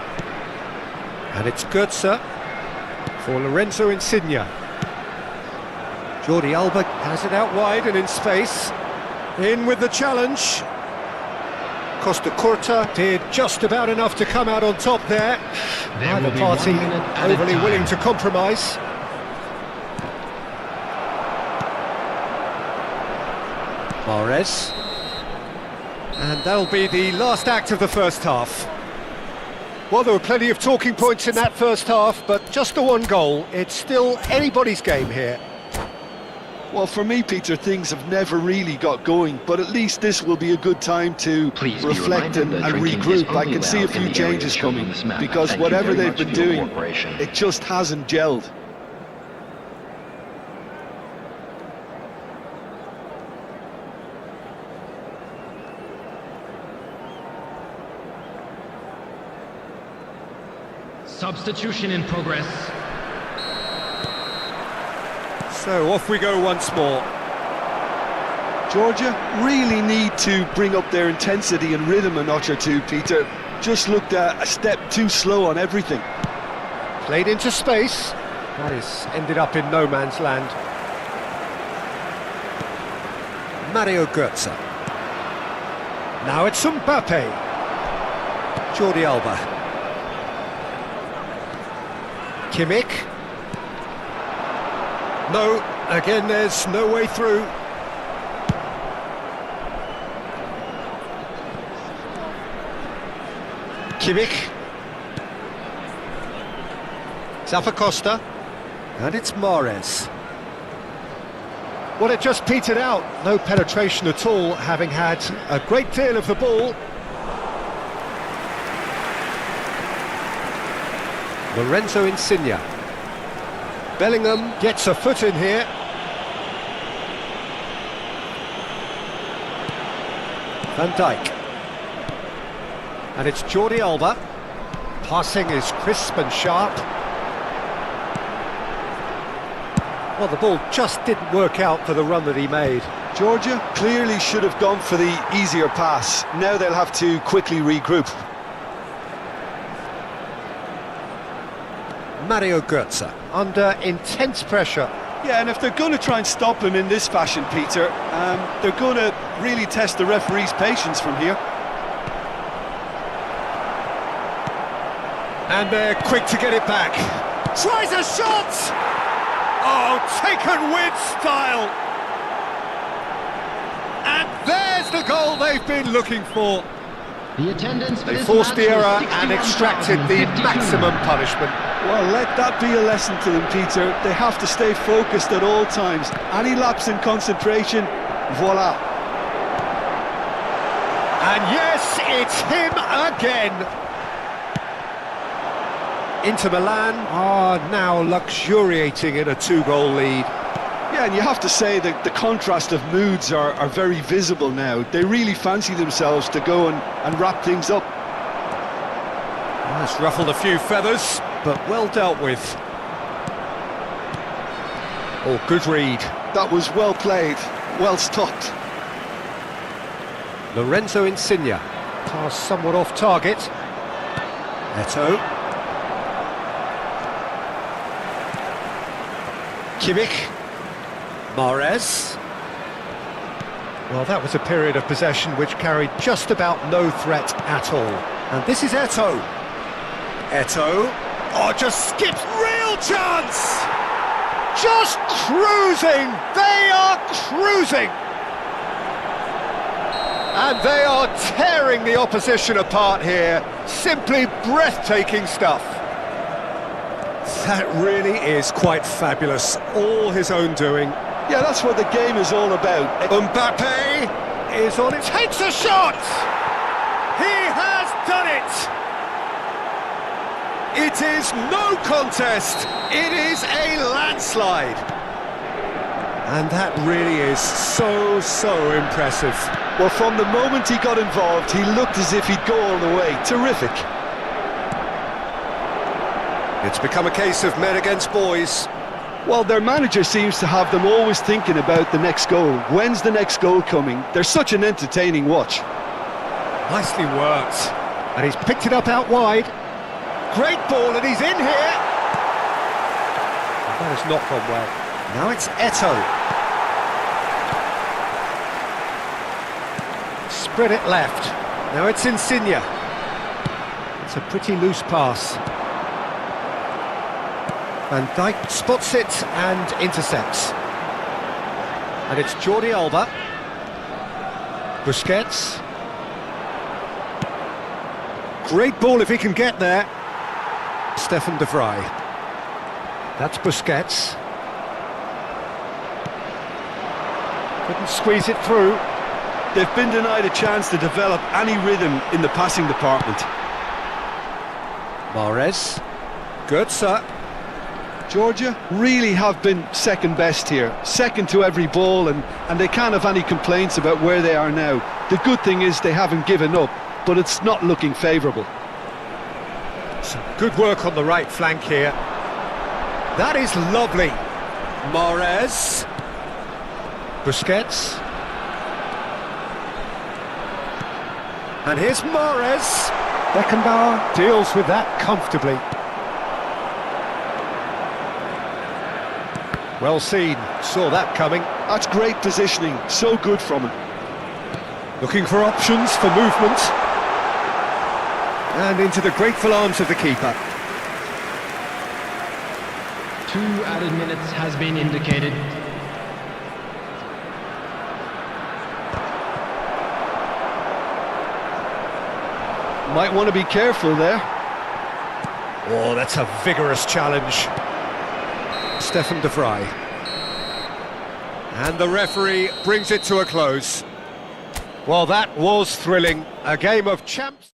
And it's Goetze for Lorenzo Insigne. Jordi Alba has it out wide and in space. In with the challenge. Costa Curta did just about enough to come out on top there. Neither party overly willing to compromise. Mahrez. And that'll be the last act of the first half. Well, there were plenty of talking points in that first half, but just the one goal. It's still anybody's game here.
Well, for me, Peter, things have never really got going, but at least this will be a good time to reflect and regroup. I can see a few changes coming, because whatever they've been doing, it just hasn't gelled.
Substitution in progress.
So off we go once more.
Georgia really need to bring up their intensity and rhythm a notch or two, Peter. Just looked a step too slow on everything.
Played into space. That is ended up in no man's land. Mario Goetze. Now it's Mbappe. Jordi Alba. Kimmich. No, again there's no way through. Kimmich. Costa. And it's Mahrez. Well, it just petered out. No penetration at all, having had a great deal of the ball. Lorenzo Insigne. Bellingham gets a foot in here. Van Dijk. And it's Jordi Alba. Passing is crisp and sharp. Well, the ball just didn't work out for the run that he made.
Georgia clearly should have gone for the easier pass. Now they'll have to quickly regroup.
Mario Goetze under intense pressure.
Yeah, and if they're going to try and stop him in this fashion, Peter, they're going to really test the referee's patience from here.
And they're quick to get it back. Tries a shot! Oh, taken with style! And there's the goal they've been looking for.
The attendance
They forced the error and extracted the maximum punishment.
Well, let that be a lesson to them, Peter. They have to stay focused at all times. Any lapse in concentration, voila.
And yes, it's him again. Inter Milan are now luxuriating in a 2-goal lead.
Yeah, and you have to say that the contrast of moods are very visible now. They really fancy themselves to go and wrap things up.
That's ruffled a few feathers, but well dealt with. Oh, good read.
That was well played, well stopped.
Lorenzo Insigne. Pass somewhat off target. Eto'o. Kimmich. Mahrez. Well, that was a period of possession which carried just about no threat at all. And this is Eto'o. Eto'o. Oh, just skips. Real chance! Just cruising! They are cruising! And they are tearing the opposition apart here. Simply breathtaking stuff. That really is quite fabulous. All his own doing.
Yeah, that's what the game is all about.
Mbappe is on its... Takes a shot! He has done it! It is no contest. It is a landslide. And that really is so impressive.
Well, from the moment he got involved, he looked as if he'd go all the way. Terrific.
It's become a case of men against boys.
Well, their manager seems to have them always thinking about the next goal. When's the next goal coming? They're such an entertaining watch.
Nicely worked. And he's picked it up out wide. Great ball, and he's in here. That has not gone well.
Now it's Eto.
Spread it left. Now it's Insigne. It's a pretty loose pass. Van Dijk spots it and intercepts. And it's Jordi Alba. Busquets. Great ball if he can get there. Stefan de Vrij. That's Busquets. Couldn't squeeze it through.
They've been denied a chance to develop any rhythm in the passing department.
Mahrez. Good, sir.
Georgia really have been second best here, second to every ball, and they can't have any complaints about where they are now. The good thing is they haven't given up, but it's not looking favourable.
Some good work on the right flank here. That is lovely. Mahrez. Busquets. And here's Mahrez. Beckenbauer deals with that comfortably. Well seen, saw that coming.
That's great positioning, so good from him.
Looking for options for movement. And into the grateful arms of the keeper.
2 added minutes has been indicated.
Might want to be careful there.
Oh, that's a vigorous challenge. Stefan de Vrij. And the referee brings it to a close. Well, that was thrilling. A game of champs.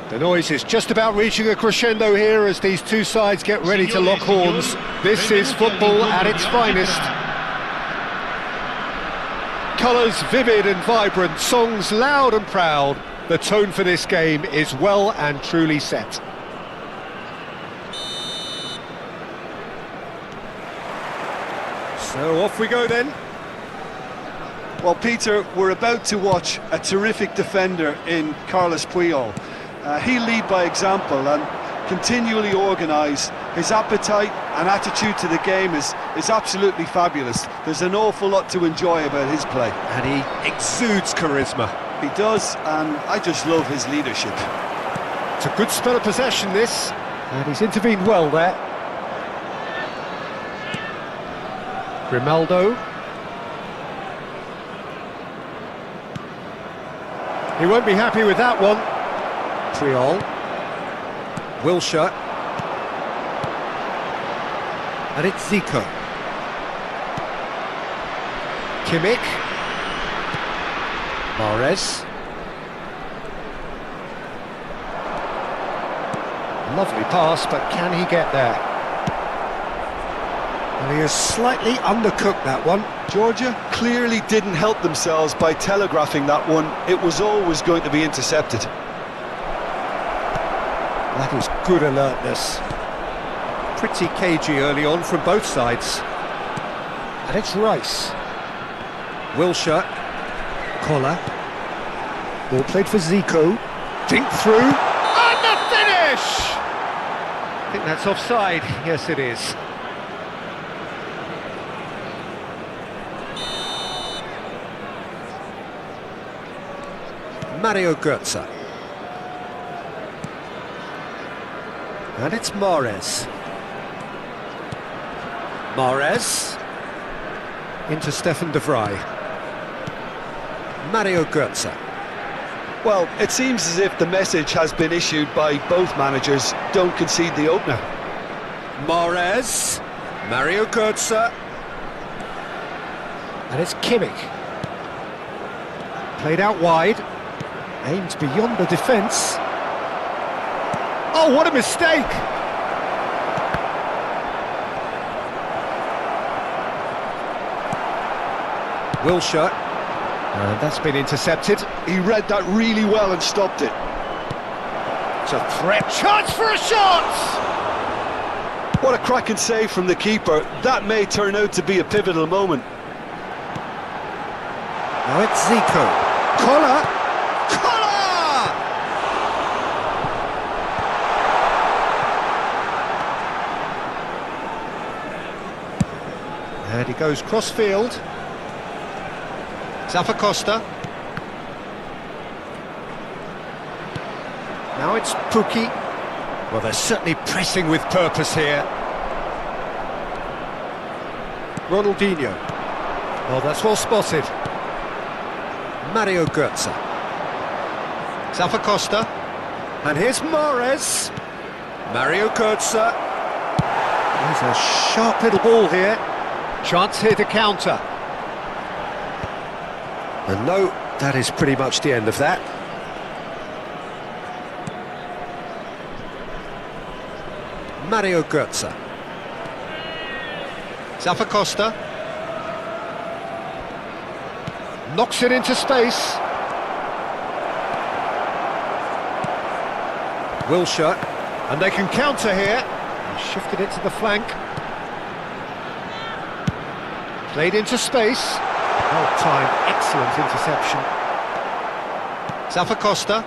The noise is just about reaching a crescendo here as these two sides get ready to lock horns. This is football at its finest. Colours vivid and vibrant, songs loud and proud. The tone for this game is well and truly set. So off we go then.
Well, Peter, we're about to watch a terrific defender in Carlos Puyol. He'll lead by example and continually organise. His appetite and attitude to the game is absolutely fabulous. There's an awful lot to enjoy about his play.
And he exudes charisma.
He does, and I just love his leadership.
It's a good spell of possession, this, and he's intervened well there. Grimaldo. He won't be happy with that one. Puyol. Wilshere. And it's Zico. Kimmich. Mahrez. Lovely pass, but can he get there? And he has slightly undercooked that one.
Georgia clearly didn't help themselves by telegraphing that one. It was always going to be intercepted.
That is good alertness. Pretty cagey early on from both sides. And it's Rice. Wilshere. Collar. Ball played for Zico. Dink through. And the finish! I think that's offside. Yes, it is. Mario Götze. And it's Mahrez. Mahrez. Into Stefan de Vrij. Mario Götze.
Well, it seems as if the message has been issued by both managers: don't concede the opener.
Mahrez. Mario Götze. And it's Kimmich. Played out wide. Aimed beyond the defence. Oh, what a mistake! Wilshere. And that's been intercepted.
He read that really well and stopped it.
It's a threat. Chance for a shot!
What a cracking save from the keeper. That may turn out to be a pivotal moment.
Now it's Zico. Collar! Collar! And he goes cross-field. Zappacosta. Now it's Pukki. Well, they're certainly pressing with purpose here. Ronaldinho. Oh, that's well spotted. Mario Götze. Zappacosta. And here's Mahrez. Mario Götze. There's a sharp little ball here. Chance here to counter. And no, that is pretty much the end of that. Mario Götze. Zappacosta. Knocks it into space. Wilshere. And they can counter here. He shifted it to the flank. Played into space. Well-timed, excellent interception. Zappacosta.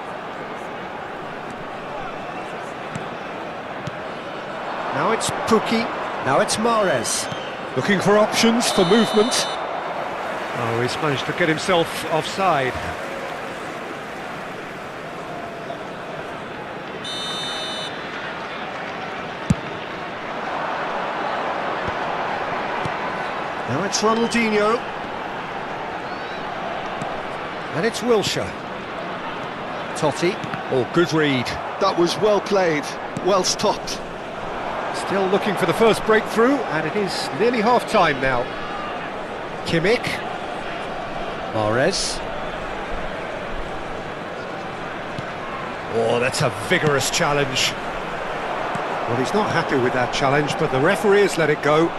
Now it's Pukki. Now it's Mahrez. Looking for options for movement. Oh, he's managed to get himself offside. Now it's Ronaldinho. And it's Wilshere. Totti. Oh, good read.
That was well played, well stopped.
Still looking for the first breakthrough, and it is nearly half-time now. Kimmich. Mahrez. Oh, that's a vigorous challenge. Well, he's not happy with that challenge, but the referee has let it go.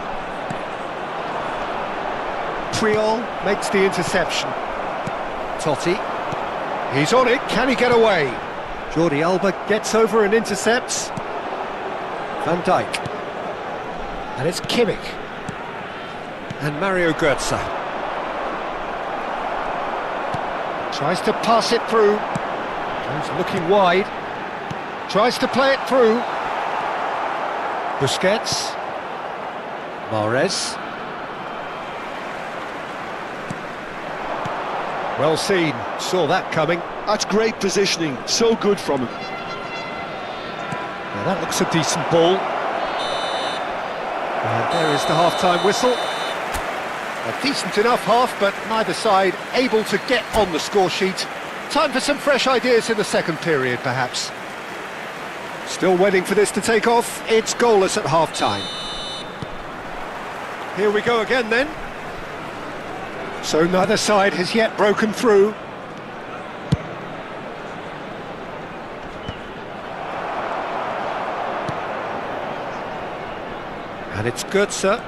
Puyol makes the interception. Totti. He's on it, can he get away? Jordi Alba gets over and intercepts. Van Dijk. And it's Kimmich. And Mario Götze. Tries to pass it through. Goes looking wide. Tries to play it through. Busquets. Mahrez. Well seen, saw that coming.
That's great positioning, so good from him.
Now that looks a decent ball. And there is the half-time whistle. A decent enough half, but neither side able to get on the score sheet. Time for some fresh ideas in the second period, perhaps. Still waiting for this to take off. It's goalless at half-time. Here we go again then. So neither side has yet broken through. And it's Götze.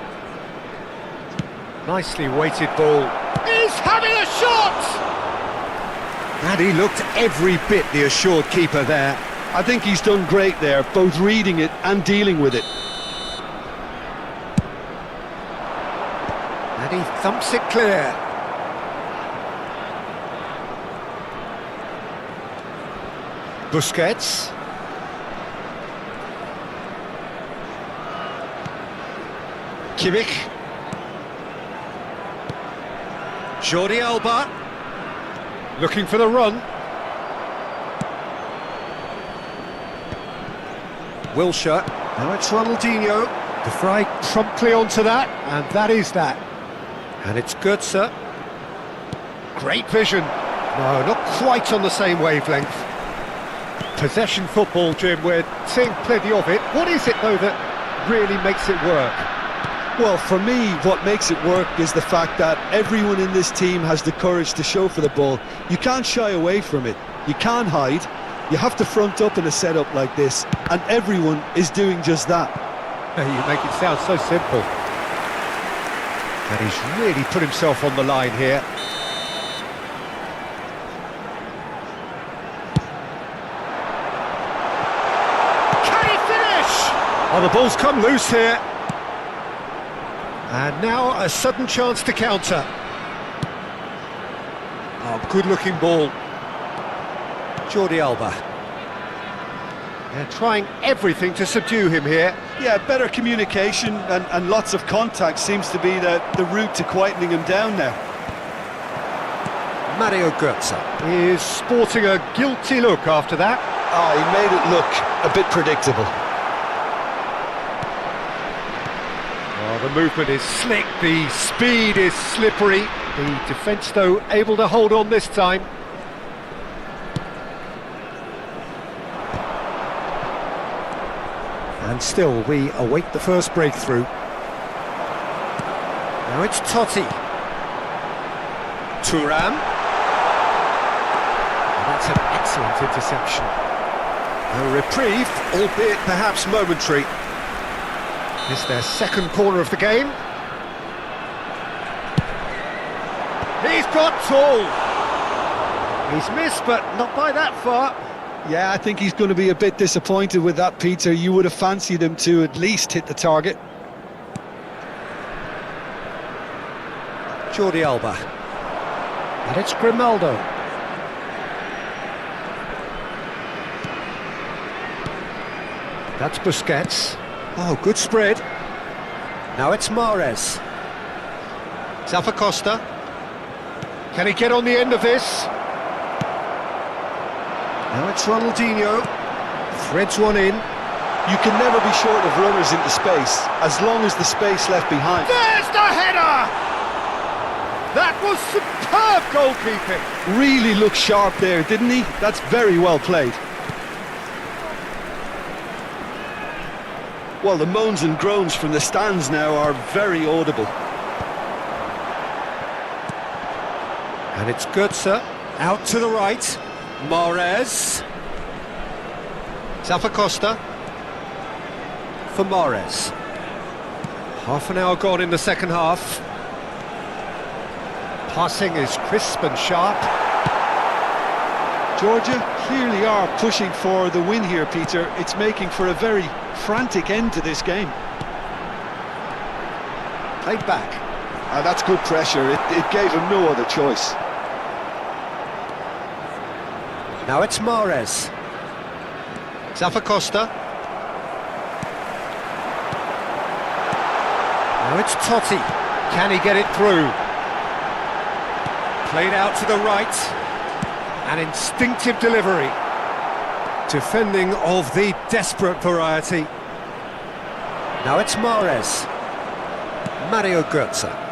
Nicely weighted ball. He's having a shot! And he looked every bit the assured keeper there.
I think he's done great there, both reading it and dealing with it.
And he thumps it clear. Busquets. Kimmich. Jordi Alba. Looking for the run. Wilshere. Now it's Ronaldinho. De Vrij promptly onto that, and that is that. And it's Götze. Great vision. No, not quite on the same wavelength. Possession football, Jim, we're seeing plenty of it. What is it, though, that really makes it work?
Well, for me, what makes it work is the fact that everyone in this team has the courage to show for the ball. You can't shy away from it. You can't hide. You have to front up in a setup like this, and everyone is doing just that.
You make it sound so simple. And he's really put himself on the line here. Can he finish? Oh, the ball's come loose here. And now a sudden chance to counter. Oh, good-looking ball. Jordi Alba. They're trying everything to subdue him here.
Yeah, better communication and lots of contact seems to be the route to quietening him down now.
Mario Götze is sporting a guilty look after that.
Oh, he made it look a bit predictable.
Oh, the movement is slick, the speed is slippery. The defence, though, able to hold on this time. And still, we await the first breakthrough. Now it's Totti. Thuram. And that's an excellent interception. A reprieve, albeit perhaps momentary. It's their second corner of the game. He's got tall. He's missed, but not by that far.
Yeah, I think he's going to be a bit disappointed with that, Peter. You would have fancied him to at least hit the target.
Jordi Alba. And it's Grimaldo. That's Busquets. Oh, good spread. Now it's Mahrez. Zappacosta. Can he get on the end of this? Now it's Ronaldinho. Threads one in.
You can never be short of runners into space, as long as the space left behind.
There's the header! That was superb goalkeeping.
Really looked sharp there, didn't he? That's very well played. Well, the moans and groans from the stands now are very audible.
And it's Götze, out to the right. Mahrez. Zappacosta. For Mahrez. Half an hour gone in the second half. Passing is crisp and sharp.
Georgia clearly are pushing for the win here, Peter. It's making for a very frantic end to this game.
Played back.
That's good pressure. It gave him no other choice.
Now it's Mahrez. Zappacosta. Now it's Totti. Can he get it through? Played out to the right. An instinctive delivery. Defending of the desperate variety. Now it's Mahrez. Mario Götze.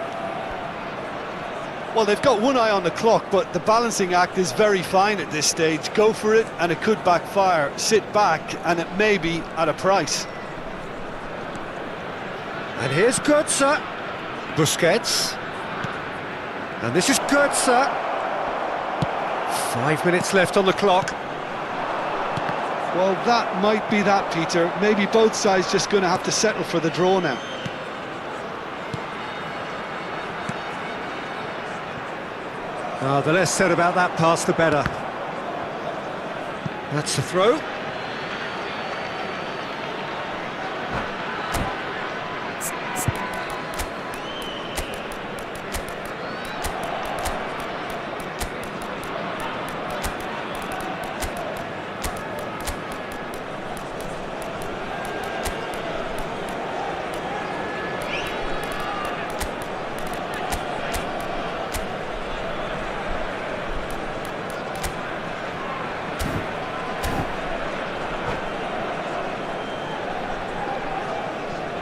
Well, they've got one eye on the clock, but the balancing act is very fine at this stage. Go for it, and it could backfire. Sit back, and it may be at a price.
And here's Götze. Busquets. And this is Götze. 5 minutes left on the clock.
Well, that might be that, Peter. Maybe both sides just going to have to settle for the draw now.
The less said about that pass, the better. That's the throw.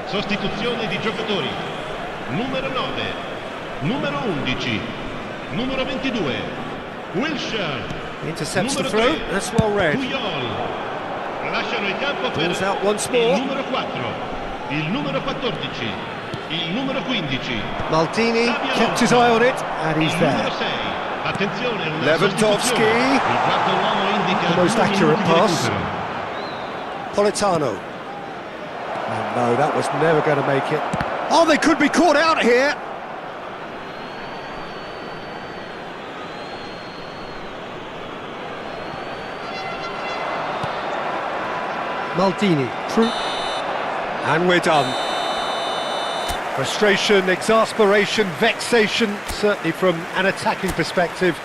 Sostituzione di giocatori. Numero 9, numero 11, numero 22, Wilshere.
Intercepts the
numero
throw,
3,
that's well read.
Puyol. Lasciano il campo per
Pulls out once
il
more.
numero 4, il numero 14, il numero 15.
Maldini kept his eye on it, and he's
Il
there.
numero 6. Attenzione, una
Lewandowski.
sostituzione. Il quarto uomo indica
The most
2
accurate
minuti di
pass.
recupero.
Politano. And no, that was never going to make it. Oh, they could be caught out here. Maldini. And we're done. Frustration, exasperation, vexation, certainly from an attacking perspective.